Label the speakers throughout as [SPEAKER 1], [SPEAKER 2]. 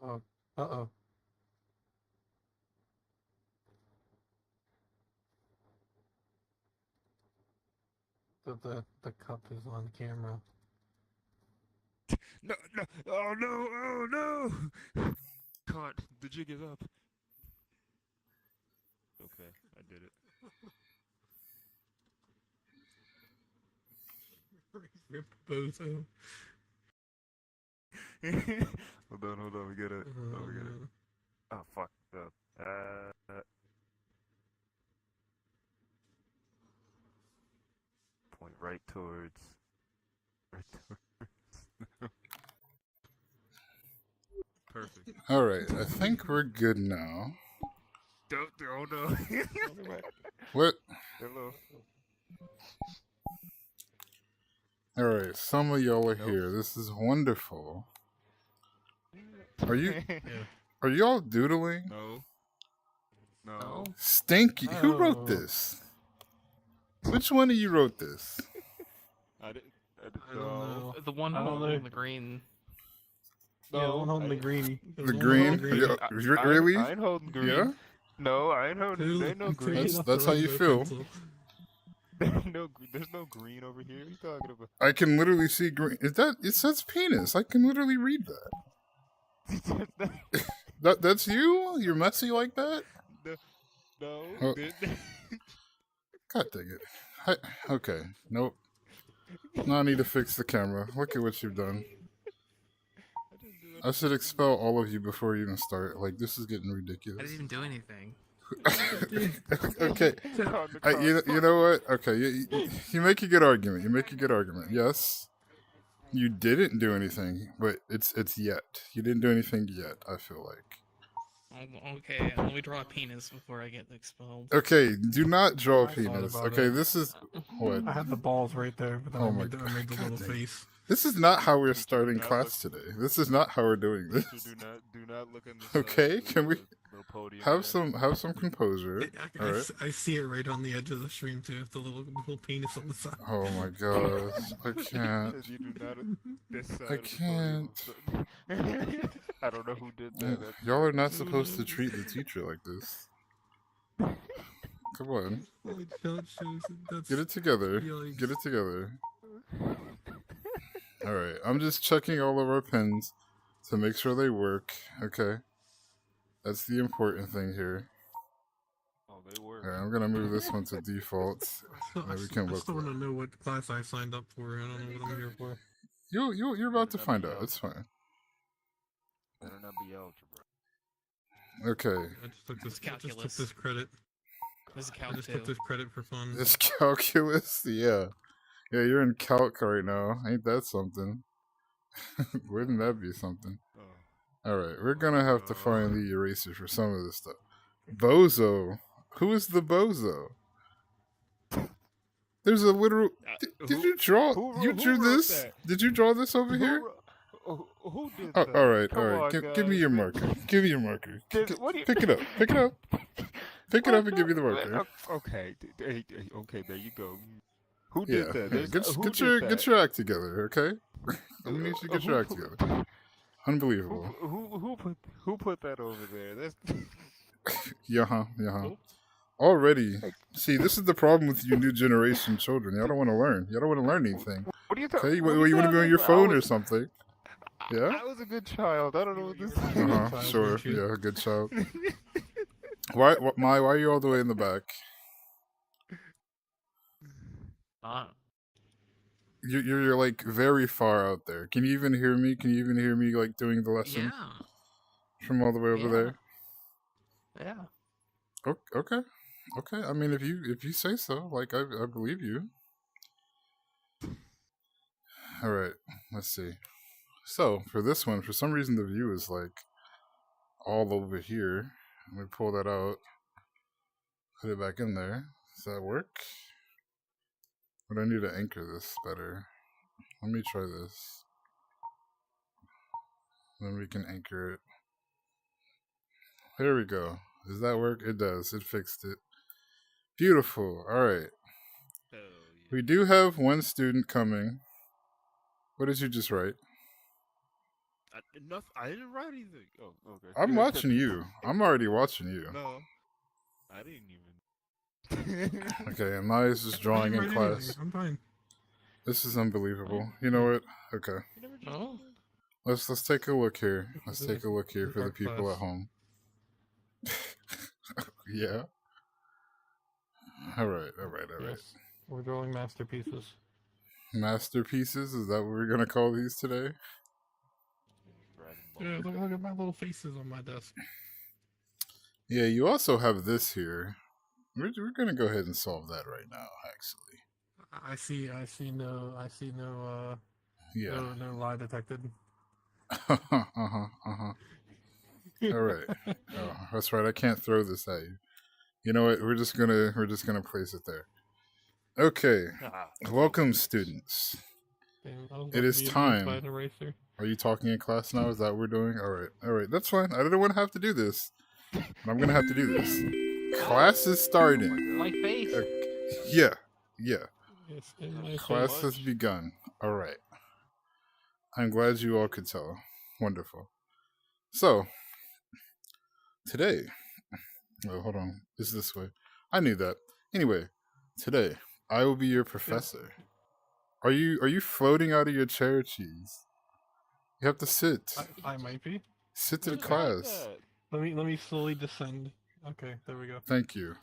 [SPEAKER 1] Uh-oh. Uh-oh. The cup is on camera.
[SPEAKER 2] No, no, oh no, oh no! Caught. The jig is up. Okay, I did it.
[SPEAKER 1] Rip bozo.
[SPEAKER 2] Hold on, we get it. Oh, we get it. Oh, fuck up. Point right towards. Right towards. Perfect.
[SPEAKER 3] All right, I think we're good now.
[SPEAKER 2] Don't, oh no.
[SPEAKER 3] What?
[SPEAKER 2] Hello.
[SPEAKER 3] All right, some of y'all are here. This is wonderful. Are you? Are y'all doodling?
[SPEAKER 2] No. No.
[SPEAKER 3] Stinky. Who wrote this? Which one of you wrote this?
[SPEAKER 2] I didn't
[SPEAKER 1] I don't know.
[SPEAKER 4] The one holding the green.
[SPEAKER 1] No, yeah, the one holding the green.
[SPEAKER 3] The green? Really?
[SPEAKER 2] I ain't holding green.
[SPEAKER 3] Yeah?
[SPEAKER 2] No, I ain't holding. There ain't no green.
[SPEAKER 3] That's how you feel.
[SPEAKER 2] There's no green over here. What are you talking about?
[SPEAKER 3] I can literally see green. Is that? It says penis. I can literally read that. That's you? You're messy like that?
[SPEAKER 2] No.
[SPEAKER 3] Oh. God dang it. Okay. Nope. Now I need to fix the camera. Look at what you've done. I should expel all of you before you even start. Like, this is getting ridiculous.
[SPEAKER 4] I didn't even do anything.
[SPEAKER 3] Okay. You know what? Okay, you make a good argument. You make a good argument. Yes, you didn't do anything, but it's yet. You didn't do anything yet, I feel like.
[SPEAKER 4] Okay, let me draw a penis before I get expelled.
[SPEAKER 3] Okay, do not draw a penis. Okay, this is... What?
[SPEAKER 1] I had the balls right there, but then I made the little face.
[SPEAKER 3] This is not how we're starting class today. This is not how we're doing this.
[SPEAKER 2] Do not look in this
[SPEAKER 3] okay, can we have
[SPEAKER 2] there.
[SPEAKER 3] some composure? All right.
[SPEAKER 1] I see it right on the edge of the stream too. The little penis on the side.
[SPEAKER 3] Oh my gosh, I can't.
[SPEAKER 2] You do not this side
[SPEAKER 3] I can't.
[SPEAKER 2] I don't know who did that.
[SPEAKER 3] Y'all are not supposed to treat the teacher like this. Come on. Get it together. Get it together. Alright, I'm just checking all of our pins to make sure they work. Okay. That's the important thing here.
[SPEAKER 2] Oh, they work.
[SPEAKER 3] Alright, I'm gonna move this one to default.
[SPEAKER 1] I still want to know what class I signed up for. I don't know what I'm here for.
[SPEAKER 3] You're about to find out. It's fine.
[SPEAKER 2] Better not be algebra.
[SPEAKER 3] Okay.
[SPEAKER 1] I just took this credit.
[SPEAKER 4] This is calc.
[SPEAKER 1] I just took this credit for fun.
[SPEAKER 3] This calculus? Yeah. Yeah, you're in calc right now. Ain't that something? Wouldn't that be something? Alright, we're gonna have to find the eraser for some of this stuff. Bozo. Who is the bozo? There's a literal... Did you draw... You drew this?
[SPEAKER 2] That?
[SPEAKER 3] Did you draw this over here?
[SPEAKER 2] Who did that?
[SPEAKER 3] Alright. Give me your marker. Give me your marker. Pick it up. Pick it up. Pick it up and give me the marker.
[SPEAKER 2] Okay, there you go. Who did that?
[SPEAKER 3] Get your act together, okay? I need you to get your act together. Unbelievable.
[SPEAKER 2] Who put that over there? That's
[SPEAKER 3] Yeah. Already. See, this is the problem with you new generation children. Y'all don't want to learn. Y'all don't want to learn anything.
[SPEAKER 2] What are you talking?
[SPEAKER 3] Okay, you want to be on your phone or something? Yeah.
[SPEAKER 2] I was a good child. I don't know what this is.
[SPEAKER 3] Sure. Yeah, good child. Why are you all the way in the back? You're like very far out there. Can you even hear me? Can you even hear me like doing the lesson?
[SPEAKER 4] Yeah.
[SPEAKER 3] From all the way over there?
[SPEAKER 4] Yeah.
[SPEAKER 3] Okay. I mean, if you say so, like I believe you. All right. Let's see. So for this one, for some reason the view is like all over here. Let me pull that out. Put it back in there. Does that work? But I need to anchor this better. Let me try this. Then we can anchor it. There we go. Does that work? It does. It fixed it. Beautiful. All right. We do have one student coming. What did you just write?
[SPEAKER 2] Enough. I didn't write anything. Oh, okay.
[SPEAKER 3] I'm watching you. I'm already watching you.
[SPEAKER 2] No, I didn't even.
[SPEAKER 3] Okay, and Maya's just drawing in class.
[SPEAKER 1] I'm fine.
[SPEAKER 3] This is unbelievable. You know what? Okay.
[SPEAKER 2] You never just
[SPEAKER 4] Oh.
[SPEAKER 3] Let's take a look here. Let's take a look here for the
[SPEAKER 1] Our
[SPEAKER 3] people
[SPEAKER 1] class.
[SPEAKER 3] at home. Yeah. All right.
[SPEAKER 1] Yes. We're drawing masterpieces.
[SPEAKER 3] Masterpieces? Is that what we're gonna call these today?
[SPEAKER 1] Yeah, look at my little faces on my desk.
[SPEAKER 3] Yeah. You also have this here. We're gonna go ahead and solve that right now. Actually.
[SPEAKER 1] I see no
[SPEAKER 3] Yeah.
[SPEAKER 1] no lie detected.
[SPEAKER 3] All right. Oh, that's right. I can't throw this at you. You know what? We're just gonna place it there. Okay. Welcome, students.
[SPEAKER 1] Damn, I was
[SPEAKER 3] It
[SPEAKER 1] about
[SPEAKER 3] is
[SPEAKER 1] to be
[SPEAKER 3] time.
[SPEAKER 1] by an eraser.
[SPEAKER 3] Are you talking in class now? Is that what we're doing? All right. That's fine. I didn't want to have to do this, but I'm gonna have to do this. Class is starting.
[SPEAKER 4] My face.
[SPEAKER 3] Yeah.
[SPEAKER 1] It's in my
[SPEAKER 3] Class
[SPEAKER 1] face.
[SPEAKER 3] has begun. All right. I'm glad you all could tell. Wonderful. So today. Oh, hold on. It's this way. I knew that. Anyway, today I will be your professor. Are you floating out of your chair, Cheese? You have to sit.
[SPEAKER 1] I might be.
[SPEAKER 3] Sit to the
[SPEAKER 2] What is
[SPEAKER 3] class.
[SPEAKER 2] that?
[SPEAKER 1] Let me slowly descend. Okay, there we go.
[SPEAKER 3] Thank you.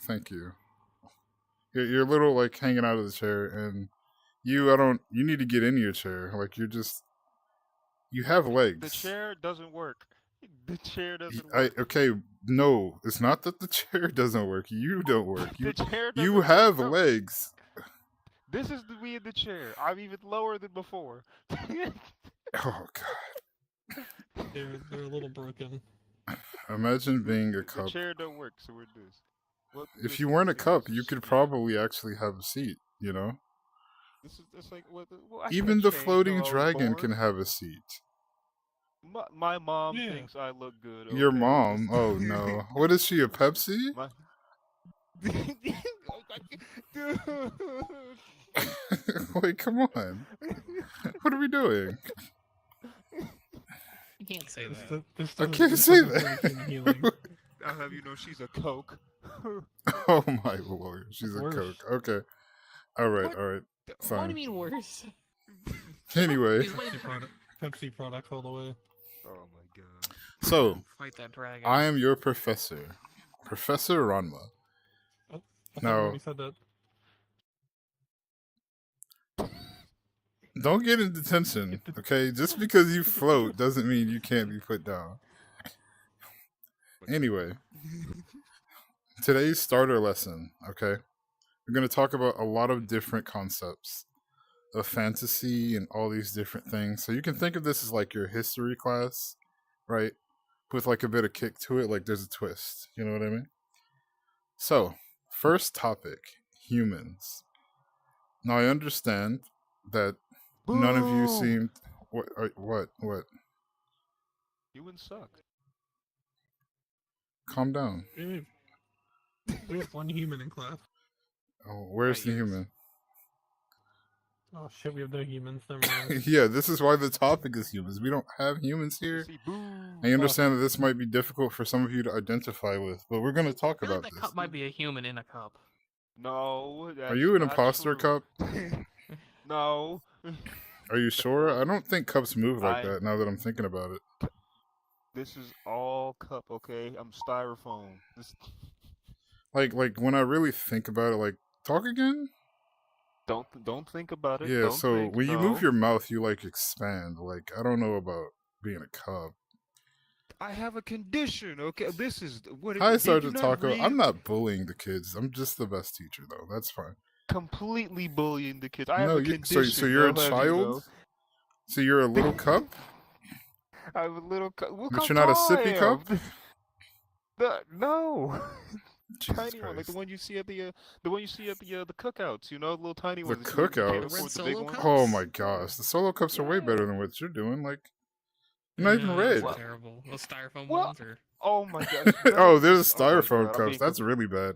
[SPEAKER 3] You're a little like hanging out of the chair, and you need to get in your chair. Like you have legs.
[SPEAKER 2] The chair doesn't work. The chair doesn't work.
[SPEAKER 3] Okay, no, it's not that the chair doesn't work. You don't work.
[SPEAKER 2] The chair doesn't
[SPEAKER 3] You
[SPEAKER 2] work.
[SPEAKER 3] have
[SPEAKER 2] No.
[SPEAKER 3] legs.
[SPEAKER 2] This is me in the chair. I'm even lower than before.
[SPEAKER 3] Oh god.
[SPEAKER 1] They're a little broken.
[SPEAKER 3] Imagine being a
[SPEAKER 2] The
[SPEAKER 3] cup.
[SPEAKER 2] chair don't work, so we're this. What,
[SPEAKER 3] If you weren't a cup, you could probably actually have a seat, you know?
[SPEAKER 2] It's like what? Well, I
[SPEAKER 3] Even
[SPEAKER 2] can't
[SPEAKER 3] the
[SPEAKER 2] change
[SPEAKER 3] floating
[SPEAKER 2] how I was
[SPEAKER 3] dragon
[SPEAKER 2] born.
[SPEAKER 3] can have a seat.
[SPEAKER 2] My mom
[SPEAKER 1] Yeah.
[SPEAKER 2] thinks I look good.
[SPEAKER 3] Your
[SPEAKER 2] okay?
[SPEAKER 3] mom? Oh no. What is she, a Pepsi?
[SPEAKER 2] My... Dude.
[SPEAKER 3] Wait, come on. What are we doing?
[SPEAKER 4] You can't say
[SPEAKER 1] This,
[SPEAKER 4] that.
[SPEAKER 1] this
[SPEAKER 3] I
[SPEAKER 1] doesn't-
[SPEAKER 3] can't
[SPEAKER 1] this
[SPEAKER 3] say
[SPEAKER 1] doesn't work in healing.
[SPEAKER 3] that.
[SPEAKER 2] I'll have you know she's a Coke.
[SPEAKER 3] Oh my lord. She's a
[SPEAKER 1] Worse.
[SPEAKER 3] Coke. Okay. Alright.
[SPEAKER 4] What do you
[SPEAKER 3] Fine.
[SPEAKER 4] mean worse?
[SPEAKER 3] Anyway.
[SPEAKER 4] He's way
[SPEAKER 1] Pepsi product, Pepsi products all the way.
[SPEAKER 2] Oh my god.
[SPEAKER 3] So,
[SPEAKER 4] Fight that dragon.
[SPEAKER 3] I am your professor. Professor Ranma.
[SPEAKER 1] I thought
[SPEAKER 3] No.
[SPEAKER 1] you already said that.
[SPEAKER 3] Don't get in detention, okay? Just because you float doesn't mean you can't be put down. Anyway, today's starter lesson, okay? We're going to talk about a lot of different concepts of fantasy and all these different things. So you can think of this as like your history class, right? With like a bit of kick to it, like there's a twist. You know what I mean? So, first topic, humans. Now I understand that none of you
[SPEAKER 2] Boo!
[SPEAKER 3] seemed what?
[SPEAKER 2] Humans suck.
[SPEAKER 3] Calm down.
[SPEAKER 1] We have one human in class.
[SPEAKER 3] Oh, where's the
[SPEAKER 2] Yes.
[SPEAKER 3] human?
[SPEAKER 1] Oh shit, we have no humans. Never mind.
[SPEAKER 3] Yeah, this is why the topic is humans. We don't have humans here.
[SPEAKER 2] See, boo.
[SPEAKER 3] I understand that this might be difficult for some of you to identify with, but we're going to talk
[SPEAKER 4] I feel
[SPEAKER 3] about
[SPEAKER 4] like the
[SPEAKER 3] this.
[SPEAKER 4] cup might be a human in a cup.
[SPEAKER 2] No. That's
[SPEAKER 3] Are you an
[SPEAKER 2] not
[SPEAKER 3] imposter
[SPEAKER 2] true.
[SPEAKER 3] cup?
[SPEAKER 2] No.
[SPEAKER 3] Are you sure? I don't think cups move like
[SPEAKER 2] I-
[SPEAKER 3] that now that I'm thinking about it.
[SPEAKER 2] This is all cup, okay? I'm styrofoam. This...
[SPEAKER 3] Like when I really think about it, like, talk again?
[SPEAKER 2] Don't think about it.
[SPEAKER 3] Yeah,
[SPEAKER 2] Don't
[SPEAKER 3] so
[SPEAKER 2] think,
[SPEAKER 3] when you
[SPEAKER 2] no.
[SPEAKER 3] move your mouth, you like expand. Like, I don't know about being a cup.
[SPEAKER 2] I have a condition, okay? This is what.
[SPEAKER 3] Hi,
[SPEAKER 2] did you
[SPEAKER 3] Sergeant
[SPEAKER 2] not
[SPEAKER 3] Taco.
[SPEAKER 2] read?
[SPEAKER 3] I'm not bullying the kids. I'm just the best teacher, though. That's fine.
[SPEAKER 2] completely bullying the kids. I have
[SPEAKER 3] No,
[SPEAKER 2] a
[SPEAKER 3] you,
[SPEAKER 2] condition.
[SPEAKER 3] so you're a
[SPEAKER 2] I'll have you
[SPEAKER 3] child?
[SPEAKER 2] know.
[SPEAKER 3] So you're a little cup?
[SPEAKER 2] I have a little cup. Look
[SPEAKER 3] But
[SPEAKER 2] how
[SPEAKER 3] you're not a
[SPEAKER 2] tall I
[SPEAKER 3] sippy
[SPEAKER 2] am.
[SPEAKER 3] cup?
[SPEAKER 2] No.
[SPEAKER 3] Jesus
[SPEAKER 2] Tiny one, like the
[SPEAKER 3] Christ.
[SPEAKER 2] one you see at the the cookouts. You know, the little tiny
[SPEAKER 3] The
[SPEAKER 2] ones. that you can't
[SPEAKER 3] cookouts?
[SPEAKER 2] afford
[SPEAKER 4] Red
[SPEAKER 2] the big
[SPEAKER 4] Solo
[SPEAKER 2] ones.
[SPEAKER 4] cup?
[SPEAKER 3] Oh my gosh. The solo cups are way
[SPEAKER 2] Yeah.
[SPEAKER 3] better than what you're doing. Like, you're not even
[SPEAKER 4] No,
[SPEAKER 3] red.
[SPEAKER 4] that's terrible. Those styrofoam
[SPEAKER 2] What?
[SPEAKER 4] ones are.
[SPEAKER 2] Oh my god.
[SPEAKER 3] Oh, there's
[SPEAKER 2] Oh my
[SPEAKER 3] styrofoam
[SPEAKER 2] God, I'm
[SPEAKER 3] cups.
[SPEAKER 2] being
[SPEAKER 3] That's really bad.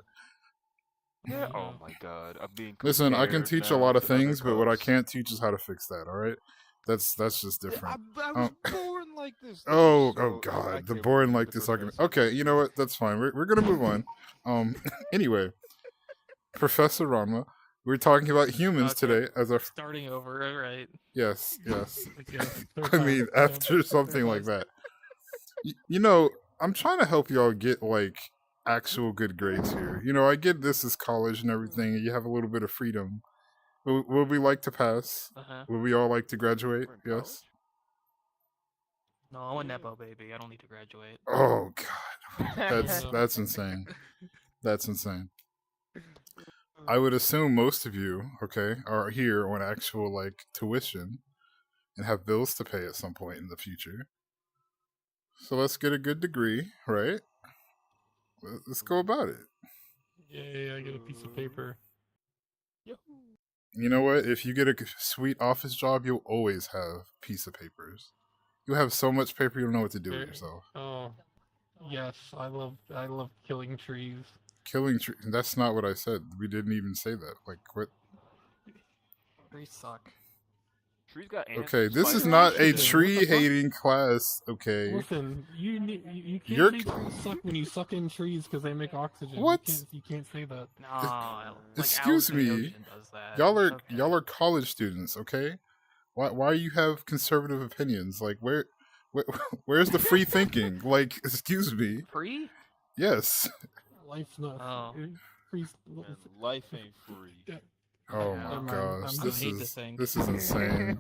[SPEAKER 2] Yeah.
[SPEAKER 4] Mhm.
[SPEAKER 2] Oh my god. I'm being.
[SPEAKER 3] Listen, I can
[SPEAKER 2] compared
[SPEAKER 3] teach a
[SPEAKER 2] now
[SPEAKER 3] lot of
[SPEAKER 2] to other
[SPEAKER 3] things, but what I
[SPEAKER 2] cups.
[SPEAKER 3] can't teach is how to fix that, alright? That's just different.
[SPEAKER 2] I was
[SPEAKER 3] Oh.
[SPEAKER 2] born like this.
[SPEAKER 3] Oh,
[SPEAKER 2] so
[SPEAKER 3] oh
[SPEAKER 2] I
[SPEAKER 3] God, the
[SPEAKER 2] can't
[SPEAKER 3] boring
[SPEAKER 2] believe
[SPEAKER 3] like
[SPEAKER 2] the
[SPEAKER 3] this argument.
[SPEAKER 2] professor-
[SPEAKER 3] Okay, you know what? That's fine. We're gonna move on. Anyway, Professor Ranma, we're talking about humans
[SPEAKER 4] Okay.
[SPEAKER 3] today as our.
[SPEAKER 4] Starting over, right?
[SPEAKER 3] Yes, yes.
[SPEAKER 1] Yeah, third
[SPEAKER 3] I
[SPEAKER 1] time.
[SPEAKER 3] mean,
[SPEAKER 1] Yeah.
[SPEAKER 3] after something like that, you know, I'm trying to help y'all get like actual good grades here. You know, I get this is college and everything, and you have a little bit of freedom. Would we like to pass?
[SPEAKER 4] Uh-huh.
[SPEAKER 3] Would we all like to graduate?
[SPEAKER 2] We're in
[SPEAKER 3] Yes.
[SPEAKER 4] No, I'm a nepo baby. I don't need to graduate.
[SPEAKER 3] Oh God,
[SPEAKER 1] Yeah.
[SPEAKER 3] that's insane. That's insane. I would assume most of you, okay, are here on actual like tuition and have bills to pay at some point in the future. So let's get a good degree, right? Let's go about it.
[SPEAKER 1] Yay, I get a piece of paper.
[SPEAKER 3] You know what? If you get a sweet office job, you'll always have piece of papers. You'll have so much paper you don't know what to do with yourself.
[SPEAKER 1] Oh, yes, I love killing trees.
[SPEAKER 3] Killing trees. That's not what I said. We didn't even say that. Like what?
[SPEAKER 4] Trees suck.
[SPEAKER 2] Trees got ants.
[SPEAKER 3] Okay, this is
[SPEAKER 2] spiders.
[SPEAKER 3] not a
[SPEAKER 1] What the fuck?
[SPEAKER 3] tree-hating class. Okay.
[SPEAKER 1] Listen, you can't
[SPEAKER 3] You're-
[SPEAKER 1] say trees suck when you suck in trees because they make oxygen.
[SPEAKER 3] What?
[SPEAKER 1] You can't say that.
[SPEAKER 4] No, like
[SPEAKER 3] Excuse
[SPEAKER 4] Alice in the
[SPEAKER 3] me.
[SPEAKER 4] Ocean does that.
[SPEAKER 3] Y'all are
[SPEAKER 4] It's okay.
[SPEAKER 3] y'all are college students, okay? Why you have conservative opinions? Like where's the free thinking? Like, excuse me.
[SPEAKER 4] Free?
[SPEAKER 3] Yes.
[SPEAKER 1] Life's not.
[SPEAKER 4] Oh.
[SPEAKER 1] Trees.
[SPEAKER 2] Man, life ain't free.
[SPEAKER 3] Oh
[SPEAKER 4] Yeah.
[SPEAKER 3] my
[SPEAKER 1] I'm-
[SPEAKER 3] gosh,
[SPEAKER 1] I'm-
[SPEAKER 3] this
[SPEAKER 4] I hate to
[SPEAKER 3] is
[SPEAKER 4] think.
[SPEAKER 3] this is insane.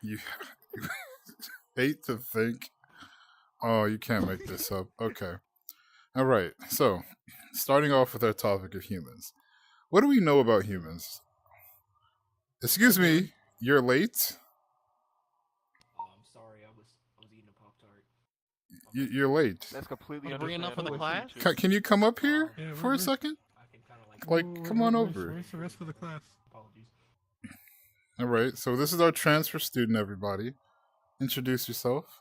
[SPEAKER 3] You hate to think. Oh, you can't make this up. Okay. All right. So, starting off with our topic of humans. What do we know about humans? Excuse me, you're late.
[SPEAKER 5] Oh, I'm sorry. I was eating a Pop-Tart.
[SPEAKER 3] You're late.
[SPEAKER 2] That's completely
[SPEAKER 4] You bringing up for the
[SPEAKER 2] understandable.
[SPEAKER 4] class?
[SPEAKER 3] Can you come up here
[SPEAKER 1] Yeah,
[SPEAKER 3] for a
[SPEAKER 1] we're-
[SPEAKER 3] second?
[SPEAKER 5] I can kind of like
[SPEAKER 3] Like, come on over.
[SPEAKER 1] Where's the rest of the class?
[SPEAKER 5] apologies.
[SPEAKER 3] All right. So this is our transfer student. Everybody, introduce yourself.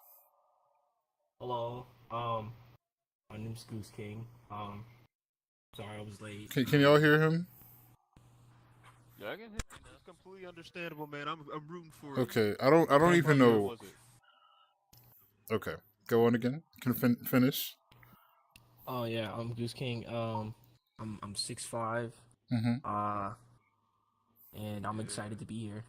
[SPEAKER 5] Hello. My name's Goose King. Sorry I was late.
[SPEAKER 3] Can y'all hear him?
[SPEAKER 2] Yeah, I can hear you. That's completely understandable, man. I'm rooting for you.
[SPEAKER 3] Okay. I don't
[SPEAKER 2] What
[SPEAKER 3] even
[SPEAKER 2] year
[SPEAKER 3] know.
[SPEAKER 2] was it?
[SPEAKER 3] Okay. Go on again. Can finish.
[SPEAKER 5] Oh yeah, I'm Goose King. I'm 6'5".
[SPEAKER 3] Mm-hmm.
[SPEAKER 5] And I'm excited to be here.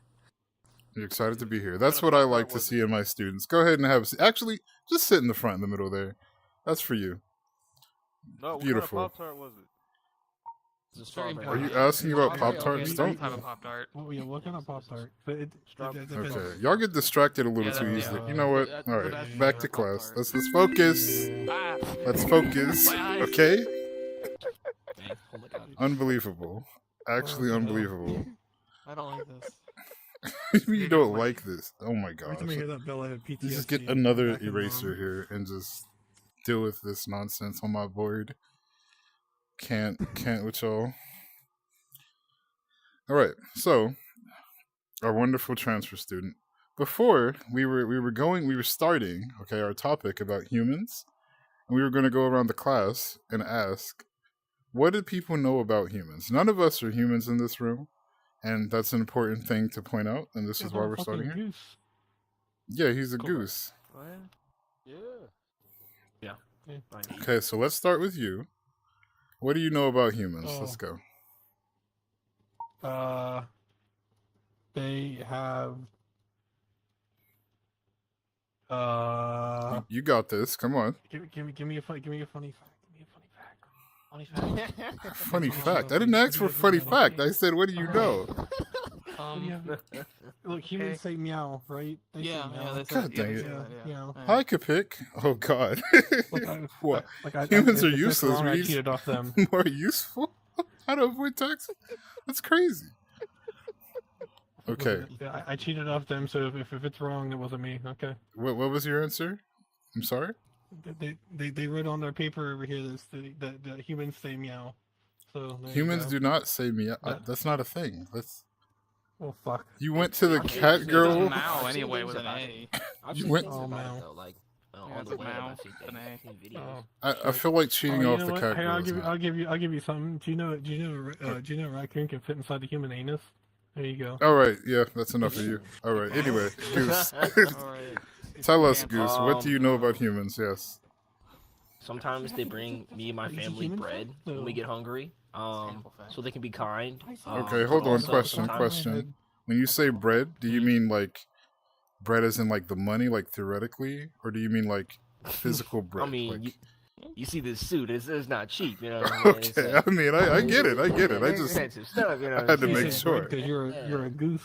[SPEAKER 3] You're excited to be here. That's what I like to see in my students. Go ahead and have a seat. Actually, just sit in the front in the middle there. That's for you.
[SPEAKER 2] No,
[SPEAKER 3] Beautiful.
[SPEAKER 2] What kind of Pop-Tart was it?
[SPEAKER 5] It's a
[SPEAKER 4] Very
[SPEAKER 5] strawberry.
[SPEAKER 3] Are you
[SPEAKER 4] good.
[SPEAKER 3] asking about
[SPEAKER 4] Okay,
[SPEAKER 3] Pop-Tarts?
[SPEAKER 4] okay,
[SPEAKER 3] Don't.
[SPEAKER 4] we have a Pop-Tart.
[SPEAKER 1] Well, yeah, what kind of Pop Tart? But it depends.
[SPEAKER 3] Okay. Y'all get distracted a little
[SPEAKER 4] Yeah,
[SPEAKER 3] too
[SPEAKER 4] that-
[SPEAKER 3] easily.
[SPEAKER 1] yeah.
[SPEAKER 3] You know what?
[SPEAKER 4] That-
[SPEAKER 3] All
[SPEAKER 4] that's
[SPEAKER 3] right.
[SPEAKER 4] my
[SPEAKER 3] Back to
[SPEAKER 4] favorite
[SPEAKER 3] class.
[SPEAKER 4] Pop-Tart.
[SPEAKER 3] Let's focus.
[SPEAKER 4] Ah,
[SPEAKER 3] Let's focus.
[SPEAKER 4] My eyes.
[SPEAKER 3] Okay.
[SPEAKER 5] Man, oh my god.
[SPEAKER 3] Unbelievable. Actually
[SPEAKER 1] Oh, no.
[SPEAKER 3] unbelievable.
[SPEAKER 4] I don't like this.
[SPEAKER 3] You don't like this. Oh my
[SPEAKER 1] Every
[SPEAKER 3] gosh.
[SPEAKER 1] time I hear that bell, I have PTSD.
[SPEAKER 3] Let's just get
[SPEAKER 1] I'm
[SPEAKER 3] another
[SPEAKER 1] back in
[SPEAKER 3] eraser
[SPEAKER 1] Mom.
[SPEAKER 3] here and just deal with this nonsense on my board. Can't with y'all. All right. So, our wonderful transfer student. Before we were starting, okay, our topic about humans, and we were going to go around the class and ask, what did people know about humans? None of us are humans in this room, and that's an important thing to point out, and this
[SPEAKER 1] Yeah,
[SPEAKER 3] is why we're
[SPEAKER 1] fucking
[SPEAKER 3] starting here.
[SPEAKER 1] goose.
[SPEAKER 3] Yeah, he's a
[SPEAKER 1] Cool.
[SPEAKER 3] goose.
[SPEAKER 2] What? Yeah.
[SPEAKER 5] Fine.
[SPEAKER 3] Okay, so let's start with you. What do you know about humans?
[SPEAKER 1] Oh.
[SPEAKER 3] Let's go.
[SPEAKER 1] They have.
[SPEAKER 3] You got this. Come on.
[SPEAKER 1] Give me a funny fact. Funny fact.
[SPEAKER 3] Funny fact. I didn't ask for a funny fact. I said, what do you know?
[SPEAKER 1] What do you have? Look, humans say meow, right? They say
[SPEAKER 4] Yeah,
[SPEAKER 1] meow.
[SPEAKER 4] that's
[SPEAKER 3] God
[SPEAKER 4] it.
[SPEAKER 3] dang
[SPEAKER 4] Yeah,
[SPEAKER 3] it.
[SPEAKER 1] Yeah, meow.
[SPEAKER 3] Hi, Kapik. Oh, God. What?
[SPEAKER 1] Like
[SPEAKER 3] Humans are
[SPEAKER 1] if it's
[SPEAKER 3] useless.
[SPEAKER 1] Wrong, I
[SPEAKER 3] We-
[SPEAKER 1] cheated off them.
[SPEAKER 3] More useful? How to avoid taxes? That's crazy. Okay.
[SPEAKER 1] I cheated off them, so if it's wrong, it wasn't me. Okay.
[SPEAKER 3] What was your answer? I'm sorry?
[SPEAKER 1] They wrote on their paper over here that humans say meow. So there you
[SPEAKER 3] Humans
[SPEAKER 1] go.
[SPEAKER 3] do not say meow.
[SPEAKER 1] Yeah.
[SPEAKER 3] That's not a thing. That's.
[SPEAKER 1] Oh fuck.
[SPEAKER 3] You went to the
[SPEAKER 5] I've
[SPEAKER 3] cat
[SPEAKER 5] seen-
[SPEAKER 3] girl.
[SPEAKER 4] It's
[SPEAKER 5] I've
[SPEAKER 4] Mao
[SPEAKER 5] seen
[SPEAKER 4] anyway
[SPEAKER 5] things
[SPEAKER 4] with an
[SPEAKER 5] about
[SPEAKER 4] A.
[SPEAKER 5] it. I've
[SPEAKER 3] You
[SPEAKER 5] seen
[SPEAKER 3] went-
[SPEAKER 5] things
[SPEAKER 1] Oh,
[SPEAKER 5] about
[SPEAKER 1] Mao.
[SPEAKER 5] it though, like
[SPEAKER 4] Yeah,
[SPEAKER 5] on
[SPEAKER 4] it's
[SPEAKER 5] the
[SPEAKER 4] a
[SPEAKER 5] web.
[SPEAKER 4] Mao,
[SPEAKER 5] I've seen
[SPEAKER 4] an
[SPEAKER 5] things,
[SPEAKER 4] A.
[SPEAKER 5] I've seen videos.
[SPEAKER 3] I feel like cheating
[SPEAKER 1] you
[SPEAKER 3] off
[SPEAKER 1] know
[SPEAKER 3] the
[SPEAKER 1] what?
[SPEAKER 3] cat
[SPEAKER 1] Hey,
[SPEAKER 3] girl.
[SPEAKER 1] I'll
[SPEAKER 3] is
[SPEAKER 1] give you.
[SPEAKER 3] not-
[SPEAKER 1] I'll give you something. Do you know a raccoon can fit inside the human anus? There you go.
[SPEAKER 3] All right, yeah, that's enough of you. All right, anyway, Goose.
[SPEAKER 4] Alright.
[SPEAKER 3] Tell us,
[SPEAKER 1] Yeah.
[SPEAKER 3] Goose. What do you know about humans? Yes.
[SPEAKER 5] Sometimes they bring me and my
[SPEAKER 1] Are you
[SPEAKER 5] family
[SPEAKER 1] human
[SPEAKER 5] bread
[SPEAKER 1] though?
[SPEAKER 5] when we get hungry. So they can be kind.
[SPEAKER 3] Okay,
[SPEAKER 5] but
[SPEAKER 3] hold on.
[SPEAKER 5] also
[SPEAKER 3] Question.
[SPEAKER 5] sometimes-
[SPEAKER 3] Question. When you say bread, do you
[SPEAKER 5] Hmm.
[SPEAKER 3] mean like bread as in like the money, like theoretically, or do you mean like physical bread?
[SPEAKER 5] I mean,
[SPEAKER 3] like...
[SPEAKER 5] you see this suit. It's not cheap, you know. What I mean? It's,
[SPEAKER 3] Okay, I mean, I get it. I get it. I
[SPEAKER 5] it's
[SPEAKER 3] just
[SPEAKER 5] expensive stuff, you know.
[SPEAKER 3] I had to
[SPEAKER 1] You
[SPEAKER 3] make
[SPEAKER 1] said
[SPEAKER 3] sure.
[SPEAKER 1] bread 'cause you're a goose.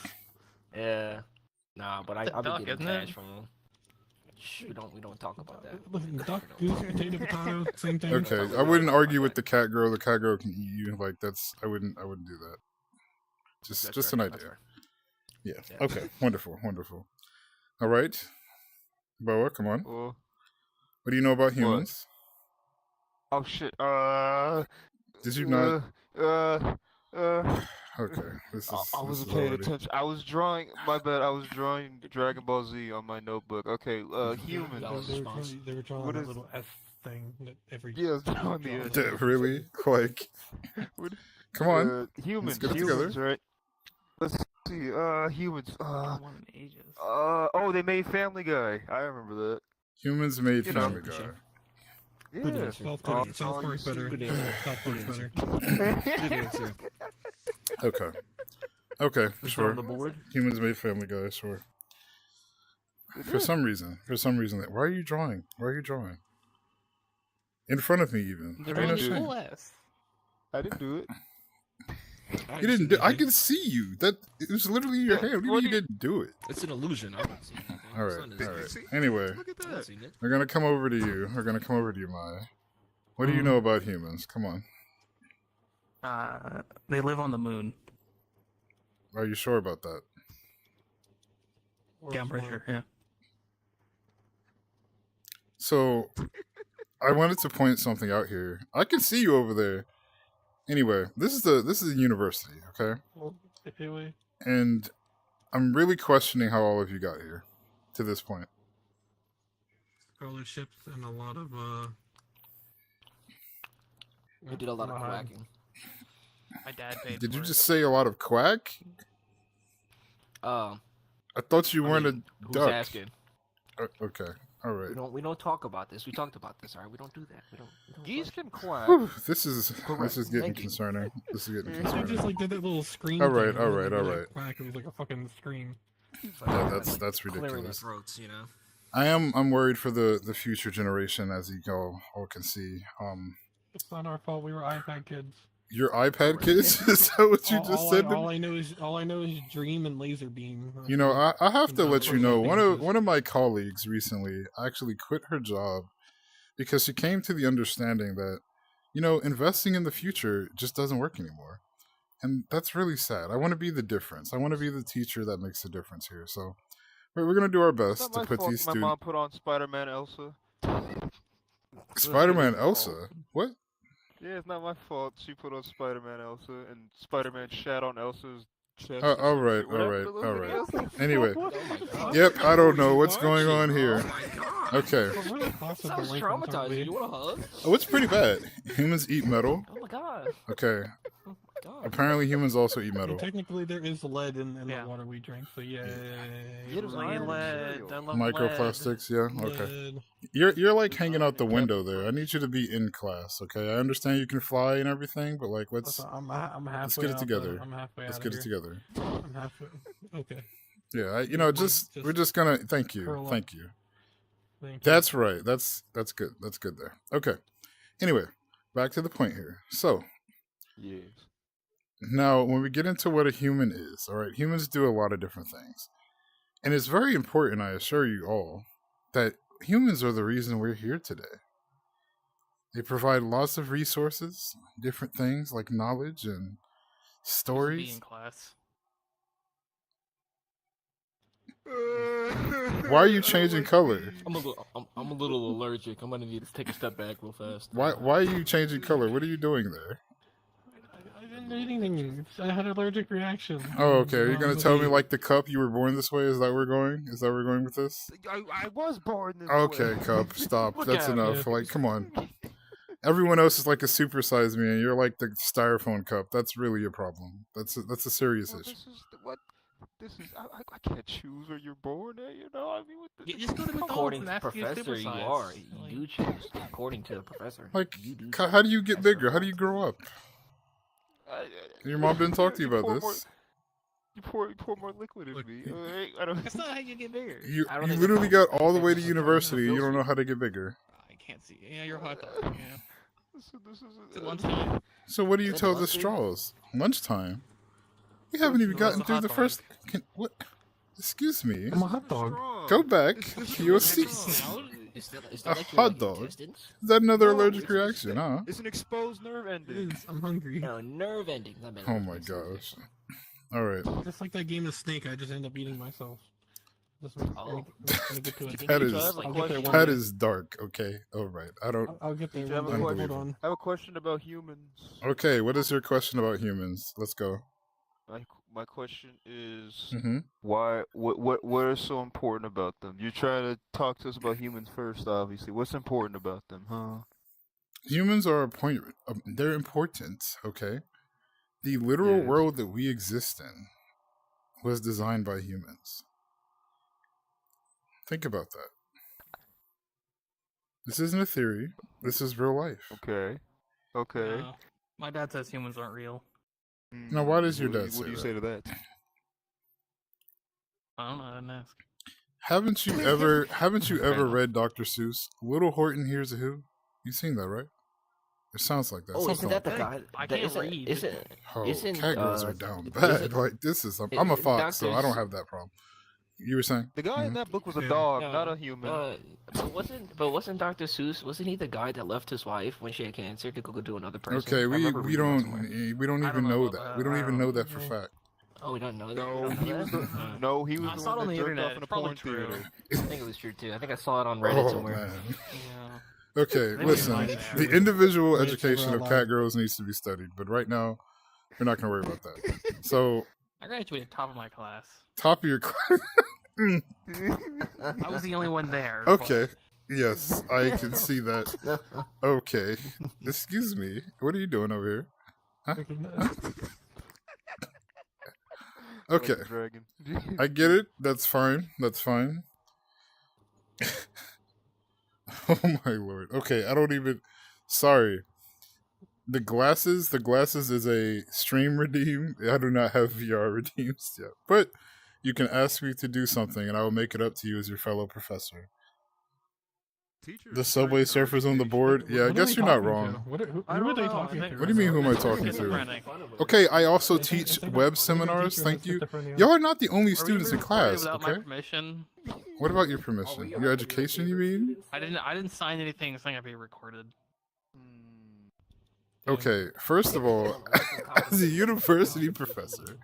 [SPEAKER 5] Yeah. Nah, but
[SPEAKER 4] It's a
[SPEAKER 5] I'll be
[SPEAKER 4] duck,
[SPEAKER 5] getting
[SPEAKER 4] isn't it?
[SPEAKER 5] cash from them. Shh, we don't talk about that.
[SPEAKER 1] Listen, duck, goose, potato, same thing.
[SPEAKER 3] Okay, I wouldn't argue with the cat girl. The cat girl can eat you. Like that's I wouldn't do that. Just
[SPEAKER 5] That's
[SPEAKER 3] an
[SPEAKER 5] fair, that's
[SPEAKER 3] idea.
[SPEAKER 5] fair.
[SPEAKER 3] Yeah.
[SPEAKER 5] Yeah.
[SPEAKER 3] Okay. Wonderful. Wonderful. All right, Boa, come on.
[SPEAKER 2] Well,
[SPEAKER 3] What do you know about humans?
[SPEAKER 2] oh shit.
[SPEAKER 3] Did you not?
[SPEAKER 2] Uh.
[SPEAKER 3] Okay. This is.
[SPEAKER 2] I
[SPEAKER 3] this
[SPEAKER 2] wasn't
[SPEAKER 3] is
[SPEAKER 2] paying
[SPEAKER 3] already...
[SPEAKER 2] attention. I was drawing. My bad. I was drawing Dragon Ball Z on my notebook. Okay. Humans.
[SPEAKER 5] That was
[SPEAKER 1] They were
[SPEAKER 5] response.
[SPEAKER 1] drawing, they were drawing
[SPEAKER 2] What
[SPEAKER 1] that
[SPEAKER 2] is-
[SPEAKER 1] little S thing that every.
[SPEAKER 2] Yeah, I was drawing the
[SPEAKER 1] drawing
[SPEAKER 2] S.
[SPEAKER 1] that.
[SPEAKER 3] Really? Like,
[SPEAKER 2] What-
[SPEAKER 3] come on.
[SPEAKER 2] Humans.
[SPEAKER 3] get it
[SPEAKER 2] Humans,
[SPEAKER 3] together.
[SPEAKER 2] right? Let's see. Humans.
[SPEAKER 4] One in ages.
[SPEAKER 2] Oh, they made Family Guy. I remember that.
[SPEAKER 3] Humans made
[SPEAKER 2] You know,
[SPEAKER 3] Family Guy.
[SPEAKER 2] Yeah.
[SPEAKER 1] Good answer. South Park,
[SPEAKER 2] Oh,
[SPEAKER 1] South
[SPEAKER 2] you
[SPEAKER 1] Park's
[SPEAKER 2] see-
[SPEAKER 1] better.
[SPEAKER 5] Good answer.
[SPEAKER 1] South Park's better.
[SPEAKER 5] Good answer.
[SPEAKER 3] Okay. Okay.
[SPEAKER 5] Is that
[SPEAKER 3] Sure.
[SPEAKER 5] on the board?
[SPEAKER 3] Humans made Family Guy. Sure. For some reason. Why are you drawing? In front of me, even.
[SPEAKER 4] They're
[SPEAKER 3] I
[SPEAKER 4] on
[SPEAKER 3] don't
[SPEAKER 4] the
[SPEAKER 3] understand.
[SPEAKER 4] full S.
[SPEAKER 2] I didn't do it.
[SPEAKER 3] You didn't do. I can see you. That it was literally in your hand. What do you mean you didn't do it?
[SPEAKER 5] It's an illusion. I don't see anything.
[SPEAKER 3] All
[SPEAKER 5] The
[SPEAKER 3] right.
[SPEAKER 5] sun is-
[SPEAKER 3] All right.
[SPEAKER 2] see?
[SPEAKER 3] Anyway,
[SPEAKER 2] Look at
[SPEAKER 5] I don't
[SPEAKER 2] that.
[SPEAKER 5] see it.
[SPEAKER 3] we're gonna come over to you. Mai. What do you know about humans? Come on.
[SPEAKER 4] They live on the moon.
[SPEAKER 3] Are you sure about that?
[SPEAKER 1] Or
[SPEAKER 4] Yeah, I'm pretty
[SPEAKER 1] smart.
[SPEAKER 4] sure. Yeah.
[SPEAKER 3] So, I wanted to point something out here. I can see you over there. Anyway, this is a university, okay?
[SPEAKER 1] Well, anyway,
[SPEAKER 3] And I'm really questioning how all of you got here to this point.
[SPEAKER 1] scholarships and a lot of
[SPEAKER 5] We did a lot of
[SPEAKER 1] behind.
[SPEAKER 5] quacking.
[SPEAKER 4] My dad paid.
[SPEAKER 3] Did
[SPEAKER 4] for
[SPEAKER 3] you
[SPEAKER 4] it.
[SPEAKER 3] just say a lot of quack?
[SPEAKER 5] Uh,
[SPEAKER 3] I thought you
[SPEAKER 5] I
[SPEAKER 3] weren't
[SPEAKER 5] mean,
[SPEAKER 3] a
[SPEAKER 5] who's
[SPEAKER 3] duck.
[SPEAKER 5] asking?
[SPEAKER 3] Okay, all right.
[SPEAKER 5] We don't talk about this. We talked about this. All right, we don't do that. We don't
[SPEAKER 2] Geese
[SPEAKER 5] question.
[SPEAKER 2] can quack.
[SPEAKER 3] Whew, this is
[SPEAKER 5] Correct.
[SPEAKER 3] getting
[SPEAKER 5] Thank you.
[SPEAKER 3] concerning. This is getting
[SPEAKER 1] They
[SPEAKER 3] concerning.
[SPEAKER 1] just like did that little scream.
[SPEAKER 3] All right,
[SPEAKER 1] thing,
[SPEAKER 3] all
[SPEAKER 1] and
[SPEAKER 3] right,
[SPEAKER 1] then
[SPEAKER 3] all
[SPEAKER 1] they,
[SPEAKER 3] right.
[SPEAKER 1] like, quack, it was like a fucking scream.
[SPEAKER 3] Yeah, that's
[SPEAKER 5] Clearing their
[SPEAKER 3] ridiculous.
[SPEAKER 5] throats, you know.
[SPEAKER 3] I'm worried for the future generation, as you all can see.
[SPEAKER 1] It's not our fault. We were iPad kids.
[SPEAKER 3] Your iPad kids? Is that what you just
[SPEAKER 1] all
[SPEAKER 3] said?
[SPEAKER 1] all I know is Dream and Laser Beam.
[SPEAKER 3] You know, I have to
[SPEAKER 1] No,
[SPEAKER 3] let you
[SPEAKER 1] those
[SPEAKER 3] know
[SPEAKER 1] are
[SPEAKER 3] one of my colleagues recently actually quit her job because she came to the understanding that, you know, investing in the future just doesn't work anymore. And that's really sad. I want to be the difference. I want to be the teacher that makes the difference here. So we're going to do our
[SPEAKER 2] It's
[SPEAKER 3] best
[SPEAKER 2] not
[SPEAKER 3] to
[SPEAKER 2] my
[SPEAKER 3] put
[SPEAKER 2] fault
[SPEAKER 3] these
[SPEAKER 2] my
[SPEAKER 3] students.
[SPEAKER 2] mom put on Spider-Man Elsa.
[SPEAKER 3] Spider-Man
[SPEAKER 2] It's
[SPEAKER 3] Elsa? What?
[SPEAKER 2] Yeah, it's not my fault. She put on Spider-Man Elsa, and Spider-Man shat on Elsa's chest.
[SPEAKER 3] Oh,
[SPEAKER 2] or
[SPEAKER 3] all
[SPEAKER 2] some
[SPEAKER 3] right,
[SPEAKER 2] shit.
[SPEAKER 3] all
[SPEAKER 2] Whatever
[SPEAKER 3] right,
[SPEAKER 2] the
[SPEAKER 3] all
[SPEAKER 2] little
[SPEAKER 3] right.
[SPEAKER 2] video is.
[SPEAKER 3] Anyway.
[SPEAKER 5] Oh my god.
[SPEAKER 3] Yep, I don't know what's
[SPEAKER 5] You
[SPEAKER 3] going
[SPEAKER 5] watch
[SPEAKER 3] on
[SPEAKER 5] it?
[SPEAKER 3] here.
[SPEAKER 5] Oh my god.
[SPEAKER 3] Okay.
[SPEAKER 1] We're really classic
[SPEAKER 5] Sounds
[SPEAKER 1] delinquents, aren't
[SPEAKER 5] traumatizing.
[SPEAKER 1] we?
[SPEAKER 5] You want a hug?
[SPEAKER 3] Oh, it's pretty bad. Humans eat metal.
[SPEAKER 5] Oh my god.
[SPEAKER 3] Okay.
[SPEAKER 5] Oh my god.
[SPEAKER 3] Apparently humans also eat
[SPEAKER 1] I mean,
[SPEAKER 3] metal.
[SPEAKER 1] technically, there is lead in
[SPEAKER 4] Yeah.
[SPEAKER 1] the water we drink, so yeah.
[SPEAKER 5] It was iron
[SPEAKER 4] Lead. I love
[SPEAKER 3] Microplastics, yeah. Okay.
[SPEAKER 1] Lead.
[SPEAKER 3] You're like hanging out the window there. I need you to be in class, okay? I understand you can fly and everything, but like let's
[SPEAKER 1] I'm halfway.
[SPEAKER 3] let's get it
[SPEAKER 1] out,
[SPEAKER 3] together.
[SPEAKER 1] I'm halfway
[SPEAKER 3] let's
[SPEAKER 1] out
[SPEAKER 3] get
[SPEAKER 1] of
[SPEAKER 3] it
[SPEAKER 1] here.
[SPEAKER 3] together.
[SPEAKER 1] I'm halfway. Okay.
[SPEAKER 3] Yeah,
[SPEAKER 1] Just
[SPEAKER 3] we're just gonna thank you.
[SPEAKER 1] curl up.
[SPEAKER 3] Thank you.
[SPEAKER 1] Thank you.
[SPEAKER 3] That's right. That's good. That's good there. Okay. Anyway, back to the point here. So
[SPEAKER 2] Yes.
[SPEAKER 3] now when we get into what a human is, all right, humans do a lot of different things. And it's very important, I assure you all, that humans are the reason we're here today. They provide lots of resources, different things like knowledge and
[SPEAKER 4] Be
[SPEAKER 3] stories.
[SPEAKER 4] in class.
[SPEAKER 3] Why are you changing color?
[SPEAKER 5] I'm a little allergic. I'm gonna need to take a step back real fast.
[SPEAKER 3] Why are you changing color? What are you doing there?
[SPEAKER 1] I didn't do anything. I had an allergic reaction.
[SPEAKER 3] Oh, okay. Are you gonna
[SPEAKER 1] Um,
[SPEAKER 3] tell me like the cup you were born this way? Is that where we're going? Is that where we're going with this?
[SPEAKER 2] I was born this
[SPEAKER 3] Okay,
[SPEAKER 2] way.
[SPEAKER 3] cup, stop.
[SPEAKER 2] Look
[SPEAKER 3] That's
[SPEAKER 2] at me.
[SPEAKER 3] enough. Like, come on. Everyone else is like a supersized me, and you're like the styrofoam cup. That's really a problem. That's a serious
[SPEAKER 2] Well,
[SPEAKER 3] issue.
[SPEAKER 2] this is what this is I can't choose where you're born at. You know, I mean, what the,
[SPEAKER 4] You just go to McDonald's
[SPEAKER 5] According
[SPEAKER 4] and
[SPEAKER 5] to
[SPEAKER 4] ask you to
[SPEAKER 5] professor, you
[SPEAKER 4] supersize.
[SPEAKER 5] are. You
[SPEAKER 4] Like,
[SPEAKER 5] do choose. According to the professor.
[SPEAKER 3] Like,
[SPEAKER 5] you do
[SPEAKER 3] how do you get
[SPEAKER 5] That's your
[SPEAKER 3] bigger? How do
[SPEAKER 5] fault.
[SPEAKER 3] you grow up?
[SPEAKER 2] I,
[SPEAKER 3] Your mom didn't talk to you about
[SPEAKER 2] pour
[SPEAKER 3] this.
[SPEAKER 2] you pour more liquid in
[SPEAKER 1] Look,
[SPEAKER 2] me. I don't.
[SPEAKER 4] that's not how you get bigger.
[SPEAKER 3] You
[SPEAKER 5] I don't
[SPEAKER 3] you
[SPEAKER 5] think
[SPEAKER 3] literally
[SPEAKER 5] that's
[SPEAKER 3] got all the way to
[SPEAKER 5] that's
[SPEAKER 3] university. You
[SPEAKER 5] feels
[SPEAKER 3] don't know
[SPEAKER 5] you.
[SPEAKER 3] how to get bigger.
[SPEAKER 4] I can't see. Yeah, you're a hot dog. Yeah.
[SPEAKER 2] This is
[SPEAKER 4] It's lunchtime.
[SPEAKER 3] So what do you
[SPEAKER 5] Is that
[SPEAKER 3] tell the
[SPEAKER 5] lunch, dude?
[SPEAKER 3] straws? Lunchtime. We haven't even
[SPEAKER 4] No, it's
[SPEAKER 3] gotten
[SPEAKER 4] a
[SPEAKER 3] through
[SPEAKER 4] hot
[SPEAKER 3] the
[SPEAKER 4] dog.
[SPEAKER 3] first. What? Excuse me.
[SPEAKER 1] I'm a hot dog.
[SPEAKER 3] Go back
[SPEAKER 2] This
[SPEAKER 3] to your
[SPEAKER 2] is
[SPEAKER 3] seat.
[SPEAKER 2] strong.
[SPEAKER 5] Is that
[SPEAKER 3] A
[SPEAKER 5] like your
[SPEAKER 3] hot
[SPEAKER 5] like,
[SPEAKER 3] dog?
[SPEAKER 5] intestines?
[SPEAKER 3] Is that another
[SPEAKER 2] No,
[SPEAKER 3] allergic
[SPEAKER 2] it's
[SPEAKER 3] reaction, huh?
[SPEAKER 2] It's an exposed nerve
[SPEAKER 1] It
[SPEAKER 2] ending.
[SPEAKER 1] is. I'm hungry.
[SPEAKER 5] No, nerve ending. Not bad.
[SPEAKER 3] Oh my gosh. All right.
[SPEAKER 1] Just like that game of Snake, I just end up eating myself. Just let
[SPEAKER 5] Oh.
[SPEAKER 1] me get to
[SPEAKER 5] You
[SPEAKER 1] it.
[SPEAKER 5] think
[SPEAKER 3] That
[SPEAKER 5] you
[SPEAKER 3] is-
[SPEAKER 5] try
[SPEAKER 2] I
[SPEAKER 5] to,
[SPEAKER 2] have a
[SPEAKER 5] like,
[SPEAKER 2] question.
[SPEAKER 5] get
[SPEAKER 3] That
[SPEAKER 5] one-
[SPEAKER 3] is dark. Okay. All right. I don't.
[SPEAKER 1] I'll get there.
[SPEAKER 2] Teacher, I have a
[SPEAKER 1] one day.
[SPEAKER 2] question.
[SPEAKER 1] Hold on.
[SPEAKER 2] I have a question about humans.
[SPEAKER 3] Okay. What is your question about humans? Let's go.
[SPEAKER 2] My question is
[SPEAKER 3] Mm-hmm.
[SPEAKER 2] why? What is so important about them? You're trying to talk to us about humans first, obviously. What's important about them, huh?
[SPEAKER 3] Humans are a point. They're important. Okay. The literal
[SPEAKER 2] Yes.
[SPEAKER 3] world that we exist in was designed by humans. Think about that. This isn't a theory. This is real life.
[SPEAKER 2] Okay. Okay.
[SPEAKER 4] My dad says humans aren't real.
[SPEAKER 3] Now, why does your
[SPEAKER 2] What do
[SPEAKER 3] dad
[SPEAKER 2] you-
[SPEAKER 3] say
[SPEAKER 2] What do you
[SPEAKER 3] that?
[SPEAKER 2] say to that?
[SPEAKER 4] I don't know. I didn't ask.
[SPEAKER 3] Haven't you ever read Dr. Seuss? Little Horton Hears a Who? You've seen that, right? It sounds like that.
[SPEAKER 5] Oh, isn't
[SPEAKER 3] Something
[SPEAKER 5] that the
[SPEAKER 3] like
[SPEAKER 5] guy?
[SPEAKER 4] I
[SPEAKER 5] that
[SPEAKER 4] can't
[SPEAKER 5] isn't,
[SPEAKER 4] read.
[SPEAKER 5] Isn't
[SPEAKER 3] Oh,
[SPEAKER 5] isn't,
[SPEAKER 3] cat girls are down
[SPEAKER 5] is
[SPEAKER 3] bad.
[SPEAKER 5] it-
[SPEAKER 3] Like this is. I'm a fox, so I
[SPEAKER 5] Doctors-
[SPEAKER 3] don't have that problem. You were saying?
[SPEAKER 2] The guy in
[SPEAKER 3] Mhm.
[SPEAKER 2] that book was a
[SPEAKER 1] Yeah.
[SPEAKER 2] dog,
[SPEAKER 5] No,
[SPEAKER 2] not a human.
[SPEAKER 5] but wasn't Dr. Seuss? Wasn't he the guy that left his wife when she had cancer to go do another person?
[SPEAKER 3] Okay,
[SPEAKER 5] I
[SPEAKER 3] we
[SPEAKER 5] remember
[SPEAKER 3] we
[SPEAKER 5] reading that somewhere.
[SPEAKER 3] don't we don't
[SPEAKER 4] I
[SPEAKER 3] even
[SPEAKER 4] don't know
[SPEAKER 3] know
[SPEAKER 4] about
[SPEAKER 3] that.
[SPEAKER 4] that.
[SPEAKER 3] We don't
[SPEAKER 4] I
[SPEAKER 3] even
[SPEAKER 4] don't
[SPEAKER 3] know that for
[SPEAKER 1] know.
[SPEAKER 3] fact.
[SPEAKER 5] Oh, we don't know that.
[SPEAKER 2] No,
[SPEAKER 5] We don't
[SPEAKER 2] he
[SPEAKER 5] know
[SPEAKER 2] was
[SPEAKER 5] that?
[SPEAKER 2] the no, he was
[SPEAKER 4] I
[SPEAKER 2] the
[SPEAKER 4] saw it
[SPEAKER 2] one
[SPEAKER 4] on
[SPEAKER 2] that
[SPEAKER 4] the
[SPEAKER 2] jerked
[SPEAKER 4] internet.
[SPEAKER 2] off in a
[SPEAKER 4] It's probably
[SPEAKER 2] porn
[SPEAKER 4] true.
[SPEAKER 2] theater.
[SPEAKER 5] I think it was true too. I think I saw it on Reddit
[SPEAKER 3] Oh
[SPEAKER 5] somewhere.
[SPEAKER 3] man.
[SPEAKER 4] Yeah.
[SPEAKER 3] Okay,
[SPEAKER 4] Maybe
[SPEAKER 3] listen.
[SPEAKER 4] mine
[SPEAKER 3] The
[SPEAKER 4] there.
[SPEAKER 3] individual
[SPEAKER 1] Maybe it's
[SPEAKER 3] education
[SPEAKER 1] never
[SPEAKER 3] of
[SPEAKER 1] allowed.
[SPEAKER 3] cat girls needs to be studied, but right now we're not going to worry about that. So,
[SPEAKER 4] I graduated top of my class.
[SPEAKER 3] top of your class.
[SPEAKER 4] I was the only one there.
[SPEAKER 3] Okay. Yes, I can see that. Okay. Excuse me. What are you doing over here?
[SPEAKER 2] Like
[SPEAKER 3] Okay.
[SPEAKER 2] the dragon.
[SPEAKER 3] I get it. That's fine. That's fine. Oh my lord. Okay, I don't even. Sorry. The glasses is a stream redeem. I do not have VR redeems yet. But you can ask me to do something and I will make it up to you as your fellow professor. The Subway Surfers on the board. Yeah, I
[SPEAKER 1] What are
[SPEAKER 3] guess
[SPEAKER 1] they
[SPEAKER 3] you're not
[SPEAKER 1] talking to?
[SPEAKER 3] wrong.
[SPEAKER 1] Who
[SPEAKER 4] I
[SPEAKER 1] are
[SPEAKER 4] don't
[SPEAKER 1] they
[SPEAKER 4] know,
[SPEAKER 1] talking
[SPEAKER 4] I
[SPEAKER 1] to?
[SPEAKER 4] think-
[SPEAKER 3] What do you mean, who am I
[SPEAKER 4] It's
[SPEAKER 3] talking to?
[SPEAKER 4] schizophrenic.
[SPEAKER 3] Okay, I also
[SPEAKER 1] I think- I
[SPEAKER 3] teach
[SPEAKER 1] think
[SPEAKER 3] web
[SPEAKER 1] our
[SPEAKER 3] seminars.
[SPEAKER 1] teacher
[SPEAKER 3] Thank
[SPEAKER 1] was
[SPEAKER 3] you.
[SPEAKER 1] schizophrenia.
[SPEAKER 3] Y'all are not the only
[SPEAKER 4] Are we
[SPEAKER 3] students in
[SPEAKER 4] being recorded
[SPEAKER 3] class,
[SPEAKER 4] without my
[SPEAKER 3] okay?
[SPEAKER 4] permission?
[SPEAKER 3] What about your permission? Your education, you mean?
[SPEAKER 4] I didn't sign anything saying I'd be recorded.
[SPEAKER 3] Okay, first of all, as a university professor,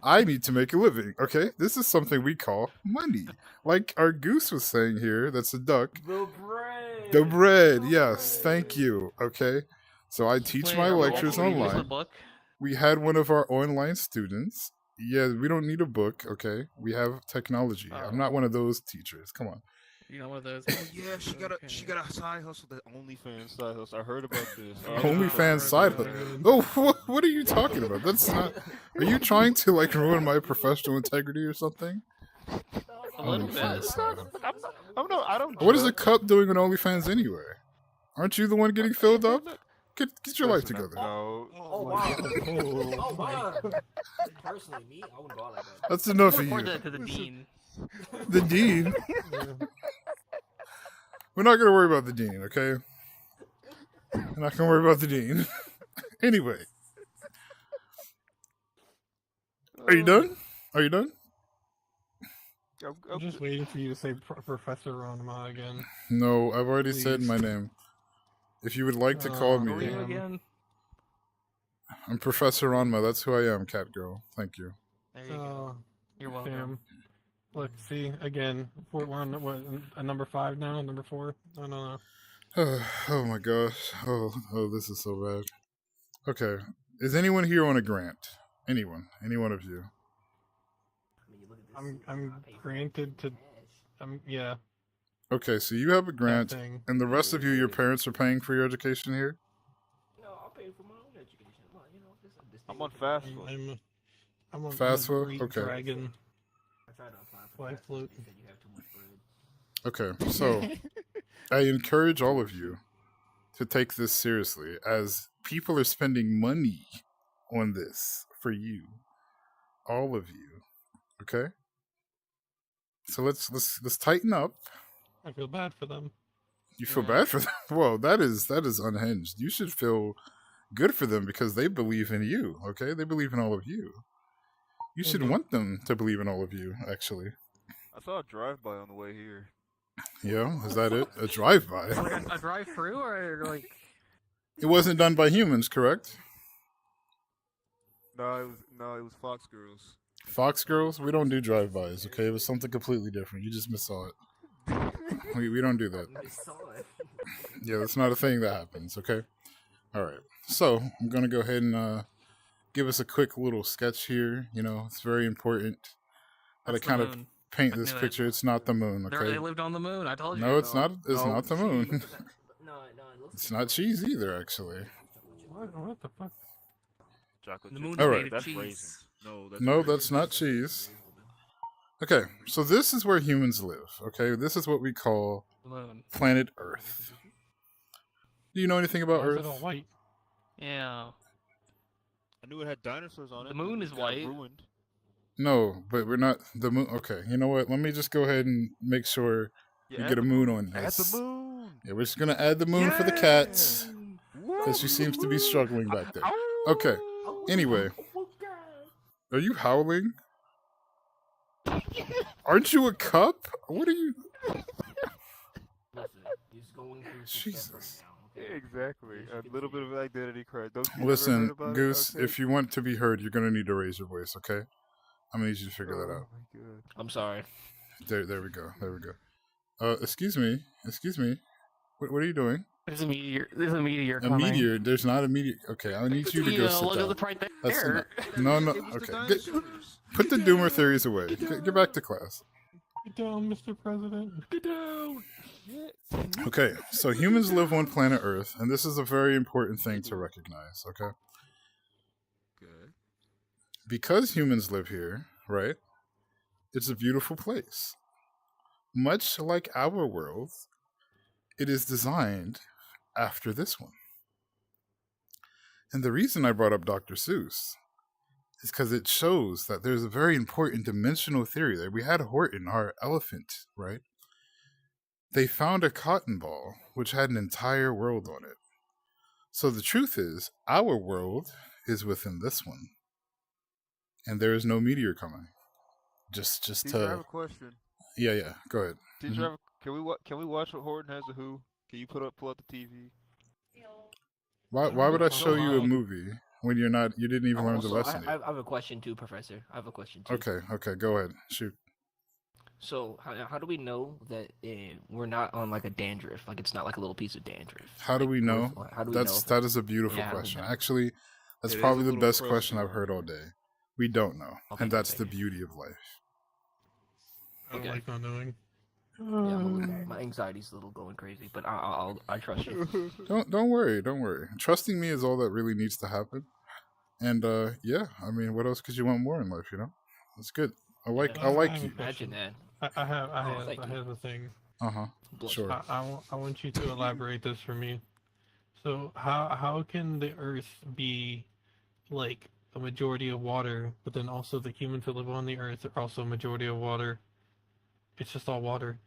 [SPEAKER 3] I need to make a living, okay? This is something we call money. Like our goose was saying here, that's a duck.
[SPEAKER 5] The bread.
[SPEAKER 3] The bread, yes, thank you, okay? So I teach my
[SPEAKER 4] Wait,
[SPEAKER 3] lectures
[SPEAKER 4] will you use the
[SPEAKER 3] online.
[SPEAKER 4] book?
[SPEAKER 3] We had one of our online students. Yeah, we don't need a book, okay? We have technology.
[SPEAKER 4] Oh.
[SPEAKER 3] I'm not one of those teachers. Come on.
[SPEAKER 4] You know one of those.
[SPEAKER 2] Oh yeah, she got a side hustle, the OnlyFans side hustle. I heard about this.
[SPEAKER 3] OnlyFans side hustle. Oh, what are you talking about? That's not. Are you trying to like ruin my professional integrity or something?
[SPEAKER 4] A little
[SPEAKER 3] OnlyFans
[SPEAKER 4] bit.
[SPEAKER 3] side hustle.
[SPEAKER 2] I don't.
[SPEAKER 3] What is a cup doing on OnlyFans anyway? Aren't you the one getting filled up? Get your life together.
[SPEAKER 2] No.
[SPEAKER 5] Oh
[SPEAKER 1] my
[SPEAKER 5] wow.
[SPEAKER 1] God.
[SPEAKER 5] Oh wow. Personally, me, I wouldn't go out like that.
[SPEAKER 3] That's enough of
[SPEAKER 4] Report
[SPEAKER 3] you.
[SPEAKER 4] that to the dean.
[SPEAKER 3] The dean.
[SPEAKER 1] Yeah.
[SPEAKER 3] We're not gonna worry about the dean, okay? We're not gonna worry about the dean. Anyway, are you done? Are you done?
[SPEAKER 1] I'm just waiting for you to say Professor Ronma again.
[SPEAKER 3] No, I've already said
[SPEAKER 1] Please.
[SPEAKER 3] my name. If you would like to call
[SPEAKER 1] Oh,
[SPEAKER 4] Who are
[SPEAKER 3] me,
[SPEAKER 4] you again?
[SPEAKER 3] I'm Professor Ranma. That's who I am, cat girl. Thank you.
[SPEAKER 4] There you go.
[SPEAKER 1] Oh,
[SPEAKER 4] You're welcome.
[SPEAKER 1] damn. Look, see, again, we're on what, a number 5 now? Number 4? I don't know.
[SPEAKER 3] Oh my gosh. Oh, this is so bad. Okay. Is anyone here on a grant? Anyone? Any one of you?
[SPEAKER 1] I'm granted to, yeah.
[SPEAKER 3] Okay, so you have a grant,
[SPEAKER 1] thing.
[SPEAKER 3] and the rest of you, your parents are paying for your education here?
[SPEAKER 5] No, I'll pay for my own education. Come on, you know, this
[SPEAKER 2] I'm on fast
[SPEAKER 1] I'm,
[SPEAKER 2] food.
[SPEAKER 1] I'm, I'm a
[SPEAKER 3] Fast food?
[SPEAKER 1] great
[SPEAKER 3] Okay.
[SPEAKER 1] dragon.
[SPEAKER 5] tried to apply for
[SPEAKER 1] Why
[SPEAKER 5] that,
[SPEAKER 1] float?
[SPEAKER 5] they said you have too much bread.
[SPEAKER 3] Okay, so I encourage all of you to take this seriously, as people are spending money on this for you, all of you. Okay, so let's tighten up.
[SPEAKER 1] I feel bad for them.
[SPEAKER 3] You feel
[SPEAKER 4] Yeah.
[SPEAKER 3] bad for them? Well, that is unhinged. You should feel good for them because they believe in you. Okay, they believe in all of you. You should
[SPEAKER 1] Mhm.
[SPEAKER 3] want them to believe in all of you. Actually,
[SPEAKER 2] I saw a drive-by on the way here.
[SPEAKER 3] yeah. Is that it? A drive-by?
[SPEAKER 4] Like a drive-through, or like?
[SPEAKER 3] It wasn't done by humans, correct?
[SPEAKER 2] No, it was Fox Girls.
[SPEAKER 3] Fox Girls, we don't do drive-bys. Okay, it was something completely different. You just missaw it. We don't do that.
[SPEAKER 5] I saw it.
[SPEAKER 3] Yeah, that's not a thing that happens. Okay. All right. So I'm gonna go ahead and give us a quick little sketch here. You know, it's very important how to
[SPEAKER 4] That's the
[SPEAKER 3] kind of
[SPEAKER 4] moon.
[SPEAKER 3] paint
[SPEAKER 4] I
[SPEAKER 3] this
[SPEAKER 4] knew it.
[SPEAKER 3] picture. It's not the moon.
[SPEAKER 4] They
[SPEAKER 3] Okay.
[SPEAKER 4] lived on the moon. I told you.
[SPEAKER 3] No, it's
[SPEAKER 2] No,
[SPEAKER 3] not. It's
[SPEAKER 2] no,
[SPEAKER 3] not the
[SPEAKER 2] cheese.
[SPEAKER 3] moon.
[SPEAKER 5] No, it looks.
[SPEAKER 3] It's not cheese either, actually.
[SPEAKER 1] What the fuck?
[SPEAKER 2] Chocolate
[SPEAKER 4] The
[SPEAKER 2] chip.
[SPEAKER 4] moon is
[SPEAKER 3] Alright.
[SPEAKER 4] made of
[SPEAKER 2] That's
[SPEAKER 4] cheese.
[SPEAKER 2] raisins. No,
[SPEAKER 3] No,
[SPEAKER 2] raisins.
[SPEAKER 3] that's not cheese. Okay, so this is where humans live. Okay, this is what we call
[SPEAKER 4] The moon.
[SPEAKER 3] planet Earth. Do you know anything about
[SPEAKER 1] Why is
[SPEAKER 3] Earth?
[SPEAKER 1] it all white?
[SPEAKER 4] Yeah.
[SPEAKER 2] I knew it had dinosaurs on it.
[SPEAKER 4] The moon
[SPEAKER 2] but
[SPEAKER 4] is
[SPEAKER 2] it got
[SPEAKER 4] white.
[SPEAKER 2] Ruined.
[SPEAKER 3] No, but we're not the moon. Okay, you know what? Let me just go ahead and make sure we
[SPEAKER 2] add
[SPEAKER 3] get
[SPEAKER 2] the
[SPEAKER 3] a moon on
[SPEAKER 2] Add
[SPEAKER 3] this.
[SPEAKER 2] the moon.
[SPEAKER 3] Yeah, we're just gonna add the moon for the cats because she seems to be struggling back there. Okay. Anyway, are you howling? Aren't you a cup? What are you?
[SPEAKER 5] Listen, he's going through some
[SPEAKER 3] Jesus.
[SPEAKER 5] stuff right now, okay?
[SPEAKER 2] Exactly.
[SPEAKER 5] Yes, you
[SPEAKER 2] A
[SPEAKER 5] can
[SPEAKER 2] little
[SPEAKER 5] see
[SPEAKER 2] bit
[SPEAKER 5] it.
[SPEAKER 2] of identity crisis. Those people
[SPEAKER 3] Listen,
[SPEAKER 2] ever heard about
[SPEAKER 3] Goose,
[SPEAKER 2] it? Okay.
[SPEAKER 3] if you want to be heard, you're gonna need to raise your voice. Okay? I'm gonna need you to figure that out.
[SPEAKER 2] Oh my god.
[SPEAKER 5] I'm sorry.
[SPEAKER 3] There we go. There we go. Excuse me. What are you doing?
[SPEAKER 4] There's a meteor. There's a meteor
[SPEAKER 3] A
[SPEAKER 4] coming.
[SPEAKER 3] meteor. There's not a meteor. Okay, I need you to go sit
[SPEAKER 4] look
[SPEAKER 3] down.
[SPEAKER 4] at the right
[SPEAKER 3] That's
[SPEAKER 4] there.
[SPEAKER 3] No.
[SPEAKER 2] It was the
[SPEAKER 3] Okay.
[SPEAKER 2] dinosaurs.
[SPEAKER 3] Put the doomer theories away. Get back to class.
[SPEAKER 1] Get down, Mr. President.
[SPEAKER 2] Get down.
[SPEAKER 3] Okay, so humans live on planet Earth, and this is a very important thing to recognize, okay?
[SPEAKER 2] Good.
[SPEAKER 3] Because humans live here, right? It's a beautiful place. Much like our world, it is designed after this one. And the reason I brought up Dr. Seuss is because it shows that there's a very important dimensional theory there. We had Horton, our elephant, right? They found a cotton ball which had an entire world on it. So the truth is, our world is within this one. And there is no meteor coming. Just
[SPEAKER 2] Teacher, I have a question.
[SPEAKER 3] yeah, go ahead.
[SPEAKER 2] Teacher, I have can we watch what Horton Has a Who? Can you pull up the TV?
[SPEAKER 3] Why would I
[SPEAKER 1] So
[SPEAKER 3] show you a
[SPEAKER 1] loud.
[SPEAKER 3] movie when you didn't even learn the
[SPEAKER 5] Also,
[SPEAKER 3] lesson
[SPEAKER 5] I
[SPEAKER 3] yet?
[SPEAKER 5] have a question too, Professor. I have a question too.
[SPEAKER 3] Okay, go ahead. Shoot.
[SPEAKER 5] So how do we know that we're not on like a dandruff? Like it's not like a little piece of dandruff.
[SPEAKER 3] How do we know?
[SPEAKER 5] How do we know?
[SPEAKER 3] That is a beautiful
[SPEAKER 5] Yeah, how do we
[SPEAKER 3] question.
[SPEAKER 5] know?
[SPEAKER 3] Actually, that's
[SPEAKER 2] It is
[SPEAKER 3] probably
[SPEAKER 2] a
[SPEAKER 3] the
[SPEAKER 2] little
[SPEAKER 3] best
[SPEAKER 2] crusty.
[SPEAKER 3] question I've heard all day. We don't know.
[SPEAKER 5] Okay,
[SPEAKER 3] And that's
[SPEAKER 5] okay.
[SPEAKER 3] the beauty of life.
[SPEAKER 1] I don't
[SPEAKER 5] Okay.
[SPEAKER 1] like not knowing.
[SPEAKER 5] Yeah, I'm a little, my anxiety's a little going crazy, but I trust you.
[SPEAKER 3] Don't worry. Trusting me is all that really needs to happen. And yeah, I mean, what else could you want more in life, you know? That's good. I like
[SPEAKER 5] Yeah.
[SPEAKER 3] you.
[SPEAKER 5] Imagine that.
[SPEAKER 1] I
[SPEAKER 5] thank you.
[SPEAKER 1] have a thing.
[SPEAKER 3] Uh-huh.
[SPEAKER 5] Bless
[SPEAKER 3] Sure.
[SPEAKER 1] I want you to elaborate this for me. So how can the Earth be like a majority of water, but then also the humans that live on the Earth are also a majority of water? It's just all water.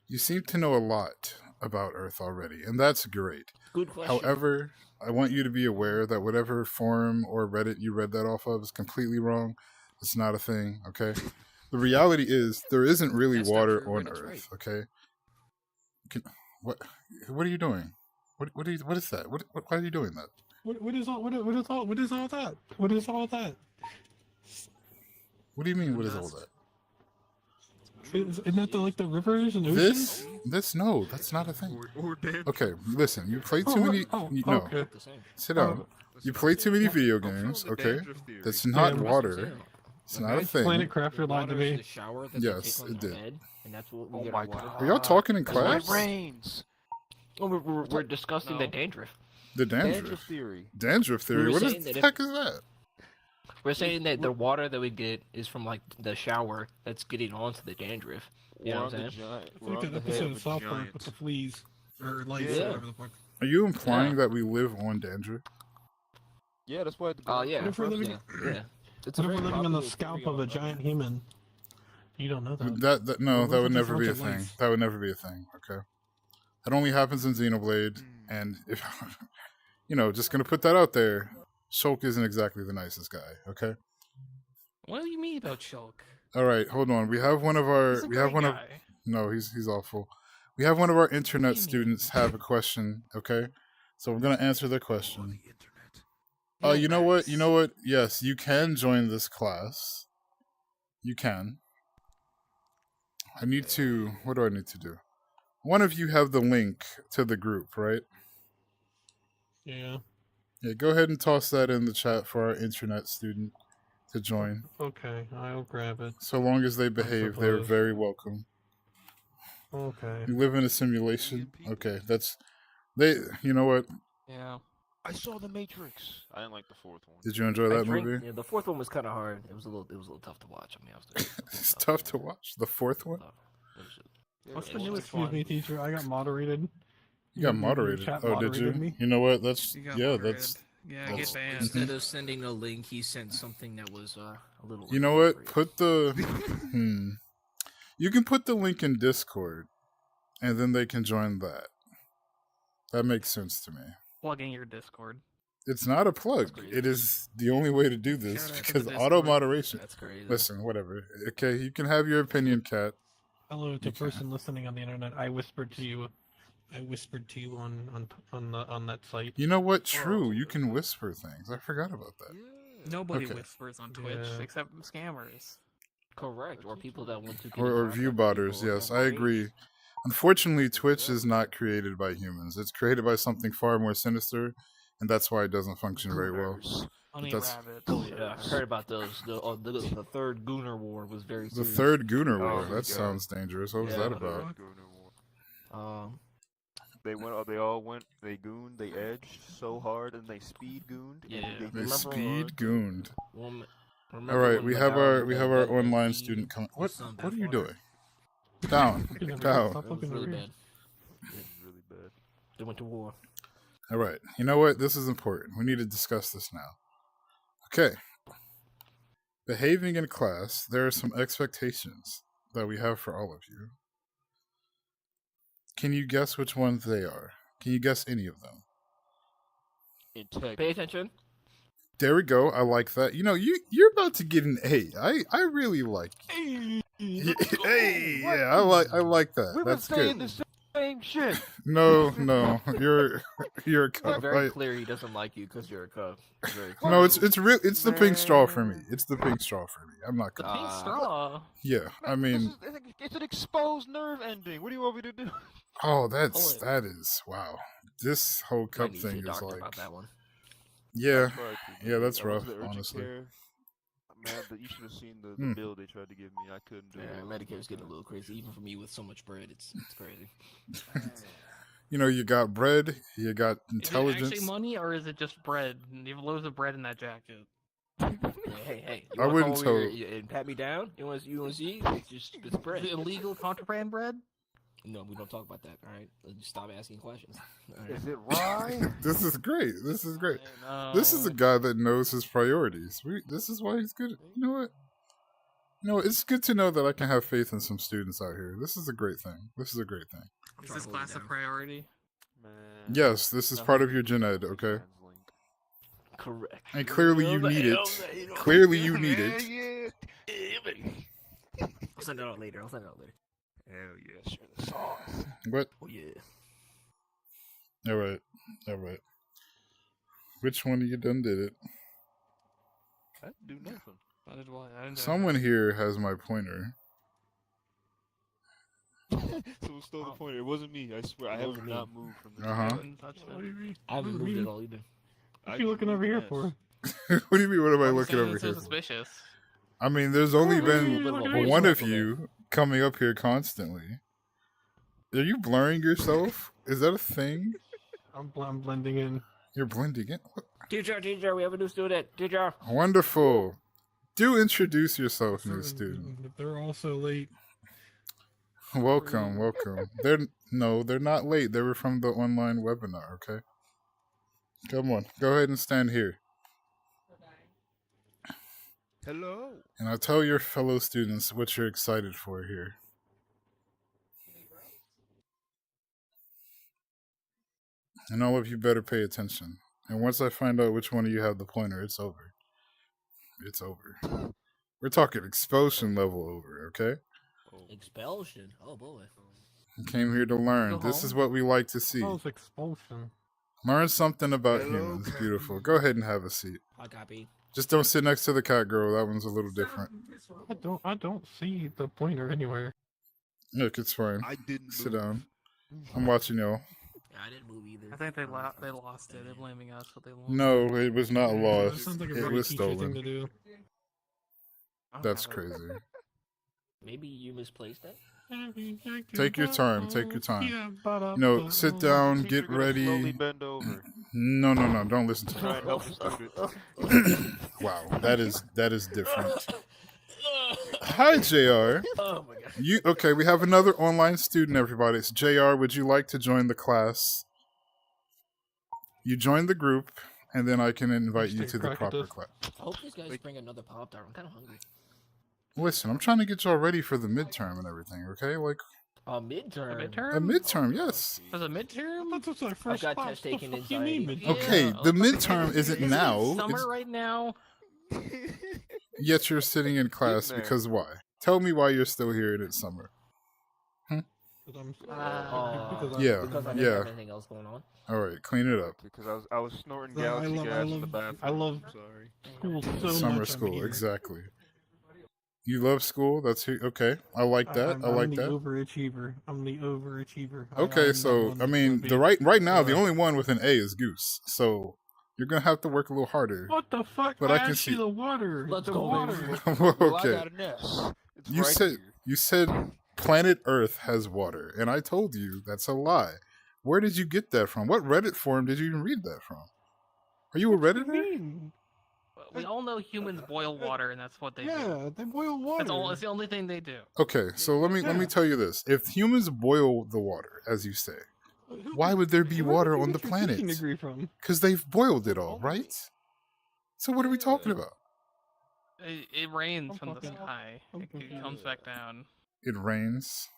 [SPEAKER 3] You seem to know a lot about Earth already, and that's great.
[SPEAKER 5] Good question.
[SPEAKER 3] However, I want you to be aware that whatever forum or Reddit you read that off of is completely wrong. It's not a thing, okay? The reality is there isn't really
[SPEAKER 5] That's not
[SPEAKER 3] water
[SPEAKER 5] true,
[SPEAKER 3] on
[SPEAKER 5] Reddit's
[SPEAKER 3] Earth, okay? What are you doing? What is that? Why are you doing that?
[SPEAKER 1] What is all that? What is all that?
[SPEAKER 3] What do you mean? What is all that?
[SPEAKER 1] Isn't that the rivers and oceans?
[SPEAKER 3] No, that's not a thing.
[SPEAKER 2] Or Dan.
[SPEAKER 3] Okay, listen. You play too many. No,
[SPEAKER 1] okay.
[SPEAKER 5] The same.
[SPEAKER 3] sit down. You play too many video games, okay? That's not
[SPEAKER 1] Yeah,
[SPEAKER 3] water. It's not a thing.
[SPEAKER 1] Planet Crafter lied to
[SPEAKER 5] Water is
[SPEAKER 1] me.
[SPEAKER 5] the shower that
[SPEAKER 3] Yes,
[SPEAKER 5] they take on
[SPEAKER 3] it
[SPEAKER 5] their
[SPEAKER 3] did.
[SPEAKER 5] head, and that's what we
[SPEAKER 2] Oh
[SPEAKER 5] get
[SPEAKER 2] my
[SPEAKER 5] our water
[SPEAKER 2] God.
[SPEAKER 3] Are y'all talking in
[SPEAKER 5] That's
[SPEAKER 3] class?
[SPEAKER 5] why
[SPEAKER 2] Brains.
[SPEAKER 5] Oh, we're discussing the
[SPEAKER 4] No.
[SPEAKER 5] dandruff.
[SPEAKER 3] The
[SPEAKER 2] Dandruff
[SPEAKER 3] dandruff.
[SPEAKER 2] theory.
[SPEAKER 3] Dandruff theory.
[SPEAKER 5] were
[SPEAKER 3] What
[SPEAKER 5] saying
[SPEAKER 3] the
[SPEAKER 5] that
[SPEAKER 3] heck is that?
[SPEAKER 5] We're saying that the water that we get is from like the shower that's getting onto the dandruff. You know what I'm saying?
[SPEAKER 1] It's like that episode of South Park with the fleas or lice
[SPEAKER 5] Yeah.
[SPEAKER 1] or whatever the fuck.
[SPEAKER 3] Are you implying that we live on dandruff?
[SPEAKER 2] Yeah, that's why.
[SPEAKER 5] Oh yeah.
[SPEAKER 1] What if we're living?
[SPEAKER 5] Yeah. It's a
[SPEAKER 1] What if we're
[SPEAKER 5] very
[SPEAKER 1] living on the
[SPEAKER 5] popular
[SPEAKER 1] scalp
[SPEAKER 5] theory
[SPEAKER 1] of a
[SPEAKER 5] on-
[SPEAKER 1] giant human? You don't know that.
[SPEAKER 3] No,
[SPEAKER 1] What
[SPEAKER 3] that
[SPEAKER 1] if
[SPEAKER 3] would
[SPEAKER 1] it's just
[SPEAKER 3] never be a
[SPEAKER 1] bunch of
[SPEAKER 3] thing.
[SPEAKER 1] lice?
[SPEAKER 3] That would never be a thing. Okay, that only happens in Xenoblade, and if just gonna put that out there. Shulk isn't exactly the nicest guy. Okay.
[SPEAKER 4] What do you mean about Shulk?
[SPEAKER 3] All right, hold on. We have one of
[SPEAKER 4] He's a
[SPEAKER 3] we have
[SPEAKER 4] great
[SPEAKER 3] one
[SPEAKER 4] guy.
[SPEAKER 3] of no, he's awful. We have one of our internet
[SPEAKER 4] do you mean?
[SPEAKER 3] students have a question. Okay, so we're gonna answer their question.
[SPEAKER 4] No
[SPEAKER 3] You know what?
[SPEAKER 4] thanks.
[SPEAKER 3] You know what? Yes, you can join this class. You can. I need to. What do I need to do? One of you have the link to the group, right?
[SPEAKER 1] Yeah.
[SPEAKER 3] Yeah, go ahead and toss that in the chat for our internet student to join.
[SPEAKER 1] Okay, I'll grab it.
[SPEAKER 3] So long as they behave, they're
[SPEAKER 1] suppose.
[SPEAKER 3] very welcome.
[SPEAKER 1] Okay.
[SPEAKER 3] You live in a simulation. Okay, that's they. You know what?
[SPEAKER 4] Yeah.
[SPEAKER 2] I saw the Matrix. I didn't like the fourth one.
[SPEAKER 3] Did you enjoy that movie?
[SPEAKER 5] Yeah, the fourth one was kind of hard. It was a little tough to watch. I mean,
[SPEAKER 3] It's tough to watch. The fourth one.
[SPEAKER 1] What's
[SPEAKER 4] Yeah,
[SPEAKER 1] the
[SPEAKER 4] it
[SPEAKER 1] new
[SPEAKER 4] was
[SPEAKER 1] excuse
[SPEAKER 4] fun.
[SPEAKER 1] me, teacher? I got moderated.
[SPEAKER 3] You got
[SPEAKER 1] Your
[SPEAKER 3] moderated.
[SPEAKER 1] chat
[SPEAKER 3] Oh, did you?
[SPEAKER 1] moderated me.
[SPEAKER 3] You know what? That's
[SPEAKER 4] You got
[SPEAKER 3] yeah.
[SPEAKER 4] moderated.
[SPEAKER 3] That's
[SPEAKER 4] Yeah,
[SPEAKER 3] that's-
[SPEAKER 4] get banned.
[SPEAKER 5] Instead of sending a link, he sent something that was a little.
[SPEAKER 3] You know what?
[SPEAKER 5] inappropriate.
[SPEAKER 3] Put the You can put the link in Discord, and then they can join that. That makes sense to me.
[SPEAKER 4] Plugging your Discord.
[SPEAKER 3] It's not a plug.
[SPEAKER 5] crazy.
[SPEAKER 3] It is the only way to do this
[SPEAKER 4] Shout out to
[SPEAKER 3] because
[SPEAKER 4] the
[SPEAKER 3] auto
[SPEAKER 4] Discord.
[SPEAKER 3] moderation.
[SPEAKER 5] That's crazy.
[SPEAKER 3] Listen, whatever. Okay, you can have your opinion, Kat.
[SPEAKER 1] Hello to
[SPEAKER 3] You can.
[SPEAKER 1] person listening on the internet. I whispered to you. on that site.
[SPEAKER 3] You know what? True. You can whisper things. I forgot about that.
[SPEAKER 4] Nobody
[SPEAKER 3] Okay.
[SPEAKER 4] whispers on Twitch
[SPEAKER 1] Yeah.
[SPEAKER 4] except scammers.
[SPEAKER 5] Correct. Or people that want to.
[SPEAKER 3] Or view botters. Yes, I agree. Unfortunately, Twitch is not created by humans. It's created by something far more sinister, and that's why it doesn't function very well.
[SPEAKER 4] Honey
[SPEAKER 3] That's-
[SPEAKER 4] rabbits.
[SPEAKER 5] Oh yeah, I heard about those. The third Gooner War was very
[SPEAKER 3] The
[SPEAKER 5] serious.
[SPEAKER 3] third Gooner
[SPEAKER 2] Oh
[SPEAKER 3] War.
[SPEAKER 2] my
[SPEAKER 3] That
[SPEAKER 2] God.
[SPEAKER 3] sounds dangerous. What was
[SPEAKER 5] Yeah.
[SPEAKER 3] that about?
[SPEAKER 2] They went. They all went. They gooned. They edged so hard, and they speed gooned. and
[SPEAKER 4] Yeah.
[SPEAKER 2] They
[SPEAKER 3] They
[SPEAKER 5] Remember
[SPEAKER 3] speed gooned.
[SPEAKER 5] One-
[SPEAKER 3] All
[SPEAKER 5] remember
[SPEAKER 3] right,
[SPEAKER 5] when
[SPEAKER 3] we
[SPEAKER 5] the
[SPEAKER 3] have
[SPEAKER 5] guy
[SPEAKER 3] our
[SPEAKER 5] with
[SPEAKER 3] we
[SPEAKER 5] the
[SPEAKER 3] have our
[SPEAKER 5] bed that
[SPEAKER 3] online
[SPEAKER 5] he-
[SPEAKER 3] student coming.
[SPEAKER 5] he
[SPEAKER 3] What
[SPEAKER 5] sunned
[SPEAKER 3] what are you
[SPEAKER 5] bathwater?
[SPEAKER 3] doing? Down,
[SPEAKER 1] Looking over here.
[SPEAKER 3] down.
[SPEAKER 1] Stop
[SPEAKER 5] It was
[SPEAKER 1] looking
[SPEAKER 5] really
[SPEAKER 1] over here.
[SPEAKER 5] bad.
[SPEAKER 2] It's really bad.
[SPEAKER 5] They went to war.
[SPEAKER 3] All right. You know what? This is important. We need to discuss this now. Okay. Behaving in class, there are some expectations that we have for all of you. Can you guess which ones they are? Can you guess any of them?
[SPEAKER 2] Integrity.
[SPEAKER 5] Pay attention.
[SPEAKER 3] There we go. I like that. You know, you're about to get an A. I really like. Hey, yeah, I like that.
[SPEAKER 2] We were
[SPEAKER 3] That's
[SPEAKER 2] saying
[SPEAKER 3] good.
[SPEAKER 2] the same shit.
[SPEAKER 3] No, you're a
[SPEAKER 5] It's
[SPEAKER 3] cup.
[SPEAKER 5] very clear he doesn't like you because you're a cub. It's very clear.
[SPEAKER 3] No, it's real. It's the pink straw for me. It's the pink straw for me. I'm not
[SPEAKER 4] The
[SPEAKER 3] gonna.
[SPEAKER 4] pink
[SPEAKER 5] Ah.
[SPEAKER 4] straw.
[SPEAKER 3] Yeah, I mean,
[SPEAKER 2] It's an exposed nerve ending. What do you want me to do?
[SPEAKER 3] oh,
[SPEAKER 5] Hold it.
[SPEAKER 3] that is wow. This whole
[SPEAKER 5] Might
[SPEAKER 3] cup
[SPEAKER 5] need to see a
[SPEAKER 3] thing is
[SPEAKER 5] doctor
[SPEAKER 3] like,
[SPEAKER 5] about that one.
[SPEAKER 3] yeah,
[SPEAKER 2] Sorry, people.
[SPEAKER 3] yeah, that's
[SPEAKER 2] I went
[SPEAKER 3] rough,
[SPEAKER 2] to the urgent
[SPEAKER 3] honestly.
[SPEAKER 2] care. Man, you should have seen the
[SPEAKER 3] Hmm.
[SPEAKER 2] bill they tried to give me. I couldn't do
[SPEAKER 5] Yeah,
[SPEAKER 2] it.
[SPEAKER 5] Medicare's getting a little crazy. Even for me with so much bread, it's crazy.
[SPEAKER 3] You know, you got bread, you got
[SPEAKER 4] Is it
[SPEAKER 3] intelligence.
[SPEAKER 4] actually money or is it just bread? You have loads of bread in that jacket.
[SPEAKER 5] Hey! You
[SPEAKER 3] I
[SPEAKER 5] wanna
[SPEAKER 3] wouldn't
[SPEAKER 5] come over
[SPEAKER 3] tell-
[SPEAKER 5] here and pat me down? You want to see? It's bread.
[SPEAKER 4] Is it illegal contraband bread?
[SPEAKER 5] No, we don't talk about that. All right, just stop asking questions. All right.
[SPEAKER 2] Is it rye?
[SPEAKER 3] This is great. This is great.
[SPEAKER 4] No.
[SPEAKER 3] This is a guy that knows his priorities. This is why he's good. You know what? You know, it's good to know that I can have faith in some students out here. This is a great thing. This is a great thing.
[SPEAKER 4] Is
[SPEAKER 5] Try
[SPEAKER 4] this
[SPEAKER 5] to hold it
[SPEAKER 4] class a
[SPEAKER 5] down.
[SPEAKER 4] priority?
[SPEAKER 2] Man.
[SPEAKER 3] Yes, this is part of your gen ed, okay?
[SPEAKER 5] Correct.
[SPEAKER 3] And clearly you need it. Clearly you need it.
[SPEAKER 5] I'll send it out later.
[SPEAKER 2] Hell yeah, share the sauce.
[SPEAKER 3] But
[SPEAKER 5] Oh yeah.
[SPEAKER 3] all right, all right. Which one of you done did it?
[SPEAKER 2] I didn't do nothing.
[SPEAKER 4] I did what? I didn't do
[SPEAKER 3] Someone here has my pointer.
[SPEAKER 2] So it stole the pointer. It wasn't me. I swear. I
[SPEAKER 5] It
[SPEAKER 2] have
[SPEAKER 5] wasn't me.
[SPEAKER 2] not moved from this.
[SPEAKER 3] Uh-huh.
[SPEAKER 4] I didn't touch
[SPEAKER 1] What do
[SPEAKER 4] it.
[SPEAKER 1] you mean?
[SPEAKER 5] I haven't moved at all either.
[SPEAKER 1] What you looking over here for?
[SPEAKER 3] What do you mean? What am I
[SPEAKER 4] I'm
[SPEAKER 3] looking
[SPEAKER 4] saying
[SPEAKER 3] over
[SPEAKER 4] it's so
[SPEAKER 3] here for?
[SPEAKER 4] suspicious.
[SPEAKER 3] I mean, there's only
[SPEAKER 1] What are
[SPEAKER 3] been
[SPEAKER 1] you looking at?
[SPEAKER 3] one of you coming up here constantly. Are you blurring yourself? Is that a thing?
[SPEAKER 1] I'm blending in.
[SPEAKER 3] You're blending in. What?
[SPEAKER 5] Teacher, we have a new student. Teacher.
[SPEAKER 3] Wonderful. Do introduce yourself, new student.
[SPEAKER 1] But they're also late.
[SPEAKER 3] Welcome. They're not late. They were from the online webinar, okay? Come on. Go ahead and stand here.
[SPEAKER 2] Hello.
[SPEAKER 3] And I'll tell your fellow students what you're excited for here. And all of you better pay attention. And once I find out which one of you have the pointer, it's over. It's over. We're talking expulsion level over, okay?
[SPEAKER 5] Expulsion? Oh, boy.
[SPEAKER 3] I came here to learn.
[SPEAKER 1] Go
[SPEAKER 3] This
[SPEAKER 1] home?
[SPEAKER 3] is what we like to see.
[SPEAKER 1] How's expulsion?
[SPEAKER 3] Learn something about
[SPEAKER 2] Hello,
[SPEAKER 3] humans.
[SPEAKER 2] Captain.
[SPEAKER 3] Beautiful. Go ahead and have a seat.
[SPEAKER 5] I copy.
[SPEAKER 3] Just don't sit next to the cat girl. That one's a little different.
[SPEAKER 1] I don't see the pointer anywhere.
[SPEAKER 3] Look, it's fine.
[SPEAKER 2] I didn't
[SPEAKER 3] Sit
[SPEAKER 2] move.
[SPEAKER 3] down. I'm watching y'all.
[SPEAKER 5] I didn't move either.
[SPEAKER 4] I think they lost it. They're blaming us, but they lost.
[SPEAKER 3] No, it was not
[SPEAKER 1] That
[SPEAKER 3] lost.
[SPEAKER 1] sounds like a
[SPEAKER 3] It
[SPEAKER 1] very
[SPEAKER 3] was
[SPEAKER 1] teacher thing
[SPEAKER 3] stolen.
[SPEAKER 1] to do.
[SPEAKER 3] That's crazy.
[SPEAKER 5] Maybe you misplaced it?
[SPEAKER 3] Take your time. Take your time. No, sit down.
[SPEAKER 2] Teacher,
[SPEAKER 3] Get
[SPEAKER 2] gonna slowly
[SPEAKER 3] ready.
[SPEAKER 2] bend over.
[SPEAKER 3] No. Don't listen to
[SPEAKER 2] Try and
[SPEAKER 3] me.
[SPEAKER 2] help the student.
[SPEAKER 3] Wow, that is different. Hi, JR.
[SPEAKER 5] Oh my god.
[SPEAKER 3] You okay? We have another online student. Everybody, it's JR. Would you like to join the class? You join the group, and then I can invite you to the proper class.
[SPEAKER 5] I hope these guys bring another Pop-Tart. I'm kind of hungry.
[SPEAKER 3] Listen, I'm trying to get y'all ready for the midterm and everything. Okay, like
[SPEAKER 5] A midterm.
[SPEAKER 4] A midterm?
[SPEAKER 3] a midterm. Yes.
[SPEAKER 4] Was a midterm?
[SPEAKER 1] That's what's our first
[SPEAKER 5] got
[SPEAKER 1] class.
[SPEAKER 5] test taking
[SPEAKER 1] The fuck you mean,
[SPEAKER 5] anxiety.
[SPEAKER 1] mid-
[SPEAKER 3] Okay, the
[SPEAKER 4] but
[SPEAKER 3] midterm isn't
[SPEAKER 4] it
[SPEAKER 3] now.
[SPEAKER 4] Summer
[SPEAKER 3] It's-
[SPEAKER 4] right now.
[SPEAKER 3] Yet you're sitting in class
[SPEAKER 2] there.
[SPEAKER 3] because why? Tell me why you're still here and it's summer.
[SPEAKER 1] Because I'm
[SPEAKER 3] Yeah,
[SPEAKER 5] Because I didn't
[SPEAKER 3] yeah.
[SPEAKER 5] have anything else going on.
[SPEAKER 3] All right, clean it up.
[SPEAKER 2] Because I was snorting
[SPEAKER 1] No,
[SPEAKER 2] galaxy
[SPEAKER 1] I
[SPEAKER 2] gas in
[SPEAKER 1] love-
[SPEAKER 2] the bathroom.
[SPEAKER 1] I love
[SPEAKER 2] Sorry.
[SPEAKER 1] school so
[SPEAKER 3] Summer
[SPEAKER 1] much. I'm
[SPEAKER 3] school,
[SPEAKER 1] here.
[SPEAKER 3] exactly. You love school? That's okay. I like that.
[SPEAKER 1] I'm
[SPEAKER 3] I like
[SPEAKER 1] the
[SPEAKER 3] that.
[SPEAKER 1] overachiever. I'm the overachiever.
[SPEAKER 3] Okay,
[SPEAKER 1] I'm
[SPEAKER 3] so
[SPEAKER 1] the
[SPEAKER 3] I
[SPEAKER 1] one
[SPEAKER 3] mean,
[SPEAKER 1] that's
[SPEAKER 3] the
[SPEAKER 1] gonna
[SPEAKER 3] right now, the
[SPEAKER 1] uh,
[SPEAKER 3] only one with an A is Goose. So you're gonna have to work a little harder.
[SPEAKER 1] be- What the fuck?
[SPEAKER 3] But I can
[SPEAKER 1] asked
[SPEAKER 3] see-
[SPEAKER 1] you the water.
[SPEAKER 5] Let's
[SPEAKER 1] the
[SPEAKER 5] go,
[SPEAKER 1] water.
[SPEAKER 5] baby.
[SPEAKER 2] Well, I
[SPEAKER 3] Okay,
[SPEAKER 2] got an S. It's
[SPEAKER 3] you
[SPEAKER 2] right
[SPEAKER 3] said
[SPEAKER 2] here.
[SPEAKER 3] you said planet Earth has water, and I told you that's a lie. Where did you get that from? What Reddit forum did you even read that from? Are you a
[SPEAKER 1] What do you
[SPEAKER 3] Redditor?
[SPEAKER 1] mean?
[SPEAKER 4] We all know humans boil water, and that's what they do.
[SPEAKER 1] Yeah, they boil water.
[SPEAKER 4] That's all. It's the only thing they do.
[SPEAKER 3] Okay, so let me
[SPEAKER 1] Yeah.
[SPEAKER 3] tell you this: if humans boil the water, as you say, why would there be
[SPEAKER 1] Where
[SPEAKER 3] water
[SPEAKER 1] did you
[SPEAKER 3] on the
[SPEAKER 1] get your teaching
[SPEAKER 3] planet?
[SPEAKER 1] degree from?
[SPEAKER 3] Because they've boiled it all, right? So what are we talking about?
[SPEAKER 4] It rains
[SPEAKER 1] I'm
[SPEAKER 4] from the
[SPEAKER 1] fucking-
[SPEAKER 4] sky.
[SPEAKER 1] I'm
[SPEAKER 4] It
[SPEAKER 1] fucking-
[SPEAKER 4] comes back down.
[SPEAKER 3] It rains.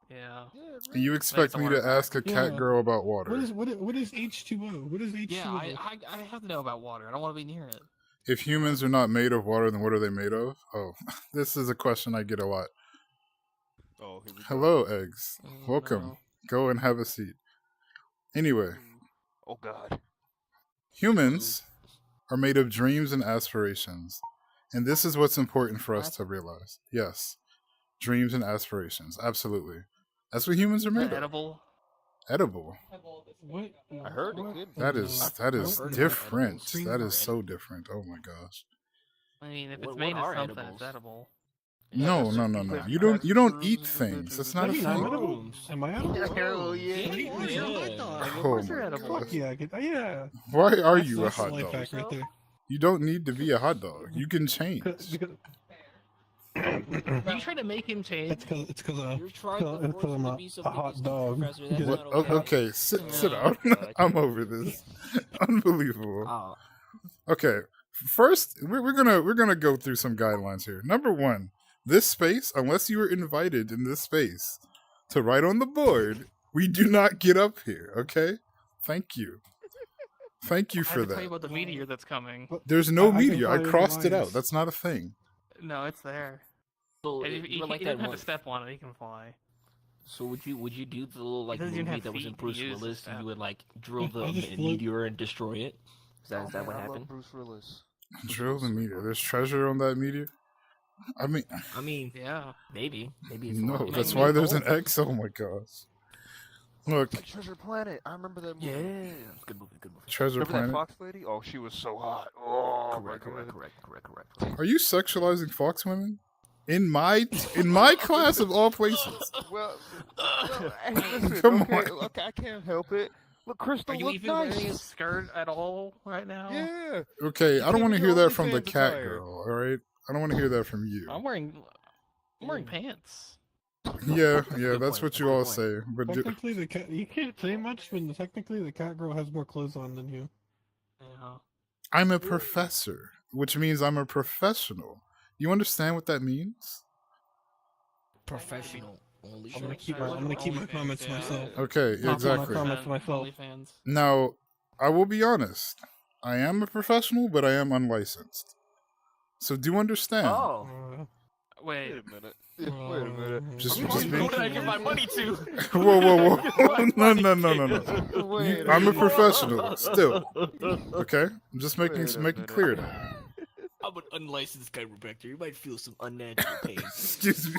[SPEAKER 4] Yeah.
[SPEAKER 3] And you expect
[SPEAKER 4] the
[SPEAKER 3] me
[SPEAKER 4] water
[SPEAKER 3] to ask a cat
[SPEAKER 1] Yeah.
[SPEAKER 3] girl about water?
[SPEAKER 1] What is H2O? What is H2O?
[SPEAKER 4] Yeah, I have to know about water. I don't want to be near it.
[SPEAKER 3] If humans are not made of water, then what are they made of? Oh, this is a question I get a lot.
[SPEAKER 2] Oh, here we go.
[SPEAKER 3] Hello, eggs.
[SPEAKER 4] Oh,
[SPEAKER 3] Welcome.
[SPEAKER 4] no.
[SPEAKER 3] Go and have a seat. Anyway,
[SPEAKER 2] Oh God.
[SPEAKER 3] humans are made of dreams and aspirations. And this is what's important for us
[SPEAKER 4] What?
[SPEAKER 3] to realize. Yes. Dreams and aspirations. Absolutely. That's what humans are made of.
[SPEAKER 4] Edible.
[SPEAKER 3] Edible.
[SPEAKER 1] What?
[SPEAKER 2] I heard it
[SPEAKER 1] What?
[SPEAKER 2] could be.
[SPEAKER 3] That is
[SPEAKER 5] I've
[SPEAKER 3] different.
[SPEAKER 5] heard of
[SPEAKER 3] That
[SPEAKER 5] edibles.
[SPEAKER 3] is so different. Oh my gosh.
[SPEAKER 4] I mean, if it's
[SPEAKER 5] What
[SPEAKER 4] made of
[SPEAKER 5] are
[SPEAKER 4] something,
[SPEAKER 5] edibles?
[SPEAKER 4] it's edible.
[SPEAKER 3] No.
[SPEAKER 2] Yeah.
[SPEAKER 3] You don't eat things. That's not a
[SPEAKER 1] I mean, I'm
[SPEAKER 3] thing.
[SPEAKER 1] edible. Am I edible?
[SPEAKER 2] Hell yeah.
[SPEAKER 4] Yeah.
[SPEAKER 5] Yeah.
[SPEAKER 4] Of course
[SPEAKER 3] Oh
[SPEAKER 4] you're
[SPEAKER 3] my
[SPEAKER 4] edible.
[SPEAKER 3] gosh.
[SPEAKER 1] Yeah, yeah.
[SPEAKER 3] Why are
[SPEAKER 1] That's-
[SPEAKER 3] you a
[SPEAKER 1] that's
[SPEAKER 3] hot
[SPEAKER 1] life
[SPEAKER 3] dog?
[SPEAKER 1] hack right there.
[SPEAKER 3] You don't need to be a hot dog. You can change.
[SPEAKER 1] Because-
[SPEAKER 4] Are you trying to make him change?
[SPEAKER 1] It's because
[SPEAKER 5] You're trying to
[SPEAKER 1] It's 'cause
[SPEAKER 5] force
[SPEAKER 1] I'm
[SPEAKER 5] him
[SPEAKER 1] a-
[SPEAKER 5] to be some
[SPEAKER 1] a hot
[SPEAKER 5] biggest
[SPEAKER 1] dog.
[SPEAKER 5] professor. That's
[SPEAKER 3] What?
[SPEAKER 5] not
[SPEAKER 3] Oh,
[SPEAKER 5] okay.
[SPEAKER 3] okay, sit
[SPEAKER 4] No.
[SPEAKER 3] down. I'm over this. Unbelievable.
[SPEAKER 5] Oh,
[SPEAKER 3] Okay, first we're gonna go through some guidelines here. Number one, this space, unless you are invited in this space to write on the board, we do not get up here. Okay, thank you. Thank you
[SPEAKER 4] I
[SPEAKER 3] for
[SPEAKER 4] have to tell you
[SPEAKER 3] that.
[SPEAKER 4] about the meteor that's coming.
[SPEAKER 3] There's no
[SPEAKER 1] I can
[SPEAKER 3] media. I
[SPEAKER 1] follow your
[SPEAKER 3] crossed it out.
[SPEAKER 1] lines.
[SPEAKER 3] That's not a thing.
[SPEAKER 4] No, it's there.
[SPEAKER 5] so
[SPEAKER 4] And
[SPEAKER 5] you
[SPEAKER 4] you
[SPEAKER 5] were like
[SPEAKER 4] you
[SPEAKER 5] that
[SPEAKER 4] don't have
[SPEAKER 5] one.
[SPEAKER 4] to step on it. You can fly.
[SPEAKER 5] So would you do the little like
[SPEAKER 4] doesn't even
[SPEAKER 5] movie
[SPEAKER 4] have
[SPEAKER 5] that was in
[SPEAKER 4] feet to
[SPEAKER 5] Bruce
[SPEAKER 4] use
[SPEAKER 5] Willis,
[SPEAKER 4] to
[SPEAKER 5] and you
[SPEAKER 4] step.
[SPEAKER 5] would like drill the
[SPEAKER 1] I just float-
[SPEAKER 5] meteor and destroy it? Is that
[SPEAKER 2] Oh,
[SPEAKER 5] what
[SPEAKER 2] man, I love
[SPEAKER 5] happened?
[SPEAKER 2] Bruce Willis.
[SPEAKER 3] Drill the media. There's treasure on that media. I mean,
[SPEAKER 5] I mean,
[SPEAKER 4] Yeah.
[SPEAKER 5] maybe it's
[SPEAKER 3] no.
[SPEAKER 5] not-
[SPEAKER 3] That's
[SPEAKER 4] maybe
[SPEAKER 3] why there's an
[SPEAKER 4] gold.
[SPEAKER 3] X. Oh my gosh. Look,
[SPEAKER 2] Like Treasure Planet. I remember that movie.
[SPEAKER 5] Yeah, good movie.
[SPEAKER 3] Treasure
[SPEAKER 2] Remember that
[SPEAKER 3] Planet.
[SPEAKER 2] Fox lady? Oh, she was so hot. Oh,
[SPEAKER 5] Correct.
[SPEAKER 2] my God.
[SPEAKER 3] Are you sexualizing fox women? In my class of all places.
[SPEAKER 2] Well, listen,
[SPEAKER 3] Come
[SPEAKER 2] okay,
[SPEAKER 3] on.
[SPEAKER 2] okay, I can't help it. Look, Crystal,
[SPEAKER 4] Are you
[SPEAKER 2] look
[SPEAKER 4] even wearing a
[SPEAKER 2] nice.
[SPEAKER 4] skirt at all right now?
[SPEAKER 2] Yeah.
[SPEAKER 3] Okay, I don't
[SPEAKER 2] came
[SPEAKER 3] want to
[SPEAKER 2] in
[SPEAKER 3] hear
[SPEAKER 2] your
[SPEAKER 3] that from the
[SPEAKER 2] OnlyFans
[SPEAKER 3] cat
[SPEAKER 2] attire.
[SPEAKER 3] girl. All right, I don't want to hear that from you.
[SPEAKER 4] I'm wearing pants.
[SPEAKER 3] Yeah,
[SPEAKER 5] That's a
[SPEAKER 3] yeah,
[SPEAKER 5] good
[SPEAKER 3] that's
[SPEAKER 5] point.
[SPEAKER 3] what
[SPEAKER 5] That's a
[SPEAKER 3] you
[SPEAKER 5] good
[SPEAKER 3] all
[SPEAKER 5] point.
[SPEAKER 3] say. But
[SPEAKER 1] Technically, the cat you can't say much when technically the cat girl has more clothes on than you.
[SPEAKER 4] Yeah.
[SPEAKER 3] I'm a professor, which means I'm a professional. You understand what that means?
[SPEAKER 5] Professional only.
[SPEAKER 1] I'm gonna keep
[SPEAKER 5] shows.
[SPEAKER 1] my comments to
[SPEAKER 4] Yeah.
[SPEAKER 1] myself.
[SPEAKER 3] Okay,
[SPEAKER 1] I'll keep my
[SPEAKER 3] exactly.
[SPEAKER 1] comments to myself.
[SPEAKER 4] OnlyFans.
[SPEAKER 3] Now, I will be honest. I am a professional, but I am unlicensed. So do understand.
[SPEAKER 5] Oh.
[SPEAKER 4] Wait.
[SPEAKER 2] Wait a minute. Yeah, wait a minute.
[SPEAKER 3] Just
[SPEAKER 4] Who
[SPEAKER 3] be-
[SPEAKER 4] did I give my money to?
[SPEAKER 3] Whoa, whoa, whoa! No.
[SPEAKER 2] Wait
[SPEAKER 3] I'm a
[SPEAKER 2] minute.
[SPEAKER 3] professional still. Okay, I'm just making
[SPEAKER 2] Wait a
[SPEAKER 3] making
[SPEAKER 2] minute.
[SPEAKER 3] clear that.
[SPEAKER 5] I'm an unlicensed chiropractor. You might feel some unnatural pain.
[SPEAKER 3] Excuse me.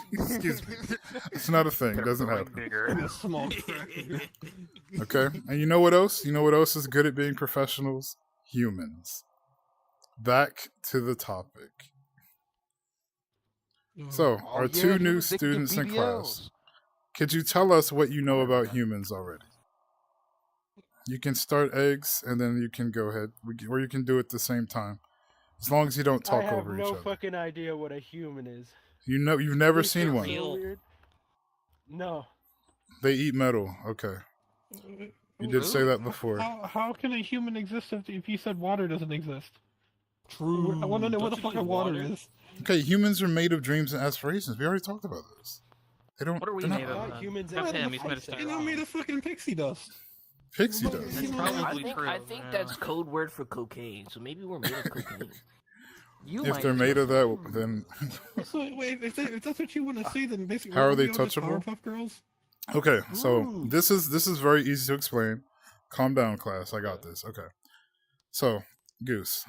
[SPEAKER 3] It's not a thing. It doesn't happen.
[SPEAKER 1] A small cracker.
[SPEAKER 3] Okay, and you know what else? You know what else is good at being professionals? Humans. Back to the topic. So,
[SPEAKER 2] Oh,
[SPEAKER 3] our
[SPEAKER 2] yeah,
[SPEAKER 3] two
[SPEAKER 2] he
[SPEAKER 3] new
[SPEAKER 2] was addicted to
[SPEAKER 3] students in class.
[SPEAKER 2] BBLs.
[SPEAKER 3] Could you tell us what you know about humans already? You can start eggs, and then you can go ahead, or you can do it at the same time, as long as you don't talk
[SPEAKER 6] I have
[SPEAKER 3] over
[SPEAKER 6] no
[SPEAKER 3] each other.
[SPEAKER 6] fucking idea what a human is.
[SPEAKER 3] You know, you've never
[SPEAKER 6] Is
[SPEAKER 3] seen
[SPEAKER 6] it
[SPEAKER 3] one.
[SPEAKER 4] real?
[SPEAKER 6] weird? No.
[SPEAKER 3] They eat metal. Okay, you did say that before.
[SPEAKER 1] How can a human exist if you said water doesn't exist?
[SPEAKER 5] True.
[SPEAKER 1] I want to know where
[SPEAKER 5] Don't
[SPEAKER 1] the
[SPEAKER 5] you
[SPEAKER 1] fucking
[SPEAKER 5] need
[SPEAKER 1] water is.
[SPEAKER 3] Okay, humans are made of dreams and aspirations. We already talked about this. They don't.
[SPEAKER 4] What are we
[SPEAKER 3] they're not
[SPEAKER 4] made of?
[SPEAKER 6] Not humans
[SPEAKER 4] Except
[SPEAKER 6] and
[SPEAKER 4] him, he's made of
[SPEAKER 1] You know, made of fucking pixie dust.
[SPEAKER 3] Pixie
[SPEAKER 1] That's
[SPEAKER 3] dust.
[SPEAKER 4] That's
[SPEAKER 1] probably
[SPEAKER 4] probably true.
[SPEAKER 5] I think
[SPEAKER 4] yeah.
[SPEAKER 5] that's code word for cocaine. So maybe we're made of cocaine. You
[SPEAKER 3] If
[SPEAKER 5] might
[SPEAKER 3] they're
[SPEAKER 5] be
[SPEAKER 3] made of that,
[SPEAKER 5] touchable.
[SPEAKER 3] then
[SPEAKER 1] So wait, if that's what you want to see, then basically
[SPEAKER 3] How are
[SPEAKER 1] aren't
[SPEAKER 3] they
[SPEAKER 1] we all just
[SPEAKER 3] touchable?
[SPEAKER 1] Powerpuff Girls?
[SPEAKER 3] okay. So
[SPEAKER 5] Ooh.
[SPEAKER 3] this is very easy to explain. Calm down, class. I got this. Okay. So, Goose,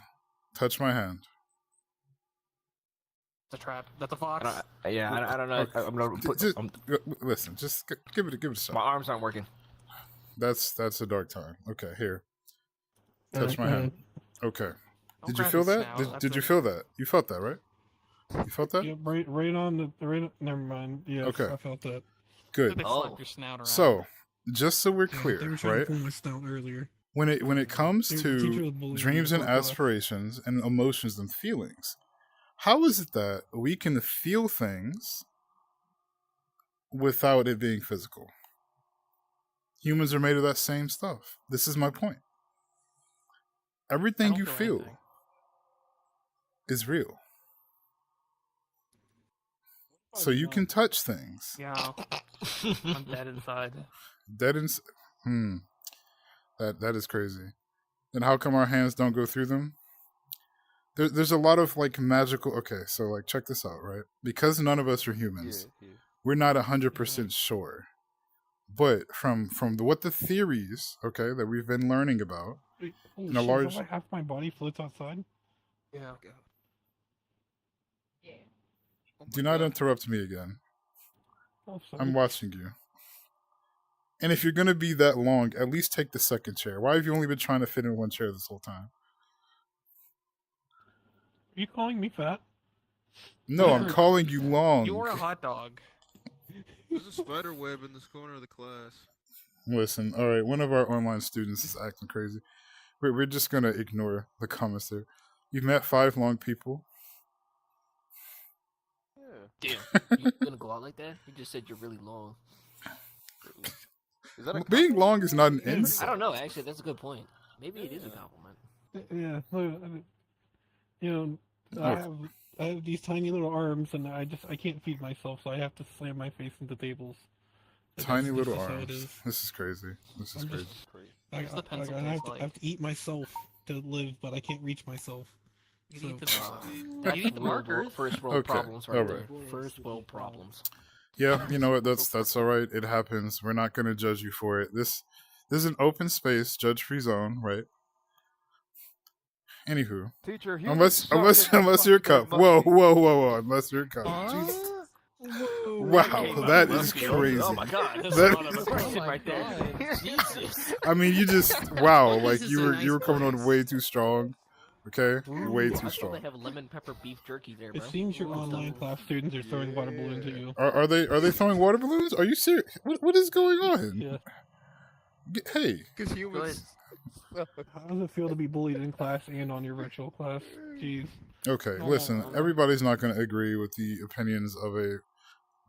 [SPEAKER 3] touch my hand.
[SPEAKER 4] That's a trap. That's a fox.
[SPEAKER 5] I don't know.
[SPEAKER 3] Okay.
[SPEAKER 5] I'm gonna put.
[SPEAKER 3] Just- Listen, just give it a shot.
[SPEAKER 5] My arms aren't working.
[SPEAKER 3] That's a dark time. Okay, here. Touch my hand. Okay.
[SPEAKER 4] Don't
[SPEAKER 3] Did you
[SPEAKER 4] grab
[SPEAKER 3] feel
[SPEAKER 4] his
[SPEAKER 3] that?
[SPEAKER 4] snout,
[SPEAKER 3] Did
[SPEAKER 4] that's
[SPEAKER 3] you
[SPEAKER 4] a-
[SPEAKER 3] feel that? You felt that, right? You felt that?
[SPEAKER 1] Yeah, right on the right. Never mind. Yes,
[SPEAKER 3] Okay.
[SPEAKER 1] I felt that.
[SPEAKER 3] Good.
[SPEAKER 4] They
[SPEAKER 5] Oh.
[SPEAKER 4] slap your snout around.
[SPEAKER 3] So, just so we're
[SPEAKER 1] Yeah,
[SPEAKER 3] clear,
[SPEAKER 1] they were trying
[SPEAKER 3] right?
[SPEAKER 1] to pull my snout earlier.
[SPEAKER 3] When it comes
[SPEAKER 1] The teacher
[SPEAKER 3] to
[SPEAKER 1] was bullying me
[SPEAKER 3] dreams and
[SPEAKER 1] before class.
[SPEAKER 3] aspirations and emotions and feelings, how is it that we can feel things without it being physical? Humans are made of that same stuff. This is my point.
[SPEAKER 4] I
[SPEAKER 3] Everything
[SPEAKER 4] don't
[SPEAKER 3] you feel
[SPEAKER 4] anything.
[SPEAKER 3] is real. So you can touch things.
[SPEAKER 4] Yeah. I'm dead inside.
[SPEAKER 3] Dead in. That is crazy. And how come our hands don't go through them? There's a lot of like magical. Okay, so like check this out, right? Because none of us are humans, we're not 100% sure. But from what the theories, okay, that we've been learning about,
[SPEAKER 1] Wait, holy
[SPEAKER 3] in a
[SPEAKER 1] shit,
[SPEAKER 3] large-
[SPEAKER 1] half my body floats outside.
[SPEAKER 4] Yeah.
[SPEAKER 3] do not interrupt me again.
[SPEAKER 1] Oh, sorry.
[SPEAKER 3] I'm watching you. And if you're gonna be that long, at least take the second chair. Why have you only been trying to fit in one chair this whole time?
[SPEAKER 1] Are you calling me fat?
[SPEAKER 3] No, I'm calling you long.
[SPEAKER 4] You're a hot dog.
[SPEAKER 2] There's a spider web in this corner of the class.
[SPEAKER 3] Listen, all right, one of our online students is acting crazy. We're just gonna ignore the comments there. You've met 5 long people.
[SPEAKER 2] Yeah.
[SPEAKER 5] Damn. You gonna go out like that? You just said you're really long.
[SPEAKER 2] Is that a
[SPEAKER 3] Being long is not an
[SPEAKER 5] I
[SPEAKER 3] insult.
[SPEAKER 5] don't know. Actually, that's a good point. Maybe it is a compliment.
[SPEAKER 1] Yeah. I mean, you know, I have these tiny little arms, and I can't feed myself, so I have to slam my face into tables. Like,
[SPEAKER 3] Tiny
[SPEAKER 1] that's
[SPEAKER 3] little
[SPEAKER 1] just how it
[SPEAKER 3] arms.
[SPEAKER 1] is.
[SPEAKER 3] This is crazy. This is
[SPEAKER 1] I'm
[SPEAKER 3] crazy.
[SPEAKER 1] just-
[SPEAKER 4] What's the pencil
[SPEAKER 1] I
[SPEAKER 4] taste
[SPEAKER 1] have,
[SPEAKER 4] like?
[SPEAKER 1] I have to eat myself to live, but I can't reach myself.
[SPEAKER 4] You
[SPEAKER 1] So-
[SPEAKER 4] need the,
[SPEAKER 5] That's
[SPEAKER 4] you need the
[SPEAKER 5] world-
[SPEAKER 4] markers.
[SPEAKER 5] First world
[SPEAKER 3] Okay,
[SPEAKER 5] problems, right
[SPEAKER 3] alright.
[SPEAKER 5] there. First world problems.
[SPEAKER 3] Yeah, you know what? That's all right. It happens. We're not gonna judge you for it. This is an open space, judge-free zone, right? Anywho,
[SPEAKER 2] teacher?
[SPEAKER 3] unless you're a cup. Whoa! Unless you're a cup. Jesus. Wow, that is crazy.
[SPEAKER 5] Oh my god, that's
[SPEAKER 3] That-
[SPEAKER 5] a lot of aggression right there. Jesus.
[SPEAKER 3] I mean, you just wow, like
[SPEAKER 4] This is
[SPEAKER 3] you
[SPEAKER 4] a
[SPEAKER 3] were
[SPEAKER 4] nice
[SPEAKER 3] you were coming on
[SPEAKER 4] place.
[SPEAKER 3] way too strong. Okay, way
[SPEAKER 5] I
[SPEAKER 3] too
[SPEAKER 5] thought they
[SPEAKER 3] strong.
[SPEAKER 5] have lemon pepper beef jerky there, bro.
[SPEAKER 1] It seems your
[SPEAKER 5] Ooh,
[SPEAKER 1] online class students are throwing water balloons at you.
[SPEAKER 3] Are they throwing water balloons? Are you serious? What is going on?
[SPEAKER 1] Yeah.
[SPEAKER 3] Hey,
[SPEAKER 2] Because humans.
[SPEAKER 1] How does it feel to be bullied in class and on your virtual class? Jeez.
[SPEAKER 3] okay, listen.
[SPEAKER 1] Aw.
[SPEAKER 3] Everybody's not going to agree with the opinions of a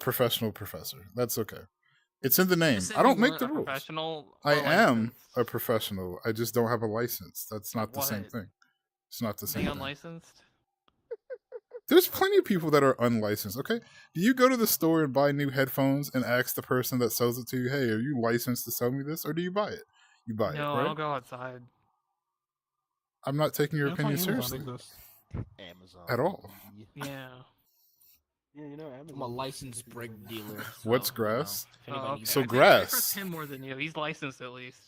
[SPEAKER 3] professional professor. That's okay. It's in the
[SPEAKER 4] You
[SPEAKER 3] name.
[SPEAKER 4] just said
[SPEAKER 3] I don't
[SPEAKER 4] you
[SPEAKER 3] make
[SPEAKER 4] weren't
[SPEAKER 3] the
[SPEAKER 4] a
[SPEAKER 3] rules.
[SPEAKER 4] professional
[SPEAKER 3] I
[SPEAKER 4] or
[SPEAKER 3] am
[SPEAKER 4] licensed.
[SPEAKER 3] a professional. I just don't have a license. That's not the same
[SPEAKER 4] What?
[SPEAKER 3] thing. It's not the same
[SPEAKER 4] Being
[SPEAKER 3] thing.
[SPEAKER 4] unlicensed?
[SPEAKER 3] There's plenty of people that are unlicensed, okay? Do you go to the store and buy new headphones and ask the person that sells it to you, hey, are you licensed to sell me this? Or do you buy it? You buy
[SPEAKER 4] No,
[SPEAKER 3] it,
[SPEAKER 4] I
[SPEAKER 3] right?
[SPEAKER 4] don't go outside.
[SPEAKER 3] I'm not taking your
[SPEAKER 1] That's why
[SPEAKER 3] opinion
[SPEAKER 1] Amazon
[SPEAKER 3] seriously
[SPEAKER 1] exists.
[SPEAKER 2] Amazon.
[SPEAKER 3] at all.
[SPEAKER 4] Yeah.
[SPEAKER 6] Yeah, you know, Amazon.
[SPEAKER 5] I'm a licensed brick dealer.
[SPEAKER 3] What's
[SPEAKER 5] so,
[SPEAKER 3] grass?
[SPEAKER 5] You know, if anybody needs
[SPEAKER 3] So
[SPEAKER 4] I
[SPEAKER 5] help.
[SPEAKER 3] grass.
[SPEAKER 4] trust him more than you. He's licensed at least.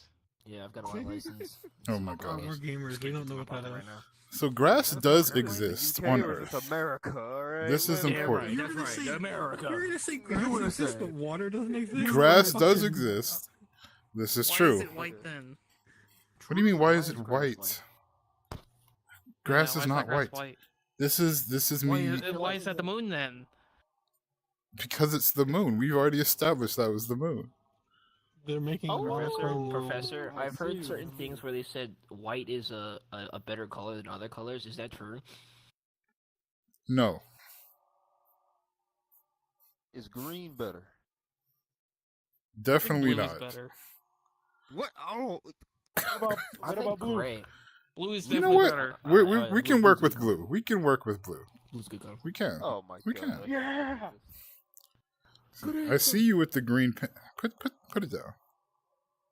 [SPEAKER 5] Yeah, I've got a lot of license.
[SPEAKER 3] Oh my
[SPEAKER 1] Oh,
[SPEAKER 3] god.
[SPEAKER 1] we're gamers. We don't know what that is.
[SPEAKER 5] right now.
[SPEAKER 3] So grass does
[SPEAKER 2] Is it
[SPEAKER 3] exist
[SPEAKER 2] UK
[SPEAKER 3] on
[SPEAKER 2] or is
[SPEAKER 3] Earth.
[SPEAKER 2] it America, alright?
[SPEAKER 3] This is
[SPEAKER 2] Whatever.
[SPEAKER 3] important.
[SPEAKER 5] Yeah, right. That's right. America.
[SPEAKER 1] You're gonna say grass exists, but water doesn't exist?
[SPEAKER 3] Grass
[SPEAKER 1] Fucking-
[SPEAKER 3] does exist. This is
[SPEAKER 4] Why
[SPEAKER 3] true.
[SPEAKER 4] is it white then?
[SPEAKER 3] What do you mean? Why
[SPEAKER 2] Why
[SPEAKER 3] is it
[SPEAKER 2] is grass
[SPEAKER 3] white? Grass
[SPEAKER 4] Yeah,
[SPEAKER 3] is
[SPEAKER 4] why
[SPEAKER 3] not
[SPEAKER 4] that grass
[SPEAKER 3] white. This is
[SPEAKER 4] Why
[SPEAKER 3] me
[SPEAKER 4] is that the moon then?
[SPEAKER 3] because it's the moon. We've already established that was the moon.
[SPEAKER 1] They're making
[SPEAKER 5] Oh,
[SPEAKER 1] grass grow.
[SPEAKER 5] Professor,
[SPEAKER 6] I
[SPEAKER 5] I've heard
[SPEAKER 6] see.
[SPEAKER 5] certain things where they said white is a better color than other colors. Is that true?
[SPEAKER 3] No.
[SPEAKER 2] Is green better?
[SPEAKER 3] Definitely
[SPEAKER 4] Blue is
[SPEAKER 3] not.
[SPEAKER 4] better.
[SPEAKER 2] What? Oh,
[SPEAKER 6] What about,
[SPEAKER 5] I
[SPEAKER 6] what
[SPEAKER 5] think
[SPEAKER 6] about blue?
[SPEAKER 5] gray.
[SPEAKER 4] Blue is
[SPEAKER 3] You know
[SPEAKER 4] definitely
[SPEAKER 3] what?
[SPEAKER 4] better.
[SPEAKER 3] We can work with
[SPEAKER 5] blue's
[SPEAKER 3] blue. We can work with blue.
[SPEAKER 5] Blue's good color.
[SPEAKER 3] We can.
[SPEAKER 2] oh my
[SPEAKER 3] We
[SPEAKER 2] god.
[SPEAKER 3] can.
[SPEAKER 6] Yeah.
[SPEAKER 3] I see you with the green pen. Put it down.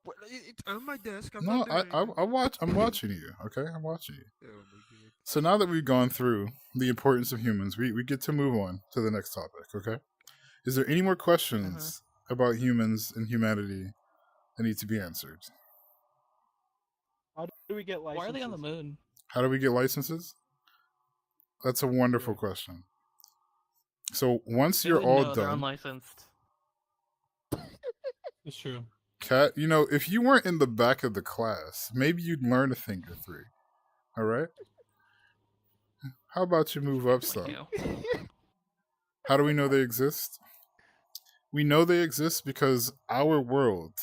[SPEAKER 2] What? It's on my desk. I'm
[SPEAKER 3] No,
[SPEAKER 2] not doing anything.
[SPEAKER 3] I watch. I'm watching you. Okay, I'm watching you.
[SPEAKER 2] Oh my god.
[SPEAKER 3] So now that we've gone through the importance of humans, we get to move on to the next topic. Okay. Is there any more questions about humans and humanity that need to be answered?
[SPEAKER 6] How do we get licenses?
[SPEAKER 4] Why are they on the moon?
[SPEAKER 3] How do we get licenses? That's a wonderful question. So once
[SPEAKER 4] They
[SPEAKER 3] you're
[SPEAKER 4] would
[SPEAKER 3] all
[SPEAKER 4] know they're
[SPEAKER 3] done,
[SPEAKER 4] unlicensed.
[SPEAKER 1] It's true.
[SPEAKER 3] Kat, you know, if you weren't in the back of the class, maybe you'd learn a thing or three. All right? How about you move up some?
[SPEAKER 4] Like you.
[SPEAKER 3] How do we know they exist? We know they exist because our world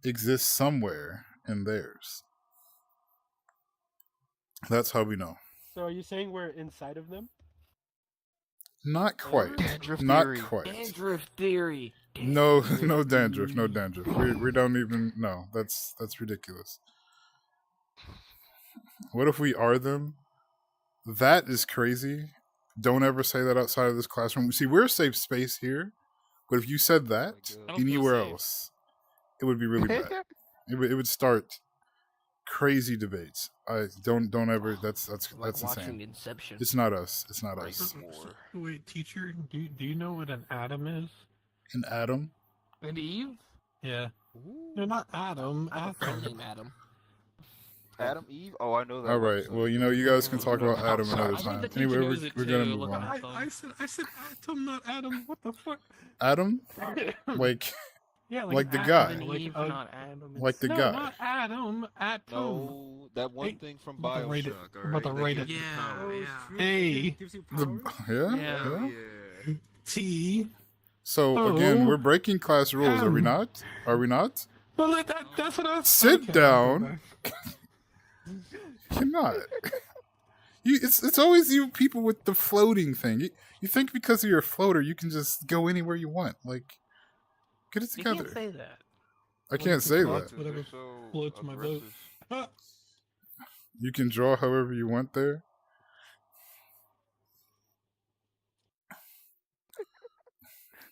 [SPEAKER 3] exists somewhere in theirs. That's how we know.
[SPEAKER 6] So are you saying we're inside of them?
[SPEAKER 3] Not quite.
[SPEAKER 2] Dandruff
[SPEAKER 3] Not
[SPEAKER 2] theory.
[SPEAKER 3] quite.
[SPEAKER 5] Dandruff theory.
[SPEAKER 3] No, no dandruff, no dandruff. We don't even. No, that's ridiculous. What if we are them? That is crazy. Don't ever say that outside of this classroom. See, we're a safe space here, but if you said that
[SPEAKER 4] I don't feel
[SPEAKER 3] anywhere
[SPEAKER 4] safe.
[SPEAKER 3] else, it would be really bad. It would start crazy debates. I don't ever. That's
[SPEAKER 5] Like watching
[SPEAKER 3] insane.
[SPEAKER 5] Inception.
[SPEAKER 3] It's not us. It's not
[SPEAKER 2] Like
[SPEAKER 3] us.
[SPEAKER 2] war.
[SPEAKER 1] Wait, teacher, do you know what an atom is?
[SPEAKER 3] An atom.
[SPEAKER 4] And Eve?
[SPEAKER 1] Yeah. No, not atom.
[SPEAKER 5] I have a friend
[SPEAKER 1] Atom.
[SPEAKER 5] named Adam.
[SPEAKER 2] Adam, Eve? Oh, I know that.
[SPEAKER 3] All right. Well, you know, you guys can talk about Adam another
[SPEAKER 4] I think
[SPEAKER 3] time.
[SPEAKER 4] the teacher
[SPEAKER 3] Anyway,
[SPEAKER 4] knows it
[SPEAKER 3] we're gonna
[SPEAKER 4] too.
[SPEAKER 3] move
[SPEAKER 4] Look
[SPEAKER 3] on.
[SPEAKER 4] at
[SPEAKER 1] I said atom, not Adam. What the fuck?
[SPEAKER 3] Adam, like
[SPEAKER 1] Yeah,
[SPEAKER 3] like the
[SPEAKER 1] atom,
[SPEAKER 3] guy.
[SPEAKER 4] And
[SPEAKER 1] like
[SPEAKER 4] Eve,
[SPEAKER 1] a-
[SPEAKER 4] not Adam.
[SPEAKER 3] like the
[SPEAKER 1] no,
[SPEAKER 3] guy.
[SPEAKER 1] not Adam. Atom.
[SPEAKER 2] No, that one
[SPEAKER 1] Hey,
[SPEAKER 2] thing from
[SPEAKER 1] I'm about to rate it.
[SPEAKER 2] Bioshock.
[SPEAKER 1] I'm about to
[SPEAKER 2] alright?
[SPEAKER 1] rate
[SPEAKER 2] That
[SPEAKER 1] it.
[SPEAKER 2] gives you
[SPEAKER 4] Yeah,
[SPEAKER 2] powers.
[SPEAKER 4] yeah.
[SPEAKER 1] Hey,
[SPEAKER 6] Gives you
[SPEAKER 3] The,
[SPEAKER 6] powers?
[SPEAKER 3] yeah,
[SPEAKER 4] Yeah.
[SPEAKER 3] yeah.
[SPEAKER 2] Yeah.
[SPEAKER 1] T.
[SPEAKER 3] So again,
[SPEAKER 1] Oh.
[SPEAKER 3] we're breaking class rules, are we
[SPEAKER 1] Adam.
[SPEAKER 3] not? Are we not?
[SPEAKER 1] Well, that's what I.
[SPEAKER 3] Sit
[SPEAKER 1] okay,
[SPEAKER 3] down.
[SPEAKER 1] I'll go back.
[SPEAKER 3] Cannot. It's always you people with the floating thing. You think because you're a floater, you can just go anywhere you want. Like, get it
[SPEAKER 4] You
[SPEAKER 3] together.
[SPEAKER 4] can't say that.
[SPEAKER 3] I can't say that.
[SPEAKER 2] Foxes are
[SPEAKER 1] Whatever
[SPEAKER 2] so
[SPEAKER 1] floats my boat.
[SPEAKER 2] aggressive.
[SPEAKER 1] Ah,
[SPEAKER 3] You can draw however you want there.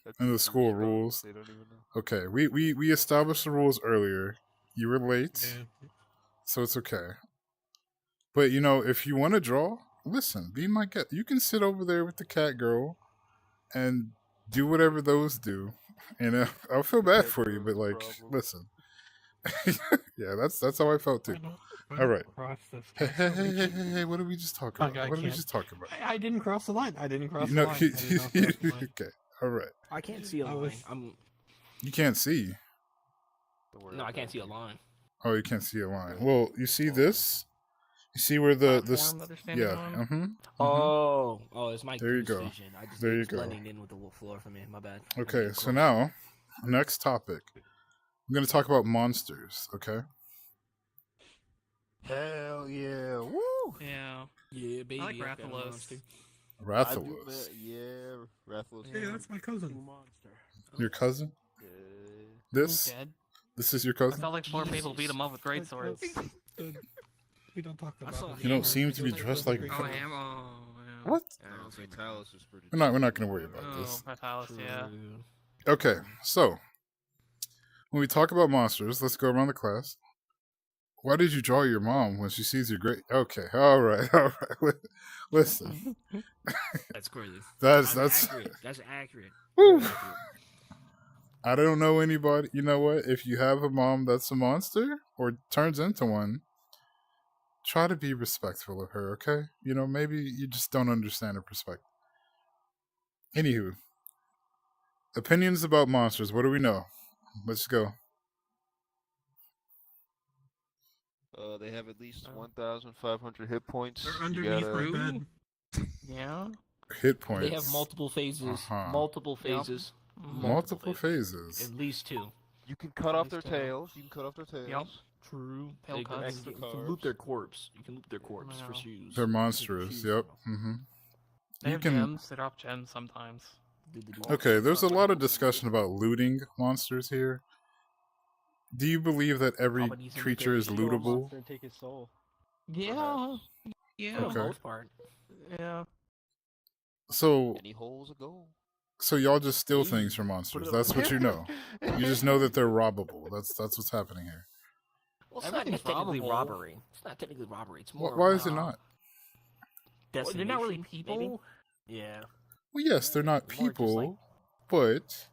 [SPEAKER 2] That's
[SPEAKER 3] And the
[SPEAKER 2] too
[SPEAKER 3] school
[SPEAKER 2] strong.
[SPEAKER 3] rules.
[SPEAKER 2] They don't even know.
[SPEAKER 3] Okay, we established the rules earlier. You were late,
[SPEAKER 1] yeah.
[SPEAKER 3] so it's okay. But you know, if you want to draw, listen, be my guest. You can sit over there with the cat girl and do whatever those do. And I'll feel bad
[SPEAKER 2] Cat
[SPEAKER 3] for you, but
[SPEAKER 2] girl's
[SPEAKER 3] like,
[SPEAKER 2] problem.
[SPEAKER 3] listen. Yeah, that's how I felt too. All right.
[SPEAKER 1] Cross this.
[SPEAKER 3] Hey, hey, hey, hey, hey, hey, what did we just talk about?
[SPEAKER 1] Okay, I
[SPEAKER 3] What did we
[SPEAKER 1] can't.
[SPEAKER 3] just talk about?
[SPEAKER 1] I didn't cross the line. I didn't cross
[SPEAKER 3] You
[SPEAKER 1] the
[SPEAKER 3] know,
[SPEAKER 1] line. I did not cross the line.
[SPEAKER 3] okay, all right.
[SPEAKER 5] I can't see a
[SPEAKER 1] I
[SPEAKER 5] line.
[SPEAKER 1] was-
[SPEAKER 3] You can't see.
[SPEAKER 2] Don't worry
[SPEAKER 5] No, I
[SPEAKER 2] about
[SPEAKER 5] can't
[SPEAKER 2] it.
[SPEAKER 5] see a line.
[SPEAKER 3] Oh, you can't see a line. Well, you see this? You see where the
[SPEAKER 4] Platform that they're standing
[SPEAKER 3] yeah,
[SPEAKER 4] on?
[SPEAKER 3] mm-hmm.
[SPEAKER 5] Oh, it's my
[SPEAKER 3] There you
[SPEAKER 5] goose
[SPEAKER 3] go.
[SPEAKER 5] vision. I just
[SPEAKER 3] There you
[SPEAKER 5] it's
[SPEAKER 3] go.
[SPEAKER 5] blending in with the floor for me. My bad. I'm
[SPEAKER 3] Okay,
[SPEAKER 5] getting
[SPEAKER 3] so
[SPEAKER 5] close.
[SPEAKER 3] now next topic. I'm going to talk about monsters, okay?
[SPEAKER 2] Hell yeah! Woo!
[SPEAKER 4] Yeah.
[SPEAKER 5] Yeah, baby.
[SPEAKER 4] I like
[SPEAKER 5] I've got a
[SPEAKER 4] Rathalos.
[SPEAKER 5] monster.
[SPEAKER 3] Rathalos.
[SPEAKER 2] Yeah, Rathalos.
[SPEAKER 4] Yeah.
[SPEAKER 1] that's my cousin.
[SPEAKER 6] Monster.
[SPEAKER 3] Your cousin?
[SPEAKER 2] Yeah.
[SPEAKER 3] This?
[SPEAKER 4] Dead.
[SPEAKER 3] This is your
[SPEAKER 4] I
[SPEAKER 3] cousin?
[SPEAKER 4] felt like 4 people beat
[SPEAKER 5] Jesus.
[SPEAKER 4] him up with great swords.
[SPEAKER 1] We don't talk about
[SPEAKER 5] saw
[SPEAKER 1] it.
[SPEAKER 3] You don't seem to be dressed like a
[SPEAKER 4] Oh,
[SPEAKER 3] cousin.
[SPEAKER 4] Ham. Oh, yeah.
[SPEAKER 3] What?
[SPEAKER 2] No, Fatalis is pretty.
[SPEAKER 3] We're not going to worry about
[SPEAKER 4] Oh,
[SPEAKER 3] this.
[SPEAKER 4] Rathalos, yeah.
[SPEAKER 3] Okay, so when we talk about monsters, let's go around the class. Why did you draw your mom when she sees your great? Okay, all right. Listen,
[SPEAKER 5] That's crazy.
[SPEAKER 3] that's
[SPEAKER 5] accurate. That's accurate.
[SPEAKER 3] Woo.
[SPEAKER 5] Very accurate.
[SPEAKER 3] I don't know anybody. You know what? If you have a mom that's a monster or turns into one, try to be respectful of her. Okay, you know maybe you just don't understand her perspective. Anywho, opinions about monsters. What do we know? Let's go.
[SPEAKER 2] They have at least 1,500 hit points.
[SPEAKER 1] They're
[SPEAKER 2] You
[SPEAKER 1] underneath
[SPEAKER 2] gotta-
[SPEAKER 1] my bed.
[SPEAKER 4] Yeah.
[SPEAKER 3] Hit points.
[SPEAKER 5] They have multiple phases.
[SPEAKER 3] Uh-huh.
[SPEAKER 5] Multiple
[SPEAKER 4] Yep.
[SPEAKER 5] phases.
[SPEAKER 3] Multiple phases.
[SPEAKER 5] At least 2.
[SPEAKER 2] You can cut off their
[SPEAKER 5] At least two.
[SPEAKER 2] tails. You can cut off their tails.
[SPEAKER 4] Yep.
[SPEAKER 5] True.
[SPEAKER 4] Tail
[SPEAKER 5] They can
[SPEAKER 4] cuts.
[SPEAKER 5] actually-
[SPEAKER 2] Extra
[SPEAKER 5] you can loop
[SPEAKER 2] carbs.
[SPEAKER 5] their corpse. You can loop their corpse for
[SPEAKER 4] Wow.
[SPEAKER 5] shoes.
[SPEAKER 3] They're monstrous.
[SPEAKER 5] Shoes,
[SPEAKER 3] Yep.
[SPEAKER 5] bro.
[SPEAKER 3] Mm-hmm.
[SPEAKER 4] They
[SPEAKER 3] You
[SPEAKER 4] have
[SPEAKER 3] can-
[SPEAKER 4] gems. They drop gems sometimes.
[SPEAKER 3] Okay, there's a lot of discussion about looting monsters here. Do you believe that every
[SPEAKER 5] Probably needs to
[SPEAKER 3] creature
[SPEAKER 5] look
[SPEAKER 3] is
[SPEAKER 5] at
[SPEAKER 6] Kill a
[SPEAKER 3] lootable?
[SPEAKER 6] monster and take his soul.
[SPEAKER 4] Yeah. Yeah.
[SPEAKER 5] For
[SPEAKER 3] Okay.
[SPEAKER 5] the most part.
[SPEAKER 4] Yeah.
[SPEAKER 3] So,
[SPEAKER 2] Any holes a goal.
[SPEAKER 3] y'all just steal
[SPEAKER 5] Hey,
[SPEAKER 3] things from
[SPEAKER 5] put
[SPEAKER 3] monsters.
[SPEAKER 5] it
[SPEAKER 3] That's
[SPEAKER 5] up.
[SPEAKER 3] what you know. You just know that they're robbable. That's what's happening here.
[SPEAKER 5] Well, it's not
[SPEAKER 4] Everything's
[SPEAKER 5] technically
[SPEAKER 4] robbable.
[SPEAKER 5] robbery. It's not technically robbery. It's more.
[SPEAKER 3] Why is it
[SPEAKER 5] of,
[SPEAKER 3] not?
[SPEAKER 4] Well, they're not really
[SPEAKER 5] destination,
[SPEAKER 4] people.
[SPEAKER 5] maybe? Yeah.
[SPEAKER 3] Well, yes, they're not
[SPEAKER 5] More just like-
[SPEAKER 3] people, but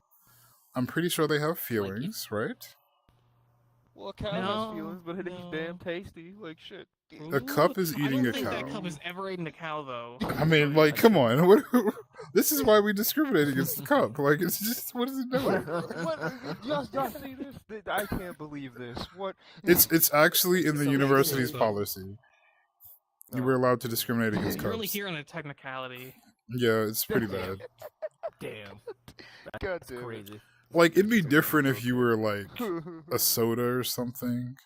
[SPEAKER 3] I'm pretty sure they have feelings, right?
[SPEAKER 2] Well, a cow
[SPEAKER 4] No,
[SPEAKER 2] has feelings, but it ain't
[SPEAKER 4] no.
[SPEAKER 2] damn tasty. Like shit.
[SPEAKER 3] A cup is
[SPEAKER 4] I
[SPEAKER 3] eating
[SPEAKER 4] don't
[SPEAKER 3] a
[SPEAKER 4] think that
[SPEAKER 3] cow.
[SPEAKER 4] cup has ever eaten a cow, though.
[SPEAKER 3] I mean, like, come on. This is why we discriminate against the cup. Like, it's just, what is it doing?
[SPEAKER 2] What? Y'all see this? I can't believe this. What?
[SPEAKER 3] It's actually in the
[SPEAKER 5] So
[SPEAKER 3] university's
[SPEAKER 1] so-
[SPEAKER 3] policy. You were allowed to discriminate against
[SPEAKER 4] You're only
[SPEAKER 3] cups.
[SPEAKER 4] here on a technicality.
[SPEAKER 3] Yeah, it's pretty bad.
[SPEAKER 5] Damn.
[SPEAKER 2] God
[SPEAKER 5] That's
[SPEAKER 2] damn it.
[SPEAKER 5] crazy.
[SPEAKER 3] Like, it'd be different if you were, like, a soda or something.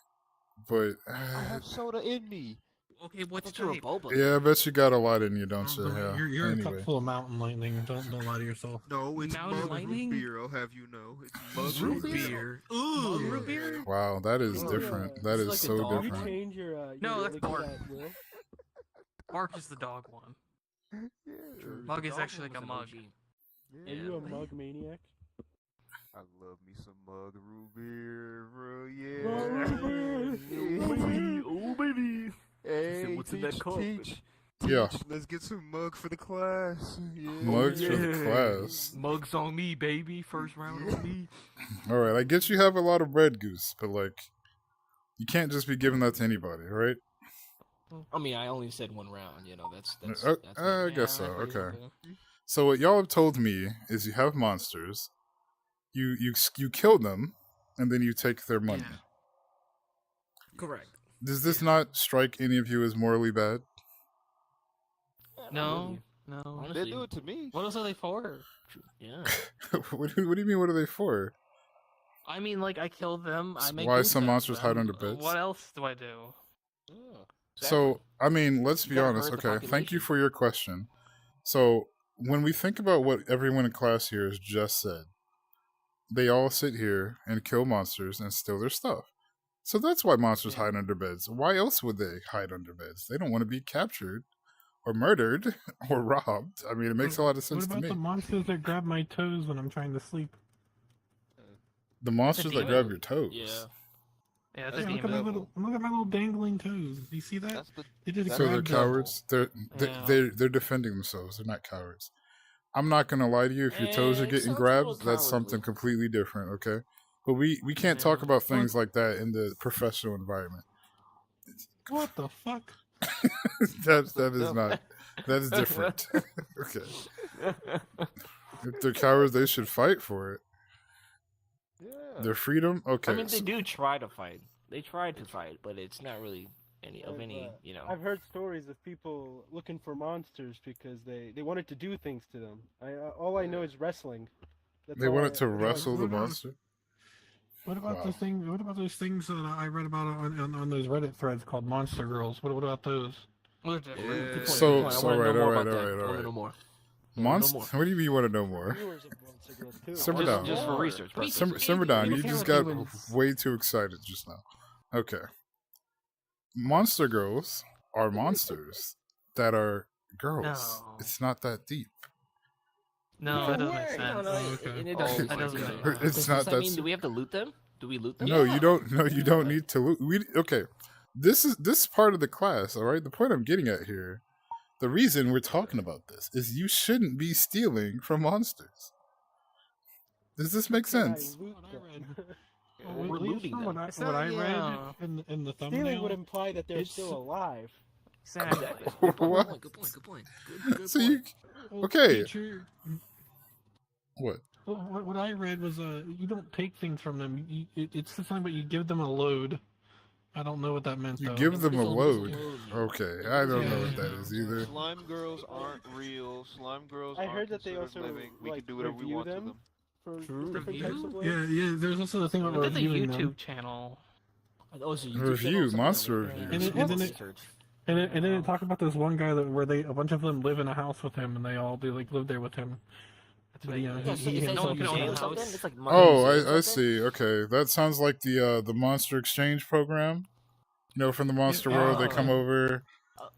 [SPEAKER 3] But,
[SPEAKER 2] I have soda in me.
[SPEAKER 4] Okay, what's
[SPEAKER 5] What's your
[SPEAKER 4] type?
[SPEAKER 5] boba?
[SPEAKER 3] yeah, I bet you got a lot in you, don't you?
[SPEAKER 1] Don't-
[SPEAKER 3] Yeah.
[SPEAKER 1] You're a
[SPEAKER 3] Anyway.
[SPEAKER 1] cup full of mountain lightning. Don't lie to yourself.
[SPEAKER 2] No,
[SPEAKER 4] it's Mountain mug Lightning? root
[SPEAKER 2] beer. I'll have you know. It's
[SPEAKER 4] Mug root beer.
[SPEAKER 5] Ooh.
[SPEAKER 4] Mug root beer?
[SPEAKER 3] Wow, that is
[SPEAKER 5] Oh,
[SPEAKER 3] different.
[SPEAKER 6] yeah.
[SPEAKER 3] That
[SPEAKER 5] It's
[SPEAKER 3] is
[SPEAKER 5] like a
[SPEAKER 3] so
[SPEAKER 5] dog.
[SPEAKER 6] You
[SPEAKER 3] different.
[SPEAKER 6] change your.
[SPEAKER 4] No,
[SPEAKER 6] your
[SPEAKER 4] that's
[SPEAKER 6] liquid
[SPEAKER 4] bark.
[SPEAKER 6] at will.
[SPEAKER 4] Bark is the dog one.
[SPEAKER 2] Yeah.
[SPEAKER 4] Mug
[SPEAKER 5] The
[SPEAKER 4] is
[SPEAKER 5] dog
[SPEAKER 4] actually
[SPEAKER 5] one
[SPEAKER 4] like a
[SPEAKER 5] was
[SPEAKER 4] mug.
[SPEAKER 5] an
[SPEAKER 6] Are you a mug maniac?
[SPEAKER 2] I love me some mug root beer, bro.
[SPEAKER 6] Mug
[SPEAKER 2] Yeah.
[SPEAKER 6] root beer.
[SPEAKER 5] Oh, baby.
[SPEAKER 2] Hey,
[SPEAKER 5] what's in that
[SPEAKER 2] teach,
[SPEAKER 5] cup?
[SPEAKER 2] teach.
[SPEAKER 3] Yeah.
[SPEAKER 2] Let's get some mug for the class. Yeah.
[SPEAKER 3] Mugs for the class.
[SPEAKER 5] Mugs on me, baby. First round on me.
[SPEAKER 3] All right, I guess you have a lot of bread, Goose, but, like, you can't just be giving that to anybody, right?
[SPEAKER 5] I mean, I only said 1 round. You know, that's
[SPEAKER 3] I
[SPEAKER 5] it.
[SPEAKER 3] guess so.
[SPEAKER 4] that's
[SPEAKER 3] Okay.
[SPEAKER 4] reasonable.
[SPEAKER 3] So what y'all have told me is you have monsters, you kill them, and then you take their money.
[SPEAKER 4] Yeah.
[SPEAKER 5] Correct.
[SPEAKER 3] Does this not strike any of you as morally bad?
[SPEAKER 4] No, no.
[SPEAKER 2] They
[SPEAKER 5] Honestly,
[SPEAKER 2] do it to me.
[SPEAKER 4] What else are they for?
[SPEAKER 5] yeah.
[SPEAKER 3] what do you mean? What are they for?
[SPEAKER 4] I mean, like, I kill them. I make
[SPEAKER 3] Why
[SPEAKER 4] goose
[SPEAKER 3] some
[SPEAKER 4] out of
[SPEAKER 3] monsters hide
[SPEAKER 4] them.
[SPEAKER 3] under beds?
[SPEAKER 4] What else do I do?
[SPEAKER 3] So, I mean, let's be
[SPEAKER 5] gotta
[SPEAKER 3] honest.
[SPEAKER 5] herd the
[SPEAKER 3] Okay, thank you
[SPEAKER 5] population.
[SPEAKER 3] for your question. So, when we think about what everyone in class here has just said, they all sit here and kill monsters and steal their stuff. So that's why monsters
[SPEAKER 4] Yeah.
[SPEAKER 3] hide under beds. Why else would they hide under beds? They don't want to be captured or murdered or robbed. I mean, it makes a lot of
[SPEAKER 1] What
[SPEAKER 3] sense to
[SPEAKER 1] about
[SPEAKER 3] me.
[SPEAKER 1] the monsters that grab my toes when I'm trying to sleep?
[SPEAKER 3] The monsters that
[SPEAKER 4] demon.
[SPEAKER 3] grab your toes.
[SPEAKER 5] Yeah.
[SPEAKER 4] Yeah,
[SPEAKER 2] That's
[SPEAKER 4] it's a
[SPEAKER 1] Yeah, look at my
[SPEAKER 4] demon.
[SPEAKER 1] little, look at my little dangling toes. Do you see that?
[SPEAKER 2] That's the
[SPEAKER 1] They just
[SPEAKER 3] So they're
[SPEAKER 1] grabbed them.
[SPEAKER 3] cowards. They're
[SPEAKER 4] Yeah.
[SPEAKER 3] they're defending themselves. They're not cowards. I'm not gonna lie to you. If your toes are
[SPEAKER 5] It
[SPEAKER 3] getting
[SPEAKER 5] sounds a little
[SPEAKER 3] grabbed, that's something
[SPEAKER 5] cowardly.
[SPEAKER 3] completely different. Okay, but we can't talk
[SPEAKER 4] Yeah.
[SPEAKER 3] about things like that in the professional environment.
[SPEAKER 1] What the fuck?
[SPEAKER 3] that is
[SPEAKER 2] devil.
[SPEAKER 3] not. That is different. Okay, if they're cowards, they should fight for it.
[SPEAKER 2] yeah.
[SPEAKER 3] Their freedom. Okay,
[SPEAKER 5] I mean, they
[SPEAKER 3] so-
[SPEAKER 5] do try to fight. They try to fight, but it's not really any of any. You know.
[SPEAKER 6] I've heard stories of people looking for monsters because they wanted to do things to them. All I know is wrestling. That's
[SPEAKER 3] they
[SPEAKER 6] all
[SPEAKER 3] wanted
[SPEAKER 6] I-
[SPEAKER 3] to
[SPEAKER 6] that's all I
[SPEAKER 3] wrestle the
[SPEAKER 6] know.
[SPEAKER 3] monster.
[SPEAKER 1] What about
[SPEAKER 3] Wow.
[SPEAKER 1] the thing? What about those things that I read about on those Reddit threads called Monster Girls? What about those?
[SPEAKER 4] Well, they're different.
[SPEAKER 5] Good point,
[SPEAKER 3] So-
[SPEAKER 5] good point. I
[SPEAKER 3] so
[SPEAKER 5] want to
[SPEAKER 3] right,
[SPEAKER 5] know more
[SPEAKER 3] alright,
[SPEAKER 5] about that.
[SPEAKER 3] alright,
[SPEAKER 5] I want
[SPEAKER 3] alright.
[SPEAKER 5] to know more.
[SPEAKER 3] Monster. What do you mean you want to know more?
[SPEAKER 6] Viewers of Monster Girls too.
[SPEAKER 3] Simmer
[SPEAKER 5] Just,
[SPEAKER 3] down.
[SPEAKER 5] just for research purposes.
[SPEAKER 3] Simmer down.
[SPEAKER 4] People
[SPEAKER 3] You
[SPEAKER 4] care
[SPEAKER 3] just
[SPEAKER 4] what
[SPEAKER 3] got
[SPEAKER 4] humans-
[SPEAKER 3] way too excited just now. Okay. Monster girls are monsters that are girls.
[SPEAKER 4] No.
[SPEAKER 3] It's not that deep.
[SPEAKER 4] No, that doesn't make
[SPEAKER 6] way.
[SPEAKER 4] sense.
[SPEAKER 5] No, no,
[SPEAKER 1] Okay.
[SPEAKER 5] it
[SPEAKER 2] Oh
[SPEAKER 5] doesn't.
[SPEAKER 2] my
[SPEAKER 4] That doesn't
[SPEAKER 2] God.
[SPEAKER 4] make sense.
[SPEAKER 3] It's
[SPEAKER 5] Does
[SPEAKER 3] not
[SPEAKER 5] that
[SPEAKER 3] that.
[SPEAKER 5] mean, do we have to loot them? Do we loot them?
[SPEAKER 3] No,
[SPEAKER 4] Yeah.
[SPEAKER 3] you don't. No, you don't need to. Okay. This is part of the class. All right. The point I'm getting at here, the reason we're talking about this is you shouldn't be stealing from monsters. Does this make
[SPEAKER 6] Can I
[SPEAKER 3] sense?
[SPEAKER 6] loot
[SPEAKER 1] What I
[SPEAKER 6] them?
[SPEAKER 1] read.
[SPEAKER 5] We're
[SPEAKER 1] At least
[SPEAKER 5] looting
[SPEAKER 1] from
[SPEAKER 5] them.
[SPEAKER 1] What I,
[SPEAKER 4] It's
[SPEAKER 1] what
[SPEAKER 4] not-
[SPEAKER 1] I
[SPEAKER 4] yeah.
[SPEAKER 1] read in the
[SPEAKER 6] Stealing
[SPEAKER 1] thumbnail.
[SPEAKER 6] would imply that they're
[SPEAKER 1] It's-
[SPEAKER 6] still alive.
[SPEAKER 4] Exactly.
[SPEAKER 5] Good point,
[SPEAKER 3] What?
[SPEAKER 5] Good point. Good point. Good
[SPEAKER 3] So
[SPEAKER 5] point.
[SPEAKER 3] you
[SPEAKER 1] Well,
[SPEAKER 3] okay.
[SPEAKER 1] teacher,
[SPEAKER 3] what?
[SPEAKER 1] well, what I read was you don't take things from them. It's the same, but you give them a load. I don't know what that meant.
[SPEAKER 3] You
[SPEAKER 1] though.
[SPEAKER 3] give them a
[SPEAKER 5] It's a
[SPEAKER 3] load.
[SPEAKER 5] load.
[SPEAKER 3] Okay, I don't know
[SPEAKER 1] Yeah.
[SPEAKER 3] what that is either.
[SPEAKER 2] Slime girls aren't real. Slime girls
[SPEAKER 6] I
[SPEAKER 2] aren't
[SPEAKER 6] heard that they
[SPEAKER 2] considered
[SPEAKER 6] also,
[SPEAKER 2] living. We
[SPEAKER 6] like,
[SPEAKER 2] can do whatever we
[SPEAKER 6] review
[SPEAKER 2] want to
[SPEAKER 6] them.
[SPEAKER 2] them.
[SPEAKER 6] For
[SPEAKER 5] True.
[SPEAKER 6] different types of
[SPEAKER 4] Review?
[SPEAKER 6] ways.
[SPEAKER 1] Yeah. There's also the thing about
[SPEAKER 4] There's a
[SPEAKER 1] reviewing
[SPEAKER 4] YouTube
[SPEAKER 1] them.
[SPEAKER 4] channel.
[SPEAKER 5] Oh, it's a YouTube
[SPEAKER 3] Review,
[SPEAKER 5] channel or something
[SPEAKER 3] monster
[SPEAKER 5] like that?
[SPEAKER 3] reviews.
[SPEAKER 1] And then it-
[SPEAKER 5] Research.
[SPEAKER 1] And then it talked about this one guy where a bunch of them live in a house with him, and they live there with him.
[SPEAKER 4] That's
[SPEAKER 1] But,
[SPEAKER 4] right.
[SPEAKER 1] you know,
[SPEAKER 5] Yeah, so
[SPEAKER 1] he
[SPEAKER 5] is that
[SPEAKER 4] no
[SPEAKER 5] like
[SPEAKER 4] one can own
[SPEAKER 5] museum
[SPEAKER 4] a
[SPEAKER 5] or something?
[SPEAKER 4] house.
[SPEAKER 5] It's like
[SPEAKER 3] Oh,
[SPEAKER 5] museum or
[SPEAKER 3] I
[SPEAKER 5] something?
[SPEAKER 3] see. Okay, that sounds like the Monster Exchange program. You know, from the Monster World, they come over,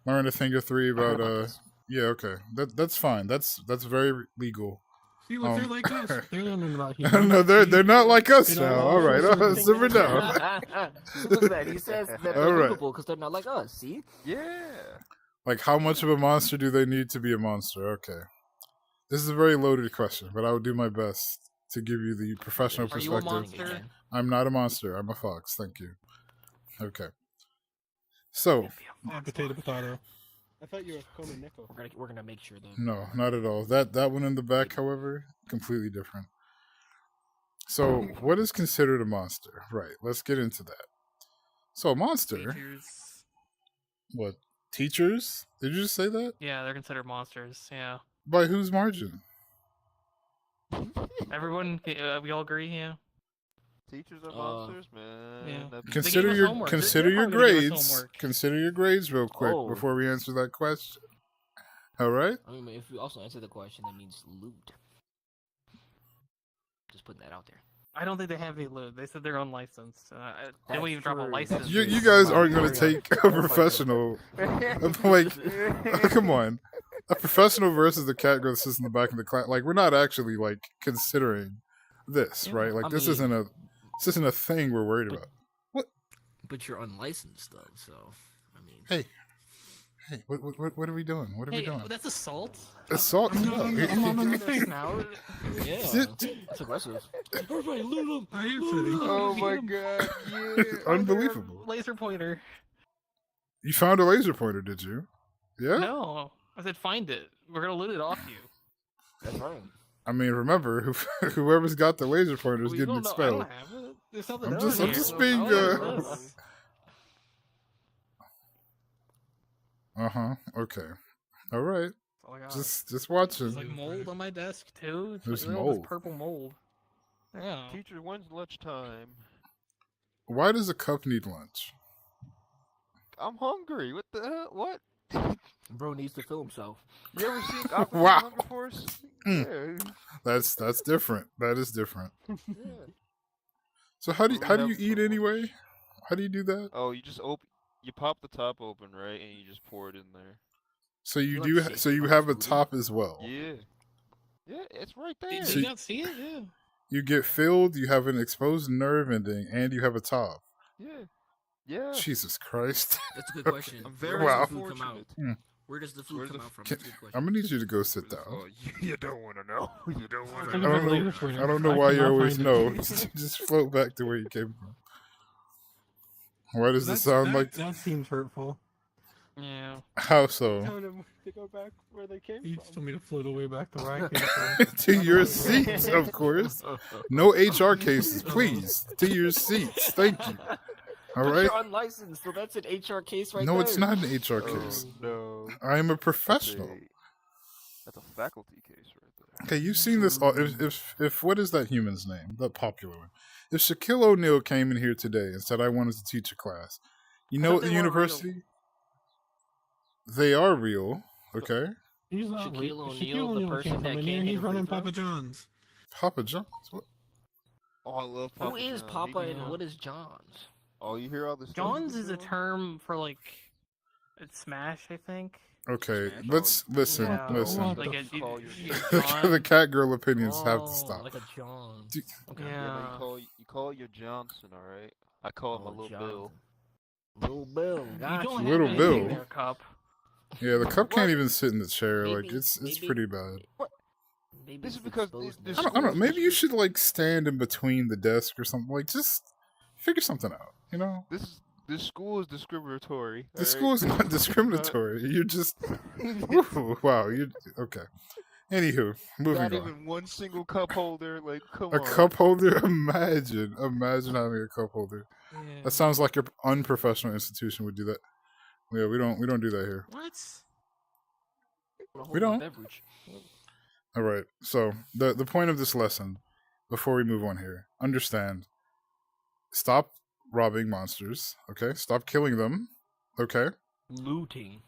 [SPEAKER 3] learn a thing or three
[SPEAKER 5] I heard
[SPEAKER 3] about
[SPEAKER 5] about this.
[SPEAKER 3] Yeah, okay, that's fine. That's very legal.
[SPEAKER 1] See, look, they're
[SPEAKER 3] Um,
[SPEAKER 1] like us. They're learning about humans.
[SPEAKER 3] No, they're not like us
[SPEAKER 1] They don't
[SPEAKER 3] now.
[SPEAKER 1] know
[SPEAKER 3] All right,
[SPEAKER 1] certain
[SPEAKER 3] simmer
[SPEAKER 1] things.
[SPEAKER 3] down.
[SPEAKER 5] So look at that. He says that they're
[SPEAKER 3] All right.
[SPEAKER 5] lootable because they're not like us. See?
[SPEAKER 2] Yeah.
[SPEAKER 3] Like, how much of a monster do they need to be a monster? Okay, this is a very loaded question, but I will do my best to give you the professional
[SPEAKER 4] Are you a
[SPEAKER 3] perspective.
[SPEAKER 4] monster?
[SPEAKER 3] I'm not a monster. I'm a fox. Thank you. Okay. So,
[SPEAKER 1] Potato.
[SPEAKER 6] I thought you were Conan Nickel.
[SPEAKER 5] We're gonna make sure though.
[SPEAKER 3] no, not at all. That one in the back, however, completely different. So, what is considered a monster? Right. Let's get into that. So, a monster.
[SPEAKER 4] Teachers.
[SPEAKER 3] What? Teachers? Did you just say that?
[SPEAKER 4] Yeah, they're considered monsters. Yeah.
[SPEAKER 3] By whose margin?
[SPEAKER 4] Everyone, we all agree. Yeah.
[SPEAKER 2] Teachers are monsters, man.
[SPEAKER 4] yeah.
[SPEAKER 2] That's-
[SPEAKER 3] Consider
[SPEAKER 4] us
[SPEAKER 3] your
[SPEAKER 4] homework.
[SPEAKER 3] consider
[SPEAKER 4] They're
[SPEAKER 3] your
[SPEAKER 4] probably gonna give us
[SPEAKER 3] grades.
[SPEAKER 4] homework.
[SPEAKER 3] Consider your grades real quick
[SPEAKER 5] Oh.
[SPEAKER 3] before we answer that question. All right.
[SPEAKER 5] I mean, if we also answer the question, that means loot. Just putting that out there.
[SPEAKER 4] I don't think they have any loot. They said they're unlicensed. They
[SPEAKER 5] That's
[SPEAKER 4] won't even drop a
[SPEAKER 5] true.
[SPEAKER 4] license.
[SPEAKER 5] That's
[SPEAKER 3] You
[SPEAKER 5] true.
[SPEAKER 3] guys aren't going
[SPEAKER 5] Hurry
[SPEAKER 3] to
[SPEAKER 5] up.
[SPEAKER 3] take a professional. Like, come on, a professional versus the cat girl that sits in the back of the class. Like, we're not actually like considering this,
[SPEAKER 4] Yeah,
[SPEAKER 3] right? Like,
[SPEAKER 5] I
[SPEAKER 3] this
[SPEAKER 5] mean-
[SPEAKER 3] isn't a thing we're worried
[SPEAKER 5] But-
[SPEAKER 3] about.
[SPEAKER 5] But you're unlicensed though, so I mean.
[SPEAKER 3] Hey, what are we doing? What are we
[SPEAKER 4] Hey,
[SPEAKER 3] doing?
[SPEAKER 4] that's assault.
[SPEAKER 3] Assault?
[SPEAKER 1] I'm not on the thing.
[SPEAKER 4] Now.
[SPEAKER 5] Yeah,
[SPEAKER 3] Sit-
[SPEAKER 5] that's aggressive.
[SPEAKER 4] Everybody loot them.
[SPEAKER 1] I am sitting.
[SPEAKER 2] Oh my god, yeah.
[SPEAKER 3] Unbelievable.
[SPEAKER 4] Laser pointer.
[SPEAKER 3] You found a laser pointer, did you? Yeah.
[SPEAKER 4] No, I said find it. We're gonna loot it off you.
[SPEAKER 5] That's right.
[SPEAKER 3] I mean, remember, whoever's got the laser pointer is
[SPEAKER 4] We
[SPEAKER 3] getting
[SPEAKER 4] don't know. I
[SPEAKER 3] expelled.
[SPEAKER 4] don't have it. There's something
[SPEAKER 3] I'm
[SPEAKER 4] else
[SPEAKER 3] just-
[SPEAKER 4] here.
[SPEAKER 3] I'm just
[SPEAKER 4] I
[SPEAKER 3] being,
[SPEAKER 4] don't know this.
[SPEAKER 3] Okay. All right.
[SPEAKER 4] That's all I got.
[SPEAKER 3] Just watching.
[SPEAKER 4] There's like mold on my desk too. It's
[SPEAKER 3] There's
[SPEAKER 4] like, all this
[SPEAKER 3] mold.
[SPEAKER 4] purple mold. Yeah.
[SPEAKER 2] Teacher, when's lunchtime?
[SPEAKER 3] Why does a cup need lunch?
[SPEAKER 2] I'm hungry. What the hell? What?
[SPEAKER 5] Bro needs to fill himself.
[SPEAKER 2] You ever seen Aqua
[SPEAKER 3] Wow.
[SPEAKER 2] Hunger Force?
[SPEAKER 3] Mm.
[SPEAKER 2] Yeah.
[SPEAKER 3] That's different. That is different.
[SPEAKER 2] Yeah.
[SPEAKER 3] So how do you
[SPEAKER 2] Have
[SPEAKER 3] eat
[SPEAKER 2] some
[SPEAKER 3] anyway?
[SPEAKER 2] lunch.
[SPEAKER 3] How do you do that?
[SPEAKER 2] Oh, you just you pop the top open, right, and you just pour it in there.
[SPEAKER 3] So you
[SPEAKER 5] You
[SPEAKER 3] do.
[SPEAKER 5] like
[SPEAKER 3] So
[SPEAKER 5] shaking
[SPEAKER 3] you
[SPEAKER 5] on
[SPEAKER 3] have a
[SPEAKER 5] smoothie?
[SPEAKER 3] top as well.
[SPEAKER 2] Yeah. Yeah, it's right
[SPEAKER 4] Did,
[SPEAKER 2] there.
[SPEAKER 4] did
[SPEAKER 3] So
[SPEAKER 4] you
[SPEAKER 3] you-
[SPEAKER 4] not see it? Yeah.
[SPEAKER 3] You get filled. You have an exposed nerve ending, and you have a top.
[SPEAKER 2] Yeah. Yeah.
[SPEAKER 3] Jesus Christ!
[SPEAKER 5] That's a good question.
[SPEAKER 2] I'm
[SPEAKER 5] Where
[SPEAKER 2] very
[SPEAKER 3] Wow.
[SPEAKER 5] does the food come out?
[SPEAKER 2] unfortunate.
[SPEAKER 5] Where does the food
[SPEAKER 2] Where's
[SPEAKER 5] come
[SPEAKER 2] the
[SPEAKER 5] out from?
[SPEAKER 3] Can-
[SPEAKER 5] That's a good question.
[SPEAKER 3] I'm gonna need you to go sit down.
[SPEAKER 2] Oh, you don't want to know. You don't want
[SPEAKER 1] I
[SPEAKER 2] to
[SPEAKER 1] don't
[SPEAKER 3] I
[SPEAKER 2] know.
[SPEAKER 3] don't know.
[SPEAKER 1] laser pointer.
[SPEAKER 3] I don't know
[SPEAKER 1] I
[SPEAKER 3] why you
[SPEAKER 1] cannot
[SPEAKER 3] always
[SPEAKER 1] find
[SPEAKER 3] know.
[SPEAKER 1] it.
[SPEAKER 3] Just float back to where you came from. Why does it sound like?
[SPEAKER 1] that seems hurtful?
[SPEAKER 4] Yeah.
[SPEAKER 3] How so?
[SPEAKER 6] Telling them to go back where they came
[SPEAKER 1] You just
[SPEAKER 6] from.
[SPEAKER 1] told me to float away back to where I came from.
[SPEAKER 3] To your seats, of course. No HR cases, please. To your seats. Thank you. All
[SPEAKER 5] But
[SPEAKER 3] right.
[SPEAKER 5] you're unlicensed, so that's an HR case right
[SPEAKER 3] No,
[SPEAKER 5] there.
[SPEAKER 3] it's not an HR case.
[SPEAKER 2] Oh, no.
[SPEAKER 3] I am a professional.
[SPEAKER 2] That's a faculty case right there.
[SPEAKER 3] Okay, you've seen this. If what is that human's name? That popular one. If Shaquille O'Neal came in here today and said, "I wanted to teach a class," you
[SPEAKER 4] I
[SPEAKER 3] know
[SPEAKER 4] thought
[SPEAKER 3] what the
[SPEAKER 4] they weren't real.
[SPEAKER 3] university? They are real. Okay,
[SPEAKER 1] He's not
[SPEAKER 5] Shaquille
[SPEAKER 1] real.
[SPEAKER 5] O'Neal, the person
[SPEAKER 1] came
[SPEAKER 5] that
[SPEAKER 1] from in
[SPEAKER 5] can't
[SPEAKER 1] here.
[SPEAKER 5] hit
[SPEAKER 1] He's
[SPEAKER 5] a free
[SPEAKER 1] running
[SPEAKER 5] throw?
[SPEAKER 1] Papa John's.
[SPEAKER 3] Papa John's. What?
[SPEAKER 2] Oh, I love Papa
[SPEAKER 5] Who is
[SPEAKER 2] John.
[SPEAKER 5] Papa
[SPEAKER 2] He-
[SPEAKER 5] and what is John's?
[SPEAKER 2] Oh, you hear all this?
[SPEAKER 4] John's is a term for like, it's Smash, I think.
[SPEAKER 3] Okay,
[SPEAKER 2] Smash
[SPEAKER 3] let's
[SPEAKER 2] on.
[SPEAKER 3] listen.
[SPEAKER 4] Yeah,
[SPEAKER 3] Listen.
[SPEAKER 1] what
[SPEAKER 4] Like
[SPEAKER 1] the
[SPEAKER 4] a,
[SPEAKER 2] call
[SPEAKER 4] you-
[SPEAKER 2] your-
[SPEAKER 4] you- John.
[SPEAKER 3] The cat girl opinions have to
[SPEAKER 5] Oh,
[SPEAKER 3] stop.
[SPEAKER 5] like a John.
[SPEAKER 3] Dude.
[SPEAKER 5] Okay.
[SPEAKER 2] Yeah, but
[SPEAKER 4] Yeah.
[SPEAKER 2] you call your Johnson, all right? I call him a little Bill.
[SPEAKER 5] Little Bill.
[SPEAKER 4] You
[SPEAKER 5] Gotcha.
[SPEAKER 4] don't
[SPEAKER 3] Little
[SPEAKER 4] have
[SPEAKER 3] Bill.
[SPEAKER 4] anything there, Cup.
[SPEAKER 3] Yeah, the cup can't
[SPEAKER 5] What?
[SPEAKER 3] even sit in the chair. Like
[SPEAKER 5] Maybe-
[SPEAKER 3] it's
[SPEAKER 5] maybe-
[SPEAKER 3] pretty bad.
[SPEAKER 5] Maybe
[SPEAKER 2] This is
[SPEAKER 5] it's
[SPEAKER 2] because
[SPEAKER 5] exposed
[SPEAKER 2] this-
[SPEAKER 5] now.
[SPEAKER 3] I don't know. Maybe you should like stand in between the desk or something. Like just figure something out. You know,
[SPEAKER 2] This school is discriminatory.
[SPEAKER 3] the school is not discriminatory. You're just Woo, wow. You okay? Anywho, moving
[SPEAKER 2] Not
[SPEAKER 3] on.
[SPEAKER 2] even one single cup holder. Like, come
[SPEAKER 3] A
[SPEAKER 2] on.
[SPEAKER 3] cup holder? Imagine having a cup holder.
[SPEAKER 4] Yeah.
[SPEAKER 3] That sounds like an unprofessional institution would do that. Yeah, we don't do that here.
[SPEAKER 4] What?
[SPEAKER 3] We don't.
[SPEAKER 5] Beverage.
[SPEAKER 3] All right. So the point of this lesson, before we move on here, understand. Stop robbing monsters. Okay. Stop killing them. Okay.
[SPEAKER 5] Looting.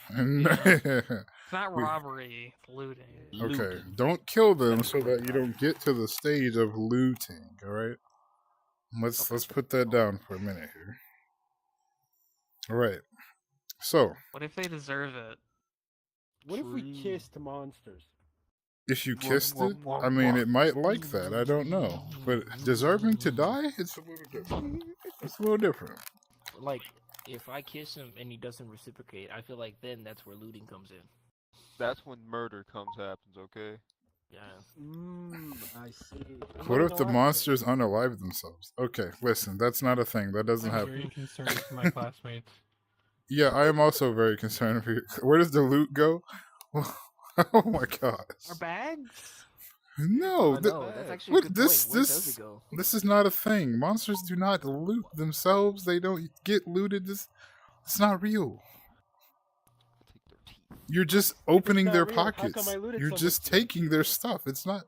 [SPEAKER 3] And
[SPEAKER 4] It's not
[SPEAKER 3] We-
[SPEAKER 4] robbery, it's looting.
[SPEAKER 3] okay.
[SPEAKER 5] Looting.
[SPEAKER 3] Don't kill them so that you don't get to the stage of looting. All right. Let's put that down for a minute here. All right. So
[SPEAKER 4] What if they deserve it?
[SPEAKER 6] What if we
[SPEAKER 2] True.
[SPEAKER 6] kissed monsters?
[SPEAKER 3] if you kissed it, I mean, it might like that. I don't know, but deserving to die, it's a little different. It's a little different.
[SPEAKER 5] Like, if I kiss him and he doesn't reciprocate, I feel like then that's where looting comes in.
[SPEAKER 2] That's when murder happens. Okay.
[SPEAKER 5] Yeah.
[SPEAKER 6] I see.
[SPEAKER 3] What if the monsters unalive themselves? Okay, listen, that's not a thing. That doesn't
[SPEAKER 1] I'm
[SPEAKER 3] happen.
[SPEAKER 1] very concerned for my classmates.
[SPEAKER 3] Yeah, I am also very concerned for you. Where does the loot go? Oh my gosh.
[SPEAKER 4] Our bags?
[SPEAKER 3] No,
[SPEAKER 5] I know, that's actually a
[SPEAKER 3] look,
[SPEAKER 5] good
[SPEAKER 3] this
[SPEAKER 5] point. Where does it go?
[SPEAKER 3] this is not a thing. Monsters do not loot themselves. They don't get looted. It's not real.
[SPEAKER 2] Take their teeth.
[SPEAKER 3] You're just opening
[SPEAKER 6] not
[SPEAKER 3] their
[SPEAKER 6] real, how come
[SPEAKER 3] pockets.
[SPEAKER 6] I looted
[SPEAKER 3] You're
[SPEAKER 6] so
[SPEAKER 3] just
[SPEAKER 6] much shit?
[SPEAKER 3] taking their stuff. It's not.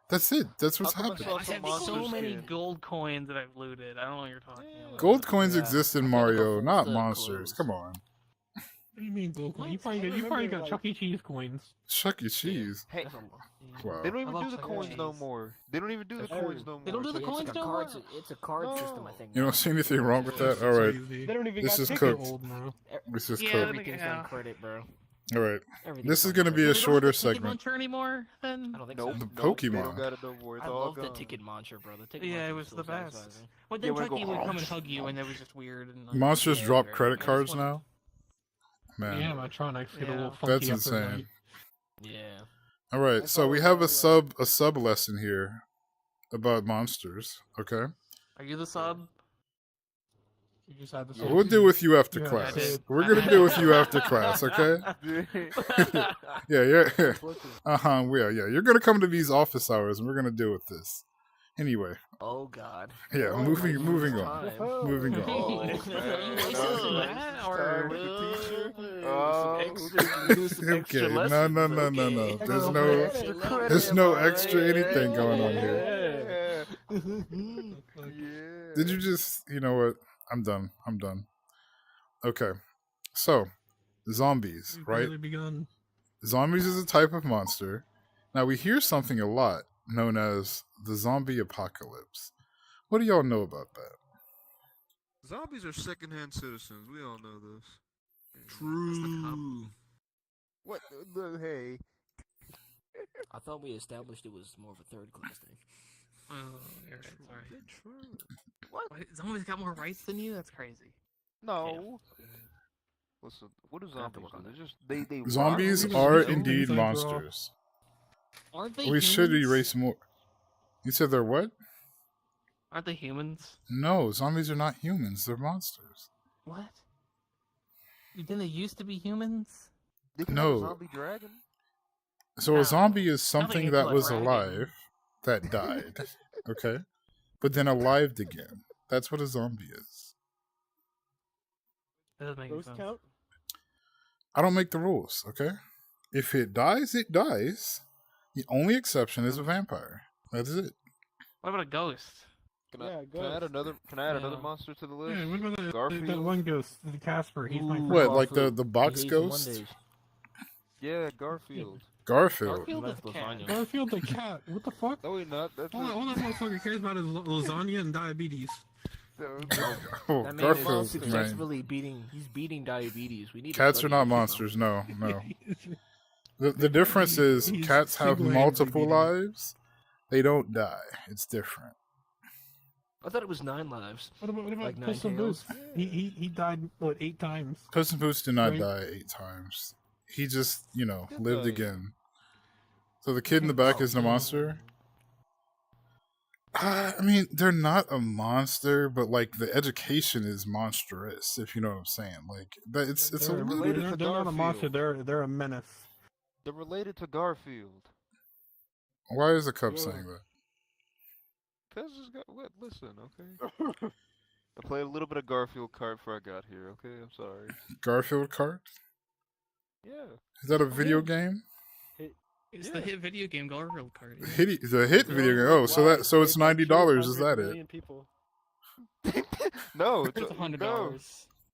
[SPEAKER 3] That's it. That's what's
[SPEAKER 2] How come I
[SPEAKER 3] happening.
[SPEAKER 2] saw
[SPEAKER 4] I
[SPEAKER 2] some
[SPEAKER 4] have
[SPEAKER 2] monster
[SPEAKER 4] so many
[SPEAKER 2] skin?
[SPEAKER 4] gold coins that I've looted. I don't know what you're talking about.
[SPEAKER 3] Gold coins
[SPEAKER 6] Yeah.
[SPEAKER 3] exist in
[SPEAKER 5] I think
[SPEAKER 3] Mario,
[SPEAKER 5] it
[SPEAKER 3] not
[SPEAKER 5] fulfills the
[SPEAKER 3] monsters.
[SPEAKER 5] clothes.
[SPEAKER 3] Come on.
[SPEAKER 1] What do you mean gold coin? You
[SPEAKER 6] What?
[SPEAKER 1] probably
[SPEAKER 6] I
[SPEAKER 1] got
[SPEAKER 6] remember, like-
[SPEAKER 1] Chuck E. Cheese coins.
[SPEAKER 3] Chuck E. Cheese.
[SPEAKER 2] Hey,
[SPEAKER 5] That's a-
[SPEAKER 3] Wow.
[SPEAKER 2] they don't even
[SPEAKER 4] I
[SPEAKER 2] do
[SPEAKER 4] love
[SPEAKER 2] the
[SPEAKER 4] Chuck E.
[SPEAKER 2] coins no
[SPEAKER 4] Cheese.
[SPEAKER 2] more. They don't even do the
[SPEAKER 6] That's
[SPEAKER 2] coins
[SPEAKER 6] true.
[SPEAKER 2] no more.
[SPEAKER 4] They don't do the
[SPEAKER 5] Yeah, it's
[SPEAKER 4] coins
[SPEAKER 5] like a
[SPEAKER 4] no
[SPEAKER 5] card.
[SPEAKER 4] more?
[SPEAKER 5] It's a card system, I think.
[SPEAKER 3] You
[SPEAKER 5] now.
[SPEAKER 3] don't see anything wrong with that? All right.
[SPEAKER 6] They don't even
[SPEAKER 3] This
[SPEAKER 6] got
[SPEAKER 3] is
[SPEAKER 6] tickets.
[SPEAKER 3] cooked.
[SPEAKER 1] Old now.
[SPEAKER 3] This is
[SPEAKER 4] Yeah,
[SPEAKER 3] cooked.
[SPEAKER 5] Everything's
[SPEAKER 4] Yeah.
[SPEAKER 5] on credit, bro.
[SPEAKER 3] All right.
[SPEAKER 5] Everything's
[SPEAKER 3] This is
[SPEAKER 5] on
[SPEAKER 3] going to be
[SPEAKER 5] credit.
[SPEAKER 3] a
[SPEAKER 4] We don't have
[SPEAKER 3] shorter
[SPEAKER 4] the ticket
[SPEAKER 3] segment.
[SPEAKER 4] muncher anymore, then?
[SPEAKER 5] I don't think
[SPEAKER 2] Nope.
[SPEAKER 5] so.
[SPEAKER 3] The
[SPEAKER 2] nope, They
[SPEAKER 3] Pokemon.
[SPEAKER 2] don't got it no more. It's
[SPEAKER 5] I
[SPEAKER 2] all
[SPEAKER 5] love the
[SPEAKER 2] gone.
[SPEAKER 5] ticket mantra, bro. The ticket
[SPEAKER 4] Yeah,
[SPEAKER 5] mantra
[SPEAKER 4] it
[SPEAKER 5] was
[SPEAKER 4] was
[SPEAKER 5] so
[SPEAKER 4] the best.
[SPEAKER 5] satisfying.
[SPEAKER 4] But
[SPEAKER 2] Yeah,
[SPEAKER 4] then
[SPEAKER 2] when it
[SPEAKER 4] Chucky
[SPEAKER 2] go-
[SPEAKER 4] would come and hug you, and it was just weird. And, like,
[SPEAKER 3] Monsters
[SPEAKER 5] Yeah,
[SPEAKER 3] drop
[SPEAKER 5] very-
[SPEAKER 3] credit
[SPEAKER 4] I just
[SPEAKER 3] cards
[SPEAKER 4] wanna-
[SPEAKER 3] now? Man.
[SPEAKER 1] Yeah, Electronics get a
[SPEAKER 4] Yeah.
[SPEAKER 1] little funky
[SPEAKER 3] That's
[SPEAKER 1] after
[SPEAKER 3] insane.
[SPEAKER 1] night.
[SPEAKER 5] Yeah.
[SPEAKER 3] All right,
[SPEAKER 6] I
[SPEAKER 3] so we
[SPEAKER 6] follow
[SPEAKER 3] have
[SPEAKER 6] that,
[SPEAKER 3] a sub lesson here about monsters. Okay,
[SPEAKER 4] Are you the sub?
[SPEAKER 1] You just had to
[SPEAKER 2] Yeah.
[SPEAKER 3] we'll deal with you after
[SPEAKER 1] Yeah, I
[SPEAKER 3] class.
[SPEAKER 1] did.
[SPEAKER 3] We're gonna deal with you after class. Okay? Yeah. Yeah. Yeah. You're gonna come to these office hours, and we're gonna deal with this. Anyway,
[SPEAKER 5] Oh God.
[SPEAKER 3] yeah.
[SPEAKER 6] Oh,
[SPEAKER 3] moving
[SPEAKER 6] my
[SPEAKER 3] on.
[SPEAKER 6] God.
[SPEAKER 3] Moving on.
[SPEAKER 5] Oh,
[SPEAKER 4] You wasted that, or-
[SPEAKER 2] with the teacher.
[SPEAKER 3] Okay. No. There's no extra anything going on here.
[SPEAKER 2] Yeah.
[SPEAKER 3] Did you just? You know what? I'm done. Okay. So, zombies,
[SPEAKER 1] We've
[SPEAKER 3] right?
[SPEAKER 1] barely begun.
[SPEAKER 3] Zombies is a type of monster. Now we hear something a lot known as the zombie apocalypse. What do y'all know about that?
[SPEAKER 7] Zombies are secondhand citizens. We all know this.
[SPEAKER 4] True.
[SPEAKER 2] What? Hey.
[SPEAKER 5] I thought we established it was more of a third class thing.
[SPEAKER 4] Oh, you're right, sorry. What? Zombies got more rights than you? That's crazy.
[SPEAKER 2] No. Listen, what do
[SPEAKER 5] I have to
[SPEAKER 2] zombies
[SPEAKER 5] work on
[SPEAKER 2] do?
[SPEAKER 5] that.
[SPEAKER 2] They're just they.
[SPEAKER 3] Zombies
[SPEAKER 1] Zombies
[SPEAKER 3] are
[SPEAKER 1] don't
[SPEAKER 3] indeed
[SPEAKER 1] think after all.
[SPEAKER 3] monsters.
[SPEAKER 4] Aren't they
[SPEAKER 3] We should
[SPEAKER 4] humans?
[SPEAKER 3] erase more. You said they're what?
[SPEAKER 4] Aren't they humans?
[SPEAKER 3] No, zombies are not humans. They're monsters.
[SPEAKER 4] What? Didn't they used to be humans?
[SPEAKER 2] They can
[SPEAKER 3] No.
[SPEAKER 2] have a zombie dragon.
[SPEAKER 3] So
[SPEAKER 4] No.
[SPEAKER 3] a zombie is
[SPEAKER 4] Nothing
[SPEAKER 3] something
[SPEAKER 4] into
[SPEAKER 3] that
[SPEAKER 4] a
[SPEAKER 3] was
[SPEAKER 4] dragon.
[SPEAKER 3] alive that died. Okay? But then alived again. That's what a zombie is.
[SPEAKER 4] That doesn't make
[SPEAKER 6] Those
[SPEAKER 4] sense.
[SPEAKER 6] count?
[SPEAKER 3] I don't make the rules, okay? If it dies, it dies. The only exception is a vampire. That's it.
[SPEAKER 4] What about a ghost?
[SPEAKER 2] Can
[SPEAKER 6] Yeah,
[SPEAKER 2] can I add
[SPEAKER 6] ghost.
[SPEAKER 2] another? Can I add another
[SPEAKER 4] Yeah.
[SPEAKER 2] monster to the list?
[SPEAKER 1] Yeah, what about that
[SPEAKER 2] Garfield.
[SPEAKER 1] one ghost, the Casper? He's my
[SPEAKER 5] Ooh,
[SPEAKER 1] friend.
[SPEAKER 3] What, like
[SPEAKER 5] Garfield.
[SPEAKER 3] the box
[SPEAKER 5] He hates him
[SPEAKER 3] ghost?
[SPEAKER 5] Mondays.
[SPEAKER 2] Yeah, Garfield.
[SPEAKER 3] Garfield.
[SPEAKER 4] Garfield
[SPEAKER 5] That's
[SPEAKER 4] is a cat.
[SPEAKER 5] lasagna.
[SPEAKER 1] Garfield the cat. What the fuck?
[SPEAKER 2] No, he's not. That's
[SPEAKER 1] All that motherfucker cares about is lasagna and diabetes.
[SPEAKER 3] Oh,
[SPEAKER 5] That man
[SPEAKER 3] Garfield,
[SPEAKER 5] is
[SPEAKER 3] man.
[SPEAKER 5] successfully beating diabetes. We need to
[SPEAKER 3] Cats
[SPEAKER 5] study
[SPEAKER 3] are not
[SPEAKER 5] this shit,
[SPEAKER 3] monsters. No, no. The difference is
[SPEAKER 1] He's
[SPEAKER 3] cats have
[SPEAKER 1] single-handedly
[SPEAKER 3] multiple
[SPEAKER 1] beating it.
[SPEAKER 3] lives. They don't die. It's different.
[SPEAKER 5] I thought it was 9 lives.
[SPEAKER 1] What about
[SPEAKER 5] Like
[SPEAKER 1] Puss in
[SPEAKER 5] Ninetales?
[SPEAKER 1] Boots? He died what 8 times?
[SPEAKER 3] Puss in Boots did not
[SPEAKER 1] Right.
[SPEAKER 3] die 8 times. He just,
[SPEAKER 2] Good
[SPEAKER 3] lived
[SPEAKER 2] night.
[SPEAKER 3] again. So the kid in the back isn't a monster? I mean, they're not a monster, but like the education is monstrous, if you know what I'm saying. Like that, it's a
[SPEAKER 1] They're,
[SPEAKER 3] little.
[SPEAKER 2] related
[SPEAKER 1] they're,
[SPEAKER 2] to
[SPEAKER 1] they're not a monster.
[SPEAKER 2] Garfield.
[SPEAKER 1] They're a menace.
[SPEAKER 2] They're related to Garfield.
[SPEAKER 3] Why is the cup
[SPEAKER 6] Yeah.
[SPEAKER 3] saying that?
[SPEAKER 2] Cause it's got what? Listen, okay. I played a little bit of Garfield kart before I got here. Okay, I'm sorry.
[SPEAKER 3] Garfield cart?
[SPEAKER 2] Yeah.
[SPEAKER 3] Is that a video game?
[SPEAKER 4] It's
[SPEAKER 2] Yeah.
[SPEAKER 4] the hit video game Garfield Kart.
[SPEAKER 3] The hit video game. Oh, so it's $90. Is that it?
[SPEAKER 6] People.
[SPEAKER 2] No,
[SPEAKER 4] It's $100.
[SPEAKER 2] No,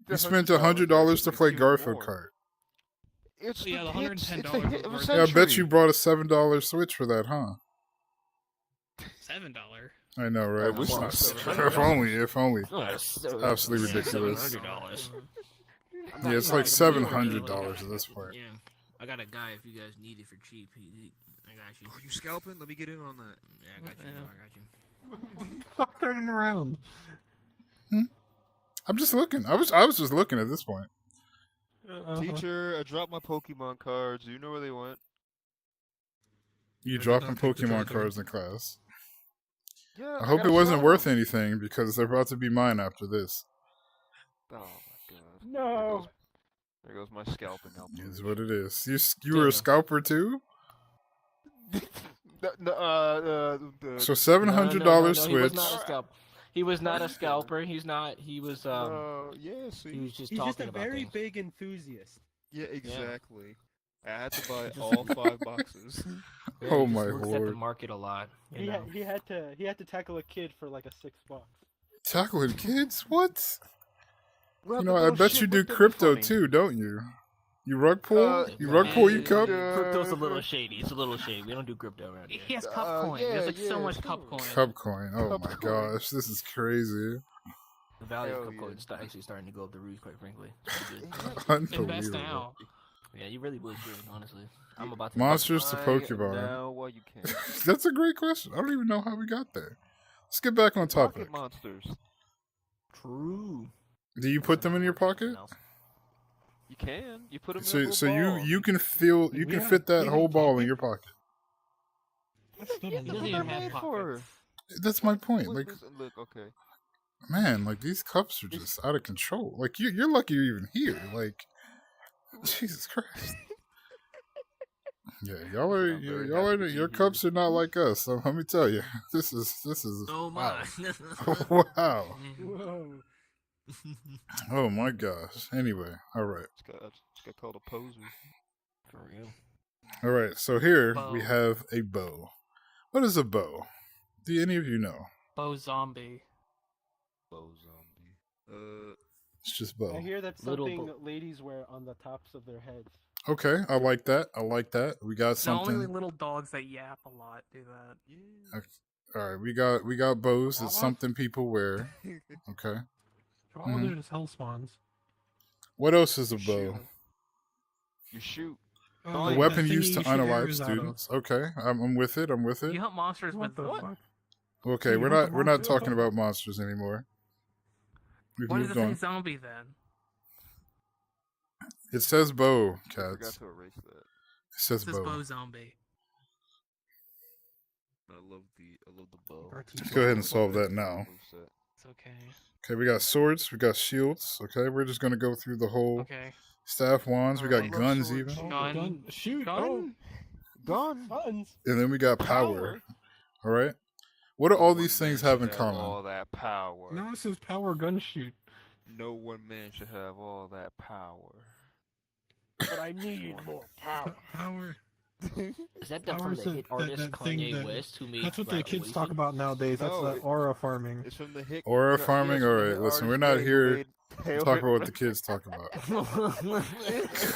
[SPEAKER 3] You spent $100 to play
[SPEAKER 2] Even
[SPEAKER 3] Garfield
[SPEAKER 2] more.
[SPEAKER 3] cart.
[SPEAKER 2] It's
[SPEAKER 4] Yeah, the
[SPEAKER 2] the hits.
[SPEAKER 4] $110
[SPEAKER 2] It's the hit of a
[SPEAKER 4] was
[SPEAKER 3] Yeah, I bet
[SPEAKER 2] century.
[SPEAKER 3] you brought a $7 Switch for that, huh?
[SPEAKER 4] $7.
[SPEAKER 3] I know, right?
[SPEAKER 2] I wish
[SPEAKER 3] It's
[SPEAKER 2] it
[SPEAKER 3] not-
[SPEAKER 2] was
[SPEAKER 3] if only, if only.
[SPEAKER 5] Oh, so,
[SPEAKER 3] Absolutely ridiculous.
[SPEAKER 5] $700.
[SPEAKER 3] Yeah, it's like $700 at this point.
[SPEAKER 5] Yeah, I got a guy if you guys need it for cheap. I got you.
[SPEAKER 7] Are you scalping? Let me get in on that.
[SPEAKER 5] Yeah, I got you. I got you.
[SPEAKER 1] Stop turning around.
[SPEAKER 3] I'm just looking. I was just looking at this point.
[SPEAKER 2] Teacher, I dropped my Pokemon cards. Do you know where they went?
[SPEAKER 3] You
[SPEAKER 1] Where's
[SPEAKER 3] dropping
[SPEAKER 1] the picture
[SPEAKER 3] Pokemon
[SPEAKER 1] there?
[SPEAKER 3] cards in class.
[SPEAKER 2] Yeah.
[SPEAKER 3] I hope
[SPEAKER 2] got
[SPEAKER 3] it
[SPEAKER 2] a
[SPEAKER 3] wasn't
[SPEAKER 2] shot
[SPEAKER 3] worth
[SPEAKER 2] of 'em.
[SPEAKER 3] anything because they're about to be mine after this.
[SPEAKER 2] Oh my god.
[SPEAKER 6] No.
[SPEAKER 2] There goes my scalping
[SPEAKER 3] Is
[SPEAKER 2] operation.
[SPEAKER 3] what it is. You were a scalper too? So $700
[SPEAKER 5] He was
[SPEAKER 3] Switch.
[SPEAKER 5] not a scalper. He was not a scalper. He's not. He was.
[SPEAKER 2] Yeah,
[SPEAKER 5] He
[SPEAKER 2] see.
[SPEAKER 5] was just
[SPEAKER 6] He's
[SPEAKER 5] talking
[SPEAKER 6] just a
[SPEAKER 5] about
[SPEAKER 6] very
[SPEAKER 5] things.
[SPEAKER 6] big enthusiast.
[SPEAKER 2] Yeah, exactly. I had to buy all 5 boxes.
[SPEAKER 5] Yeah,
[SPEAKER 3] Oh
[SPEAKER 5] he just
[SPEAKER 3] my
[SPEAKER 5] looks at the
[SPEAKER 3] lord.
[SPEAKER 5] market a lot.
[SPEAKER 6] He had to tackle a kid for like a $6.
[SPEAKER 3] Tackling kids? What?
[SPEAKER 2] We'll
[SPEAKER 3] You
[SPEAKER 2] have
[SPEAKER 3] know,
[SPEAKER 2] to
[SPEAKER 3] I
[SPEAKER 2] go
[SPEAKER 3] bet
[SPEAKER 2] shit
[SPEAKER 3] you do
[SPEAKER 2] with them,
[SPEAKER 3] crypto
[SPEAKER 2] funny.
[SPEAKER 3] too, don't you? You rug pull?
[SPEAKER 2] Uh,
[SPEAKER 3] You rug pull, you
[SPEAKER 5] Man,
[SPEAKER 3] cup?
[SPEAKER 5] Crypto's a little shady. It's a little shady. We don't do crypto around here.
[SPEAKER 4] He has cup coin.
[SPEAKER 2] yeah,
[SPEAKER 4] There's like so
[SPEAKER 2] yeah,
[SPEAKER 4] much
[SPEAKER 2] sure.
[SPEAKER 4] cup coin.
[SPEAKER 3] Cup coin. Oh
[SPEAKER 2] Cup
[SPEAKER 3] my
[SPEAKER 2] coin.
[SPEAKER 3] gosh, this is crazy.
[SPEAKER 5] The value of
[SPEAKER 2] Hell
[SPEAKER 5] cup coin
[SPEAKER 2] yeah.
[SPEAKER 5] is actually starting to go up the roof, quite frankly. It's pretty good.
[SPEAKER 4] Invest
[SPEAKER 3] Unbelievable.
[SPEAKER 4] now.
[SPEAKER 5] Yeah, you really would, too, honestly. I'm about to.
[SPEAKER 3] Monsters to
[SPEAKER 2] Buy
[SPEAKER 3] Pokemon.
[SPEAKER 2] Now while you can.
[SPEAKER 3] That's a great question. I don't even know how we got there. Let's get back on topic.
[SPEAKER 2] Pocket monsters.
[SPEAKER 5] True.
[SPEAKER 3] Do you put them in your pocket?
[SPEAKER 2] You can. You put them in a
[SPEAKER 3] So
[SPEAKER 2] little ball.
[SPEAKER 3] you can feel you can fit that whole ball in your pocket.
[SPEAKER 1] That's still
[SPEAKER 2] Yeah,
[SPEAKER 1] not
[SPEAKER 4] He
[SPEAKER 2] that's
[SPEAKER 4] doesn't
[SPEAKER 2] what
[SPEAKER 4] even
[SPEAKER 2] they're
[SPEAKER 4] have
[SPEAKER 2] made for.
[SPEAKER 4] pockets.
[SPEAKER 3] That's my point.
[SPEAKER 2] Look,
[SPEAKER 3] Like,
[SPEAKER 2] listen, look, okay.
[SPEAKER 3] man, like these cups are just out of control. Like you're lucky you're even here. Like, Jesus Christ. Yeah, y'all are
[SPEAKER 2] I'm very
[SPEAKER 3] y'all
[SPEAKER 2] happy
[SPEAKER 3] are
[SPEAKER 2] to be
[SPEAKER 3] your
[SPEAKER 2] here.
[SPEAKER 3] cups are not like us. So let me tell you, this is
[SPEAKER 5] Oh
[SPEAKER 3] wow.
[SPEAKER 5] my.
[SPEAKER 3] Wow.
[SPEAKER 6] Whoa.
[SPEAKER 3] Oh my gosh. Anyway, all right.
[SPEAKER 2] It's got called a poser.
[SPEAKER 5] For real.
[SPEAKER 3] All right. So here we
[SPEAKER 4] Bow.
[SPEAKER 3] have a bow. What is a bow? Do any of you know?
[SPEAKER 4] Bo Zombie.
[SPEAKER 2] Bow zombie.
[SPEAKER 3] It's just bow.
[SPEAKER 6] I hear that's
[SPEAKER 5] Little
[SPEAKER 6] something ladies wear on the tops of their heads.
[SPEAKER 3] Okay, I like that. I like that. We got
[SPEAKER 4] The only
[SPEAKER 3] something.
[SPEAKER 4] little dogs that yap a lot do that.
[SPEAKER 2] Yeah.
[SPEAKER 3] All right, we got bows. It's something people wear. Okay.
[SPEAKER 1] All they're just hell spawns.
[SPEAKER 3] What else is a bow?
[SPEAKER 2] Shoot. You shoot.
[SPEAKER 1] Oh,
[SPEAKER 3] A
[SPEAKER 1] the
[SPEAKER 3] weapon
[SPEAKER 1] thing
[SPEAKER 3] used to
[SPEAKER 1] you shoot
[SPEAKER 3] unalive
[SPEAKER 1] arrows out of.
[SPEAKER 3] students. Okay, I'm with it. I'm with it.
[SPEAKER 4] You hunt monsters
[SPEAKER 1] What
[SPEAKER 4] with
[SPEAKER 1] the
[SPEAKER 4] what?
[SPEAKER 1] fuck?
[SPEAKER 3] Okay,
[SPEAKER 1] You
[SPEAKER 3] we're
[SPEAKER 1] hunt
[SPEAKER 3] not
[SPEAKER 1] the monster?
[SPEAKER 3] talking about monsters anymore. We've
[SPEAKER 4] Why does
[SPEAKER 3] moved
[SPEAKER 4] it say
[SPEAKER 3] on.
[SPEAKER 4] zombie then?
[SPEAKER 3] It says bow,
[SPEAKER 2] I forgot
[SPEAKER 3] cats.
[SPEAKER 2] to erase that.
[SPEAKER 3] It says
[SPEAKER 4] It says
[SPEAKER 3] bow.
[SPEAKER 4] Bo Zombie.
[SPEAKER 2] I love the bow.
[SPEAKER 3] Let's go ahead and solve that now.
[SPEAKER 2] Moveset.
[SPEAKER 4] It's okay.
[SPEAKER 3] Okay, we got swords. We got shields. Okay, we're just gonna go through the whole
[SPEAKER 4] Okay.
[SPEAKER 3] staff, wands. We got
[SPEAKER 4] Alright.
[SPEAKER 3] guns
[SPEAKER 2] Swords.
[SPEAKER 3] even,
[SPEAKER 4] Gun.
[SPEAKER 1] Shoot.
[SPEAKER 4] Gun?
[SPEAKER 2] Gun.
[SPEAKER 6] Buttons.
[SPEAKER 3] and then we got power. All right. What do all these things have in common?
[SPEAKER 2] All that power.
[SPEAKER 1] No, it says power gun shoot.
[SPEAKER 2] No one man should have all that power.
[SPEAKER 6] but I need more power.
[SPEAKER 1] Power.
[SPEAKER 5] Is that from
[SPEAKER 1] Power's
[SPEAKER 5] the hit artist
[SPEAKER 1] that thing
[SPEAKER 5] Kanye
[SPEAKER 1] that-
[SPEAKER 5] West who made
[SPEAKER 1] That's what the
[SPEAKER 5] what
[SPEAKER 1] kids
[SPEAKER 5] he
[SPEAKER 1] talk
[SPEAKER 5] said?
[SPEAKER 1] about nowadays. That's
[SPEAKER 2] No,
[SPEAKER 1] the aura farming.
[SPEAKER 2] It's from the hit.
[SPEAKER 3] Aura
[SPEAKER 2] no,
[SPEAKER 3] farming?
[SPEAKER 2] yes, from the
[SPEAKER 3] Alright,
[SPEAKER 2] hit
[SPEAKER 3] listen, we're
[SPEAKER 2] artist
[SPEAKER 3] not
[SPEAKER 2] Ye, who
[SPEAKER 3] here
[SPEAKER 2] made
[SPEAKER 3] to
[SPEAKER 2] Hail
[SPEAKER 3] talk
[SPEAKER 2] Hit-
[SPEAKER 3] about what the kids talk about.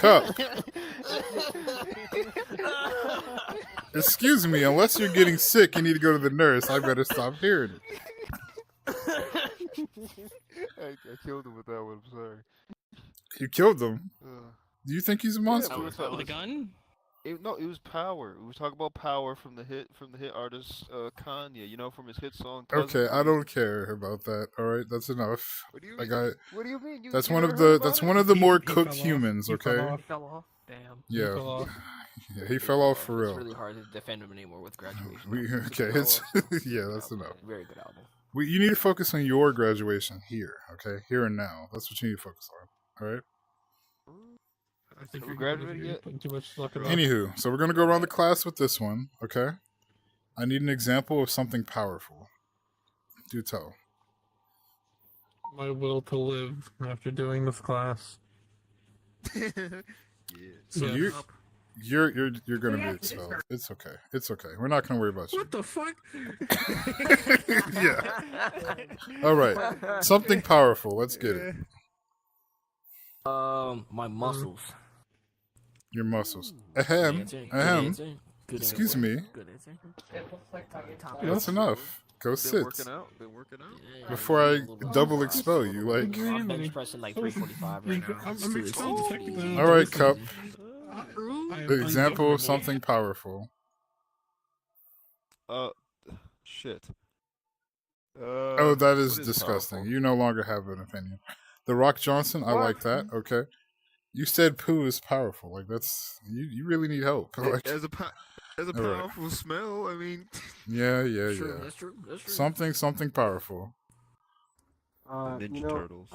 [SPEAKER 5] Cup.
[SPEAKER 3] Excuse me, unless you're getting sick, you need to go to the nurse. I better stop hearing it.
[SPEAKER 2] I killed him with that one. I'm sorry.
[SPEAKER 3] You killed him.
[SPEAKER 2] Ugh.
[SPEAKER 3] Do you think he's a
[SPEAKER 2] Yeah,
[SPEAKER 3] monster?
[SPEAKER 2] but it's not-
[SPEAKER 4] With a gun?
[SPEAKER 2] No, it was Power. We was talking about Power from the hit artist Kanye. You know, from his hit song.
[SPEAKER 3] Okay,
[SPEAKER 2] Cousins.
[SPEAKER 3] I don't care about that. All right, that's enough.
[SPEAKER 2] What do you
[SPEAKER 3] I
[SPEAKER 2] mean?
[SPEAKER 3] got.
[SPEAKER 2] What do you mean? You,
[SPEAKER 3] That's
[SPEAKER 2] you
[SPEAKER 3] one
[SPEAKER 2] never
[SPEAKER 3] of
[SPEAKER 2] heard
[SPEAKER 3] the.
[SPEAKER 2] about
[SPEAKER 3] That's
[SPEAKER 2] it?
[SPEAKER 3] one of the more
[SPEAKER 1] He
[SPEAKER 3] cooked
[SPEAKER 1] fell off.
[SPEAKER 3] humans.
[SPEAKER 1] He fell
[SPEAKER 3] Okay.
[SPEAKER 1] off.
[SPEAKER 4] Fell off. Damn.
[SPEAKER 1] He
[SPEAKER 3] Yeah.
[SPEAKER 1] fell off.
[SPEAKER 3] Yeah, he fell off for
[SPEAKER 5] It's
[SPEAKER 3] real.
[SPEAKER 5] really hard to defend him anymore with graduation.
[SPEAKER 3] We,
[SPEAKER 5] It's a
[SPEAKER 3] okay,
[SPEAKER 5] good
[SPEAKER 3] it's
[SPEAKER 5] album.
[SPEAKER 3] yeah, that's
[SPEAKER 5] Album,
[SPEAKER 3] enough.
[SPEAKER 5] Very good album.
[SPEAKER 3] You need to focus on your graduation here. Okay, here and now. That's what you need to focus on. All right.
[SPEAKER 1] I think
[SPEAKER 2] Have we
[SPEAKER 1] you're
[SPEAKER 2] graduated yet?
[SPEAKER 1] putting too much luck in that.
[SPEAKER 3] Anywho, so we're gonna go around the class with this one. Okay. I need an example of something powerful. Do tell.
[SPEAKER 1] My will to live after doing this class.
[SPEAKER 7] Yeah.
[SPEAKER 3] So
[SPEAKER 1] Yeah.
[SPEAKER 3] you, you're gonna be expelled. It's okay. It's okay. We're not gonna worry about you.
[SPEAKER 1] What the fuck?
[SPEAKER 3] Yeah. All right. Something powerful. Let's get it.
[SPEAKER 5] My muscles.
[SPEAKER 3] Your muscles.
[SPEAKER 5] Good
[SPEAKER 3] Ahem.
[SPEAKER 5] answer. Good
[SPEAKER 3] Ahem.
[SPEAKER 5] answer. Good
[SPEAKER 3] Excuse
[SPEAKER 5] answer.
[SPEAKER 3] me.
[SPEAKER 5] Good answer.
[SPEAKER 3] That's enough. Go
[SPEAKER 2] Been
[SPEAKER 3] sit.
[SPEAKER 2] working out. Been working out.
[SPEAKER 5] Yeah,
[SPEAKER 3] Before
[SPEAKER 5] a
[SPEAKER 3] I
[SPEAKER 5] little bit.
[SPEAKER 3] double expel you, like.
[SPEAKER 5] I'm bench pressing like 345 right now.
[SPEAKER 1] I'm
[SPEAKER 5] It's too
[SPEAKER 1] expelled
[SPEAKER 5] easy.
[SPEAKER 1] technically.
[SPEAKER 3] All right, Cup.
[SPEAKER 1] I am
[SPEAKER 3] Example of
[SPEAKER 1] ungovernable.
[SPEAKER 3] something powerful.
[SPEAKER 2] Shit.
[SPEAKER 3] Oh, that
[SPEAKER 2] what
[SPEAKER 3] is disgusting.
[SPEAKER 2] powerful?
[SPEAKER 3] You no longer have an opinion. The Rock Johnson, I
[SPEAKER 2] What?
[SPEAKER 3] like that. Okay. You said poo is powerful. Like that's you really need help. Like
[SPEAKER 7] As a
[SPEAKER 3] Alright.
[SPEAKER 7] powerful smell, I mean,
[SPEAKER 3] yeah.
[SPEAKER 5] True, that's true. That's true.
[SPEAKER 3] Something powerful.
[SPEAKER 7] Ninja Turtles.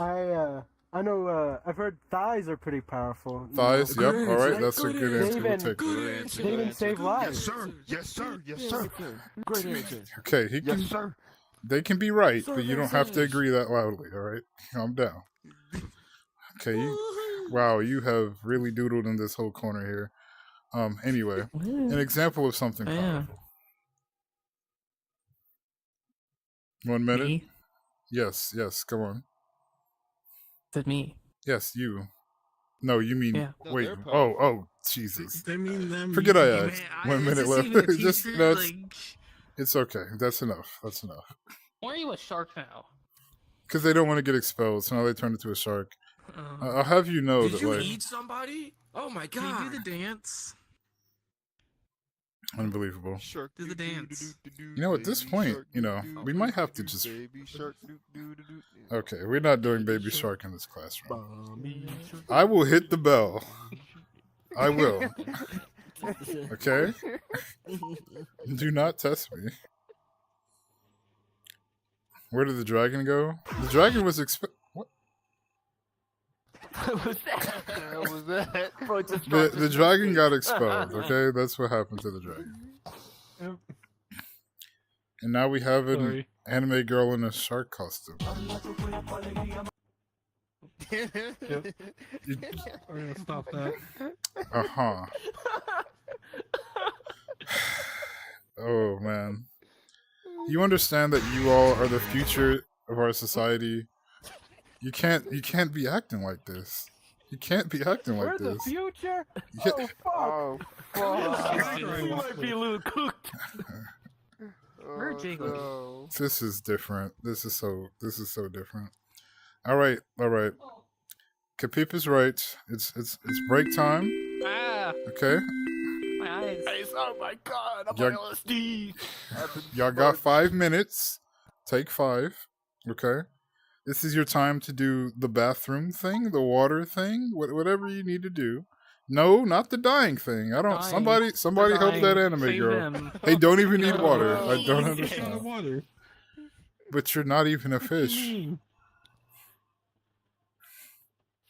[SPEAKER 6] I know. I've heard thighs are pretty powerful. you
[SPEAKER 3] Thighs,
[SPEAKER 6] know.
[SPEAKER 3] yep, alright, that's a good answer. We'll
[SPEAKER 6] David.
[SPEAKER 3] take
[SPEAKER 7] Good
[SPEAKER 3] it.
[SPEAKER 7] answer.
[SPEAKER 6] They even save
[SPEAKER 7] Yes,
[SPEAKER 6] lives.
[SPEAKER 7] sir. Yes, sir. Yes, sir.
[SPEAKER 5] Great answer.
[SPEAKER 3] Okay, he can
[SPEAKER 2] sir.
[SPEAKER 3] they can be right,
[SPEAKER 5] Sir,
[SPEAKER 3] but you don't
[SPEAKER 5] yes,
[SPEAKER 3] have to
[SPEAKER 5] yes.
[SPEAKER 3] agree that loudly, alright? Calm down. Okay, wow, you have really doodled in this whole corner here. Anyway, an example of something
[SPEAKER 4] Yeah.
[SPEAKER 3] powerful. 1 minute?
[SPEAKER 4] Me?
[SPEAKER 3] Yes, come on.
[SPEAKER 4] Said me.
[SPEAKER 3] Yes, you. No, you mean
[SPEAKER 4] Yeah.
[SPEAKER 2] No,
[SPEAKER 3] wait.
[SPEAKER 2] they're
[SPEAKER 3] Oh,
[SPEAKER 2] powerful.
[SPEAKER 3] Jesus.
[SPEAKER 1] They mean them.
[SPEAKER 3] Forget I
[SPEAKER 1] you-
[SPEAKER 3] asked. 1 minute left. Just that's it's okay. That's enough. That's enough.
[SPEAKER 4] Why are you a shark now?
[SPEAKER 3] Because they don't want to get expelled, so now they turn into a shark. I'll have you know
[SPEAKER 5] Did
[SPEAKER 3] that,
[SPEAKER 5] you
[SPEAKER 3] like,
[SPEAKER 5] eat somebody? Oh my
[SPEAKER 4] Can
[SPEAKER 5] god.
[SPEAKER 4] you do the dance?
[SPEAKER 3] unbelievable.
[SPEAKER 2] Shark
[SPEAKER 4] Do the dance.
[SPEAKER 3] You know, at this point,
[SPEAKER 2] shark
[SPEAKER 3] you know,
[SPEAKER 2] doo-doo,
[SPEAKER 3] we might have to just.
[SPEAKER 2] baby shark doo-doo-doo-doo.
[SPEAKER 3] Okay, we're not doing Baby Shark in this classroom.
[SPEAKER 5] Mommy.
[SPEAKER 3] I will hit the bell. I will. Okay? Do not test me. Where did the dragon go? The dragon was what?
[SPEAKER 5] What was that?
[SPEAKER 2] What was that?
[SPEAKER 5] Bro, it's a
[SPEAKER 3] The dragon got expelled, okay? That's what happened to the dragon.
[SPEAKER 1] Yep.
[SPEAKER 3] And now we have an
[SPEAKER 1] Sorry.
[SPEAKER 3] anime girl in a shark costume.
[SPEAKER 1] We're gonna stop that.
[SPEAKER 3] Uh-huh. Oh, man. You understand that you all are the future of our society. You can't be acting like this. You can't be acting
[SPEAKER 6] We're
[SPEAKER 3] like
[SPEAKER 6] the
[SPEAKER 3] this.
[SPEAKER 6] future.
[SPEAKER 3] Yeah.
[SPEAKER 6] Oh fuck!
[SPEAKER 2] Oh,
[SPEAKER 1] You
[SPEAKER 5] might be a little cooked.
[SPEAKER 4] We're jiggling.
[SPEAKER 2] no.
[SPEAKER 3] This is different. This is so different. All right. Kapip is right. It's break time.
[SPEAKER 4] Ah,
[SPEAKER 3] Okay.
[SPEAKER 4] my eyes.
[SPEAKER 5] Oh my god, I'm
[SPEAKER 3] Y'all-
[SPEAKER 5] on LSD.
[SPEAKER 3] Y'all got 5 minutes. Take 5. Okay. This is your time to do the bathroom thing, the water thing, whatever you need to do. No, not the dying thing. I don't.
[SPEAKER 4] Dying.
[SPEAKER 3] Somebody help that anime
[SPEAKER 4] Save
[SPEAKER 3] girl.
[SPEAKER 4] them.
[SPEAKER 3] Hey, don't even need water.
[SPEAKER 5] No.
[SPEAKER 3] I don't
[SPEAKER 1] Out of
[SPEAKER 3] understand.
[SPEAKER 1] water.
[SPEAKER 3] But you're not even a
[SPEAKER 1] What do you
[SPEAKER 3] fish.
[SPEAKER 1] mean?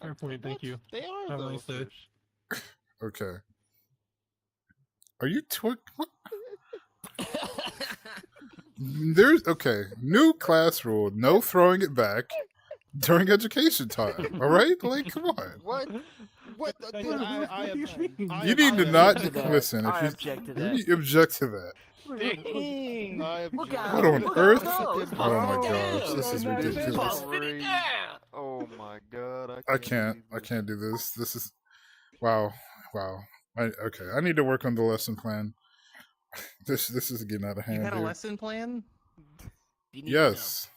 [SPEAKER 1] Fair point. Thank you.
[SPEAKER 2] They are
[SPEAKER 1] Have a
[SPEAKER 2] though.
[SPEAKER 1] nice day.
[SPEAKER 2] fish.
[SPEAKER 3] Okay. Are you what? There's okay. New class rule: no throwing it back during education time. All right, like come on.
[SPEAKER 2] What?
[SPEAKER 7] What?
[SPEAKER 6] I object.
[SPEAKER 3] You need to
[SPEAKER 5] I
[SPEAKER 3] not
[SPEAKER 5] object to that.
[SPEAKER 3] listen.
[SPEAKER 5] I
[SPEAKER 3] If
[SPEAKER 5] object to
[SPEAKER 3] you,
[SPEAKER 5] that.
[SPEAKER 3] you object to that.
[SPEAKER 4] Dang.
[SPEAKER 5] Look out!
[SPEAKER 3] What on
[SPEAKER 5] look
[SPEAKER 3] earth?
[SPEAKER 5] Out, look,
[SPEAKER 3] Oh my
[SPEAKER 5] spit it
[SPEAKER 3] gosh,
[SPEAKER 5] down.
[SPEAKER 3] this is
[SPEAKER 6] No, no,
[SPEAKER 3] ridiculous.
[SPEAKER 5] Paul, spit it down.
[SPEAKER 2] Oh my god,
[SPEAKER 3] I can't. I can't do this. This is wow. Okay, I need to work on the lesson plan. This is getting out of
[SPEAKER 4] You
[SPEAKER 3] hand
[SPEAKER 4] had a
[SPEAKER 3] here.
[SPEAKER 4] lesson plan?
[SPEAKER 5] You need to know.
[SPEAKER 3] Yes.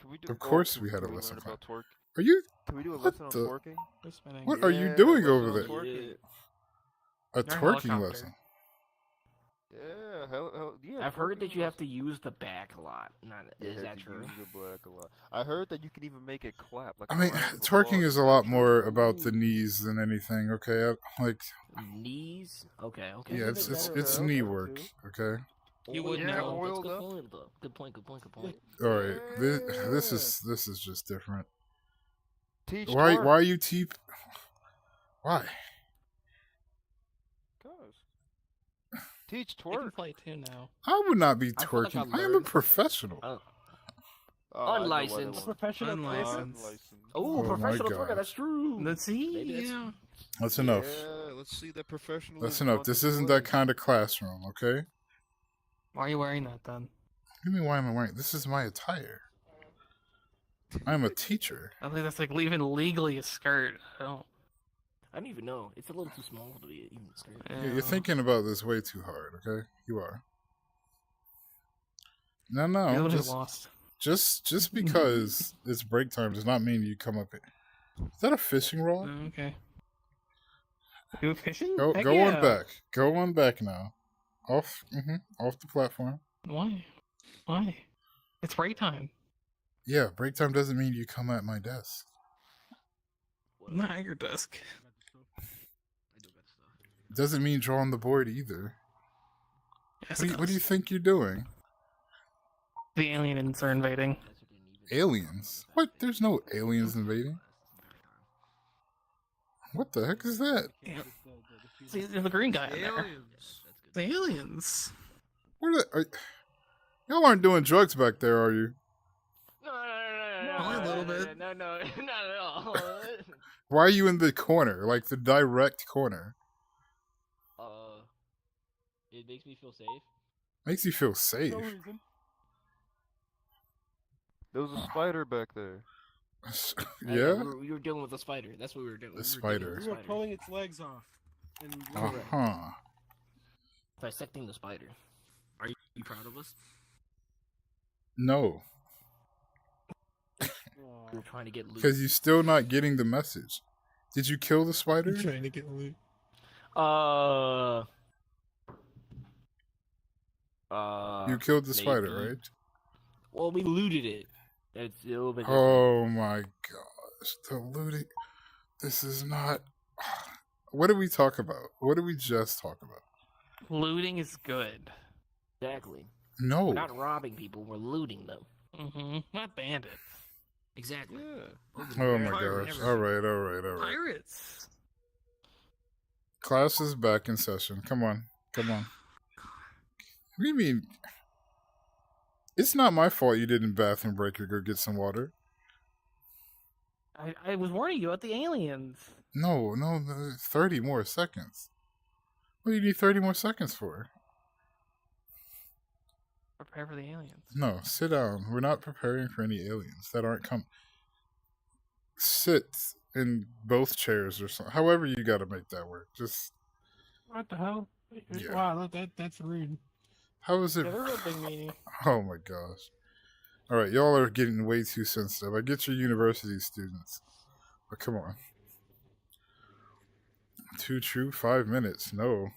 [SPEAKER 2] Can we do,
[SPEAKER 3] Of course
[SPEAKER 2] can-
[SPEAKER 3] we had
[SPEAKER 2] can
[SPEAKER 3] a
[SPEAKER 2] we
[SPEAKER 3] lesson
[SPEAKER 2] learn
[SPEAKER 3] plan.
[SPEAKER 2] about twerk?
[SPEAKER 3] Are you?
[SPEAKER 2] Can we do a
[SPEAKER 3] What
[SPEAKER 2] lesson on
[SPEAKER 3] the-
[SPEAKER 2] twerking?
[SPEAKER 4] We're spinning.
[SPEAKER 3] What are you
[SPEAKER 2] Yeah,
[SPEAKER 3] doing
[SPEAKER 2] lesson
[SPEAKER 3] over
[SPEAKER 2] on
[SPEAKER 3] there?
[SPEAKER 2] twerking.
[SPEAKER 3] A
[SPEAKER 4] Learn
[SPEAKER 3] twerking
[SPEAKER 4] helicopter.
[SPEAKER 3] lesson.
[SPEAKER 2] Yeah, yeah.
[SPEAKER 5] I've heard that you have to
[SPEAKER 2] twerking
[SPEAKER 5] use the back a lot. Not,
[SPEAKER 2] lessons.
[SPEAKER 5] is
[SPEAKER 2] You
[SPEAKER 5] that
[SPEAKER 2] have to
[SPEAKER 5] true?
[SPEAKER 2] use the black a lot. I heard that you can even make it clap. Like
[SPEAKER 3] I
[SPEAKER 2] a
[SPEAKER 3] mean,
[SPEAKER 2] round of
[SPEAKER 3] twerking
[SPEAKER 2] applause.
[SPEAKER 3] is a lot more about the knees than anything. Okay, like
[SPEAKER 5] Knees? Okay, okay.
[SPEAKER 3] yeah, it's
[SPEAKER 6] better
[SPEAKER 3] it's
[SPEAKER 6] with
[SPEAKER 3] knee
[SPEAKER 6] elbow,
[SPEAKER 3] work.
[SPEAKER 6] too.
[SPEAKER 3] Okay.
[SPEAKER 4] You would
[SPEAKER 5] yeah,
[SPEAKER 4] know.
[SPEAKER 5] That's
[SPEAKER 2] Oiled
[SPEAKER 5] good
[SPEAKER 2] up.
[SPEAKER 5] point, though. Good point. Good point. Good point.
[SPEAKER 3] All right. This is just different.
[SPEAKER 2] Teach
[SPEAKER 3] Why
[SPEAKER 2] twerk.
[SPEAKER 3] are you Why?
[SPEAKER 2] Teach
[SPEAKER 4] You can
[SPEAKER 2] twerk.
[SPEAKER 4] play too now.
[SPEAKER 3] I would not be
[SPEAKER 5] I feel like
[SPEAKER 3] twerking.
[SPEAKER 5] I
[SPEAKER 3] I am a
[SPEAKER 5] learned-
[SPEAKER 3] professional.
[SPEAKER 5] Oh,
[SPEAKER 2] Oh, I know why they
[SPEAKER 5] Unlicensed.
[SPEAKER 2] want-
[SPEAKER 6] Professional
[SPEAKER 4] Unlicensed.
[SPEAKER 2] Unlicensed.
[SPEAKER 5] oh,
[SPEAKER 3] my
[SPEAKER 5] professional twerker.
[SPEAKER 3] gosh.
[SPEAKER 5] That's true.
[SPEAKER 4] Let's see.
[SPEAKER 5] Maybe that's-
[SPEAKER 4] Yeah.
[SPEAKER 3] That's enough.
[SPEAKER 7] Yeah, let's see that professional.
[SPEAKER 3] That's enough. This isn't that kind of classroom, okay?
[SPEAKER 4] Why are you wearing that then?
[SPEAKER 3] What do you mean why am I wearing? This is my attire. I'm a teacher.
[SPEAKER 4] I think that's like leaving legally a skirt. I don't.
[SPEAKER 5] I don't even know. It's a little too small to be even skirt.
[SPEAKER 3] You're thinking about this way too hard, okay? You are.
[SPEAKER 4] You're the
[SPEAKER 3] No,
[SPEAKER 4] one who lost.
[SPEAKER 3] just because it's break time does not mean you come up here. Is that a fishing rod?
[SPEAKER 4] Oh, okay. You fishing?
[SPEAKER 3] Go
[SPEAKER 4] Heck
[SPEAKER 3] go
[SPEAKER 4] yeah.
[SPEAKER 3] on back. Go on back now. Off the platform.
[SPEAKER 4] Why? Why? It's break time.
[SPEAKER 3] Yeah, break time doesn't mean you come at my desk.
[SPEAKER 4] Not at your desk.
[SPEAKER 3] Doesn't mean draw on the board either.
[SPEAKER 4] Yes,
[SPEAKER 3] What do you think you're doing?
[SPEAKER 4] The aliens are invading.
[SPEAKER 3] Aliens? What? There's no aliens invading. What the heck is that?
[SPEAKER 4] Yeah. See, there's the green guy in there.
[SPEAKER 7] Aliens.
[SPEAKER 4] The aliens.
[SPEAKER 3] Y'all aren't doing drugs back there, are you?
[SPEAKER 5] No,
[SPEAKER 4] Only a little bit.
[SPEAKER 5] No, not at all.
[SPEAKER 3] Why are you in the corner, like the direct corner?
[SPEAKER 5] It makes me feel safe.
[SPEAKER 3] Makes you feel safe.
[SPEAKER 6] No reason.
[SPEAKER 2] There was a spider back there.
[SPEAKER 3] Yeah.
[SPEAKER 5] We were dealing with a spider. That's what we were doing.
[SPEAKER 3] The
[SPEAKER 5] We were
[SPEAKER 3] spider.
[SPEAKER 5] dealing with
[SPEAKER 6] We
[SPEAKER 5] a
[SPEAKER 6] were
[SPEAKER 5] spider.
[SPEAKER 6] pulling its legs off. And
[SPEAKER 3] Uh-huh.
[SPEAKER 5] Dissecting the spider. Are you proud of us?
[SPEAKER 3] No,
[SPEAKER 6] Aw.
[SPEAKER 5] We were trying to get loot.
[SPEAKER 3] because you're still not getting the message. Did you kill the spider?
[SPEAKER 1] I'm trying to get loot.
[SPEAKER 3] You killed the spider,
[SPEAKER 5] maybe.
[SPEAKER 3] right?
[SPEAKER 5] Well, we looted it. It's a little bit different.
[SPEAKER 3] Oh my gosh. The looting. This is not. What did we talk about? What did we just talk about?
[SPEAKER 4] Looting is good.
[SPEAKER 5] Exactly.
[SPEAKER 3] No.
[SPEAKER 5] We're not robbing people. We're looting them.
[SPEAKER 4] Mm-hmm. Not bandits.
[SPEAKER 5] Exactly.
[SPEAKER 7] Yeah.
[SPEAKER 3] Oh my
[SPEAKER 7] Pirates.
[SPEAKER 3] gosh. All right.
[SPEAKER 4] Pirates.
[SPEAKER 3] Class is back in session. Come on. What do you mean? It's not my fault you didn't bathroom break or go get some water.
[SPEAKER 4] I was warning you about the aliens.
[SPEAKER 3] No, 30 more seconds. What do you need 30 more seconds for?
[SPEAKER 4] Prepare for the aliens.
[SPEAKER 3] No, sit down. We're not preparing for any aliens that aren't coming. Sit in both chairs or something. However you got to make that work. Just,
[SPEAKER 1] What the hell?
[SPEAKER 3] Yeah.
[SPEAKER 1] Wow, that's rude.
[SPEAKER 3] how is it?
[SPEAKER 4] Yeah, they're a big meanie.
[SPEAKER 3] Oh my gosh. All right, y'all are getting way too sensitive. I get your university students. But come on. 2 true, 5 minutes. No.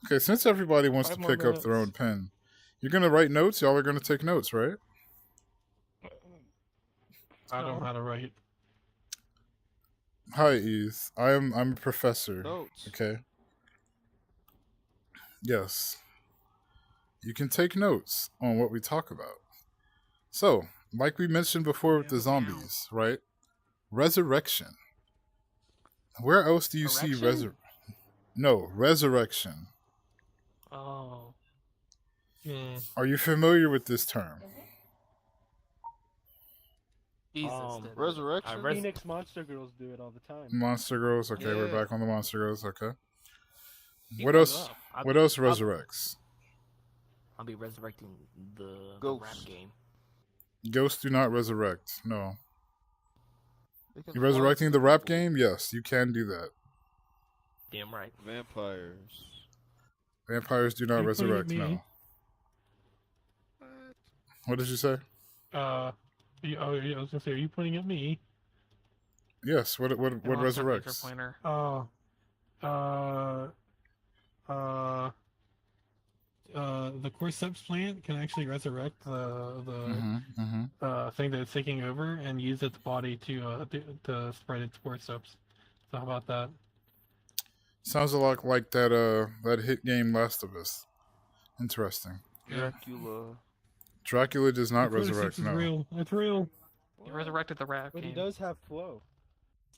[SPEAKER 3] Okay, since everybody wants
[SPEAKER 4] 5
[SPEAKER 3] to
[SPEAKER 4] more
[SPEAKER 3] pick up their own
[SPEAKER 4] minutes.
[SPEAKER 3] pen, you're going to write notes? Y'all are going to take notes, right?
[SPEAKER 1] I don't know how to write.
[SPEAKER 3] Hi, Eve. I'm a professor.
[SPEAKER 2] Notes.
[SPEAKER 3] Okay. Yes. You can take notes on what we talk about. So, like we mentioned before with the zombies, right? Resurrection. Where else do you see resurrection?
[SPEAKER 4] Oh.
[SPEAKER 1] Yeah.
[SPEAKER 3] Are you familiar with this term?
[SPEAKER 4] Jesus.
[SPEAKER 5] Um,
[SPEAKER 4] did it.
[SPEAKER 2] Resurrection?
[SPEAKER 6] Phoenix Monster Girls do it all the time.
[SPEAKER 3] Monster Girls. Okay, we're
[SPEAKER 2] Yeah.
[SPEAKER 3] back on the Monster Girls. Okay.
[SPEAKER 4] Keep
[SPEAKER 3] What
[SPEAKER 4] those
[SPEAKER 3] else?
[SPEAKER 4] up.
[SPEAKER 3] What else resurrects?
[SPEAKER 5] I'll be resurrecting the rap
[SPEAKER 2] Ghost.
[SPEAKER 5] game.
[SPEAKER 3] Ghosts do not resurrect. No.
[SPEAKER 2] They can
[SPEAKER 3] You
[SPEAKER 2] fly
[SPEAKER 3] resurrecting
[SPEAKER 2] through
[SPEAKER 3] the rap
[SPEAKER 2] people.
[SPEAKER 3] game? Yes, you can do that.
[SPEAKER 5] Damn right.
[SPEAKER 2] Vampires.
[SPEAKER 3] Vampires do not
[SPEAKER 1] Are you pointing at
[SPEAKER 3] resurrect. No.
[SPEAKER 1] me?
[SPEAKER 3] What did you say?
[SPEAKER 1] I was gonna say, are you pointing at me?
[SPEAKER 3] Yes. What
[SPEAKER 4] It won't start laser
[SPEAKER 3] resurrects?
[SPEAKER 4] pointer.
[SPEAKER 1] Oh, uh, uh, the cordyceps plant can actually resurrect the thing that it's taking over and use its body to spread its cordyceps. So how about that?
[SPEAKER 3] Sounds a lot like that hit game Last of Us. Interesting.
[SPEAKER 2] Dracula.
[SPEAKER 3] Dracula does not
[SPEAKER 1] The cordyceps
[SPEAKER 3] resurrect.
[SPEAKER 1] is
[SPEAKER 3] No.
[SPEAKER 1] real. It's real.
[SPEAKER 4] He resurrected the rap
[SPEAKER 6] But he
[SPEAKER 4] game.
[SPEAKER 6] does have flow.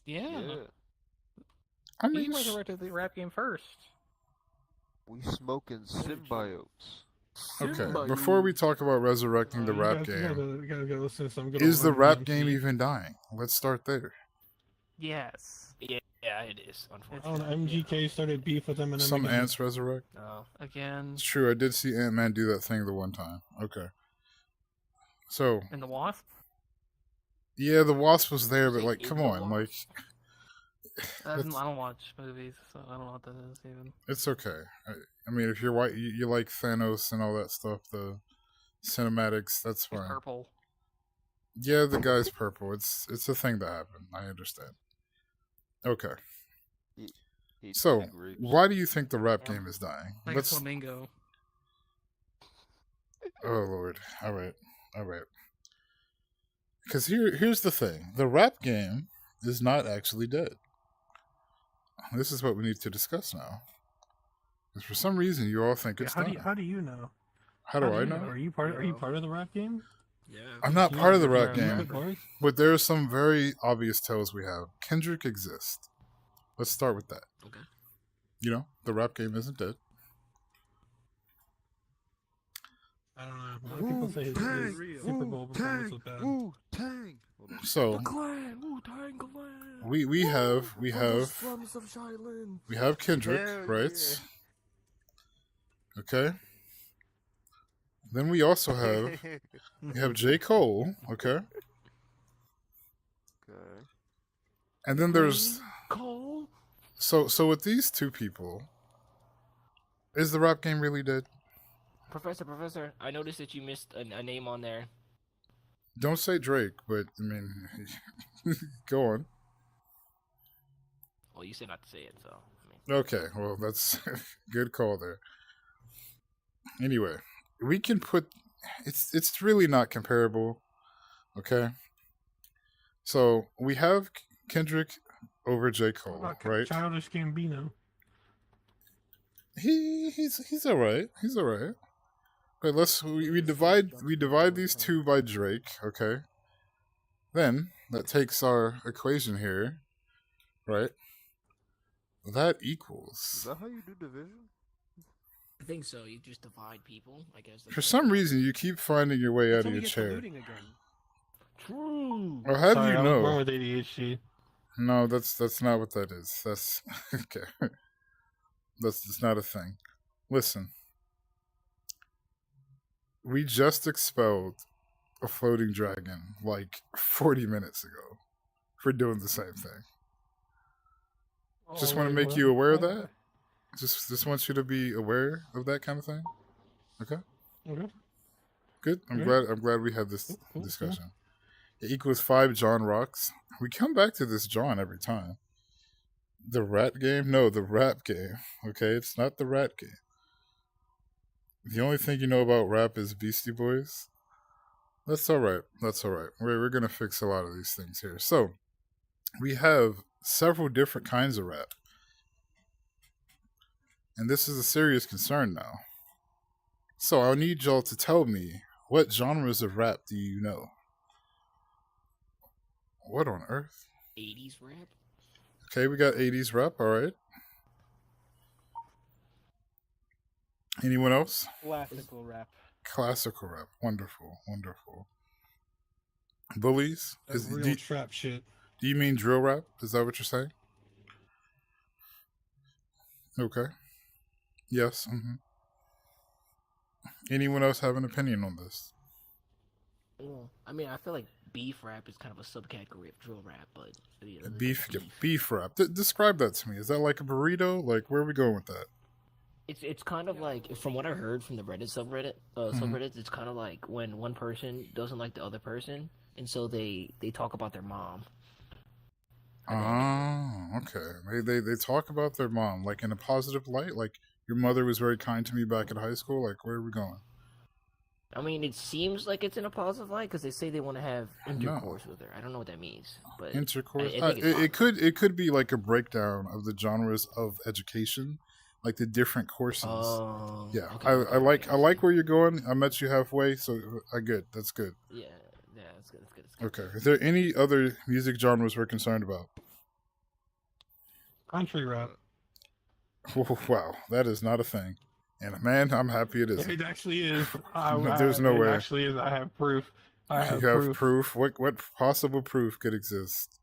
[SPEAKER 4] Yeah.
[SPEAKER 2] Yeah.
[SPEAKER 3] I
[SPEAKER 4] He
[SPEAKER 3] mean,
[SPEAKER 4] resurrected the rap game first.
[SPEAKER 2] We smoking symbiotes.
[SPEAKER 3] okay. Before we talk about resurrecting the
[SPEAKER 1] You
[SPEAKER 3] rap
[SPEAKER 1] guys
[SPEAKER 3] game,
[SPEAKER 1] gotta go listen to some good
[SPEAKER 3] is the
[SPEAKER 1] old
[SPEAKER 3] rap
[SPEAKER 1] RMC.
[SPEAKER 3] game even dying? Let's start there.
[SPEAKER 4] Yes.
[SPEAKER 5] Yeah, it is. Unfortunately.
[SPEAKER 1] Oh, and MGK started beef with them, and then
[SPEAKER 3] Some
[SPEAKER 1] again.
[SPEAKER 3] ants resurrect.
[SPEAKER 5] No.
[SPEAKER 4] Again.
[SPEAKER 3] It's true. I did see Ant-Man do that thing the one time. Okay. So
[SPEAKER 4] And the wasp.
[SPEAKER 3] yeah, the wasp was there, but like, come on, like,
[SPEAKER 4] I
[SPEAKER 3] That's-
[SPEAKER 4] don't watch movies, so I don't know what that is even.
[SPEAKER 3] it's okay. I mean, if you're white, you like Thanos and all that stuff, the cinematics, that's
[SPEAKER 4] He's
[SPEAKER 3] fine.
[SPEAKER 4] purple.
[SPEAKER 3] Yeah, the guy's purple. It's a thing that happened. I understand. Okay.
[SPEAKER 2] He
[SPEAKER 3] So,
[SPEAKER 2] eats grapes.
[SPEAKER 3] why do you think the rap game is dying?
[SPEAKER 4] Like a flamingo.
[SPEAKER 3] Oh Lord! All right. Because here's the thing: the rap game is not actually dead. This is what we need to discuss now. Because for some reason you all think it's dying.
[SPEAKER 1] How do you know?
[SPEAKER 3] How do I
[SPEAKER 1] you
[SPEAKER 3] know?
[SPEAKER 1] Are you part of the rap game?
[SPEAKER 7] Yeah.
[SPEAKER 3] I'm not
[SPEAKER 1] You-
[SPEAKER 3] part of the
[SPEAKER 1] you're
[SPEAKER 3] rap
[SPEAKER 1] a member
[SPEAKER 3] game,
[SPEAKER 1] board?
[SPEAKER 3] but there are some very obvious tells we have. Kendrick exists. Let's start with that.
[SPEAKER 7] Okay.
[SPEAKER 3] You know, the rap game isn't dead.
[SPEAKER 1] I don't know. A lot of people say his Super Bowl performance was bad.
[SPEAKER 2] Wu Tang.
[SPEAKER 3] So
[SPEAKER 5] Clan, Wu-Tang Clan.
[SPEAKER 3] we have Kendrick,
[SPEAKER 2] Hell
[SPEAKER 3] right? Okay. Then we also have J. Cole, okay?
[SPEAKER 2] Okay.
[SPEAKER 3] And then there's
[SPEAKER 5] Cole.
[SPEAKER 3] so with these two people, is the rap game really dead?
[SPEAKER 5] Professor, I noticed that you missed a name on there.
[SPEAKER 3] Don't say Drake, but I mean, go on.
[SPEAKER 5] Well, you said not to say it, so I mean.
[SPEAKER 3] Okay, well that's good call there. Anyway, we can put it's really not comparable, okay? So we have Kendrick over J. Cole, right?
[SPEAKER 1] Childish Gambino.
[SPEAKER 3] He's all right. He's all right. But we divide these two by Drake, okay? Then that takes our equation here, right? That
[SPEAKER 2] Is
[SPEAKER 3] equals.
[SPEAKER 2] that how you do division?
[SPEAKER 5] I think so. You just divide people, I guess.
[SPEAKER 3] For some reason, you keep finding your way out
[SPEAKER 6] That's
[SPEAKER 3] of
[SPEAKER 6] when
[SPEAKER 3] your
[SPEAKER 6] we get to
[SPEAKER 3] chair.
[SPEAKER 6] looting again.
[SPEAKER 5] True.
[SPEAKER 3] Well, how do
[SPEAKER 1] Sorry,
[SPEAKER 3] you
[SPEAKER 1] I was born
[SPEAKER 3] know?
[SPEAKER 1] with ADHD.
[SPEAKER 3] No, that's not what that is. That's okay. That's not a thing. Listen, we just expelled a floating dragon like 40 minutes ago for doing the same thing. Just want to make you aware of that. Just want you to be aware of that kind of thing. Okay,
[SPEAKER 1] Okay.
[SPEAKER 3] good. I'm
[SPEAKER 1] Okay.
[SPEAKER 3] glad we had this
[SPEAKER 1] Cool.
[SPEAKER 3] discussion. It equals 5 John rocks. We come back to this John every time. The rat game? No, the rap game. Okay, it's not the rat game. The only thing you know about rap is Beastie Boys. That's all right. That's all right. We're gonna fix a lot of these things here. So we have several different kinds of rap, and this is a serious concern now. So I'll need y'all to tell me, what genres of rap do you know? What on earth?
[SPEAKER 5] 80s rap.
[SPEAKER 3] Okay, we got 80s rap. All right. Anyone else?
[SPEAKER 6] Classical rap.
[SPEAKER 3] Classical rap. Wonderful. Wonderful. Bullies?
[SPEAKER 1] That's real trap shit.
[SPEAKER 3] Do you mean drill rap? Is that what you're saying? Okay. Yes. Anyone else have an opinion on this?
[SPEAKER 5] Well, I mean, I feel like beef rap is kind of a subcategory of drill rap, but you know,
[SPEAKER 3] Beef rap. Describe that to me. Is that like a burrito? Like, where are we going with that?
[SPEAKER 5] It's kind of like, from what I heard from the Reddit subreddits, it's kind of like when one person doesn't like the other person, and so they talk about their mom.
[SPEAKER 3] Oh, okay. They talk about their mom like in a positive light. Like, your mother was very kind to me back in high school. Like, where are we going?
[SPEAKER 5] I mean, it seems like it's in a positive light because they say they want to have intercourse with her. I don't know what that means, but
[SPEAKER 3] Intercourse.
[SPEAKER 5] I think it's
[SPEAKER 3] it could be like a breakdown of the genres of education, like the different courses.
[SPEAKER 5] Oh,
[SPEAKER 3] Yeah,
[SPEAKER 5] okay,
[SPEAKER 3] I like where you're going. I met you halfway, so that's good.
[SPEAKER 5] Yeah, that's good. That's good.
[SPEAKER 3] Okay. Is there any other music genres we're concerned about?
[SPEAKER 1] Country rap.
[SPEAKER 3] Wow, that is not a thing. And man, I'm happy it isn't.
[SPEAKER 1] It actually is.
[SPEAKER 3] There's no way.
[SPEAKER 1] It actually is. I have proof.
[SPEAKER 3] You have proof. What possible proof could exist?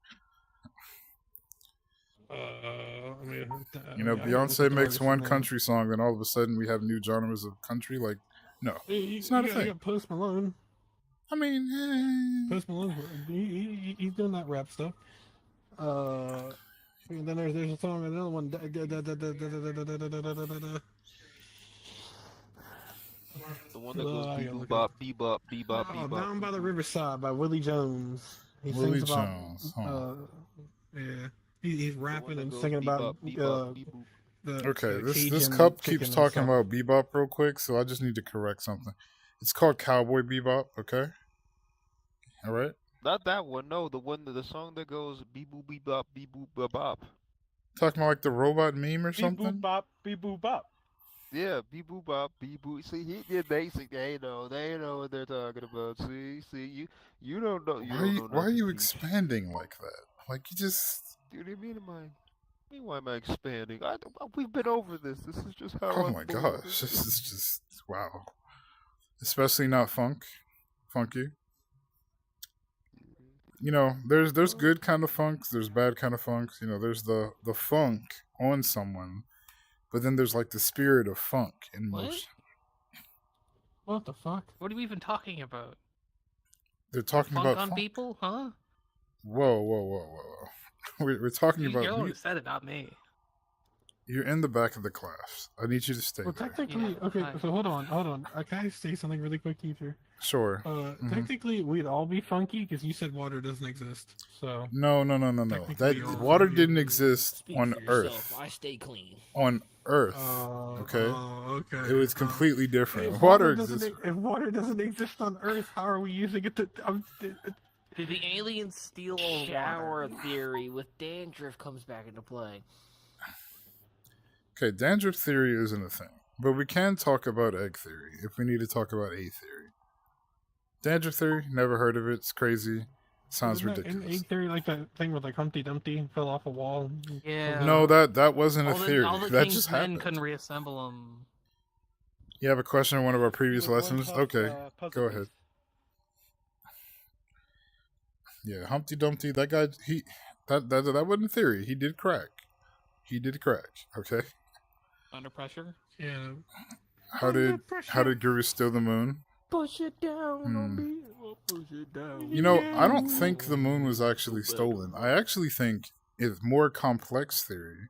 [SPEAKER 3] Beyonce makes one country song, then all of a sudden we have new genres of country. Like, no, it's not a thing.
[SPEAKER 1] You got Post Malone.
[SPEAKER 3] I mean,
[SPEAKER 1] Post Malone. He's doing that rap stuff. And then there's a song, another one.
[SPEAKER 2] The one that goes bebop, bebop, bebop, bebop.
[SPEAKER 1] Down by the Riverside by Willie Jones. He
[SPEAKER 3] Willie
[SPEAKER 1] sings about,
[SPEAKER 3] Jones. Huh.
[SPEAKER 1] Yeah, he's rapping and singing about
[SPEAKER 3] Okay, this
[SPEAKER 1] Cajun
[SPEAKER 3] cup
[SPEAKER 1] chicken
[SPEAKER 3] keeps
[SPEAKER 1] and
[SPEAKER 3] talking
[SPEAKER 1] stuff.
[SPEAKER 3] about bebop real quick, so I just need to correct something. It's called Cowboy Bebop. Okay. All right.
[SPEAKER 2] Not that one. No, the song that goes bee boop bebop, bee boop bebop.
[SPEAKER 3] Talking about like the robot meme or
[SPEAKER 6] Beep
[SPEAKER 3] something.
[SPEAKER 6] boop bop, beep boop bop.
[SPEAKER 2] Yeah, bee boop bop, bee boop. See, they know what they're talking about. See, you don't know.
[SPEAKER 3] Why are you expanding like that? Like, you just.
[SPEAKER 2] Dude, what do you mean? Why am I expanding? We've been over this. This is just how.
[SPEAKER 3] Oh my gosh, this is just wow. Especially not funky. You know, there's good kind of funks, there's bad kind of funks. You know, there's the funk on someone, but then there's like the spirit of funk in
[SPEAKER 4] What?
[SPEAKER 3] motion.
[SPEAKER 1] What the fuck?
[SPEAKER 4] What are we even talking about?
[SPEAKER 3] They're talking
[SPEAKER 4] Funk
[SPEAKER 3] about
[SPEAKER 4] on
[SPEAKER 3] funk.
[SPEAKER 4] people, huh?
[SPEAKER 3] Whoa. We're talking
[SPEAKER 4] You're the
[SPEAKER 3] about
[SPEAKER 4] one who said it, not me.
[SPEAKER 3] You're in the back of the class. I need you to stay
[SPEAKER 1] Well,
[SPEAKER 3] there.
[SPEAKER 1] technically,
[SPEAKER 4] Yeah,
[SPEAKER 1] okay.
[SPEAKER 4] fine.
[SPEAKER 1] So hold on. Can I say something really quick, teacher?
[SPEAKER 3] Sure.
[SPEAKER 1] Technically, we'd all be funky because you said water doesn't exist. So
[SPEAKER 3] No.
[SPEAKER 1] Technically,
[SPEAKER 3] That
[SPEAKER 1] you're
[SPEAKER 3] water
[SPEAKER 1] funky.
[SPEAKER 3] didn't exist
[SPEAKER 5] Speak
[SPEAKER 3] on
[SPEAKER 5] for
[SPEAKER 3] Earth.
[SPEAKER 5] yourself. I stay clean.
[SPEAKER 3] On Earth.
[SPEAKER 1] okay.
[SPEAKER 3] Okay. It was completely different.
[SPEAKER 1] If
[SPEAKER 3] Water
[SPEAKER 1] doesn't
[SPEAKER 3] exists.
[SPEAKER 1] If water doesn't exist on Earth, how are we using it to?
[SPEAKER 4] Did the aliens steal all
[SPEAKER 5] Shower
[SPEAKER 4] water?
[SPEAKER 5] theory with dandruff comes back into play.
[SPEAKER 3] Okay, dandruff theory isn't a thing, but we can talk about egg theory if we need to talk about A theory. Dandruff theory, never heard of it. It's crazy. Sounds
[SPEAKER 1] Isn't that
[SPEAKER 3] ridiculous.
[SPEAKER 1] in egg theory, like that thing with like Humpty Dumpty fell off a wall.
[SPEAKER 4] Yeah.
[SPEAKER 3] No, that wasn't a
[SPEAKER 4] all
[SPEAKER 3] theory.
[SPEAKER 4] the
[SPEAKER 3] That
[SPEAKER 4] king's
[SPEAKER 3] just
[SPEAKER 4] men
[SPEAKER 3] happened.
[SPEAKER 4] couldn't reassemble them.
[SPEAKER 3] You have a question on one of our previous
[SPEAKER 6] With one
[SPEAKER 3] lessons?
[SPEAKER 6] tough,
[SPEAKER 3] Okay,
[SPEAKER 6] puzzle
[SPEAKER 3] go
[SPEAKER 6] piece.
[SPEAKER 3] ahead. Yeah, Humpty Dumpty. That guy, that wasn't a theory. He did crack. Okay.
[SPEAKER 4] Under pressure?
[SPEAKER 1] Yeah.
[SPEAKER 3] How did Guru steal the moon?
[SPEAKER 5] Push it down on
[SPEAKER 3] Hmm.
[SPEAKER 5] me. Push it down.
[SPEAKER 3] You know, I don't think the moon was actually stolen. I actually think it's more complex theory.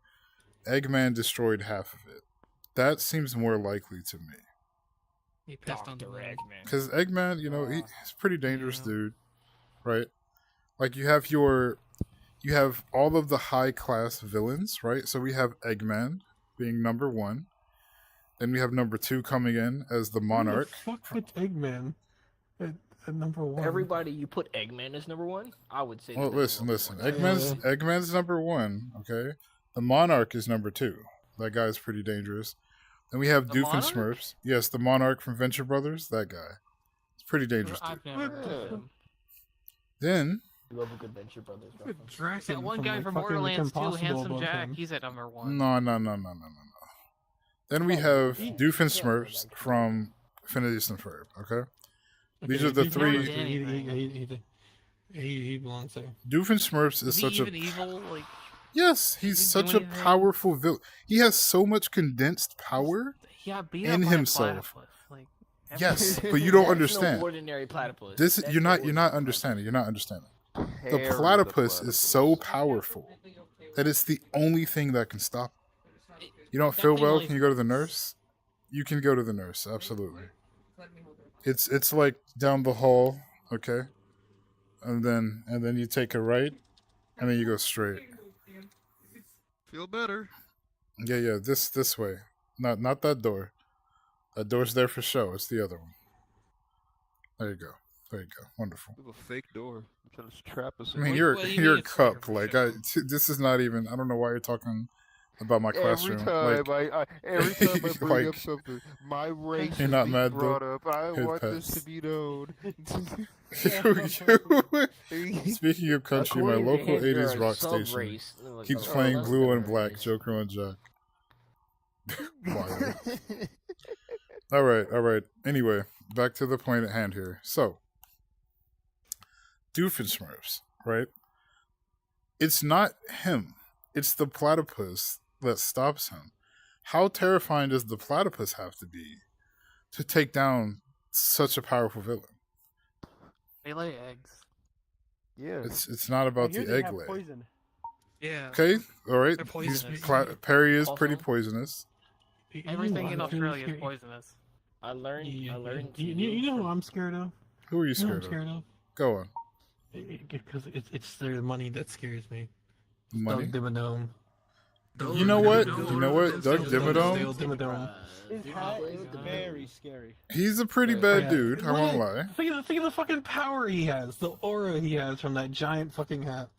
[SPEAKER 3] Eggman destroyed half of it. That seems more likely to me.
[SPEAKER 4] He pissed on the
[SPEAKER 5] Dr.
[SPEAKER 4] moon.
[SPEAKER 5] Eggman.
[SPEAKER 3] Because Eggman, you know, he's a pretty dangerous
[SPEAKER 1] Yeah.
[SPEAKER 3] dude, right? Like you have all of the high class villains, right? So we have Eggman being number one. Then we have number two coming in as the Monarch.
[SPEAKER 1] Who the fuck puts Eggman at number one?
[SPEAKER 5] Everybody, you put Eggman as number one? I would say.
[SPEAKER 3] Well,
[SPEAKER 5] that's
[SPEAKER 3] listen.
[SPEAKER 5] number one.
[SPEAKER 3] Eggman's number one. Okay, the Monarch is number two. That guy's pretty dangerous. Then we have
[SPEAKER 4] The Monarch?
[SPEAKER 3] Doofenshmirtz. Yes, the Monarch from Venture Brothers. That guy. It's pretty dangerous. Dude.
[SPEAKER 4] I've never heard of him.
[SPEAKER 3] Then
[SPEAKER 5] You love a good Venture Brothers
[SPEAKER 1] Put
[SPEAKER 5] reference.
[SPEAKER 1] Draken
[SPEAKER 4] That one
[SPEAKER 1] from,
[SPEAKER 4] guy
[SPEAKER 1] like,
[SPEAKER 4] from
[SPEAKER 1] fucking
[SPEAKER 4] Borderlands 2,
[SPEAKER 1] Impossible
[SPEAKER 4] Handsome
[SPEAKER 1] above
[SPEAKER 4] Jack,
[SPEAKER 1] him.
[SPEAKER 4] he's at number one.
[SPEAKER 3] no. Then we have Doofenshmirtz from Phineas and Ferb. Okay, these are the
[SPEAKER 1] He's
[SPEAKER 3] three.
[SPEAKER 1] not- he- He belongs there.
[SPEAKER 3] Doofenshmirtz is
[SPEAKER 4] Is he
[SPEAKER 3] such a
[SPEAKER 4] even evil? Like,
[SPEAKER 3] yes. He's
[SPEAKER 4] Does he do
[SPEAKER 3] such a
[SPEAKER 4] anything?
[SPEAKER 3] powerful villain. He has so much condensed power.
[SPEAKER 4] he got beat
[SPEAKER 3] In
[SPEAKER 4] up by
[SPEAKER 3] himself.
[SPEAKER 4] a platypus. Like, every
[SPEAKER 3] Yes,
[SPEAKER 4] day.
[SPEAKER 3] but you don't
[SPEAKER 5] That's
[SPEAKER 3] understand.
[SPEAKER 5] No ordinary platypus.
[SPEAKER 3] This
[SPEAKER 5] That's
[SPEAKER 3] you're
[SPEAKER 5] no
[SPEAKER 3] not
[SPEAKER 5] ordinary
[SPEAKER 3] understanding. You're not understanding. The
[SPEAKER 2] Harry
[SPEAKER 3] platypus is so powerful that it's the only thing that can stop him. You don't
[SPEAKER 4] That
[SPEAKER 3] feel
[SPEAKER 4] thing
[SPEAKER 3] well?
[SPEAKER 4] only-
[SPEAKER 3] Can you go to the nurse? You can go to the nurse. Absolutely. It's like down the hall, okay, and then you take a right, and then you go straight.
[SPEAKER 7] Feel better.
[SPEAKER 3] Yeah. This way. Not that door. That door's there for show. It's the other one. There you go. Wonderful.
[SPEAKER 2] We have a fake door. They're trying to trap us.
[SPEAKER 3] I mean,
[SPEAKER 4] What-
[SPEAKER 3] you're
[SPEAKER 4] what do you
[SPEAKER 3] you're
[SPEAKER 4] mean
[SPEAKER 3] a
[SPEAKER 4] it's there
[SPEAKER 3] cup.
[SPEAKER 4] for
[SPEAKER 3] Like
[SPEAKER 4] show?
[SPEAKER 3] this is not even. I don't know why you're talking about my classroom.
[SPEAKER 2] Every time I bring up
[SPEAKER 3] like,
[SPEAKER 2] something, my race
[SPEAKER 3] You're
[SPEAKER 2] is
[SPEAKER 3] not
[SPEAKER 2] being
[SPEAKER 3] mad,
[SPEAKER 2] brought
[SPEAKER 3] though?
[SPEAKER 2] up. I
[SPEAKER 3] Hey,
[SPEAKER 2] want this
[SPEAKER 3] Pets.
[SPEAKER 2] to be known.
[SPEAKER 3] Speaking of country, my
[SPEAKER 5] According to
[SPEAKER 3] local
[SPEAKER 5] him, you're
[SPEAKER 3] 80s
[SPEAKER 5] a
[SPEAKER 3] rock station
[SPEAKER 5] sub-race. Like,
[SPEAKER 3] keeps
[SPEAKER 5] oh,
[SPEAKER 3] playing
[SPEAKER 5] that's
[SPEAKER 3] Blue
[SPEAKER 5] the
[SPEAKER 3] and Black,
[SPEAKER 5] race.
[SPEAKER 3] Joker and Jack. Wild. All right. Anyway, back to the point at hand here. So, Doofenshmirtz, right? It's not him. It's the platypus that stops him. How terrifying does the platypus have to be to take down such a powerful villain?
[SPEAKER 4] They lay eggs.
[SPEAKER 2] Yeah.
[SPEAKER 3] It's not
[SPEAKER 6] I
[SPEAKER 3] about
[SPEAKER 6] hear
[SPEAKER 3] the
[SPEAKER 6] they
[SPEAKER 3] egg
[SPEAKER 6] have
[SPEAKER 3] lay.
[SPEAKER 6] poison.
[SPEAKER 4] Yeah.
[SPEAKER 3] Okay, all right.
[SPEAKER 4] They're poisonous.
[SPEAKER 3] Perry is pretty
[SPEAKER 5] Also-
[SPEAKER 3] poisonous.
[SPEAKER 4] Everything
[SPEAKER 1] Ew,
[SPEAKER 4] in
[SPEAKER 1] I'm
[SPEAKER 4] Australia
[SPEAKER 1] scared.
[SPEAKER 4] is poisonous.
[SPEAKER 5] I learned.
[SPEAKER 1] Yeah,
[SPEAKER 5] I learned.
[SPEAKER 1] you know who I'm scared of?
[SPEAKER 3] Who are you
[SPEAKER 1] You know who I'm
[SPEAKER 3] scared of?
[SPEAKER 1] scared of?
[SPEAKER 3] Go on.
[SPEAKER 1] Because it's their money that scares me.
[SPEAKER 3] Money.
[SPEAKER 1] Doug Dimmadome.
[SPEAKER 3] You know what? You know what? Doug
[SPEAKER 1] Dale
[SPEAKER 3] Dimmadome.
[SPEAKER 1] Dimmadome.
[SPEAKER 6] His hat is very scary.
[SPEAKER 3] He's a pretty
[SPEAKER 5] Yeah.
[SPEAKER 3] bad
[SPEAKER 1] Yeah.
[SPEAKER 3] dude. I won't lie.
[SPEAKER 1] Think of the fucking power he has, the aura he has from that giant fucking hat.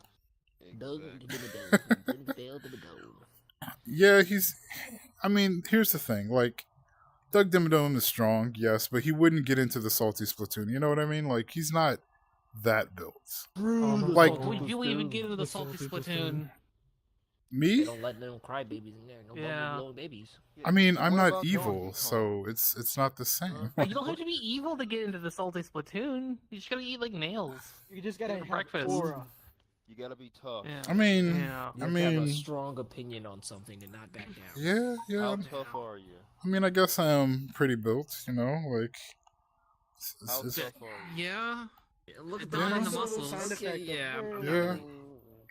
[SPEAKER 3] Yeah, he's. I mean, here's the thing. Like, Doug Dimmadome is strong, yes, but he wouldn't get into the salty splatoon. You know what I mean? Like, he's not that built. Like-
[SPEAKER 4] Would you even get into the salty splatoon?
[SPEAKER 5] They
[SPEAKER 3] Me?
[SPEAKER 5] don't let them cry babies in there. No
[SPEAKER 4] Yeah.
[SPEAKER 5] blowing babies.
[SPEAKER 3] I mean, I'm
[SPEAKER 2] What
[SPEAKER 3] not
[SPEAKER 2] about
[SPEAKER 3] evil,
[SPEAKER 2] Donkey Kong?
[SPEAKER 3] so it's not the same.
[SPEAKER 4] You don't have to be evil to get into the salty splatoon. You just gotta eat like nails.
[SPEAKER 6] You just gotta
[SPEAKER 4] For
[SPEAKER 6] have
[SPEAKER 4] breakfast.
[SPEAKER 6] aura.
[SPEAKER 2] You gotta be tough.
[SPEAKER 4] Yeah.
[SPEAKER 3] I mean,
[SPEAKER 4] Yeah.
[SPEAKER 5] You
[SPEAKER 3] I
[SPEAKER 5] have to have a
[SPEAKER 3] mean,
[SPEAKER 5] strong opinion on something and not back down.
[SPEAKER 3] yeah.
[SPEAKER 2] How tough are you?
[SPEAKER 3] I mean, I guess I am pretty built. You know, like.
[SPEAKER 2] How
[SPEAKER 3] It's,
[SPEAKER 2] tough are you?
[SPEAKER 4] Yeah.
[SPEAKER 5] Look
[SPEAKER 4] It's
[SPEAKER 5] at
[SPEAKER 4] not in the
[SPEAKER 5] muscle
[SPEAKER 4] muscles.
[SPEAKER 6] Sound effect of
[SPEAKER 5] Yeah, I'm
[SPEAKER 3] Yeah.
[SPEAKER 5] not-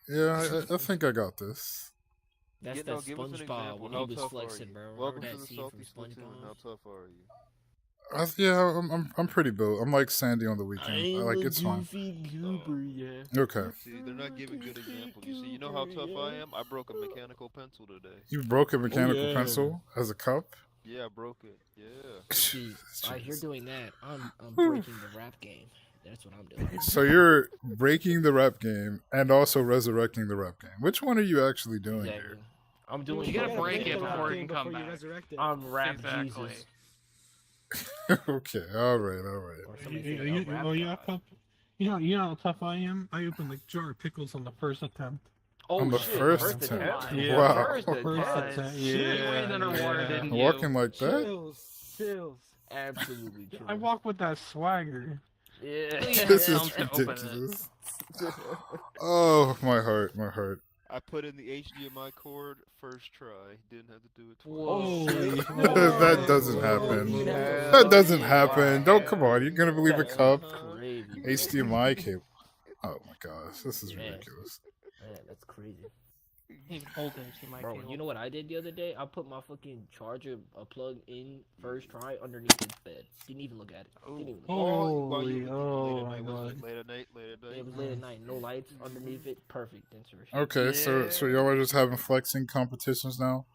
[SPEAKER 3] yeah, I think I got this.
[SPEAKER 5] That's
[SPEAKER 2] Yeah,
[SPEAKER 5] that
[SPEAKER 2] no, give us an
[SPEAKER 5] SpongeBob
[SPEAKER 2] example.
[SPEAKER 5] when
[SPEAKER 2] How
[SPEAKER 5] he was
[SPEAKER 2] tough are
[SPEAKER 5] flexing,
[SPEAKER 2] you?
[SPEAKER 5] bro.
[SPEAKER 2] Welcome
[SPEAKER 5] Remember
[SPEAKER 2] to
[SPEAKER 5] that
[SPEAKER 2] the
[SPEAKER 5] scene from
[SPEAKER 2] salty splatoon. How
[SPEAKER 5] SpongeBob?
[SPEAKER 2] tough are you?
[SPEAKER 3] I'm pretty built. I'm like Sandy on the weekend. Like it's fine.
[SPEAKER 5] goober, yeah.
[SPEAKER 3] Okay,
[SPEAKER 2] See, they're not giving good examples. You see, you know how tough I am? I broke a mechanical pencil today.
[SPEAKER 3] you broke a mechanical
[SPEAKER 5] yeah.
[SPEAKER 3] pencil as a cup.
[SPEAKER 2] Yeah, I broke it. Yeah.
[SPEAKER 5] See,
[SPEAKER 3] Jeez.
[SPEAKER 5] you're doing that. I'm breaking the rap game. That's what I'm doing.
[SPEAKER 3] So you're breaking the rap game and also resurrecting the rap game. Which one are you actually doing
[SPEAKER 5] Exactly. I'm doing.
[SPEAKER 4] You gotta
[SPEAKER 5] both.
[SPEAKER 4] break it
[SPEAKER 6] the rap
[SPEAKER 4] before it
[SPEAKER 6] game
[SPEAKER 4] can come
[SPEAKER 6] before you
[SPEAKER 4] back.
[SPEAKER 6] resurrect it.
[SPEAKER 5] I'm rap
[SPEAKER 4] Exactly.
[SPEAKER 5] Jesus.
[SPEAKER 3] here? Okay, all right.
[SPEAKER 5] Or somebody said, rap
[SPEAKER 1] Yeah,
[SPEAKER 5] God.
[SPEAKER 1] Cup. You know how tough I am. I opened the jar of pickles on the first attempt.
[SPEAKER 5] Oh,
[SPEAKER 3] On the
[SPEAKER 5] shit,
[SPEAKER 3] first
[SPEAKER 5] attempt.
[SPEAKER 3] attempt.
[SPEAKER 1] Yeah.
[SPEAKER 3] Wow.
[SPEAKER 5] First
[SPEAKER 1] First
[SPEAKER 5] attempt.
[SPEAKER 1] attempt.
[SPEAKER 4] You went underwater,
[SPEAKER 1] Yeah.
[SPEAKER 4] didn't you?
[SPEAKER 3] Walking like that?
[SPEAKER 6] Chills.
[SPEAKER 5] Absolutely true.
[SPEAKER 1] I walk with that swagger.
[SPEAKER 5] Yeah.
[SPEAKER 3] This is
[SPEAKER 4] to open it.
[SPEAKER 3] ridiculous. Oh, my heart.
[SPEAKER 2] I put in the HDMI cord first try. Didn't have to do it twice.
[SPEAKER 1] Whoa.
[SPEAKER 3] That doesn't happen.
[SPEAKER 2] Yeah.
[SPEAKER 3] That doesn't happen. Don't come on. You're gonna believe a cup?
[SPEAKER 5] Crazy.
[SPEAKER 3] HDMI cable. Oh my gosh, this is
[SPEAKER 5] Man.
[SPEAKER 3] ridiculous.
[SPEAKER 5] Man, that's crazy.
[SPEAKER 4] He hold it. He might
[SPEAKER 5] Bro,
[SPEAKER 4] be
[SPEAKER 5] you know what I did the other day? I put my fucking charger, a plug in first try underneath his bed. Didn't even look at it. Didn't even look
[SPEAKER 1] Holy,
[SPEAKER 2] Late
[SPEAKER 1] oh
[SPEAKER 2] at
[SPEAKER 1] my
[SPEAKER 2] night,
[SPEAKER 1] god.
[SPEAKER 2] Late at night.
[SPEAKER 5] at it. It was late at night, no lights underneath it. Perfect insertion.
[SPEAKER 3] Okay, so y'all are just having flexing competitions now.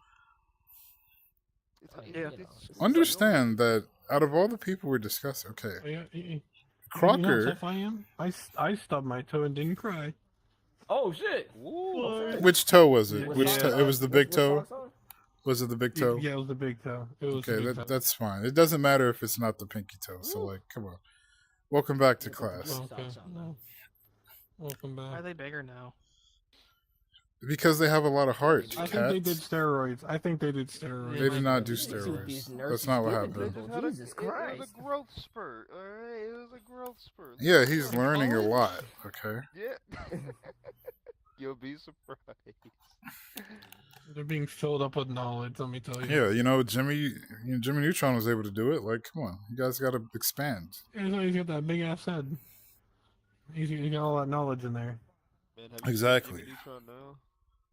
[SPEAKER 5] I mean,
[SPEAKER 4] Yeah.
[SPEAKER 5] you know, it's-
[SPEAKER 3] Understand that out of all the people we're discussing, okay,
[SPEAKER 1] You know how
[SPEAKER 3] Crocker.
[SPEAKER 1] tough I am? I stubbed my toe and didn't cry.
[SPEAKER 5] Oh shit!
[SPEAKER 2] Ooh.
[SPEAKER 3] Which toe was it?
[SPEAKER 5] With
[SPEAKER 3] Which
[SPEAKER 5] socks
[SPEAKER 3] toe?
[SPEAKER 5] on?
[SPEAKER 3] It was the big
[SPEAKER 5] With
[SPEAKER 3] toe.
[SPEAKER 5] socks on?
[SPEAKER 3] Was it the big toe?
[SPEAKER 1] Yeah, it was the big toe. It was the
[SPEAKER 3] Okay,
[SPEAKER 1] big toe.
[SPEAKER 3] that's fine. It doesn't matter if it's not the pinky toe. So like, come on. Welcome back to class.
[SPEAKER 1] Okay.
[SPEAKER 5] Socks on,
[SPEAKER 1] No. Welcome
[SPEAKER 4] Why are
[SPEAKER 1] back.
[SPEAKER 4] they bigger now?
[SPEAKER 3] Because they have a lot of heart,
[SPEAKER 1] I think they did
[SPEAKER 3] cats.
[SPEAKER 1] steroids. I think they did steroids.
[SPEAKER 3] They did not do
[SPEAKER 5] These are these
[SPEAKER 3] steroids.
[SPEAKER 5] nurses
[SPEAKER 3] That's not what
[SPEAKER 5] giving
[SPEAKER 3] happened.
[SPEAKER 5] people.
[SPEAKER 2] Just had a-
[SPEAKER 5] Jesus
[SPEAKER 2] It was
[SPEAKER 5] Christ.
[SPEAKER 2] a growth spurt, alright? It was a growth spurt.
[SPEAKER 3] Yeah, he's
[SPEAKER 2] Look,
[SPEAKER 3] learning a
[SPEAKER 4] college?
[SPEAKER 3] lot. Okay.
[SPEAKER 2] Yeah. You'll be surprised.
[SPEAKER 1] They're being filled up with knowledge. Let me tell you.
[SPEAKER 3] Yeah, Jimmy Neutron was able to do it. Like, come on, you guys got to expand.
[SPEAKER 1] He's got that big ass head. He's got all that knowledge in there.
[SPEAKER 2] Man, have you
[SPEAKER 3] Exactly.
[SPEAKER 2] seen Jimmy Neutron now?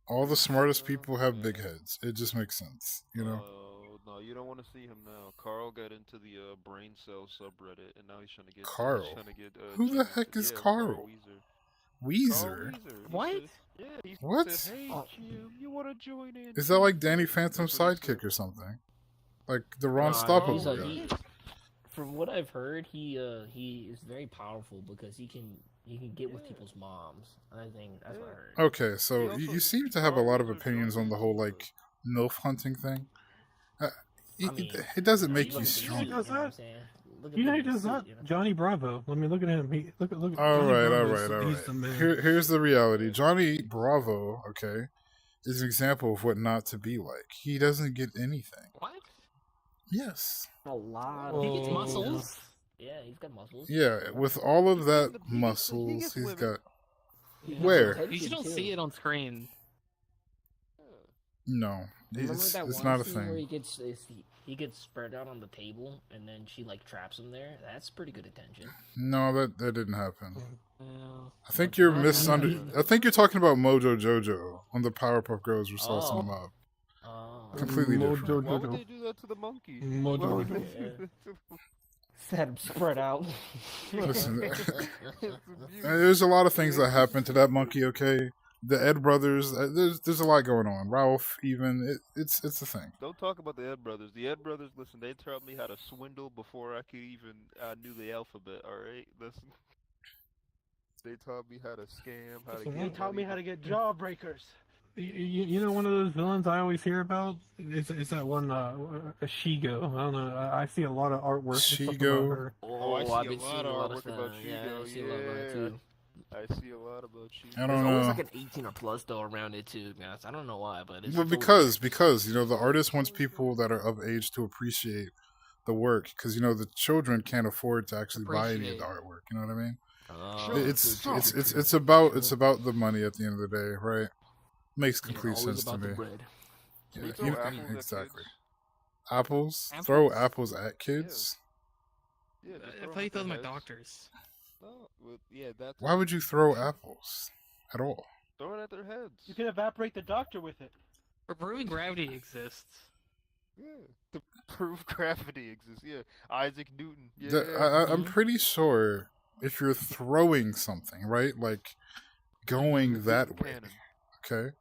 [SPEAKER 3] All the smartest people have big heads. It just makes sense,
[SPEAKER 2] Oh, no, you don't want to see him now. Carl got into the brain cell subreddit, and now he's trying to get.
[SPEAKER 3] Carl?
[SPEAKER 2] He's trying to get,
[SPEAKER 3] Who the
[SPEAKER 2] Jimmy
[SPEAKER 3] heck
[SPEAKER 2] to-
[SPEAKER 3] is
[SPEAKER 2] yeah,
[SPEAKER 3] Carl?
[SPEAKER 2] Weezer.
[SPEAKER 3] Weezer.
[SPEAKER 2] Carl Weezer. He
[SPEAKER 4] What?
[SPEAKER 2] said- yeah, he
[SPEAKER 3] What?
[SPEAKER 2] said, hey, Jim, you want to join in?
[SPEAKER 3] Is that like Danny Phantom's
[SPEAKER 2] That's what he said.
[SPEAKER 3] sidekick or something? Like the Ron
[SPEAKER 5] Nah,
[SPEAKER 3] Stoppable
[SPEAKER 5] he's a-
[SPEAKER 3] guy.
[SPEAKER 5] he- From what I've heard, he is very powerful because he can get with people's moms. I think that's what I heard.
[SPEAKER 3] Okay, so
[SPEAKER 2] He
[SPEAKER 3] you
[SPEAKER 2] also-
[SPEAKER 3] seem to have a lot of
[SPEAKER 2] Carl Weezer
[SPEAKER 3] opinions on the
[SPEAKER 2] joined
[SPEAKER 3] whole
[SPEAKER 2] in.
[SPEAKER 3] like MILF hunting thing.
[SPEAKER 5] I mean,
[SPEAKER 3] It doesn't make
[SPEAKER 5] look
[SPEAKER 3] you
[SPEAKER 5] at the suit,
[SPEAKER 3] stronger.
[SPEAKER 5] you know what I'm saying? Look at
[SPEAKER 1] You know
[SPEAKER 5] the
[SPEAKER 1] he does
[SPEAKER 5] suit,
[SPEAKER 1] that.
[SPEAKER 5] you know?
[SPEAKER 1] Johnny Bravo. I mean, look at him. Look at.
[SPEAKER 3] All
[SPEAKER 1] Johnny
[SPEAKER 3] right,
[SPEAKER 1] Bravo's- he's the man.
[SPEAKER 3] Here's the reality. Johnny Bravo, okay, is an example of what not to be like. He doesn't get anything.
[SPEAKER 4] What?
[SPEAKER 3] Yes.
[SPEAKER 5] A lot.
[SPEAKER 4] He gets
[SPEAKER 1] Oh.
[SPEAKER 4] muscles.
[SPEAKER 5] Yeah, he's got muscles.
[SPEAKER 3] Yeah, with all of that
[SPEAKER 2] He gets
[SPEAKER 3] muscles, he's
[SPEAKER 2] women.
[SPEAKER 3] got.
[SPEAKER 5] He has
[SPEAKER 3] Where?
[SPEAKER 5] attention,
[SPEAKER 4] You just don't
[SPEAKER 5] too.
[SPEAKER 4] see it on screen.
[SPEAKER 3] No,
[SPEAKER 5] Remember
[SPEAKER 3] it's
[SPEAKER 5] that one
[SPEAKER 3] not a
[SPEAKER 5] scene where
[SPEAKER 3] thing.
[SPEAKER 5] he gets spread out on the table and then she like traps him there? That's pretty good attention.
[SPEAKER 3] No, that didn't happen.
[SPEAKER 4] Yeah.
[SPEAKER 3] I think you're
[SPEAKER 5] That's not
[SPEAKER 3] I think you're talking about Mojo Jojo when the Powerpuff Girls were saucing
[SPEAKER 5] Oh.
[SPEAKER 3] him up.
[SPEAKER 5] Oh,
[SPEAKER 3] Completely
[SPEAKER 1] Mojo
[SPEAKER 3] different.
[SPEAKER 2] Why would
[SPEAKER 1] Jojo.
[SPEAKER 2] they do that to the monkey?
[SPEAKER 1] Mojo
[SPEAKER 2] Why would
[SPEAKER 1] Jojo.
[SPEAKER 2] they do that to the
[SPEAKER 5] had him spread out.
[SPEAKER 3] Listen,
[SPEAKER 2] It's abuse.
[SPEAKER 3] there's a lot of things that happened to that monkey. Okay, the Ed brothers. There's a lot going on. Ralph, even it's a thing.
[SPEAKER 2] Don't talk about the Ed brothers. The Ed brothers, listen, they taught me how to swindle before I could even knew the alphabet. All right, listen. They taught me how to scam, how to
[SPEAKER 1] Listen,
[SPEAKER 2] get.
[SPEAKER 6] They taught me how to get jawbreakers.
[SPEAKER 1] You know one of those villains I always hear about is that one Shigo. I don't know. I see a lot of artwork and stuff
[SPEAKER 3] Shigo.
[SPEAKER 1] about her.
[SPEAKER 2] Oh, I see
[SPEAKER 5] I've
[SPEAKER 2] a
[SPEAKER 5] been
[SPEAKER 2] lot
[SPEAKER 5] seeing
[SPEAKER 2] of
[SPEAKER 5] a lot
[SPEAKER 2] artwork
[SPEAKER 5] stuff.
[SPEAKER 2] about
[SPEAKER 5] Yeah, I
[SPEAKER 2] Shigo,
[SPEAKER 5] see a lot about it
[SPEAKER 2] yeah.
[SPEAKER 5] too.
[SPEAKER 2] I see a lot about you.
[SPEAKER 3] I
[SPEAKER 5] There's
[SPEAKER 3] don't
[SPEAKER 5] always
[SPEAKER 3] know.
[SPEAKER 5] like an 18 or plus though around it too, guys. I don't know why, but it's
[SPEAKER 3] Well, because the artist wants people that are of age to appreciate the work, because the children can't afford to actually buy any of the
[SPEAKER 4] Appreciate.
[SPEAKER 3] artwork. You know what I mean?
[SPEAKER 5] Oh,
[SPEAKER 3] It's
[SPEAKER 5] true, true, true.
[SPEAKER 3] about the money at the end of the day, right? Makes
[SPEAKER 5] Yeah,
[SPEAKER 3] complete
[SPEAKER 5] always
[SPEAKER 3] sense to
[SPEAKER 5] about the
[SPEAKER 3] me.
[SPEAKER 5] bread.
[SPEAKER 3] Yeah,
[SPEAKER 2] They throw apples at
[SPEAKER 3] exactly.
[SPEAKER 2] kids.
[SPEAKER 3] Apples?
[SPEAKER 4] Apples?
[SPEAKER 3] Throw apples at kids?
[SPEAKER 2] Yeah, just
[SPEAKER 4] I
[SPEAKER 2] throw
[SPEAKER 4] thought
[SPEAKER 2] 'em
[SPEAKER 4] you
[SPEAKER 2] at
[SPEAKER 4] thought
[SPEAKER 2] their
[SPEAKER 4] my
[SPEAKER 2] heads.
[SPEAKER 4] doctors.
[SPEAKER 2] No, well, yeah, that's.
[SPEAKER 3] Why would you throw apples at all?
[SPEAKER 2] Throw it at their heads?
[SPEAKER 6] You can evaporate the doctor with it.
[SPEAKER 4] For proving gravity exists.
[SPEAKER 2] Yeah, to prove gravity exists. Yeah, Isaac Newton. Yeah,
[SPEAKER 3] I'm pretty sure if you're throwing something, right, like going that way,
[SPEAKER 2] Cannon.
[SPEAKER 3] okay,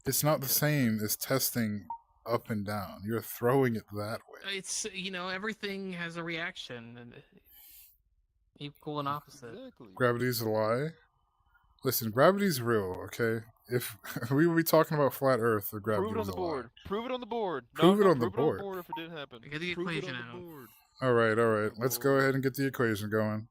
[SPEAKER 3] it's not the same as testing up and down. You're throwing it that way.
[SPEAKER 4] It's everything has a reaction and equal and opposite.
[SPEAKER 2] Exactly.
[SPEAKER 3] Gravity's a lie. Listen, gravity's real, okay? If we would be talking about flat Earth, the gravity
[SPEAKER 2] Prove it on
[SPEAKER 3] was
[SPEAKER 2] the
[SPEAKER 3] a lie.
[SPEAKER 2] board. Prove it on the board.
[SPEAKER 3] Prove it
[SPEAKER 2] no,
[SPEAKER 3] on the
[SPEAKER 2] prove it
[SPEAKER 3] board.
[SPEAKER 2] on the board if it didn't happen.
[SPEAKER 4] Get the
[SPEAKER 2] Prove it
[SPEAKER 4] equation
[SPEAKER 2] on the
[SPEAKER 4] out.
[SPEAKER 2] board.
[SPEAKER 3] All right. Let's go ahead and get the equation going.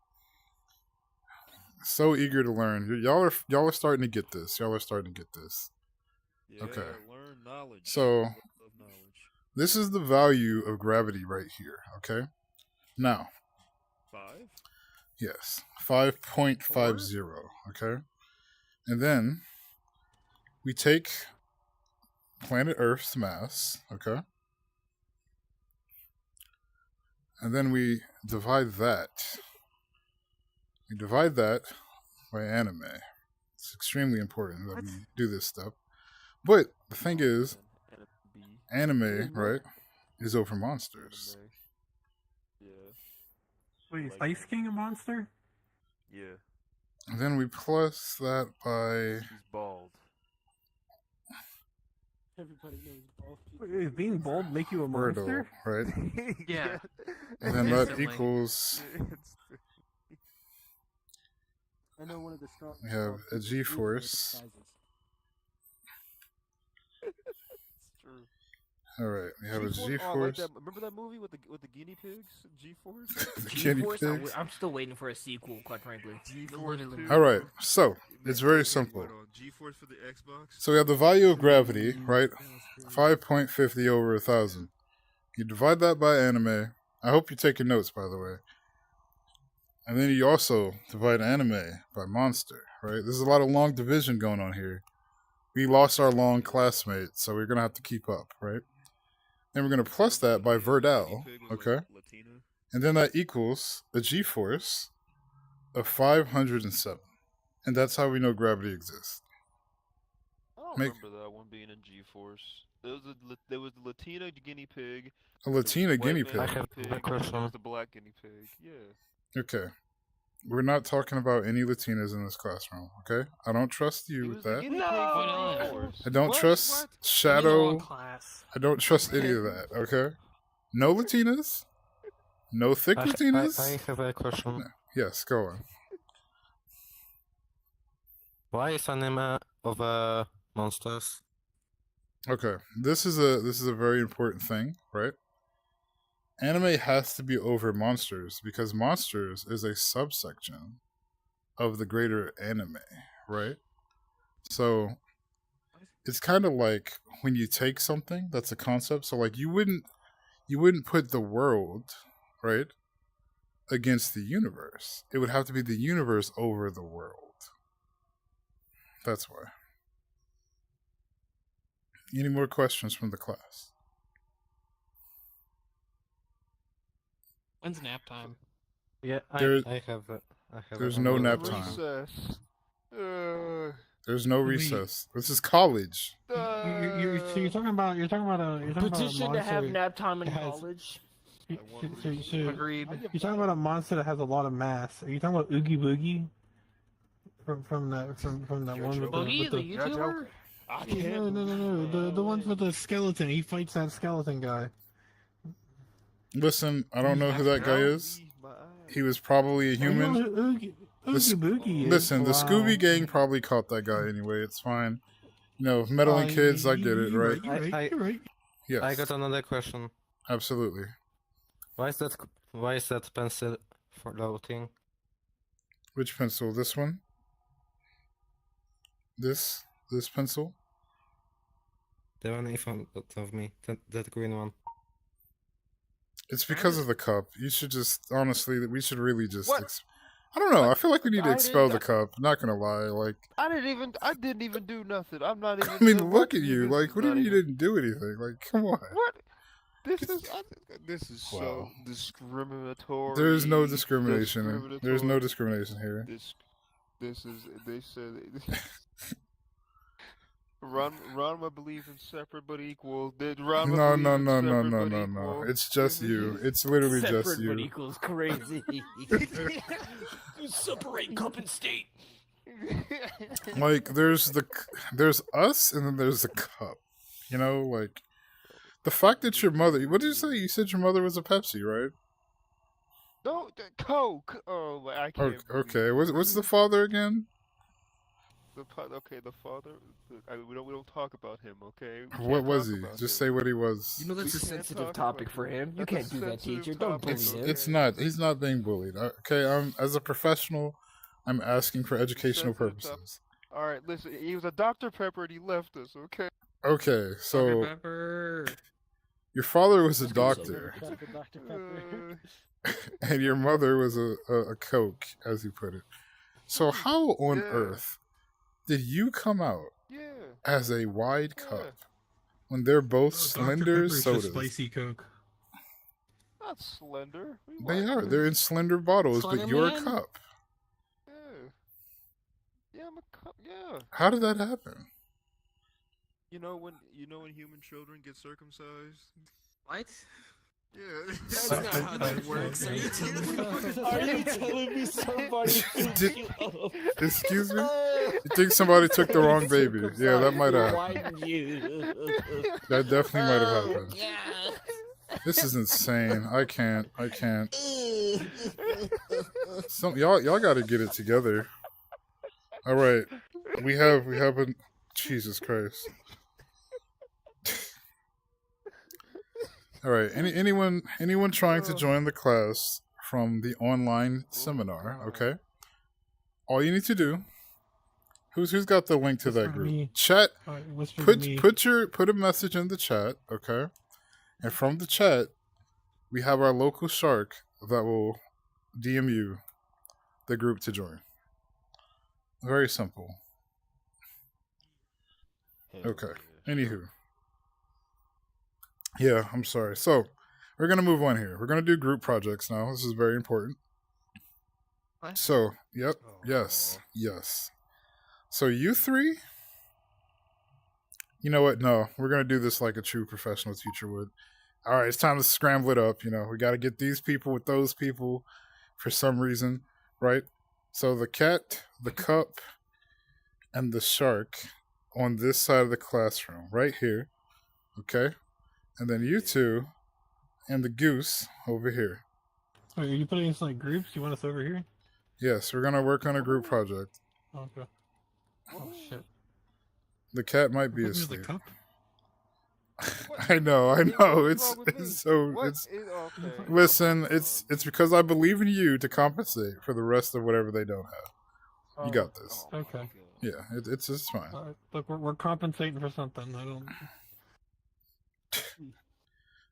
[SPEAKER 3] So eager to learn. Y'all are starting to get this.
[SPEAKER 7] Yeah,
[SPEAKER 3] Okay.
[SPEAKER 7] learn knowledge.
[SPEAKER 3] So-
[SPEAKER 7] Love knowledge.
[SPEAKER 3] This is the value of gravity right here, okay? Now,
[SPEAKER 7] 5?
[SPEAKER 3] yes, 5.50, okay? And then we take planet Earth's mass, okay? And then we divide that. We divide that by anime. It's extremely important that we do this stuff. But the thing is, anime, right, is over monsters.
[SPEAKER 2] Yeah.
[SPEAKER 1] Wait, is
[SPEAKER 2] Like-
[SPEAKER 1] Ice King a monster?
[SPEAKER 2] Yeah.
[SPEAKER 3] And then we plus that by
[SPEAKER 2] He's bald.
[SPEAKER 6] Everybody knows bald people.
[SPEAKER 1] Wait, is being bald make you a
[SPEAKER 3] Wordle,
[SPEAKER 1] monster?
[SPEAKER 3] right?
[SPEAKER 4] Yeah.
[SPEAKER 3] And then that
[SPEAKER 4] Instantly.
[SPEAKER 3] equals
[SPEAKER 2] It's
[SPEAKER 6] I know one of the strong.
[SPEAKER 3] We have a G-force.
[SPEAKER 2] true.
[SPEAKER 3] All right, we have a
[SPEAKER 2] G-Force?
[SPEAKER 3] G
[SPEAKER 2] Oh, I like
[SPEAKER 3] force.
[SPEAKER 2] that. Remember that movie with the guinea pigs? G-Force?
[SPEAKER 3] Guinea
[SPEAKER 5] GeForce,
[SPEAKER 3] pigs.
[SPEAKER 5] I'm still waiting for a sequel, quite frankly.
[SPEAKER 2] G-Force
[SPEAKER 4] Literally.
[SPEAKER 2] 2.
[SPEAKER 3] All right, so
[SPEAKER 7] They
[SPEAKER 3] it's very
[SPEAKER 7] still can't
[SPEAKER 3] simple.
[SPEAKER 7] wait on G-Force for the Xbox.
[SPEAKER 3] So we have the value of gravity, right? 5.50 over 1,000. You divide that by anime. I hope you're taking notes, by the way. And then you also divide anime by monster, right? There's a lot of long division going on here. We lost our long classmate, so we're going to have to keep up, right? Then we're going to plus that by Verdal, okay?
[SPEAKER 7] Latina.
[SPEAKER 3] And then that equals a G-force of 507. And that's how we know gravity exists.
[SPEAKER 2] I don't
[SPEAKER 3] Make-
[SPEAKER 2] remember that one being in G-Force. There was the Latina guinea pig.
[SPEAKER 3] A
[SPEAKER 2] there was
[SPEAKER 3] Latina
[SPEAKER 2] the white
[SPEAKER 3] guinea
[SPEAKER 2] man
[SPEAKER 3] pig.
[SPEAKER 1] I have
[SPEAKER 2] pig,
[SPEAKER 1] a
[SPEAKER 2] and
[SPEAKER 1] question.
[SPEAKER 2] there was the black guinea pig. Yeah.
[SPEAKER 3] Okay. We're not talking about any Latinas in this classroom, okay? I don't trust
[SPEAKER 2] It
[SPEAKER 3] you
[SPEAKER 2] was
[SPEAKER 3] with
[SPEAKER 2] the
[SPEAKER 3] that.
[SPEAKER 2] guinea
[SPEAKER 4] No!
[SPEAKER 2] pig
[SPEAKER 4] Why
[SPEAKER 2] from
[SPEAKER 4] not?
[SPEAKER 2] G-Force.
[SPEAKER 3] I don't
[SPEAKER 2] What?
[SPEAKER 3] trust
[SPEAKER 2] What?
[SPEAKER 3] Shadow.
[SPEAKER 4] Class.
[SPEAKER 3] I don't trust any of that, okay? No Latinas? No thick
[SPEAKER 1] I
[SPEAKER 3] Latinas?
[SPEAKER 1] have a question.
[SPEAKER 3] Yes, go on.
[SPEAKER 1] Why is anime of monsters?
[SPEAKER 3] Okay, this is a very important thing, right? Anime has to be over monsters because monsters is a subsection of the greater anime, right? So it's kind of like when you take something that's a concept. So like you wouldn't put the world, right, against the universe. It would have to be the universe over the world. That's why. Any more questions from the class?
[SPEAKER 4] When's nap time?
[SPEAKER 1] Yeah,
[SPEAKER 3] There-
[SPEAKER 1] I have it.
[SPEAKER 3] there's no nap time.
[SPEAKER 2] Recess.
[SPEAKER 3] There's no
[SPEAKER 1] Wait.
[SPEAKER 3] recess. This is college.
[SPEAKER 1] So you're talking about a
[SPEAKER 5] Petition to have
[SPEAKER 1] monster.
[SPEAKER 5] nap time in
[SPEAKER 1] It has-
[SPEAKER 5] college.
[SPEAKER 4] Agreed.
[SPEAKER 1] You're talking about a monster that has a lot of mass. Are you talking about Oogie Boogie? From that one with
[SPEAKER 4] Boogie,
[SPEAKER 1] the
[SPEAKER 4] the YouTuber?
[SPEAKER 1] no, the ones with the skeleton. He fights that skeleton guy.
[SPEAKER 3] Listen, I don't know who that guy is. He was probably a
[SPEAKER 1] Oh, you know
[SPEAKER 3] human.
[SPEAKER 1] who Oogie Boogie is?
[SPEAKER 3] Listen, the
[SPEAKER 1] Wow.
[SPEAKER 3] Scooby Gang probably caught that guy anyway. It's fine. You know, meddling kids, I get it, right?
[SPEAKER 1] You're right.
[SPEAKER 3] Yes,
[SPEAKER 1] I got another question.
[SPEAKER 3] absolutely.
[SPEAKER 1] Why is that pencil floating?
[SPEAKER 3] Which pencil? This one? This pencil?
[SPEAKER 1] The one in front of me, that green one.
[SPEAKER 3] It's because of the cup. You should just honestly. We should really just.
[SPEAKER 2] What?
[SPEAKER 3] I don't know. I feel like we need to
[SPEAKER 2] I
[SPEAKER 3] expel
[SPEAKER 2] didn't-
[SPEAKER 3] the cup. Not gonna lie. Like,
[SPEAKER 2] I didn't even do nothing. I'm not even.
[SPEAKER 3] I mean,
[SPEAKER 2] what
[SPEAKER 3] look
[SPEAKER 2] do
[SPEAKER 3] at you.
[SPEAKER 2] this
[SPEAKER 3] Like,
[SPEAKER 2] is
[SPEAKER 3] what do you
[SPEAKER 2] not
[SPEAKER 3] mean you
[SPEAKER 2] even-
[SPEAKER 3] didn't do anything? Like, come on.
[SPEAKER 2] What? This is so
[SPEAKER 3] Wow.
[SPEAKER 2] discriminatory.
[SPEAKER 3] There's no discrimination. There's no discrimination here.
[SPEAKER 2] This is. They said. Ranma believes in separate but equal. Ranma
[SPEAKER 3] No,
[SPEAKER 2] believes
[SPEAKER 3] no,
[SPEAKER 2] in
[SPEAKER 3] no, no,
[SPEAKER 2] separate
[SPEAKER 3] no,
[SPEAKER 2] but
[SPEAKER 3] no,
[SPEAKER 2] equal.
[SPEAKER 3] no. It's just you. It's literally
[SPEAKER 5] Separate
[SPEAKER 3] just
[SPEAKER 5] but
[SPEAKER 3] you.
[SPEAKER 5] equals crazy. Separate cup and state.
[SPEAKER 3] Like, there's us, and then there's the cup. You know, like the fact that your mother. What did you say? You said your mother was a Pepsi, right?
[SPEAKER 2] No, Coke. Oh, I can't.
[SPEAKER 3] Okay. What's the father again?
[SPEAKER 2] The father. We don't talk about him. Okay. We
[SPEAKER 3] What
[SPEAKER 2] can't
[SPEAKER 3] was
[SPEAKER 2] talk
[SPEAKER 3] he?
[SPEAKER 2] about
[SPEAKER 3] Just
[SPEAKER 2] him.
[SPEAKER 3] say what he was.
[SPEAKER 5] You know that's a
[SPEAKER 2] We can't
[SPEAKER 5] sensitive
[SPEAKER 2] talk
[SPEAKER 5] topic
[SPEAKER 2] about
[SPEAKER 5] for
[SPEAKER 2] it.
[SPEAKER 5] him. You
[SPEAKER 2] That's a
[SPEAKER 5] can't do that,
[SPEAKER 2] sensitive
[SPEAKER 5] teacher. Don't bully
[SPEAKER 2] topic,
[SPEAKER 5] him.
[SPEAKER 3] It's not. He's not being bullied. Okay. As a professional, I'm asking for educational
[SPEAKER 2] Sensitive topic.
[SPEAKER 3] purposes.
[SPEAKER 2] All right, listen. He was a Dr. Pepper and he left us. Okay.
[SPEAKER 3] Okay. So
[SPEAKER 4] Pepper.
[SPEAKER 3] your father was a
[SPEAKER 5] Let's go,
[SPEAKER 3] doctor,
[SPEAKER 6] Dr. Pepper.
[SPEAKER 3] and your mother was a Coke, as you put it. So how on
[SPEAKER 2] Yeah.
[SPEAKER 3] earth did you come out
[SPEAKER 2] Yeah.
[SPEAKER 3] as a wide
[SPEAKER 2] Yeah.
[SPEAKER 3] cup when they're both slender
[SPEAKER 1] Dr. Pepper's just
[SPEAKER 3] sodas?
[SPEAKER 1] spicy Coke.
[SPEAKER 2] Not slender. What do you
[SPEAKER 3] They
[SPEAKER 2] want?
[SPEAKER 3] are. They're in slender bottles,
[SPEAKER 4] Slender
[SPEAKER 3] but you're a
[SPEAKER 4] Man?
[SPEAKER 3] cup.
[SPEAKER 2] Yeah. Yeah, I'm a cup. Yeah.
[SPEAKER 3] How did that happen?
[SPEAKER 7] You know when human children get circumcised?
[SPEAKER 4] What?
[SPEAKER 7] Yeah.
[SPEAKER 4] That's not how that works. Are you telling me?
[SPEAKER 5] Are you telling me somebody
[SPEAKER 3] Did- Excuse me? You think somebody took the wrong baby? Yeah, that might have happened. That definitely might have happened.
[SPEAKER 5] Yeah.
[SPEAKER 3] This is insane. I can't. Y'all got to get it together. All right, we have a Jesus Christ. All right. Anyone trying to join the class from the online seminar?
[SPEAKER 2] God.
[SPEAKER 3] Okay. All you need to do. Who's got the link to
[SPEAKER 1] Whisper
[SPEAKER 3] that
[SPEAKER 1] to
[SPEAKER 3] group?
[SPEAKER 1] me.
[SPEAKER 3] Chat.
[SPEAKER 1] Alright, whisper to me.
[SPEAKER 3] Put a message in the chat. Okay. And from the chat, we have our local shark that will DM you the group to join. Very simple.
[SPEAKER 2] Hell
[SPEAKER 3] Okay.
[SPEAKER 2] yeah,
[SPEAKER 3] Anywho.
[SPEAKER 2] sure.
[SPEAKER 3] Yeah, I'm sorry. So, we're going to move on here. We're going to do group projects now. This is very important.
[SPEAKER 4] What?
[SPEAKER 3] So, yep.
[SPEAKER 2] Oh.
[SPEAKER 3] Yes. So, you three, you know what? No, we're going to do this like a true professional teacher would. All right, it's time to scramble it up. We got to get these people with those people for some reason, right? So, the cat, the cup, and the shark on this side of the classroom, right here. Okay? And then you two and the goose over here.
[SPEAKER 1] Wait, are you putting us in like groups? You want us over here?
[SPEAKER 3] Yes, we're gonna work on a group project.
[SPEAKER 1] Okay. Oh shit.
[SPEAKER 3] The cat might be
[SPEAKER 1] Put me with the
[SPEAKER 3] asleep.
[SPEAKER 1] cup?
[SPEAKER 3] I know.
[SPEAKER 2] What's wrong
[SPEAKER 3] It's
[SPEAKER 2] with me?
[SPEAKER 3] so
[SPEAKER 2] What
[SPEAKER 3] it's.
[SPEAKER 2] is- okay.
[SPEAKER 3] Listen,
[SPEAKER 2] Oh my
[SPEAKER 3] it's
[SPEAKER 2] God.
[SPEAKER 3] because I believe in you to compensate for the rest of whatever they don't have. You got this.
[SPEAKER 2] Oh my
[SPEAKER 1] Okay.
[SPEAKER 2] God.
[SPEAKER 3] Yeah, it's fine.
[SPEAKER 1] Alright, look, we're compensating for something. I don't.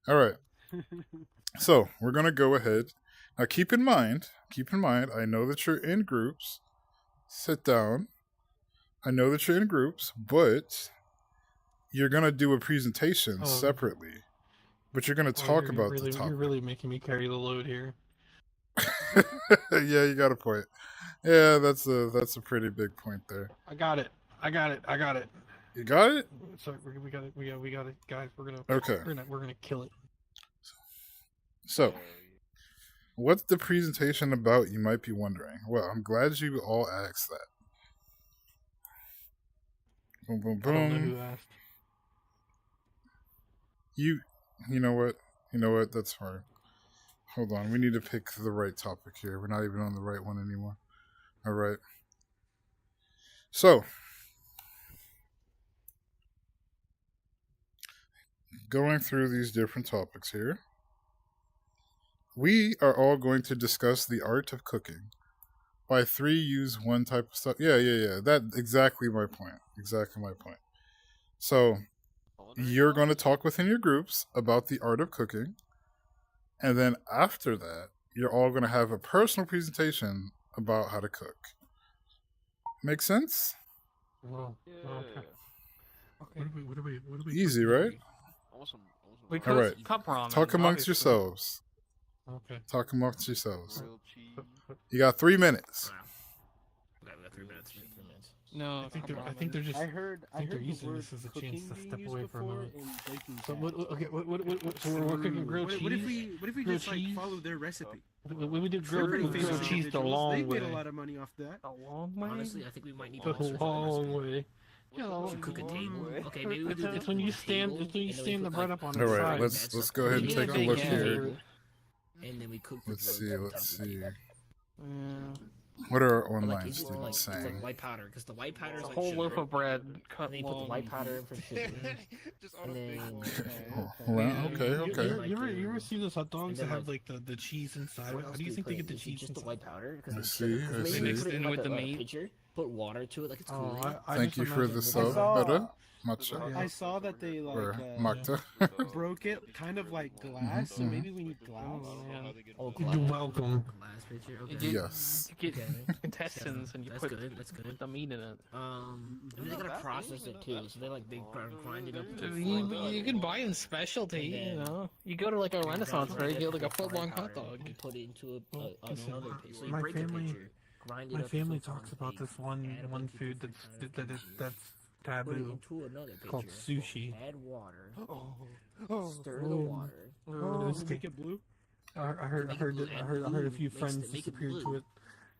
[SPEAKER 3] All right. So we're gonna go ahead. Now keep in mind. I know that you're in groups. Sit down. I know that you're in groups, but you're gonna do a presentation
[SPEAKER 1] Oh.
[SPEAKER 3] separately. But you're gonna
[SPEAKER 1] Oh,
[SPEAKER 3] talk
[SPEAKER 1] you're
[SPEAKER 3] about
[SPEAKER 1] really,
[SPEAKER 3] the topic.
[SPEAKER 1] You're really making me carry the load here.
[SPEAKER 3] Yeah, you got a point. Yeah, that's a pretty big point there.
[SPEAKER 1] I got it.
[SPEAKER 3] You got it?
[SPEAKER 1] Sorry, we got it, guys.
[SPEAKER 3] Okay.
[SPEAKER 1] We're gonna kill it.
[SPEAKER 3] So, what's the presentation about? You might be wondering. Well, I'm glad you all asked that. Boom, boom,
[SPEAKER 1] I don't know
[SPEAKER 3] boom.
[SPEAKER 1] who asked.
[SPEAKER 3] You know what? That's fine. Hold on. We need to pick the right topic here. We're not even on the right one anymore. All right. So, going through these different topics here, we are all going to discuss the art of cooking. By three, use one type of stuff. Yeah. That's exactly my point. So, you're going to talk within your groups about the art of cooking. And then after that, you're all going to have a personal presentation about how to cook. Make sense?
[SPEAKER 1] Well,
[SPEAKER 2] Yeah.
[SPEAKER 1] okay. What are we
[SPEAKER 3] Easy,
[SPEAKER 1] cooking?
[SPEAKER 3] right?
[SPEAKER 2] Awesome.
[SPEAKER 4] We
[SPEAKER 3] All
[SPEAKER 4] cook
[SPEAKER 3] right.
[SPEAKER 4] cup ramen.
[SPEAKER 3] Talk amongst
[SPEAKER 4] obviously.
[SPEAKER 3] yourselves.
[SPEAKER 1] Okay.
[SPEAKER 3] Talk amongst yourselves.
[SPEAKER 2] Grilled cheese.
[SPEAKER 3] You got 3 minutes.
[SPEAKER 5] Okay, we got 3 minutes. 3 minutes.
[SPEAKER 4] No,
[SPEAKER 1] I think they're just.
[SPEAKER 6] I heard
[SPEAKER 1] they're
[SPEAKER 6] the
[SPEAKER 1] using
[SPEAKER 6] word
[SPEAKER 1] this as a
[SPEAKER 6] cooking
[SPEAKER 1] chance to
[SPEAKER 6] being
[SPEAKER 1] step
[SPEAKER 6] used
[SPEAKER 1] away for a
[SPEAKER 6] before
[SPEAKER 1] minute.
[SPEAKER 6] in Breaking
[SPEAKER 1] So
[SPEAKER 6] Bad.
[SPEAKER 1] okay, so we're cooking grilled cheese.
[SPEAKER 8] What if we
[SPEAKER 1] Grilled
[SPEAKER 8] just like
[SPEAKER 1] cheese?
[SPEAKER 8] follow their recipe?
[SPEAKER 1] We did
[SPEAKER 8] They're pretty
[SPEAKER 1] grilled
[SPEAKER 8] famous
[SPEAKER 1] cheese the
[SPEAKER 8] individuals.
[SPEAKER 1] long
[SPEAKER 8] They
[SPEAKER 1] way.
[SPEAKER 8] made a lot of money off that.
[SPEAKER 1] A long way.
[SPEAKER 5] Honestly, I think we might need
[SPEAKER 1] The
[SPEAKER 5] to research that
[SPEAKER 1] long
[SPEAKER 5] recipe.
[SPEAKER 1] way. Yeah,
[SPEAKER 5] We should cook a table.
[SPEAKER 2] way.
[SPEAKER 5] Okay, maybe we do
[SPEAKER 1] It's
[SPEAKER 5] the
[SPEAKER 1] when you
[SPEAKER 5] table,
[SPEAKER 1] stand. It's when you
[SPEAKER 5] and then we
[SPEAKER 1] stand the
[SPEAKER 5] put,
[SPEAKER 1] bread
[SPEAKER 5] like,
[SPEAKER 1] up on
[SPEAKER 3] All
[SPEAKER 1] the
[SPEAKER 3] right,
[SPEAKER 1] side.
[SPEAKER 3] let's go ahead and
[SPEAKER 4] Yeah,
[SPEAKER 3] take a
[SPEAKER 4] big
[SPEAKER 3] look
[SPEAKER 4] yeah.
[SPEAKER 3] here.
[SPEAKER 5] and then we cook the
[SPEAKER 3] Let's
[SPEAKER 5] bread
[SPEAKER 3] see.
[SPEAKER 5] on
[SPEAKER 3] Let's
[SPEAKER 5] top of
[SPEAKER 3] see.
[SPEAKER 5] it.
[SPEAKER 3] What are our
[SPEAKER 5] But, like,
[SPEAKER 3] online
[SPEAKER 5] it's just
[SPEAKER 3] students
[SPEAKER 5] like, it's
[SPEAKER 3] saying?
[SPEAKER 5] like white powder, because the white powder is
[SPEAKER 4] It's a
[SPEAKER 5] like
[SPEAKER 4] whole
[SPEAKER 5] sugar.
[SPEAKER 4] loaf of bread cut
[SPEAKER 5] And then you put the
[SPEAKER 4] long.
[SPEAKER 5] white powder in for sugar.
[SPEAKER 2] Just
[SPEAKER 5] And
[SPEAKER 2] on a big
[SPEAKER 5] then-
[SPEAKER 2] one.
[SPEAKER 3] Oh, wow, okay,
[SPEAKER 1] You
[SPEAKER 3] okay.
[SPEAKER 1] ever see those hot dogs
[SPEAKER 5] And
[SPEAKER 1] that
[SPEAKER 5] then,
[SPEAKER 1] have like the cheese inside?
[SPEAKER 5] What
[SPEAKER 1] How
[SPEAKER 5] else
[SPEAKER 1] do you
[SPEAKER 5] we
[SPEAKER 1] think they
[SPEAKER 5] put
[SPEAKER 1] get the
[SPEAKER 5] in? Is it
[SPEAKER 1] cheese
[SPEAKER 5] just the
[SPEAKER 1] inside?
[SPEAKER 5] white powder?
[SPEAKER 3] I
[SPEAKER 5] Because
[SPEAKER 3] see, I
[SPEAKER 5] maybe
[SPEAKER 3] see.
[SPEAKER 5] we
[SPEAKER 3] Mixed
[SPEAKER 5] put it in
[SPEAKER 4] in
[SPEAKER 5] like
[SPEAKER 4] with the
[SPEAKER 5] a
[SPEAKER 4] meat?
[SPEAKER 5] pitcher, put water to it like it's
[SPEAKER 1] Oh,
[SPEAKER 5] cooling.
[SPEAKER 1] I
[SPEAKER 3] Thank
[SPEAKER 1] just
[SPEAKER 3] you for
[SPEAKER 1] imagine
[SPEAKER 3] the
[SPEAKER 1] it-
[SPEAKER 3] sub,
[SPEAKER 6] saw-
[SPEAKER 3] Meta. Matcha.
[SPEAKER 6] I saw that they
[SPEAKER 3] Or
[SPEAKER 6] like
[SPEAKER 3] Makta.
[SPEAKER 6] broke it kind of like glass, so
[SPEAKER 3] Mhm.
[SPEAKER 6] maybe we need glass.
[SPEAKER 5] Oh,
[SPEAKER 1] You're
[SPEAKER 5] glass.
[SPEAKER 1] welcome.
[SPEAKER 5] Glass pitcher.
[SPEAKER 4] You
[SPEAKER 5] Okay.
[SPEAKER 4] get,
[SPEAKER 3] Yes.
[SPEAKER 4] you get
[SPEAKER 5] Okay.
[SPEAKER 4] intestines and you
[SPEAKER 5] That's
[SPEAKER 4] put
[SPEAKER 5] good. That's good.
[SPEAKER 4] the meat in it.
[SPEAKER 5] And they gotta process it too, so they grind it up. into
[SPEAKER 4] You can buy in specialty, you know. You go to like a Renaissance fair, you get like a foot long hot dog.
[SPEAKER 5] You put it into
[SPEAKER 1] Listen,
[SPEAKER 5] another pitcher. So you
[SPEAKER 1] my
[SPEAKER 5] break
[SPEAKER 1] family-
[SPEAKER 5] the pitcher, grind it
[SPEAKER 1] My
[SPEAKER 5] up
[SPEAKER 1] family
[SPEAKER 5] into a
[SPEAKER 1] talks
[SPEAKER 5] fine
[SPEAKER 1] about this
[SPEAKER 5] paste,
[SPEAKER 1] one
[SPEAKER 5] add a
[SPEAKER 1] one
[SPEAKER 5] bunch of
[SPEAKER 1] food
[SPEAKER 5] different
[SPEAKER 1] that's
[SPEAKER 5] kinds of
[SPEAKER 1] that's
[SPEAKER 5] pitchers, put it
[SPEAKER 1] taboo.
[SPEAKER 5] into another pitcher,
[SPEAKER 1] called sushi.
[SPEAKER 5] add water,
[SPEAKER 2] Oh.
[SPEAKER 5] stir the water.
[SPEAKER 6] Oh,
[SPEAKER 1] This
[SPEAKER 6] make it blue.
[SPEAKER 1] I heard
[SPEAKER 5] Make it blue,
[SPEAKER 1] I heard a few
[SPEAKER 5] makes
[SPEAKER 1] friends
[SPEAKER 5] it- make it
[SPEAKER 1] disappeared to
[SPEAKER 5] blue.
[SPEAKER 1] it.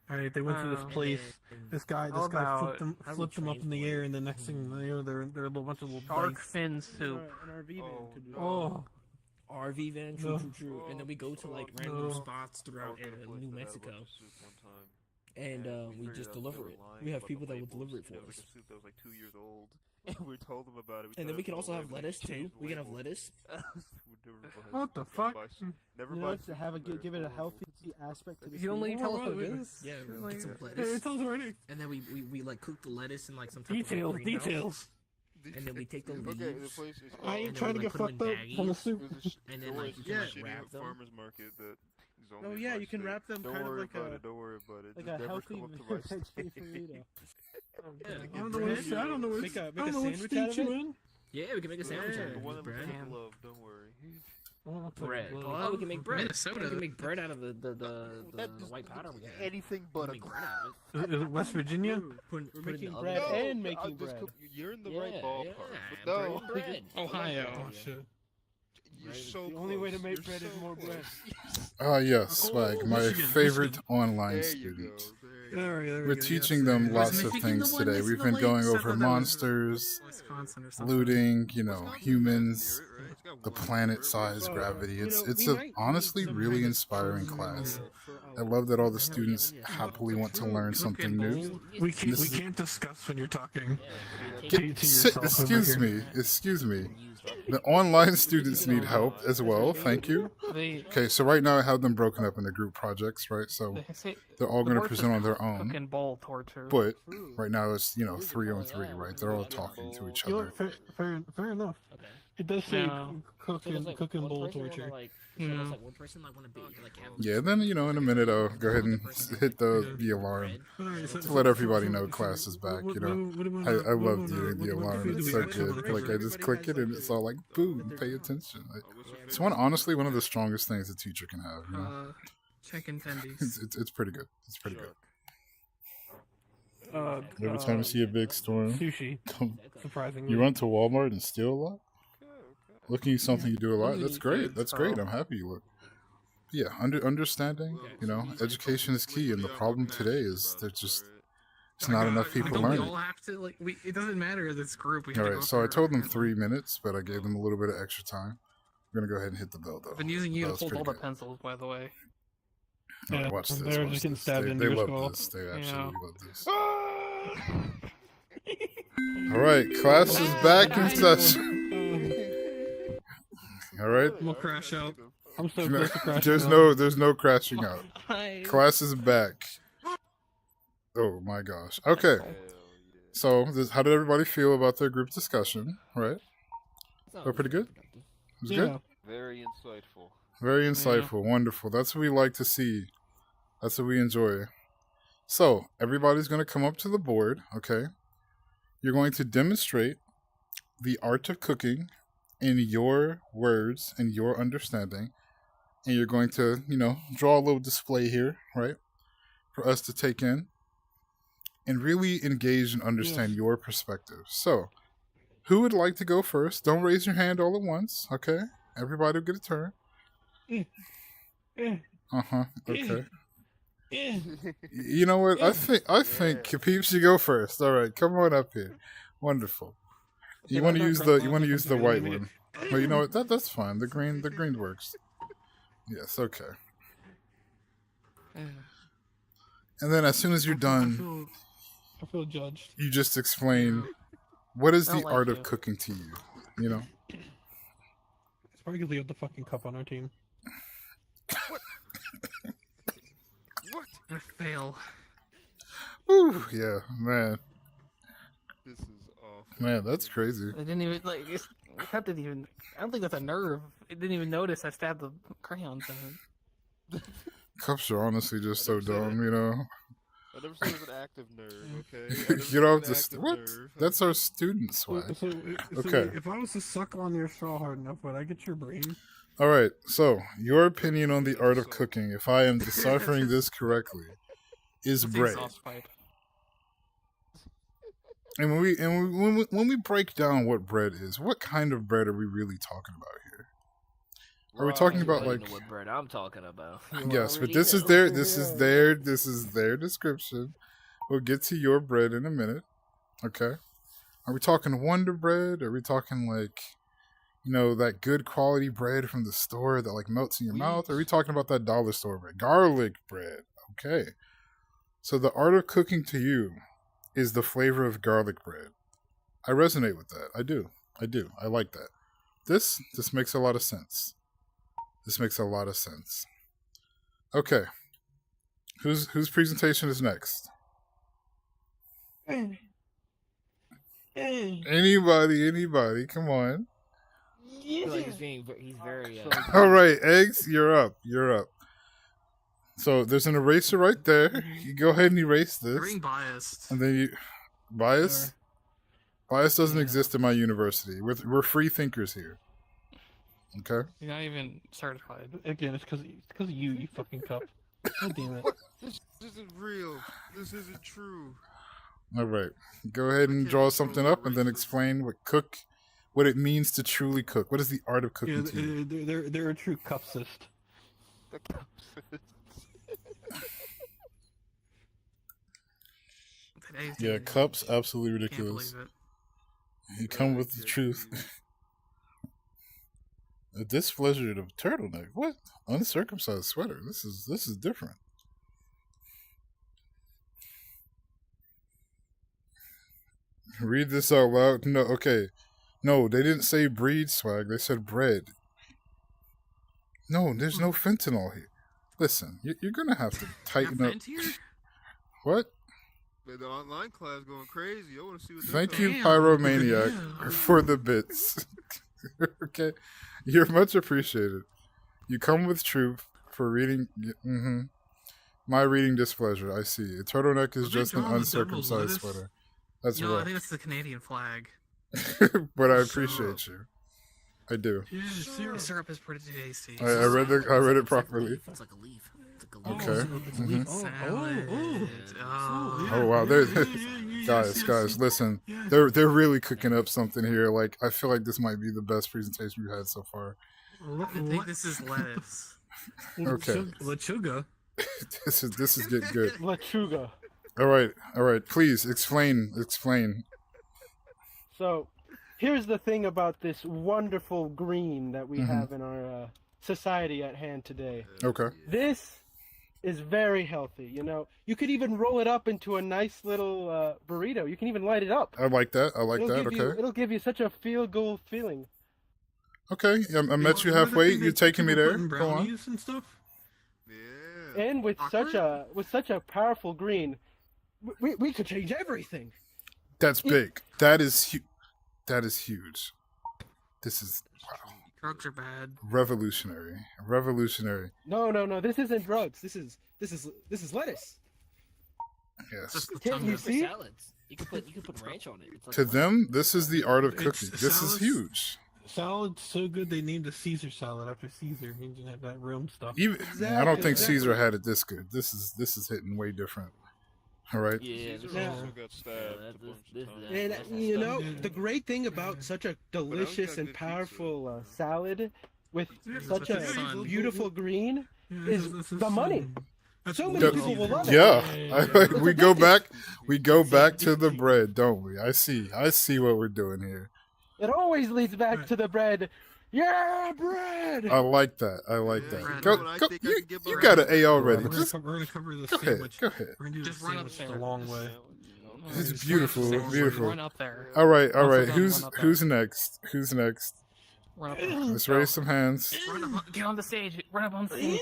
[SPEAKER 1] All right, they went to this
[SPEAKER 4] Oh.
[SPEAKER 1] place.
[SPEAKER 5] And
[SPEAKER 1] This guy
[SPEAKER 4] How about-
[SPEAKER 1] flipped them up in the air, and the next thing you know, they're a little bunch of little
[SPEAKER 4] Shark
[SPEAKER 1] bites.
[SPEAKER 4] fin soup.
[SPEAKER 6] An RV van
[SPEAKER 2] Oh,
[SPEAKER 6] could do that.
[SPEAKER 1] Oh,
[SPEAKER 5] RV van,
[SPEAKER 1] No.
[SPEAKER 5] true. And then we go to like random
[SPEAKER 1] No.
[SPEAKER 5] spots throughout New Mexico, and we just deliver it. We have people that will deliver it for us.
[SPEAKER 2] Soup that was like 2 years old. And we told them about it.
[SPEAKER 5] And then we can also have lettuce too. We can have lettuce.
[SPEAKER 1] What the fuck?
[SPEAKER 2] Never
[SPEAKER 6] You
[SPEAKER 2] buy
[SPEAKER 6] know, to
[SPEAKER 2] food
[SPEAKER 6] have a
[SPEAKER 2] from
[SPEAKER 6] give it a
[SPEAKER 2] there.
[SPEAKER 6] healthy aspect to the
[SPEAKER 4] You don't let
[SPEAKER 6] food.
[SPEAKER 4] you tell us what it
[SPEAKER 1] Wait,
[SPEAKER 4] is.
[SPEAKER 5] Yeah, we
[SPEAKER 4] Like,
[SPEAKER 5] get some
[SPEAKER 1] It
[SPEAKER 5] lettuce,
[SPEAKER 1] tells already.
[SPEAKER 5] and then we like cook the lettuce in like some type
[SPEAKER 1] Details,
[SPEAKER 5] of greenhouse,
[SPEAKER 1] details.
[SPEAKER 5] and then we take the leaves.
[SPEAKER 2] Okay, the place is
[SPEAKER 1] I
[SPEAKER 2] called.
[SPEAKER 1] ain't
[SPEAKER 5] then
[SPEAKER 1] trying
[SPEAKER 5] we,
[SPEAKER 1] to
[SPEAKER 5] like,
[SPEAKER 1] get
[SPEAKER 5] put 'em
[SPEAKER 1] fucked
[SPEAKER 5] in
[SPEAKER 1] up from the
[SPEAKER 5] baggies.
[SPEAKER 1] soup.
[SPEAKER 5] And then,
[SPEAKER 2] Don't worry,
[SPEAKER 5] like, you
[SPEAKER 2] it's
[SPEAKER 5] can,
[SPEAKER 2] a
[SPEAKER 5] like,
[SPEAKER 2] shitty
[SPEAKER 5] wrap them.
[SPEAKER 2] farmer's market that is only
[SPEAKER 6] Oh
[SPEAKER 2] in
[SPEAKER 6] yeah,
[SPEAKER 2] my
[SPEAKER 6] you can
[SPEAKER 2] state.
[SPEAKER 6] wrap them
[SPEAKER 2] Don't
[SPEAKER 6] kind of
[SPEAKER 2] worry
[SPEAKER 6] like
[SPEAKER 2] about
[SPEAKER 6] a
[SPEAKER 2] it. Don't worry about it.
[SPEAKER 6] like
[SPEAKER 2] Just
[SPEAKER 6] a
[SPEAKER 2] never
[SPEAKER 6] healthy
[SPEAKER 2] come up to my
[SPEAKER 6] veggie
[SPEAKER 2] state.
[SPEAKER 6] burrito.
[SPEAKER 4] Yeah,
[SPEAKER 1] I don't know what
[SPEAKER 6] bread.
[SPEAKER 1] I don't know what
[SPEAKER 6] Make a
[SPEAKER 1] I don't know what
[SPEAKER 6] sandwich
[SPEAKER 1] state
[SPEAKER 6] out of
[SPEAKER 1] you
[SPEAKER 6] it.
[SPEAKER 1] in.
[SPEAKER 5] Yeah, we can make a sandwich
[SPEAKER 6] Yeah.
[SPEAKER 5] out
[SPEAKER 2] The
[SPEAKER 5] of
[SPEAKER 2] one
[SPEAKER 5] it.
[SPEAKER 2] that looks
[SPEAKER 5] Bread.
[SPEAKER 2] like love. Don't worry.
[SPEAKER 1] Oh,
[SPEAKER 5] Bread.
[SPEAKER 1] fuck,
[SPEAKER 5] Oh, we can make bread.
[SPEAKER 4] Minnesota.
[SPEAKER 5] We can make bread out of the
[SPEAKER 2] That's
[SPEAKER 5] white powder we have.
[SPEAKER 2] anything
[SPEAKER 5] We
[SPEAKER 2] but
[SPEAKER 5] can
[SPEAKER 2] a
[SPEAKER 5] make bread out of it.
[SPEAKER 1] Is it West Virginia?
[SPEAKER 6] Ooh,
[SPEAKER 5] Put
[SPEAKER 6] we're
[SPEAKER 5] it in
[SPEAKER 6] making
[SPEAKER 5] the
[SPEAKER 6] bread
[SPEAKER 5] oven.
[SPEAKER 6] and
[SPEAKER 2] I'll
[SPEAKER 6] making
[SPEAKER 2] just
[SPEAKER 6] bread.
[SPEAKER 2] cook- You're in the
[SPEAKER 5] Yeah,
[SPEAKER 2] right ballpark.
[SPEAKER 5] yeah,
[SPEAKER 2] But no,
[SPEAKER 5] bread.
[SPEAKER 4] Ohio.
[SPEAKER 1] Oh shit.
[SPEAKER 2] You're
[SPEAKER 5] Bread is
[SPEAKER 2] so
[SPEAKER 6] The only way to
[SPEAKER 2] close.
[SPEAKER 6] make
[SPEAKER 2] You're
[SPEAKER 6] bread is
[SPEAKER 2] so
[SPEAKER 6] more bread.
[SPEAKER 2] close.
[SPEAKER 3] Ah, yes,
[SPEAKER 1] Oh,
[SPEAKER 3] Swag, my
[SPEAKER 1] Michigan,
[SPEAKER 3] favorite
[SPEAKER 1] Michigan.
[SPEAKER 3] online
[SPEAKER 2] There you
[SPEAKER 3] student.
[SPEAKER 2] go. There
[SPEAKER 1] All right, there we
[SPEAKER 3] We're
[SPEAKER 1] go,
[SPEAKER 3] teaching
[SPEAKER 1] yes,
[SPEAKER 3] them
[SPEAKER 1] sir.
[SPEAKER 3] lots
[SPEAKER 4] Was
[SPEAKER 3] of
[SPEAKER 4] Michigan the
[SPEAKER 3] things
[SPEAKER 4] one
[SPEAKER 3] today.
[SPEAKER 4] next
[SPEAKER 3] We've
[SPEAKER 4] to
[SPEAKER 3] been
[SPEAKER 4] the
[SPEAKER 3] going
[SPEAKER 4] lakes? I
[SPEAKER 3] over
[SPEAKER 4] thought that was
[SPEAKER 3] monsters,
[SPEAKER 4] Wisconsin or something.
[SPEAKER 3] looting, you know,
[SPEAKER 2] Wisconsin has
[SPEAKER 3] humans,
[SPEAKER 2] near it, right? It's got
[SPEAKER 3] the
[SPEAKER 2] one near it,
[SPEAKER 3] planet-sized
[SPEAKER 2] right?
[SPEAKER 3] gravity.
[SPEAKER 6] You
[SPEAKER 3] It's
[SPEAKER 6] know,
[SPEAKER 3] it's
[SPEAKER 6] we
[SPEAKER 3] a
[SPEAKER 6] might need
[SPEAKER 3] honestly
[SPEAKER 6] some
[SPEAKER 3] really
[SPEAKER 6] kind of
[SPEAKER 3] inspiring
[SPEAKER 6] training
[SPEAKER 3] class.
[SPEAKER 6] for
[SPEAKER 3] I
[SPEAKER 6] our-
[SPEAKER 3] love that all the
[SPEAKER 5] Yeah,
[SPEAKER 3] students
[SPEAKER 5] yeah.
[SPEAKER 3] happily want to learn something
[SPEAKER 4] Cooking
[SPEAKER 3] new.
[SPEAKER 4] bowl.
[SPEAKER 1] We can't
[SPEAKER 3] This
[SPEAKER 1] we
[SPEAKER 3] is-
[SPEAKER 1] can't discuss when you're talking.
[SPEAKER 5] Yeah,
[SPEAKER 1] To
[SPEAKER 3] Sit,
[SPEAKER 1] yourself over
[SPEAKER 3] excuse
[SPEAKER 1] here.
[SPEAKER 3] me, excuse me.
[SPEAKER 5] use that.
[SPEAKER 3] The online students need help as well. Thank you.
[SPEAKER 4] They
[SPEAKER 3] Okay, so right now I have them broken up into group projects, right? So
[SPEAKER 4] they say
[SPEAKER 3] they're all
[SPEAKER 4] the
[SPEAKER 3] going to
[SPEAKER 4] board
[SPEAKER 3] present
[SPEAKER 4] says
[SPEAKER 3] on their own.
[SPEAKER 4] cooking bowl torture.
[SPEAKER 3] But
[SPEAKER 6] True.
[SPEAKER 3] right now it's 3-on-3, right? They're all talking to each
[SPEAKER 1] You know
[SPEAKER 3] other.
[SPEAKER 1] what, fair enough.
[SPEAKER 5] Okay.
[SPEAKER 1] It does say
[SPEAKER 4] No.
[SPEAKER 5] So does, like,
[SPEAKER 1] cooking
[SPEAKER 5] one
[SPEAKER 1] bowl
[SPEAKER 5] person wanna,
[SPEAKER 1] torture.
[SPEAKER 5] like,
[SPEAKER 4] Yeah.
[SPEAKER 5] so does, like, one person like want to be like have.
[SPEAKER 3] Yeah, then in a minute I'll go ahead and hit the alarm to let everybody know class is back. You know, I love the alarm. It's so good. Like I just click it and it's all like boom, pay attention. Like, it's honestly one of the strongest things a teacher can have. You know,
[SPEAKER 4] Chicken tendies.
[SPEAKER 3] it's pretty good. It's pretty good.
[SPEAKER 1] Uh,
[SPEAKER 3] Every time you see a big storm,
[SPEAKER 1] sushi,
[SPEAKER 3] come,
[SPEAKER 1] surprisingly.
[SPEAKER 3] you run to Walmart and steal a lot. Looking at something you do a lot. That's great. That's great. I'm happy you look. Yeah, understanding. You know, education is key, and the problem today is there's just it's not enough people
[SPEAKER 4] don't
[SPEAKER 3] learning.
[SPEAKER 4] We all have to like. It doesn't matter this group. We have
[SPEAKER 3] All
[SPEAKER 4] to
[SPEAKER 3] right,
[SPEAKER 4] go
[SPEAKER 3] so I
[SPEAKER 4] through
[SPEAKER 3] told them
[SPEAKER 4] it.
[SPEAKER 3] 3 minutes, but I gave them a little bit of extra time. We're gonna go ahead and hit the bell though.
[SPEAKER 4] I've been using you
[SPEAKER 3] That
[SPEAKER 4] to
[SPEAKER 3] was
[SPEAKER 4] hold all
[SPEAKER 3] pretty
[SPEAKER 4] the
[SPEAKER 3] good.
[SPEAKER 4] pencils, by the way.
[SPEAKER 3] All right,
[SPEAKER 1] Yeah,
[SPEAKER 3] watch this.
[SPEAKER 1] they're
[SPEAKER 3] Watch
[SPEAKER 1] just getting
[SPEAKER 3] this.
[SPEAKER 1] stabbed
[SPEAKER 3] They
[SPEAKER 1] into your
[SPEAKER 3] love
[SPEAKER 1] skull.
[SPEAKER 3] this. They
[SPEAKER 4] Yeah.
[SPEAKER 3] absolutely love this. All right, class is back in session. All right.
[SPEAKER 1] We'll crash out. I'm so
[SPEAKER 3] No,
[SPEAKER 1] close to crashing
[SPEAKER 3] there's
[SPEAKER 1] out.
[SPEAKER 3] there's no crashing out. Class is back. Oh my gosh. Okay. So, how did everybody feel about their group discussion? Right? Oh, pretty good? It was
[SPEAKER 1] Yeah.
[SPEAKER 3] good?
[SPEAKER 2] Very insightful.
[SPEAKER 3] Very insightful. Wonderful. That's what we like to see. That's what we enjoy. So, everybody's going to come up to the board, okay? You're going to demonstrate the art of cooking in your words and your understanding. And you're going to, draw a little display here, right? For us to take in and really engage and understand your perspective. So, who would like to go first? Don't raise your hand all at once, okay? Everybody will get a turn. Okay. You know what? I think Khabib should go first. All right, come on up here. Wonderful. You want to use the white one. But you know what? That's fine. The green works. Yes, okay. And then as soon as you're done,
[SPEAKER 1] I feel judged.
[SPEAKER 3] you just explain what is
[SPEAKER 4] I don't
[SPEAKER 3] the
[SPEAKER 4] like
[SPEAKER 3] art
[SPEAKER 4] you.
[SPEAKER 3] of cooking to you, you know?
[SPEAKER 1] It's probably because we have the fucking cup on our team.
[SPEAKER 4] I fail.
[SPEAKER 3] Ooh, yeah, man.
[SPEAKER 2] This is awful.
[SPEAKER 3] Man, that's crazy.
[SPEAKER 4] I didn't even like. The cup didn't even. I don't think that's a nerve. It didn't even notice I stabbed the crayons in it.
[SPEAKER 3] Cups are honestly just so dumb, you know?
[SPEAKER 2] I never said it was an active nerve, okay? I never
[SPEAKER 3] You
[SPEAKER 2] said
[SPEAKER 3] don't
[SPEAKER 2] an
[SPEAKER 3] have to.
[SPEAKER 2] active
[SPEAKER 3] What?
[SPEAKER 2] nerve.
[SPEAKER 3] That's our student
[SPEAKER 1] So,
[SPEAKER 3] swag.
[SPEAKER 1] so
[SPEAKER 3] Okay.
[SPEAKER 1] if I was to suckle on your straw hard enough, would I get your brain?
[SPEAKER 3] All right. So, your opinion on the art of cooking, if I am deciphering this correctly, is
[SPEAKER 4] It's
[SPEAKER 3] bread.
[SPEAKER 4] exhaust pipe.
[SPEAKER 3] And when we break down what bread is, what kind of bread are we really talking about here? Are we talking about
[SPEAKER 5] You already
[SPEAKER 3] like?
[SPEAKER 5] know what bread I'm talking about.
[SPEAKER 3] Yes, but
[SPEAKER 5] already
[SPEAKER 3] this is
[SPEAKER 5] know.
[SPEAKER 3] this is their description. We'll get to your bread in a minute. Okay. Are we talking Wonder Bread? Are we talking like, that good quality bread from the store that like melts in your mouth? Or are we talking about that dollar store bread? Garlic bread. Okay. So the art of cooking to you is the flavor of garlic bread. I resonate with that. I do. I like that. This makes a lot of sense. This makes a lot of sense. Okay. Whose presentation is next? Anybody, come on.
[SPEAKER 5] I feel like he's very.
[SPEAKER 3] All right, Eggs, you're up. So there's an eraser right there. You go ahead and erase this.
[SPEAKER 4] Being biased.
[SPEAKER 3] And then you bias? Bias doesn't exist in my university. We're free thinkers here. Okay?
[SPEAKER 4] You're not even certified.
[SPEAKER 1] Again, it's because of you, you fucking cup. God damn it.
[SPEAKER 7] This isn't real. This isn't true.
[SPEAKER 3] All right. Go ahead and draw something up and then explain what it means to truly cook. What is the art of cooking to you?
[SPEAKER 1] They're a true cupsist.
[SPEAKER 2] The cupsist.
[SPEAKER 3] Yeah, cups, absolutely
[SPEAKER 4] Can't
[SPEAKER 3] ridiculous.
[SPEAKER 4] believe it.
[SPEAKER 3] You come with the truth. A displeasure of turtleneck. What? Uncircumcised sweater. This is different. Read this out loud. No, okay. No, they didn't say breed swag. They said bread. No, there's no fentanyl here. Listen, you're gonna have to tighten up. What?
[SPEAKER 7] Man, the online class going crazy. I want to see what.
[SPEAKER 3] Thank you, Pyromaniac, for the bits. Okay, you're much appreciated. You come with truth for reading. My reading displeasure. I see. A turtleneck is just an uncircumcised sweater. That's
[SPEAKER 4] I
[SPEAKER 3] right.
[SPEAKER 4] think it's the Canadian flag.
[SPEAKER 3] But I appreciate you. I do.
[SPEAKER 4] Yeah, syrup is pretty tasty.
[SPEAKER 3] I read it properly.
[SPEAKER 5] It's like a leaf.
[SPEAKER 3] Okay.
[SPEAKER 4] Salad.
[SPEAKER 3] Oh wow, guys, listen. They're really cooking up something here. Like I feel like this might be the best presentation we've had so far.
[SPEAKER 4] I think this is lettuce.
[SPEAKER 3] Okay.
[SPEAKER 1] Lechuga.
[SPEAKER 3] This is getting good.
[SPEAKER 6] Lechuga.
[SPEAKER 3] All right. Please explain.
[SPEAKER 6] So, here's the thing about this wonderful green that we have in our society at hand today.
[SPEAKER 3] Okay.
[SPEAKER 6] This is very healthy. You know, you could even roll it up into a nice little burrito. You can even light it up.
[SPEAKER 3] I like that.
[SPEAKER 6] Okay. It'll give you such a feel-good feeling.
[SPEAKER 3] Okay. I met you halfway. You're taking me there. Go on.
[SPEAKER 1] And stuff.
[SPEAKER 7] Yeah.
[SPEAKER 6] And with such a powerful green, we could change everything.
[SPEAKER 3] That's big. That is huge. This is wow.
[SPEAKER 4] Drugs are bad.
[SPEAKER 3] Revolutionary.
[SPEAKER 6] No. This isn't drugs. This is lettuce.
[SPEAKER 3] Yes.
[SPEAKER 6] Can't you see?
[SPEAKER 5] Salads. You could put ranch on it. It's like
[SPEAKER 3] To them, this is the art of cooking.
[SPEAKER 1] It's
[SPEAKER 3] This is
[SPEAKER 1] salads.
[SPEAKER 3] huge.
[SPEAKER 1] Salad's so good they named a Caesar salad after Caesar. He didn't have that Rome stuff.
[SPEAKER 3] Even I don't think
[SPEAKER 6] Exactly.
[SPEAKER 3] Caesar had it this good. This is hitting way different. All right.
[SPEAKER 5] Yeah,
[SPEAKER 7] Caesar
[SPEAKER 6] Yeah.
[SPEAKER 7] also got stabbed a bunch of times.
[SPEAKER 6] And you know, the great thing about such a delicious and powerful salad with such a
[SPEAKER 4] sun.
[SPEAKER 6] beautiful green
[SPEAKER 1] Yeah,
[SPEAKER 6] is
[SPEAKER 1] this
[SPEAKER 6] the money.
[SPEAKER 1] That's
[SPEAKER 6] So
[SPEAKER 1] what
[SPEAKER 6] many
[SPEAKER 1] we
[SPEAKER 6] people
[SPEAKER 1] do.
[SPEAKER 6] will love it.
[SPEAKER 3] Yeah. We go back to the bread, don't we? I see what we're doing here.
[SPEAKER 6] It always leads back to the bread. Yeah, bread.
[SPEAKER 3] I like that.
[SPEAKER 4] Bread.
[SPEAKER 3] Go,
[SPEAKER 7] You know what I
[SPEAKER 3] go,
[SPEAKER 7] think I
[SPEAKER 3] you,
[SPEAKER 7] can get
[SPEAKER 3] you
[SPEAKER 7] behind?
[SPEAKER 3] got an A already.
[SPEAKER 1] We're
[SPEAKER 3] Just
[SPEAKER 1] gonna cover the
[SPEAKER 3] go ahead.
[SPEAKER 1] sandwich.
[SPEAKER 3] Go ahead.
[SPEAKER 1] We're gonna do
[SPEAKER 4] Just
[SPEAKER 1] the
[SPEAKER 4] run up
[SPEAKER 1] sandwich
[SPEAKER 4] there.
[SPEAKER 1] the long way.
[SPEAKER 3] It's beautiful.
[SPEAKER 4] Run up there.
[SPEAKER 3] All right.
[SPEAKER 4] Also don't
[SPEAKER 3] Who's
[SPEAKER 4] run up there.
[SPEAKER 3] who's next?
[SPEAKER 4] Run up there.
[SPEAKER 3] Let's raise some hands.
[SPEAKER 4] Get on the stage. Run up on stage.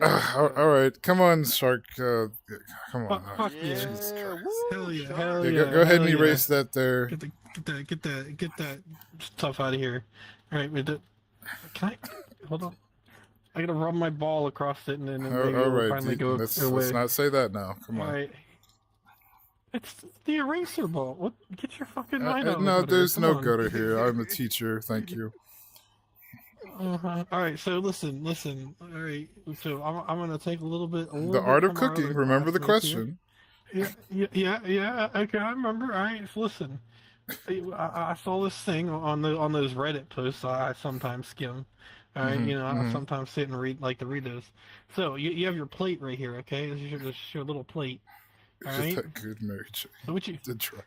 [SPEAKER 3] All right. Come on, Shark. Come on.
[SPEAKER 1] Fuck yeah.
[SPEAKER 3] Jesus Christ.
[SPEAKER 1] Hell yeah.
[SPEAKER 3] Yeah,
[SPEAKER 1] Hell yeah.
[SPEAKER 3] go ahead and
[SPEAKER 1] hell yeah.
[SPEAKER 3] erase that there.
[SPEAKER 1] Get that stuff out of here. All right, can I hold on? I gotta rub my ball across it and then maybe
[SPEAKER 3] All
[SPEAKER 1] it'll
[SPEAKER 3] right.
[SPEAKER 1] finally go
[SPEAKER 3] Let's
[SPEAKER 1] away.
[SPEAKER 3] not say that now. Come
[SPEAKER 1] All
[SPEAKER 3] on.
[SPEAKER 1] right. It's the eraser ball. What? Get your fucking mind out.
[SPEAKER 3] No,
[SPEAKER 1] of the
[SPEAKER 3] there's
[SPEAKER 1] gutter.
[SPEAKER 3] no
[SPEAKER 1] Come on.
[SPEAKER 3] gutter here. I'm a teacher. Thank you.
[SPEAKER 1] All right. So listen. All right. So I'm gonna take a little bit.
[SPEAKER 3] The art of cooking. Remember the question.
[SPEAKER 1] Yeah. Okay, I remember. All right. So listen. I saw this thing on those Reddit posts I sometimes skim. All right, I sometimes sit and read those. So you have your plate right here, okay? This is your little plate. All
[SPEAKER 3] Just
[SPEAKER 1] right.
[SPEAKER 3] that good Mary Jane.
[SPEAKER 1] So what you
[SPEAKER 3] The truck.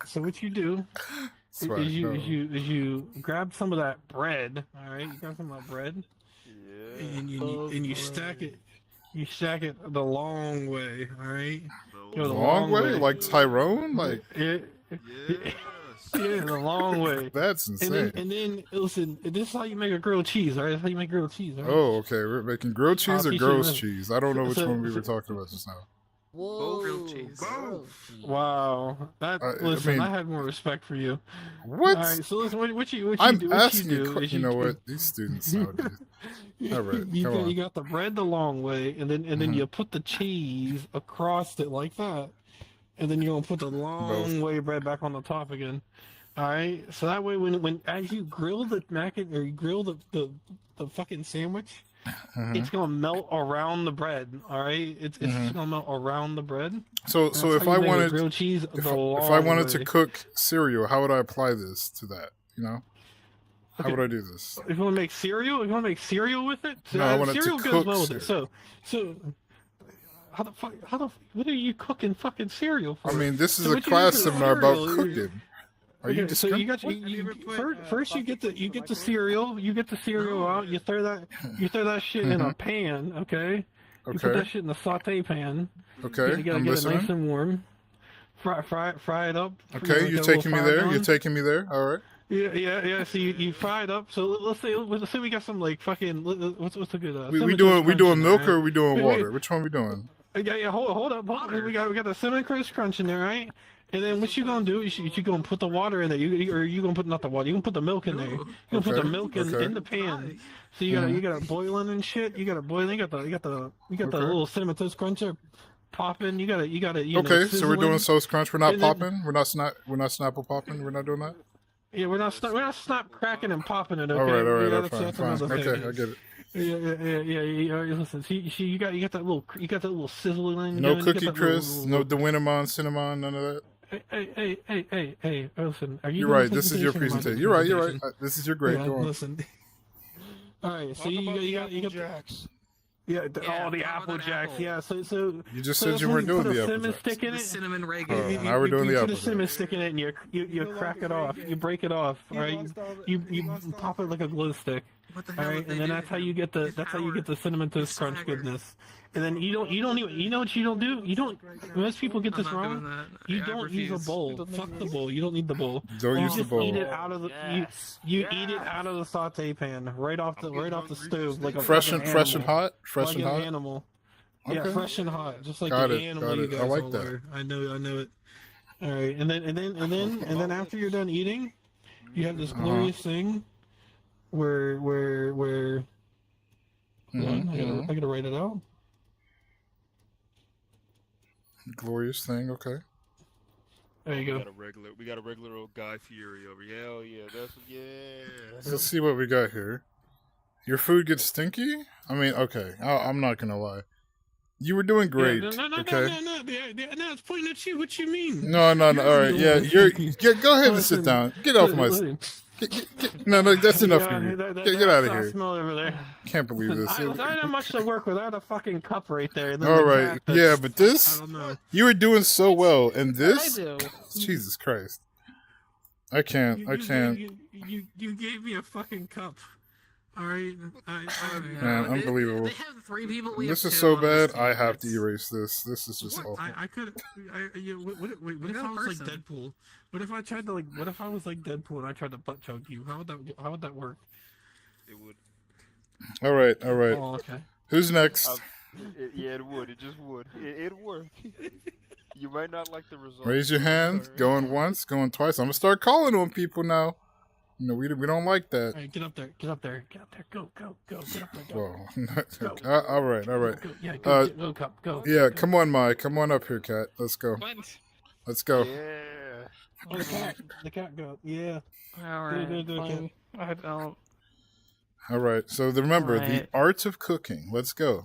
[SPEAKER 1] so what you do
[SPEAKER 3] Swag,
[SPEAKER 1] is
[SPEAKER 3] no.
[SPEAKER 1] you grab some of that bread. All right, you grab some of that bread
[SPEAKER 2] Yeah.
[SPEAKER 1] and you stack it. You stack it the long way. All right. Go the
[SPEAKER 3] Long way? Like Tyrone? Like
[SPEAKER 1] It,
[SPEAKER 7] Yeah.
[SPEAKER 1] Yeah, the long way.
[SPEAKER 3] That's insane.
[SPEAKER 1] And then listen, this is how you make a grilled cheese, right? That's how you make grilled cheese, right?
[SPEAKER 3] Oh, okay. We're making grilled cheese or
[SPEAKER 1] teach you
[SPEAKER 3] gross
[SPEAKER 1] this.
[SPEAKER 3] cheese. I don't know which
[SPEAKER 1] So-
[SPEAKER 3] one we
[SPEAKER 1] so-
[SPEAKER 3] were talking about just now.
[SPEAKER 5] Whoa,
[SPEAKER 4] Grilled cheese.
[SPEAKER 1] Wow. That listen,
[SPEAKER 3] mean-
[SPEAKER 1] I had more respect for you.
[SPEAKER 3] What?
[SPEAKER 1] All right, so listen, what you
[SPEAKER 3] I'm
[SPEAKER 1] do?
[SPEAKER 3] asking
[SPEAKER 1] you
[SPEAKER 3] you.
[SPEAKER 1] do is
[SPEAKER 3] You know what? These students nowadays. All right, come on.
[SPEAKER 1] You got the bread the long way, and then
[SPEAKER 3] Mhm.
[SPEAKER 1] you put the cheese across it like that, and then you're gonna put the long way bread back on the top again. All right, so that way when as you grill the or you grill the fucking sandwich,
[SPEAKER 3] Mhm.
[SPEAKER 1] it's gonna melt around the bread. All right, it's
[SPEAKER 3] Mhm.
[SPEAKER 1] gonna melt around the bread.
[SPEAKER 3] So
[SPEAKER 1] That's
[SPEAKER 3] if
[SPEAKER 1] how
[SPEAKER 3] I
[SPEAKER 1] you make a
[SPEAKER 3] wanted
[SPEAKER 1] grilled cheese
[SPEAKER 3] if
[SPEAKER 1] the
[SPEAKER 3] I
[SPEAKER 1] long
[SPEAKER 3] wanted to
[SPEAKER 1] way.
[SPEAKER 3] cook cereal, how would I apply this to that? You know, how
[SPEAKER 1] Okay.
[SPEAKER 3] would I do this?
[SPEAKER 1] If you want to make cereal, with it.
[SPEAKER 3] No, I want it to
[SPEAKER 1] cereal goes
[SPEAKER 3] cook
[SPEAKER 1] well with it. So how the fuck? What are you cooking fucking cereal for?
[SPEAKER 3] I mean, this is
[SPEAKER 1] So
[SPEAKER 3] a
[SPEAKER 1] what you
[SPEAKER 3] class
[SPEAKER 1] do is
[SPEAKER 3] seminar about
[SPEAKER 1] cereal.
[SPEAKER 3] cooking. Are you
[SPEAKER 1] Okay, so you got
[SPEAKER 6] Have you ever put,
[SPEAKER 1] first you get the cereal. You get the cereal out. You throw that shit in a pan. Okay. You put
[SPEAKER 3] Okay.
[SPEAKER 1] that shit in a saute pan.
[SPEAKER 3] Okay.
[SPEAKER 1] You gotta
[SPEAKER 3] I'm
[SPEAKER 1] get
[SPEAKER 3] listening.
[SPEAKER 1] it nice and warm. Fry it up.
[SPEAKER 3] Okay, you're
[SPEAKER 1] get a
[SPEAKER 3] taking me
[SPEAKER 1] little fire
[SPEAKER 3] there. You're
[SPEAKER 1] going.
[SPEAKER 3] taking me there. All right.
[SPEAKER 1] Yeah. So you fry it up. So let's say we got some like fucking what's a good
[SPEAKER 3] We
[SPEAKER 1] cinnamon
[SPEAKER 3] doing
[SPEAKER 1] Toast
[SPEAKER 3] we doing
[SPEAKER 1] Crunch in
[SPEAKER 3] milk
[SPEAKER 1] there,
[SPEAKER 3] or we doing
[SPEAKER 1] Wait,
[SPEAKER 3] water?
[SPEAKER 1] wait.
[SPEAKER 3] Which one we doing?
[SPEAKER 1] Yeah. Hold up. We got the cinnamon Toast Crunch in there, right? And then what you gonna do is you gonna put the water in there. You gonna put not the water. You gonna put the milk in there. You gonna put the
[SPEAKER 3] Okay,
[SPEAKER 1] milk
[SPEAKER 3] okay.
[SPEAKER 1] in the pan. So you got it boiling and shit. You got it boiling. You got the
[SPEAKER 3] Okay.
[SPEAKER 1] little cinnamon Toast Cruncher popping. You got it.
[SPEAKER 3] Okay, so we're doing
[SPEAKER 1] sizzling.
[SPEAKER 3] Toast Crunch. We're not
[SPEAKER 1] And then-
[SPEAKER 3] popping. We're not Snapple popping. We're not doing that.
[SPEAKER 1] Yeah, we're not snap cracking and popping it. Okay.
[SPEAKER 3] All right.
[SPEAKER 1] Yeah,
[SPEAKER 3] Fine.
[SPEAKER 1] that's
[SPEAKER 3] Fine.
[SPEAKER 1] another thing.
[SPEAKER 3] Okay, I get it.
[SPEAKER 1] Yeah. Listen, see, you got that little sizzling.
[SPEAKER 3] No
[SPEAKER 1] going, you got
[SPEAKER 3] Cookie
[SPEAKER 1] that
[SPEAKER 3] Crisp. No DeWinnamon cinnamon. None of that.
[SPEAKER 1] Hey, listen. Are you
[SPEAKER 3] You're
[SPEAKER 1] doing
[SPEAKER 3] right. This is your presentation. You're right. This is your grade.
[SPEAKER 1] Yeah,
[SPEAKER 3] Go on.
[SPEAKER 1] listen. All right, so
[SPEAKER 7] Talk
[SPEAKER 1] you
[SPEAKER 7] about the
[SPEAKER 1] got
[SPEAKER 7] Apple Jacks.
[SPEAKER 1] the
[SPEAKER 4] Yeah,
[SPEAKER 1] Apple
[SPEAKER 4] talk about
[SPEAKER 1] Jacks.
[SPEAKER 4] Apple.
[SPEAKER 1] Yeah, so
[SPEAKER 3] You just
[SPEAKER 1] so
[SPEAKER 3] said
[SPEAKER 1] that's
[SPEAKER 3] you
[SPEAKER 1] when
[SPEAKER 3] weren't doing
[SPEAKER 1] put
[SPEAKER 3] the
[SPEAKER 1] a
[SPEAKER 3] Apple
[SPEAKER 1] cinnamon
[SPEAKER 3] Jacks.
[SPEAKER 1] stick in
[SPEAKER 4] The
[SPEAKER 1] it.
[SPEAKER 4] cinnamon
[SPEAKER 3] Oh,
[SPEAKER 4] reggae.
[SPEAKER 3] now we're doing the
[SPEAKER 1] You
[SPEAKER 3] Apple
[SPEAKER 1] put a cinnamon
[SPEAKER 3] Jacks.
[SPEAKER 1] stick in it and you crack it off. You break it off. All right, you pop it like a glue stick.
[SPEAKER 4] What the
[SPEAKER 1] All
[SPEAKER 4] hell?
[SPEAKER 1] right, and then that's how you get the cinnamon toast crunch
[SPEAKER 4] Swagger.
[SPEAKER 1] goodness. And then you don't even what you don't do. You don't. Most people get
[SPEAKER 4] I'm
[SPEAKER 1] this
[SPEAKER 4] not doing
[SPEAKER 1] wrong.
[SPEAKER 4] that.
[SPEAKER 1] You
[SPEAKER 4] I
[SPEAKER 1] don't use a
[SPEAKER 4] refuse.
[SPEAKER 1] bowl. Fuck the bowl. You don't need the bowl.
[SPEAKER 3] Don't
[SPEAKER 1] You
[SPEAKER 3] use the
[SPEAKER 1] just
[SPEAKER 3] bowl.
[SPEAKER 1] eat it out of the
[SPEAKER 5] Yes.
[SPEAKER 1] you eat it out of the saute pan, right off the stove, like a
[SPEAKER 3] Fresh
[SPEAKER 1] fucking
[SPEAKER 3] and fresh and
[SPEAKER 1] animal.
[SPEAKER 3] hot. Fresh
[SPEAKER 1] Like
[SPEAKER 3] and
[SPEAKER 1] an
[SPEAKER 3] hot.
[SPEAKER 1] animal.
[SPEAKER 3] Okay.
[SPEAKER 1] Yeah, fresh and hot, just like
[SPEAKER 3] Got
[SPEAKER 1] the
[SPEAKER 3] it,
[SPEAKER 1] animal
[SPEAKER 3] got
[SPEAKER 1] you
[SPEAKER 3] it. I
[SPEAKER 1] guys
[SPEAKER 3] like
[SPEAKER 1] all
[SPEAKER 3] that.
[SPEAKER 1] are. I know it. All right, and then after you're done eating, you have this glorious thing where hold on, I gotta write it out.
[SPEAKER 3] Glorious thing. Okay.
[SPEAKER 1] There you go.
[SPEAKER 7] We got a regular old Guy Fieri over here. Hell yeah,
[SPEAKER 3] Let's see what we got here. Your food gets stinky? I mean, okay. I'm not gonna lie. You were doing great.
[SPEAKER 1] Yeah, no,
[SPEAKER 3] Okay.
[SPEAKER 1] no, it's pointing at you. What you mean?
[SPEAKER 3] No. All right. Yeah. Go ahead and sit
[SPEAKER 1] Listen,
[SPEAKER 3] down. Get off my.
[SPEAKER 1] listen.
[SPEAKER 3] No. That's enough
[SPEAKER 1] Yeah,
[SPEAKER 3] for you.
[SPEAKER 1] that-
[SPEAKER 3] Get out of
[SPEAKER 1] that
[SPEAKER 3] here.
[SPEAKER 1] smell over there.
[SPEAKER 3] Can't believe this.
[SPEAKER 1] I don't have much to work with. I had a fucking cup right there. and then
[SPEAKER 3] All
[SPEAKER 1] the
[SPEAKER 3] right.
[SPEAKER 1] cat that's-
[SPEAKER 3] Yeah, but this
[SPEAKER 1] I don't know.
[SPEAKER 3] you were doing so well, and
[SPEAKER 4] I
[SPEAKER 3] this,
[SPEAKER 4] do.
[SPEAKER 3] Jesus Christ, I can't.
[SPEAKER 1] You gave me a fucking cup. All right.
[SPEAKER 3] Man, unbelievable.
[SPEAKER 4] They have 3 people. We
[SPEAKER 3] This
[SPEAKER 4] have
[SPEAKER 3] is
[SPEAKER 4] 2
[SPEAKER 3] so
[SPEAKER 4] on this
[SPEAKER 3] bad.
[SPEAKER 4] team.
[SPEAKER 3] I have to
[SPEAKER 4] It's-
[SPEAKER 3] erase this. This is just awful.
[SPEAKER 1] I could. What if
[SPEAKER 4] got
[SPEAKER 1] I
[SPEAKER 4] a
[SPEAKER 1] was like
[SPEAKER 4] person.
[SPEAKER 1] Deadpool? What if I tried to What if I was like Deadpool and I tried to butt chug you? How would that work?
[SPEAKER 7] It would.
[SPEAKER 3] All right.
[SPEAKER 1] Oh, okay.
[SPEAKER 3] Who's next?
[SPEAKER 2] Yeah, it would. It just would. It'd work. You might not like the result.
[SPEAKER 3] Raise your hand.
[SPEAKER 2] Alright.
[SPEAKER 3] Going once, going twice. I'm gonna start calling on people now. You know, we don't like
[SPEAKER 1] All
[SPEAKER 3] that.
[SPEAKER 1] right, get up there. Get up there. Go. Get up there. Go.
[SPEAKER 3] Well,
[SPEAKER 1] Go.
[SPEAKER 3] all right.
[SPEAKER 1] Go. Yeah, go, cup. Go.
[SPEAKER 3] Yeah, come on, Mai. Come on up here, Cat. Let's go.
[SPEAKER 4] What?
[SPEAKER 3] Let's go.
[SPEAKER 2] Yeah.
[SPEAKER 1] Oh, the cat go. Yeah.
[SPEAKER 4] Alright.
[SPEAKER 1] Do it,
[SPEAKER 4] fine. I don't.
[SPEAKER 3] All right. So remember the
[SPEAKER 4] Alright.
[SPEAKER 3] art of cooking. Let's go.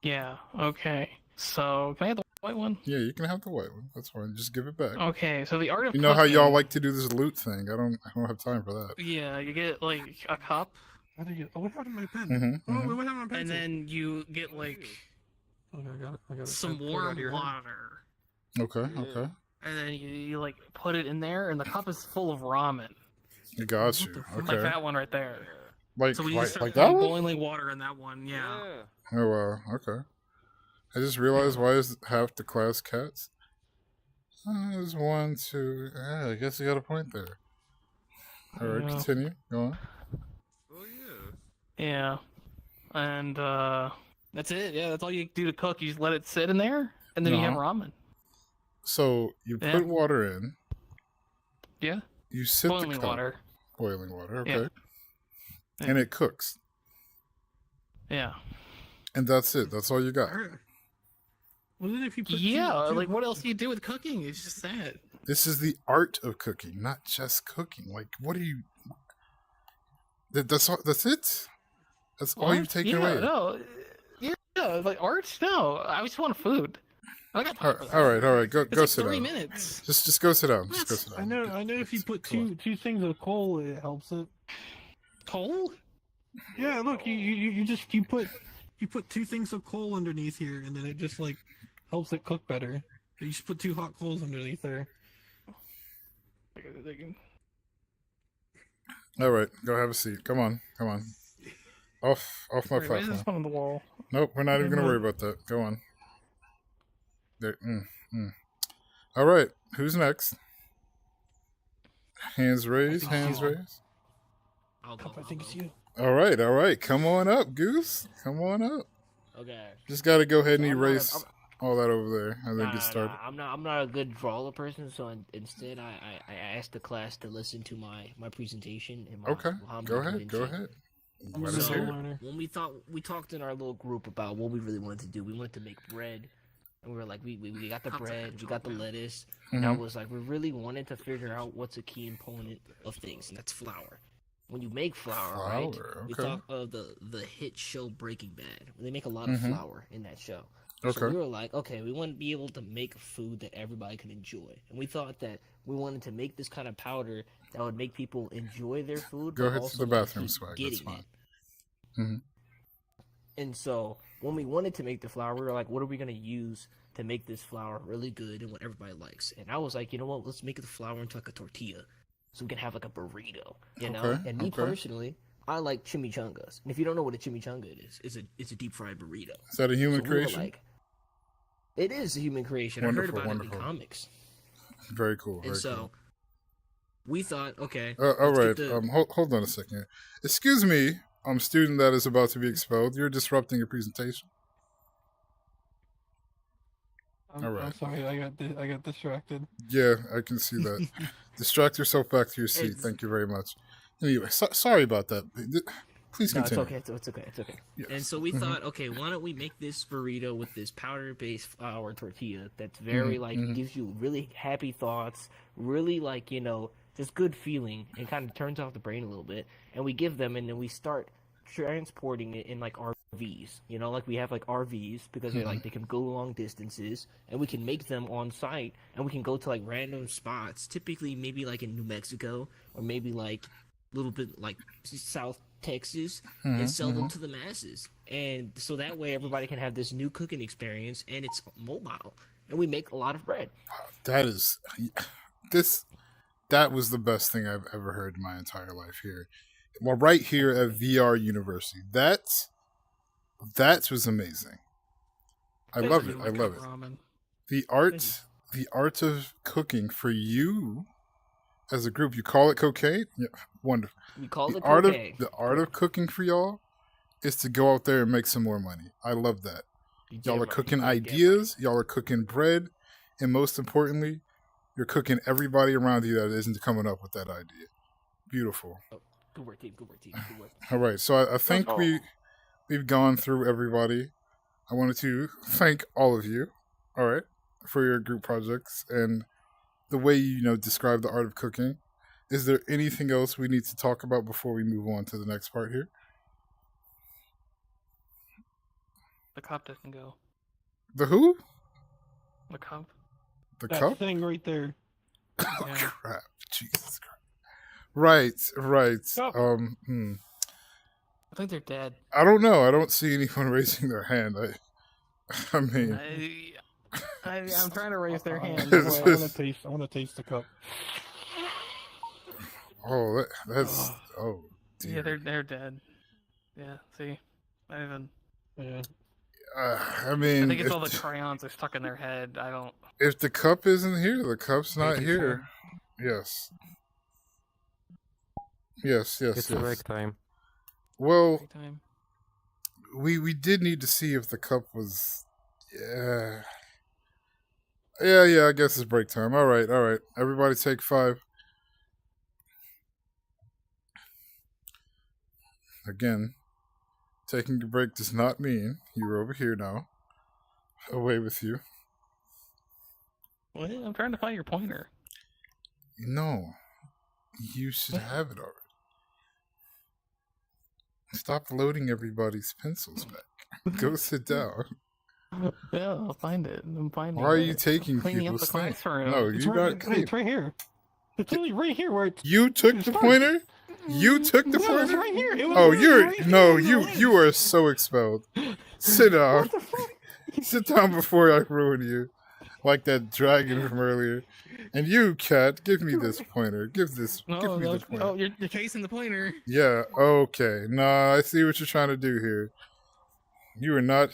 [SPEAKER 4] Yeah. Okay. So can I have the white one?
[SPEAKER 3] Yeah, you can have the white one. That's fine. Just give it back.
[SPEAKER 4] Okay. So the art of
[SPEAKER 3] You know how
[SPEAKER 4] cooking,
[SPEAKER 3] y'all like to do this loot thing. I don't have time for that.
[SPEAKER 4] Yeah, you get like a cup,
[SPEAKER 1] How did you? Oh, what happened to my pen?
[SPEAKER 3] Mm-hmm,
[SPEAKER 1] Oh, what happened to my
[SPEAKER 4] and
[SPEAKER 1] pencil?
[SPEAKER 4] then you get like
[SPEAKER 1] Okay, I got it.
[SPEAKER 4] some
[SPEAKER 1] Pour it out
[SPEAKER 4] warm
[SPEAKER 1] of your head.
[SPEAKER 4] water,
[SPEAKER 3] Okay.
[SPEAKER 2] Yeah.
[SPEAKER 3] Okay.
[SPEAKER 4] and then you like put it in there, and the cup is full of ramen,
[SPEAKER 3] I got you.
[SPEAKER 4] like
[SPEAKER 3] Okay.
[SPEAKER 4] that one right there.
[SPEAKER 3] Like
[SPEAKER 4] So we just start
[SPEAKER 3] like that
[SPEAKER 4] putting
[SPEAKER 3] one?
[SPEAKER 4] boiling water in that one. Yeah.
[SPEAKER 3] Oh wow. Okay. I just realized why is half the class cats? There's 1, 2. Yeah, I guess you got a point there. All right,
[SPEAKER 4] Yeah.
[SPEAKER 3] continue. Go on.
[SPEAKER 7] Oh yeah.
[SPEAKER 4] Yeah. And that's it. Yeah, that's all you do to cook. You just let it sit in there, and then you have
[SPEAKER 3] Uh-huh.
[SPEAKER 4] ramen.
[SPEAKER 3] So you
[SPEAKER 4] Yeah.
[SPEAKER 3] put water in.
[SPEAKER 4] Yeah.
[SPEAKER 3] You sit the
[SPEAKER 4] Boiling
[SPEAKER 3] cup.
[SPEAKER 4] water.
[SPEAKER 3] Boiling water.
[SPEAKER 4] Yeah.
[SPEAKER 3] Okay.
[SPEAKER 4] Yeah.
[SPEAKER 3] And it cooks.
[SPEAKER 4] Yeah.
[SPEAKER 3] And that's it. That's all you got.
[SPEAKER 8] Well, then if you put
[SPEAKER 4] Yeah.
[SPEAKER 8] two
[SPEAKER 4] Like, what else do you do with cooking? It's just that.
[SPEAKER 3] This is the art of cooking, not just cooking. Like, what are you? That's all. That's it. That's all you've
[SPEAKER 4] What?
[SPEAKER 3] taken
[SPEAKER 4] Yeah,
[SPEAKER 3] away.
[SPEAKER 4] no. Yeah, like art? No. I just want food. I got time for that.
[SPEAKER 3] All right. Go
[SPEAKER 4] It's like
[SPEAKER 3] sit
[SPEAKER 4] 3
[SPEAKER 3] down.
[SPEAKER 4] minutes.
[SPEAKER 3] Just go sit down. Just go
[SPEAKER 4] What?
[SPEAKER 3] sit
[SPEAKER 1] I
[SPEAKER 3] down.
[SPEAKER 1] know if you put
[SPEAKER 3] Come on.
[SPEAKER 1] two things of coal, it helps it.
[SPEAKER 4] Coal?
[SPEAKER 1] Yeah, look, you put 2 things of coal underneath here, and then it just like helps it cook better. You just put 2 hot coals underneath there.
[SPEAKER 3] All right, go have a seat. Come on. Off my
[SPEAKER 4] Wait, why is
[SPEAKER 3] platform.
[SPEAKER 4] this one on the wall?
[SPEAKER 3] Nope, we're not even gonna worry about that. Go on. There. All right, who's next? Hands raised. Hands raised.
[SPEAKER 5] I'll go.
[SPEAKER 1] I think it's you.
[SPEAKER 3] All right. Come on up, Goose. Come on up.
[SPEAKER 5] Okay.
[SPEAKER 3] Just got to go ahead and
[SPEAKER 5] So I'm not-
[SPEAKER 3] erase all that over there and then
[SPEAKER 5] Nah,
[SPEAKER 3] get started.
[SPEAKER 5] I'm not a good drawer person, so instead I asked the class to listen to my presentation and my
[SPEAKER 3] Okay,
[SPEAKER 5] Muhammad
[SPEAKER 3] go ahead.
[SPEAKER 5] convention.
[SPEAKER 1] I'm
[SPEAKER 3] Let
[SPEAKER 1] a
[SPEAKER 3] us
[SPEAKER 1] slow
[SPEAKER 3] hear it.
[SPEAKER 1] learner.
[SPEAKER 5] When we talked in our little group about what we really wanted to do. We wanted to make bread, and we were like, we got the bread, we got the lettuce, and I
[SPEAKER 3] Mhm.
[SPEAKER 5] was like, we really wanted to figure out what's a key component of things, and that's flour. When you make flour, right?
[SPEAKER 3] Flour,
[SPEAKER 5] We
[SPEAKER 3] okay.
[SPEAKER 5] thought of the hit show Breaking Bad. They make a lot of
[SPEAKER 3] Mhm.
[SPEAKER 5] flour in that show. So
[SPEAKER 3] Okay.
[SPEAKER 5] we were like, okay, we want to be able to make food that everybody can enjoy, and we thought that we wanted to make this kind of powder that would make people enjoy their food.
[SPEAKER 3] Go
[SPEAKER 5] but
[SPEAKER 3] ahead to
[SPEAKER 5] also
[SPEAKER 3] the
[SPEAKER 5] like,
[SPEAKER 3] bathroom,
[SPEAKER 5] keep
[SPEAKER 3] Swag. That's
[SPEAKER 5] getting
[SPEAKER 3] fine.
[SPEAKER 5] it.
[SPEAKER 3] Mhm.
[SPEAKER 5] And so when we wanted to make the flour, we were like, what are we going to use to make this flour really good and what everybody likes? And I was like, you know what? Let's make the flour into like a tortilla so we can have like a burrito, you know?
[SPEAKER 3] Okay,
[SPEAKER 5] And me
[SPEAKER 3] okay.
[SPEAKER 5] personally, I like chimichangas. And if you don't know what a chimichanga is, it's a deep fried burrito.
[SPEAKER 3] Is that a human
[SPEAKER 5] So we were
[SPEAKER 3] creation?
[SPEAKER 5] like, it is a human creation. I
[SPEAKER 3] Wonderful,
[SPEAKER 5] heard about it
[SPEAKER 3] wonderful.
[SPEAKER 5] in comics.
[SPEAKER 3] Very cool.
[SPEAKER 5] And
[SPEAKER 3] Very
[SPEAKER 5] so
[SPEAKER 3] cool.
[SPEAKER 5] we thought, okay,
[SPEAKER 3] All
[SPEAKER 5] let's
[SPEAKER 3] right.
[SPEAKER 5] get the-
[SPEAKER 3] Hold on a second. Excuse me, student that is about to be expelled. You're disrupting your presentation.
[SPEAKER 1] I'm
[SPEAKER 3] Alright.
[SPEAKER 1] sorry, I got distracted.
[SPEAKER 3] Yeah, I can see that. Distract yourself back to your seat.
[SPEAKER 5] It's-
[SPEAKER 3] Thank you very much. Anyway, sorry about that. Please
[SPEAKER 5] No, it's
[SPEAKER 3] continue.
[SPEAKER 5] okay. It's okay.
[SPEAKER 3] Yes.
[SPEAKER 5] And so we
[SPEAKER 3] Mhm.
[SPEAKER 5] thought, okay, why don't we make this burrito with this powder-based flour tortilla that's very
[SPEAKER 3] Mhm.
[SPEAKER 5] gives you really happy thoughts, really just good feeling, and kind of turns off the brain a little bit. And we give them, and then we start transporting it in like RVs. Like we have like RVs because they can go long distances, and we can make them on site, and we can go to like random spots, typically maybe like in New Mexico or maybe like a little bit like South Texas, and sell them to the masses. And so that way everybody can have this new cooking experience, and it's mobile, and we make a lot of bread.
[SPEAKER 3] That is that was the best thing I've ever heard in my entire life here. Well, right here at VR University. That was amazing. I love it. I love it.
[SPEAKER 4] Ramen.
[SPEAKER 3] The art of cooking for you as a group. You call it cocaine? Yeah, wonderful.
[SPEAKER 5] We call
[SPEAKER 3] The
[SPEAKER 5] it
[SPEAKER 3] art
[SPEAKER 5] cocaine.
[SPEAKER 3] of the art of cooking for y'all is to go out there and make some more money. I love that. Y'all are cooking ideas, y'all are cooking bread, and most importantly, you're cooking everybody around you that isn't coming up with that idea. Beautiful.
[SPEAKER 5] Good work, team. Good work.
[SPEAKER 3] All right, so I think we've gone through everybody. I wanted to thank all of you, all right, for your group projects and the way you describe the art of cooking. Is there anything else we need to talk about before we move on to the next part here?
[SPEAKER 4] The cop doesn't go.
[SPEAKER 3] The who?
[SPEAKER 4] The cop.
[SPEAKER 3] The
[SPEAKER 1] That
[SPEAKER 3] cup?
[SPEAKER 1] thing right there.
[SPEAKER 3] Oh,
[SPEAKER 4] Yeah.
[SPEAKER 3] crap. Jesus Christ. Right.
[SPEAKER 1] Cup.
[SPEAKER 4] I think they're dead.
[SPEAKER 3] I don't know. I don't see anyone raising their hand. I mean,
[SPEAKER 4] I'm trying to raise their hand.
[SPEAKER 1] I want to taste the cup.
[SPEAKER 3] oh, that's oh,
[SPEAKER 4] Yeah,
[SPEAKER 3] dear.
[SPEAKER 4] they're dead. Yeah, see, I even.
[SPEAKER 1] Yeah.
[SPEAKER 3] I mean,
[SPEAKER 4] I think it's all the crayons are stuck in their head. I don't.
[SPEAKER 3] if the cup isn't here, the cup's not
[SPEAKER 1] Making
[SPEAKER 3] here. Yes. Yes, yes,
[SPEAKER 9] It's
[SPEAKER 3] yes.
[SPEAKER 9] break time.
[SPEAKER 3] Well,
[SPEAKER 4] Every time.
[SPEAKER 3] we did need to see if the cup was. Yeah. I guess it's break time. All right. Everybody, take 5. Again, taking a break does not mean you're over here now. Away with you.
[SPEAKER 4] What? I'm trying to find your pointer.
[SPEAKER 3] No, you should have it already. Stop loading everybody's pencils back. Go sit down.
[SPEAKER 4] Yeah, I'll find it. I'm finding
[SPEAKER 3] Why are
[SPEAKER 4] it.
[SPEAKER 3] you taking
[SPEAKER 4] Cleaning up
[SPEAKER 3] people's
[SPEAKER 4] the
[SPEAKER 3] things?
[SPEAKER 4] classroom.
[SPEAKER 3] No,
[SPEAKER 1] It's
[SPEAKER 3] you
[SPEAKER 1] right,
[SPEAKER 3] got
[SPEAKER 1] it's right here. It's literally right here where it's.
[SPEAKER 3] You took the pointer? You took the
[SPEAKER 1] No, it's
[SPEAKER 3] pointer?
[SPEAKER 1] right here. It was
[SPEAKER 3] Oh,
[SPEAKER 1] literally
[SPEAKER 3] you're
[SPEAKER 1] right
[SPEAKER 3] no,
[SPEAKER 1] here on the
[SPEAKER 3] you
[SPEAKER 1] list.
[SPEAKER 3] are so expelled. Sit down.
[SPEAKER 1] What the fuck?
[SPEAKER 3] Sit down before I ruin you. Like that dragon from earlier. And you, cat, give me this pointer. Give me the pointer.
[SPEAKER 4] Oh, you're chasing the pointer.
[SPEAKER 3] Yeah, okay. Nah, I see what you're trying to do here. You are not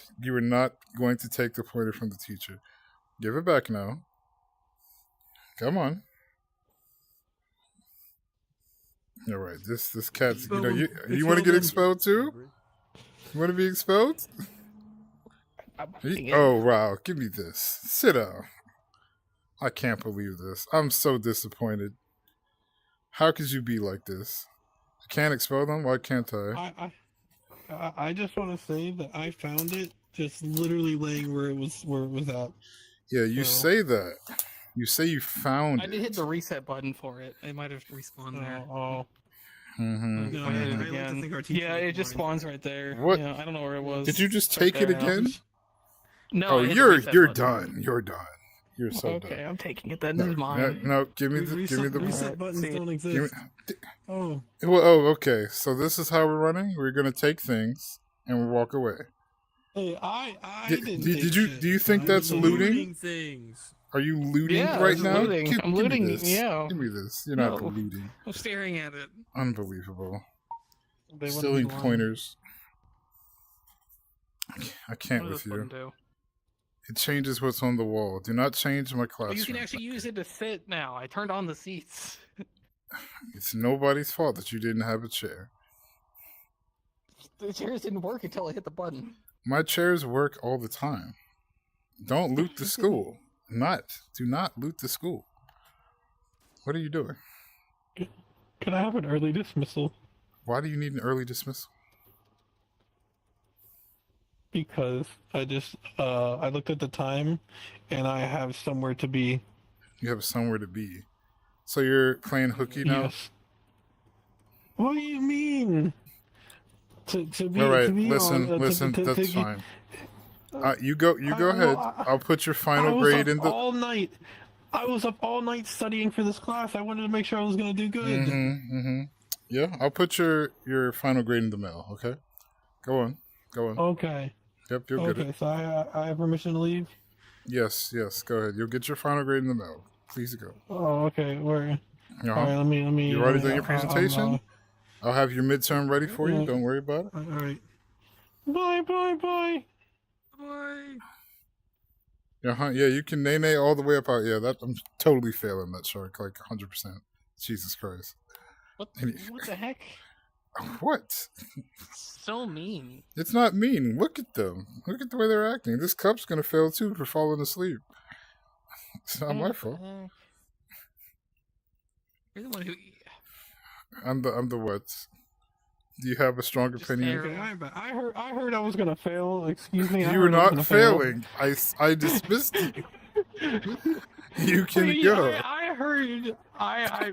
[SPEAKER 3] going to take the pointer from the teacher. Give it back now. Come on. All right, this cat's. You want to get expelled too? You want to be expelled? Oh wow! Give me this. Sit down. I can't believe this. I'm so disappointed. How could you be like this? I can't expel them. Why can't I?
[SPEAKER 1] I just want to say that I found it just literally laying where it was at.
[SPEAKER 3] Yeah, you
[SPEAKER 1] So-
[SPEAKER 3] say that. You say you found
[SPEAKER 4] I
[SPEAKER 3] it.
[SPEAKER 4] did hit the reset button for it. It might have respawned there.
[SPEAKER 1] Oh,
[SPEAKER 3] Mhm,
[SPEAKER 1] no,
[SPEAKER 3] mhm.
[SPEAKER 1] I like to
[SPEAKER 4] Again.
[SPEAKER 1] think our teacher
[SPEAKER 4] Yeah,
[SPEAKER 1] was
[SPEAKER 4] it just
[SPEAKER 1] blind.
[SPEAKER 4] spawns right there.
[SPEAKER 3] What?
[SPEAKER 4] Yeah, I don't know where it was.
[SPEAKER 3] Did you just
[SPEAKER 4] It's right
[SPEAKER 3] take it
[SPEAKER 4] there now.
[SPEAKER 3] again?
[SPEAKER 4] No.
[SPEAKER 3] Oh,
[SPEAKER 4] I hit the
[SPEAKER 3] you're
[SPEAKER 4] reset button.
[SPEAKER 3] done. You're done. You're so
[SPEAKER 4] Okay,
[SPEAKER 3] done.
[SPEAKER 4] I'm taking it. That
[SPEAKER 3] No,
[SPEAKER 4] is mine.
[SPEAKER 3] no, give me
[SPEAKER 1] Reset
[SPEAKER 3] the.
[SPEAKER 1] reset buttons
[SPEAKER 4] See,
[SPEAKER 1] don't
[SPEAKER 3] Give
[SPEAKER 1] exist.
[SPEAKER 3] me,
[SPEAKER 1] Oh,
[SPEAKER 3] well, okay. So this is how we're running. We're gonna take things and we walk away.
[SPEAKER 1] hey, I
[SPEAKER 3] Did-
[SPEAKER 1] didn't.
[SPEAKER 3] did
[SPEAKER 1] take
[SPEAKER 3] you-
[SPEAKER 1] shit.
[SPEAKER 3] do you think
[SPEAKER 1] I
[SPEAKER 3] that's
[SPEAKER 1] was
[SPEAKER 3] looting?
[SPEAKER 9] things.
[SPEAKER 3] Are you looting
[SPEAKER 4] Yeah,
[SPEAKER 3] right
[SPEAKER 4] it's
[SPEAKER 3] now?
[SPEAKER 4] looting. I'm
[SPEAKER 3] Give
[SPEAKER 4] looting,
[SPEAKER 3] Me this.
[SPEAKER 4] yeah.
[SPEAKER 3] Give me this. You're not
[SPEAKER 4] No.
[SPEAKER 3] looting.
[SPEAKER 4] I'm staring at it.
[SPEAKER 3] Unbelievable.
[SPEAKER 1] They wouldn't
[SPEAKER 3] Stealing
[SPEAKER 1] be lying.
[SPEAKER 3] pointers. I can't
[SPEAKER 4] What
[SPEAKER 3] with
[SPEAKER 4] does this button
[SPEAKER 3] you.
[SPEAKER 4] do?
[SPEAKER 3] It changes what's on the wall. Do not change my
[SPEAKER 4] Oh,
[SPEAKER 3] classroom.
[SPEAKER 4] you can actually use it to sit now. I turned on the seats.
[SPEAKER 3] It's nobody's fault that you didn't have a chair.
[SPEAKER 4] The chairs didn't work until I hit the button.
[SPEAKER 3] My chairs work all the time. Don't loot the school. Do not loot the school. What are you doing?
[SPEAKER 1] Could I have an early dismissal?
[SPEAKER 3] Why do you need an early dismissal?
[SPEAKER 1] Because I looked at the time, and I have somewhere to be.
[SPEAKER 3] You have somewhere to be. So you're playing hooky now?
[SPEAKER 1] Yes. What do you mean? To be.
[SPEAKER 3] All right,
[SPEAKER 1] to be
[SPEAKER 3] listen,
[SPEAKER 1] on,
[SPEAKER 3] listen.
[SPEAKER 1] to
[SPEAKER 3] That's
[SPEAKER 1] get-
[SPEAKER 3] fine. You go
[SPEAKER 1] I-
[SPEAKER 3] ahead.
[SPEAKER 1] well,
[SPEAKER 3] I'll put your
[SPEAKER 1] I
[SPEAKER 3] final
[SPEAKER 1] was
[SPEAKER 3] grade
[SPEAKER 1] up
[SPEAKER 3] in the.
[SPEAKER 1] all night. I was up all night studying for this class. I wanted to make sure I was going to do good.
[SPEAKER 3] Mm-hmm. Yeah, I'll put your final grade in the mail. Okay, go on.
[SPEAKER 1] Okay.
[SPEAKER 3] Yep, you're good.
[SPEAKER 1] Okay. So I have permission to leave.
[SPEAKER 3] Yes. Go ahead. You'll get your final grade in the mail. Please go.
[SPEAKER 1] Oh, okay. Where?
[SPEAKER 3] Uh-huh.
[SPEAKER 1] All right. Let me.
[SPEAKER 3] You already done your
[SPEAKER 1] I'm,
[SPEAKER 3] presentation? I'll have your midterm ready for you.
[SPEAKER 1] Yeah.
[SPEAKER 3] Don't worry about it.
[SPEAKER 1] all right. Bye.
[SPEAKER 9] Bye.
[SPEAKER 3] Yeah, you can nay all the way up out. Yeah, I'm totally failing that shark, like 100%. Jesus Christ.
[SPEAKER 4] What the heck?
[SPEAKER 3] What?
[SPEAKER 4] So mean.
[SPEAKER 3] It's not mean. Look at them. Look at the way they're acting. This cup's gonna fail too for falling asleep. It's not my fault.
[SPEAKER 4] You're the one who.
[SPEAKER 3] I'm the what? Do you have a strong
[SPEAKER 4] Just
[SPEAKER 3] opinion?
[SPEAKER 4] air-
[SPEAKER 1] Okay, I heard I was gonna fail. Excuse me. I
[SPEAKER 3] You were
[SPEAKER 1] heard I was
[SPEAKER 3] not
[SPEAKER 1] gonna fail.
[SPEAKER 3] failing. I dismissed you. You can
[SPEAKER 1] See,
[SPEAKER 3] go.
[SPEAKER 1] I heard.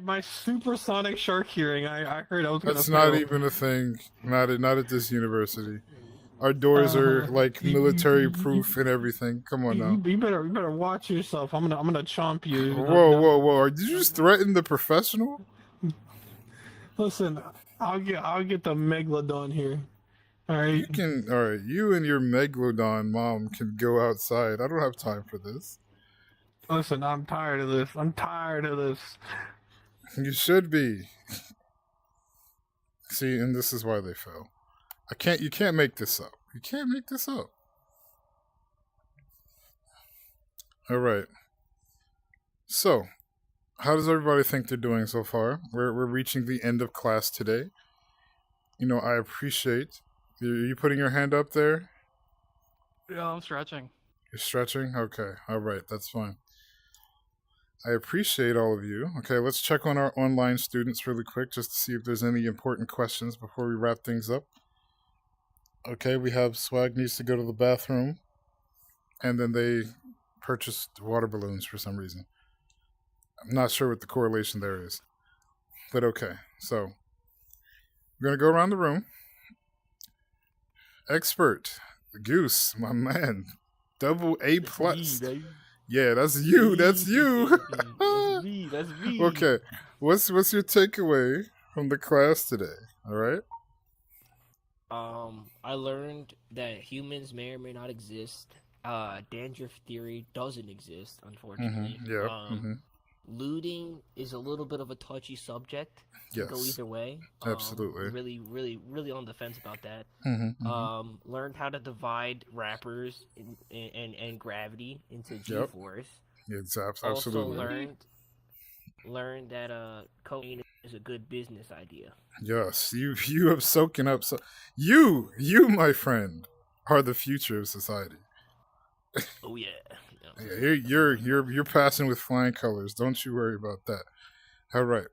[SPEAKER 1] My supersonic shark hearing. I heard I was gonna
[SPEAKER 3] That's
[SPEAKER 1] fail.
[SPEAKER 3] not even a thing. Not at this university. Our doors are like
[SPEAKER 1] you-
[SPEAKER 3] military proof and everything. Come on now.
[SPEAKER 1] You better watch yourself. I'm gonna chomp you.
[SPEAKER 3] Whoa! Did you just threaten the professional?
[SPEAKER 1] Listen, I'll get the megalodon here. All right.
[SPEAKER 3] All right. You and your megalodon mom can go outside. I don't have time for this.
[SPEAKER 1] Listen, I'm tired of this.
[SPEAKER 3] You should be. See, and this is why they fell. You can't make this up. You can't make this up. All right. So, how does everybody think they're doing so far? We're reaching the end of class today. You know, I appreciate you putting your hand up there.
[SPEAKER 4] Yeah, I'm stretching.
[SPEAKER 3] You're stretching? Okay. All right. That's fine. I appreciate all of you. Okay, let's check on our online students really quick just to see if there's any important questions before we wrap things up. Okay, we have Swag needs to go to the bathroom, and then they purchased water balloons for some reason. I'm not sure what the correlation there is, but okay. So we're gonna go around the room. Expert, Goose, my man, double A plus. Yeah, that's you. That's you.
[SPEAKER 5] That's me. That's me.
[SPEAKER 3] Okay, what's your takeaway from the class today? All right.
[SPEAKER 5] I learned that humans may or may not exist. Dandruff theory doesn't exist, unfortunately.
[SPEAKER 3] Yeah.
[SPEAKER 5] Looting is a little bit of a touchy subject. Can go
[SPEAKER 3] Yes.
[SPEAKER 5] either way.
[SPEAKER 3] Absolutely.
[SPEAKER 5] Really on the fence about that.
[SPEAKER 3] Mm-hmm.
[SPEAKER 5] Learned how to divide rappers and gravity into G-force.
[SPEAKER 3] Absolutely.
[SPEAKER 5] Also learned that cocaine is a good business idea.
[SPEAKER 3] Yes, you have soaking up. So you, my friend, are the future of society.
[SPEAKER 5] Oh yeah.
[SPEAKER 3] Yeah, you're passing with flying colors. Don't you worry about that. All right.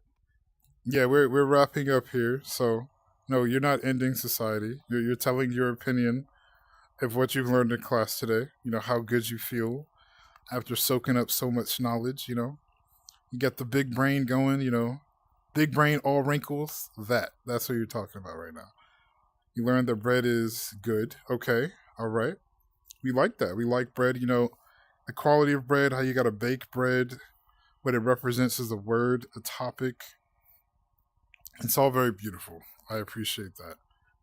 [SPEAKER 3] Yeah, we're wrapping up here. So no, you're not ending society. You're telling your opinion of what you've learned in class today. You know how good you feel after soaking up so much knowledge. You know, you got the big brain going. You know, big brain, all wrinkles. That's what you're talking about right now. You learned that bread is good. Okay, all right. We like that. We like bread. You know, the quality of bread, how you got to bake bread, what it represents as a word, a topic. It's all very beautiful. I appreciate that.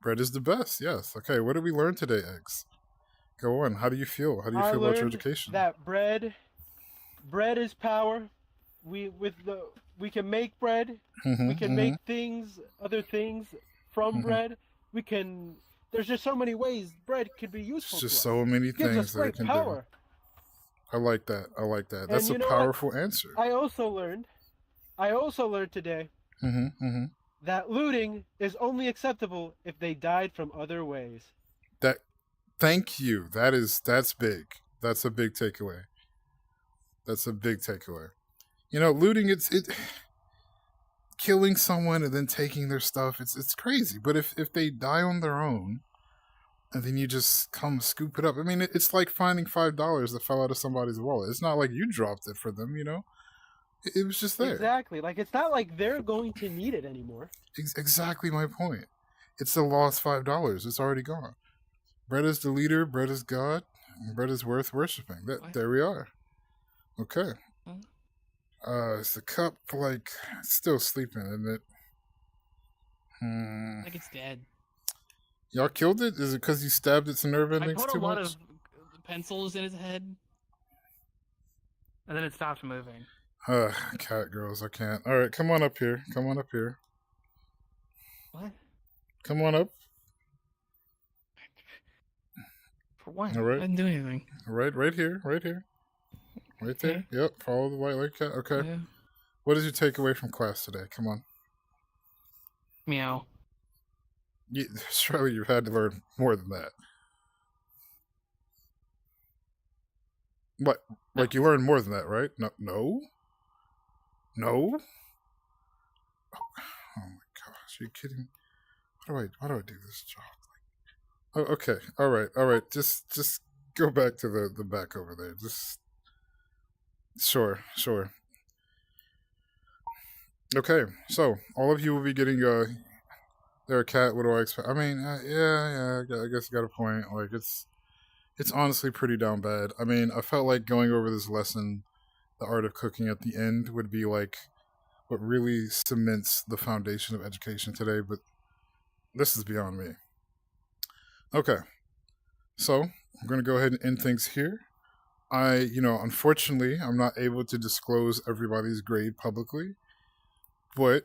[SPEAKER 3] Bread is the best. Yes. Okay. What did we learn today, Eggs? Go on. How do you feel? How do you feel about your education?
[SPEAKER 6] That bread is power. We can make bread. We can make other things from bread. There's just so many ways bread could be useful.
[SPEAKER 3] It's just
[SPEAKER 6] to us.
[SPEAKER 3] so many
[SPEAKER 6] It gives
[SPEAKER 3] things
[SPEAKER 6] us
[SPEAKER 3] that
[SPEAKER 6] great
[SPEAKER 3] it can
[SPEAKER 6] power.
[SPEAKER 3] do. I like that. That's a powerful answer.
[SPEAKER 6] I also learned today that looting is only acceptable if they died from other ways.
[SPEAKER 3] Thank you. That's big. That's a big takeaway. You know, looting it killing someone and then taking their stuff, it's crazy. But if they die on their own and then you just come scoop it up. I mean, it's like finding $5 that fell out of somebody's wallet. It's not like you dropped it for them, you know? It was just there.
[SPEAKER 6] Exactly. Like, it's not like they're going to need it anymore.
[SPEAKER 3] Exactly my point. It's the lost $5. It's already gone. Bread is the leader. Bread is God. Bread is worth worshiping. There we are. Okay. Is the cup, like, still sleeping, isn't it?
[SPEAKER 4] Like it's dead.
[SPEAKER 3] Y'all killed it? Is it because you stabbed its nerve
[SPEAKER 4] I
[SPEAKER 3] endings
[SPEAKER 4] put a
[SPEAKER 3] too
[SPEAKER 4] lot
[SPEAKER 3] much?
[SPEAKER 4] of pencils in its head, and then it stopped moving.
[SPEAKER 3] Cat girls, I can't. All right, come on up here.
[SPEAKER 4] What?
[SPEAKER 3] Come on up.
[SPEAKER 4] For what?
[SPEAKER 3] All right.
[SPEAKER 4] I didn't do anything.
[SPEAKER 3] Right here. Right there.
[SPEAKER 4] Okay.
[SPEAKER 3] Yep, follow the white like cat. Okay.
[SPEAKER 4] Yeah.
[SPEAKER 3] What did you take away from class today? Come on.
[SPEAKER 4] Meow.
[SPEAKER 3] Surely you've had to learn more than that. What? Like you learned more than that, right? No? Oh my gosh, are you kidding? Why do I do this job? Oh, okay. All right. Just go back to the back over there. Just sure. Okay, so all of you will be getting their cat. What do I expect? I mean, yeah. I guess you got a point. Like it's honestly pretty down bad. I mean, I felt like going over this lesson, the art of cooking at the end, would be like what really cements the foundation of education today. But this is beyond me. Okay, so I'm gonna go ahead and end things here. Unfortunately, I'm not able to disclose everybody's grade publicly, but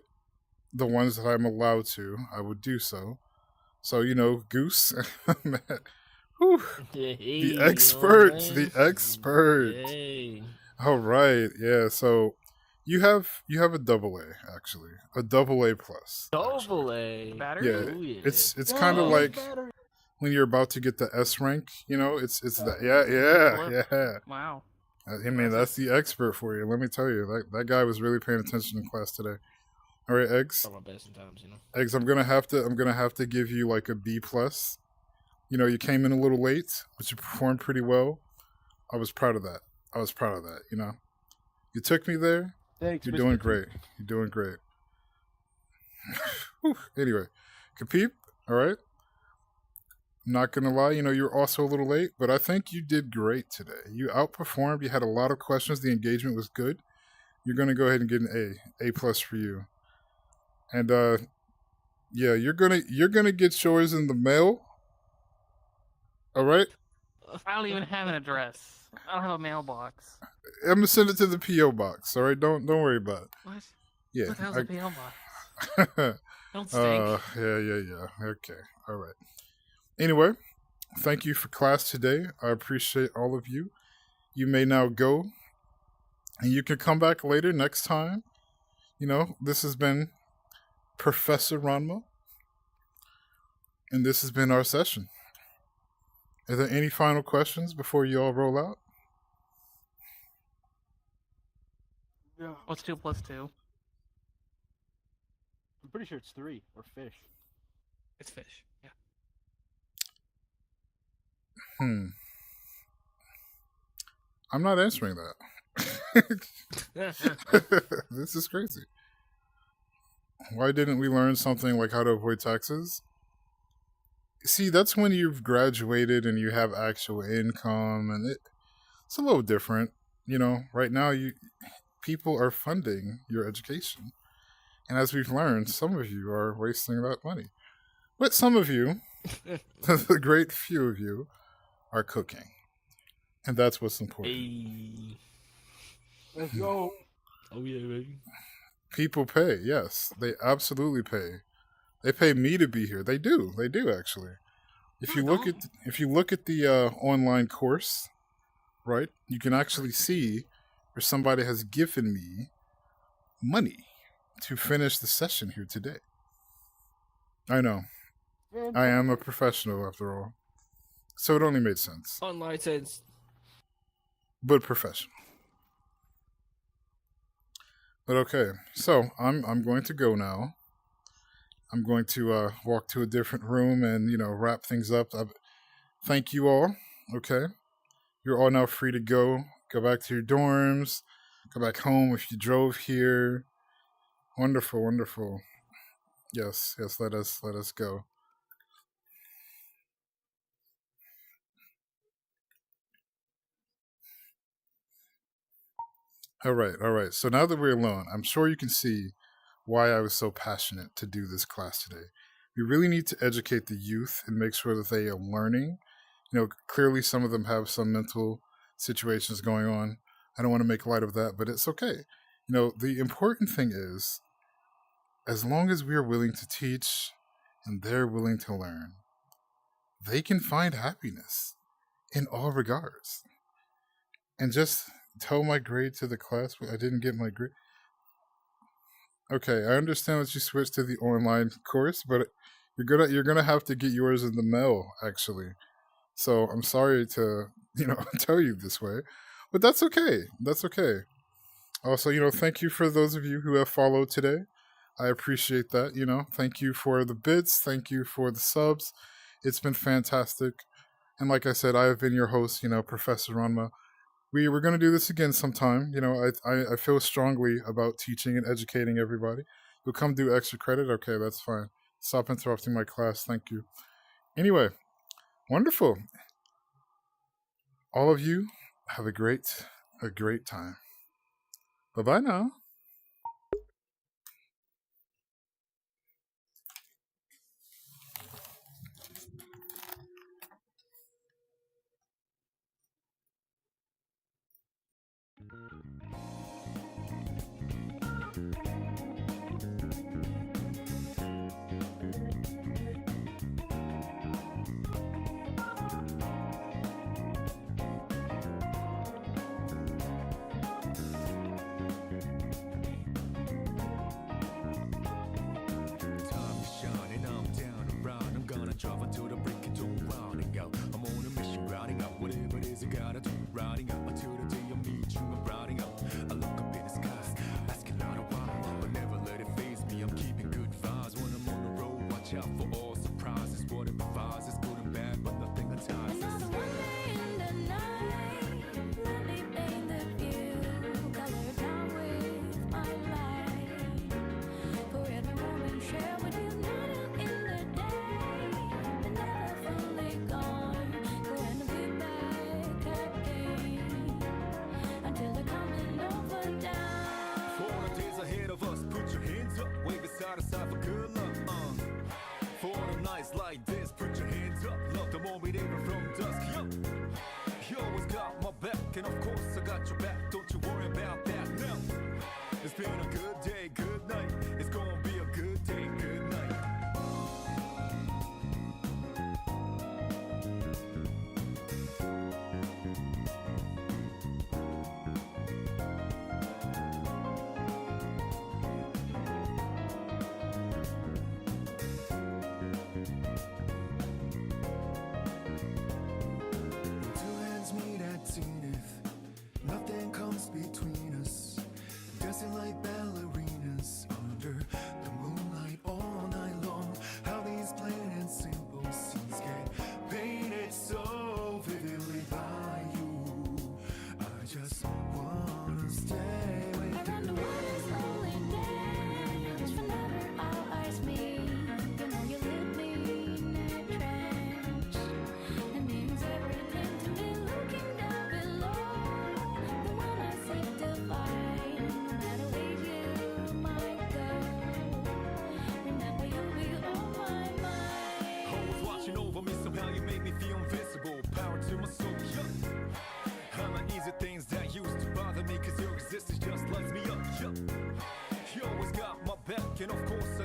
[SPEAKER 3] the ones that I'm allowed to, I would do so. So, Goose, Whew.
[SPEAKER 5] Hey,
[SPEAKER 3] The expert,
[SPEAKER 5] alright.
[SPEAKER 3] the expert.
[SPEAKER 5] Yay.
[SPEAKER 3] All right, yeah. So you have a double A actually, a double A plus. actually.
[SPEAKER 5] Double A.
[SPEAKER 4] Battery?
[SPEAKER 3] Yeah,
[SPEAKER 5] Oh, yeah.
[SPEAKER 3] it's kind of
[SPEAKER 5] Oh.
[SPEAKER 3] like when you're about to get the S rank. You know, it's that. Yeah.
[SPEAKER 4] Wow.
[SPEAKER 3] I mean, that's the expert for you. Let me tell you, that guy was really paying attention in class today. All right, Eggs.
[SPEAKER 5] Try my best sometimes, you know.
[SPEAKER 3] Eggs, I'm gonna have to give you like a B plus. You know, you came in a little late, but you performed pretty well. I was proud of that. You know, you took me there.
[SPEAKER 6] Thanks,
[SPEAKER 3] You're
[SPEAKER 6] Mr.
[SPEAKER 3] doing
[SPEAKER 6] T.
[SPEAKER 3] great. You're doing great. Whew. Anyway, Kapeep, all right. I'm not gonna lie, you know, you're also a little late, but I think you did great today. You outperformed. You had a lot of questions. The engagement was good. You're gonna go ahead and get an A plus for you. And yeah, you're gonna get yours in the mail. All right.
[SPEAKER 4] I don't even have an address. I don't have a mailbox.
[SPEAKER 3] I'm gonna send it to the PO box. All right. Don't worry about it.
[SPEAKER 4] What?
[SPEAKER 3] Yeah.
[SPEAKER 4] What the hell's a PO box? Don't stink.
[SPEAKER 3] Yeah. Okay. All right. Anyway, thank you for class today. I appreciate all of you. You may now go, and you can come back later next time. You know, this has been Professor Ranma, and this has been our session. Are there any final questions before you all roll out?
[SPEAKER 6] Yeah.
[SPEAKER 4] What's 2 plus 2?
[SPEAKER 6] I'm pretty sure it's 3 or fish.
[SPEAKER 4] It's fish. Yeah.
[SPEAKER 3] I'm not answering that. This is crazy. Why didn't we learn something like how to avoid taxes? See, that's when you've graduated and you have actual income, and it's a little different. You know, right now people are funding your education. And as we've learned, some of you are wasting that money. But some of you, the great few of you, are cooking. And that's what's important.
[SPEAKER 5] Hey.
[SPEAKER 6] Let's go.
[SPEAKER 5] Oh, yeah, baby.
[SPEAKER 3] People pay, yes. They absolutely pay. They pay me to be here. They do actually. If you look at the online course, right, you can actually see where somebody has given me money to finish the session here today. I know. I am a professional after all. So it only made sense.
[SPEAKER 5] Online sense.
[SPEAKER 3] But professional. But okay, so I'm going to go now. I'm going to walk to a different room and, you know, wrap things up. Thank you all. Okay, you're all now free to go. Go back to your dorms. Go back home if you drove here. Wonderful, wonderful. Yes. Let us go. All right. So now that we're alone, I'm sure you can see why I was so passionate to do this class today. We really need to educate the youth and make sure that they are learning. You know, clearly some of them have some mental situations going on. I don't want to make light of that, but it's okay. You know, the important thing is, as long as we are willing to teach and they're willing to learn, they can find happiness in all regards. And just tell my grade to the class. I didn't get my grade. Okay, I understand that you switched to the online course, but you're gonna have to get yours in the mail, actually. So I'm sorry to, you know, tell you this way, but that's okay. That's okay. Also, you know, thank you for those of you who have followed today. I appreciate that. You know, thank you for the bits. Thank you for the subs. It's been fantastic. And like I said, I have been your host, you know, Professor Ranma. We're going to do this again sometime. You know, I feel strongly about teaching and educating everybody. You'll come do extra credit? Okay, that's fine. Stop interrupting my class. Thank you. Anyway, wonderful. All of you have a great time. Bye-bye now.
[SPEAKER 9] and of course I got your back. Don't you worry about that. No, it's been a good day, good night. It's gonna be a good day, good night. Nothing comes between us, dancing like ballerinas under the moonlight all night long. How these plain and simple scenes get painted so vividly by you. I just wanna stay with you.
[SPEAKER 10] Around the world is rolling dance, whenever our eyes meet. You know you leave me in a trance. It means everything to me looking down below. The one I seek to find, no matter where you might go. Remember you'll be on my mind.
[SPEAKER 9] Always watching over me, somehow you make me feel invisible. Power to my soul, yeah. I'm not easy things that used to bother me, cause your existence just lights me up, yeah. You always got my back, and of course I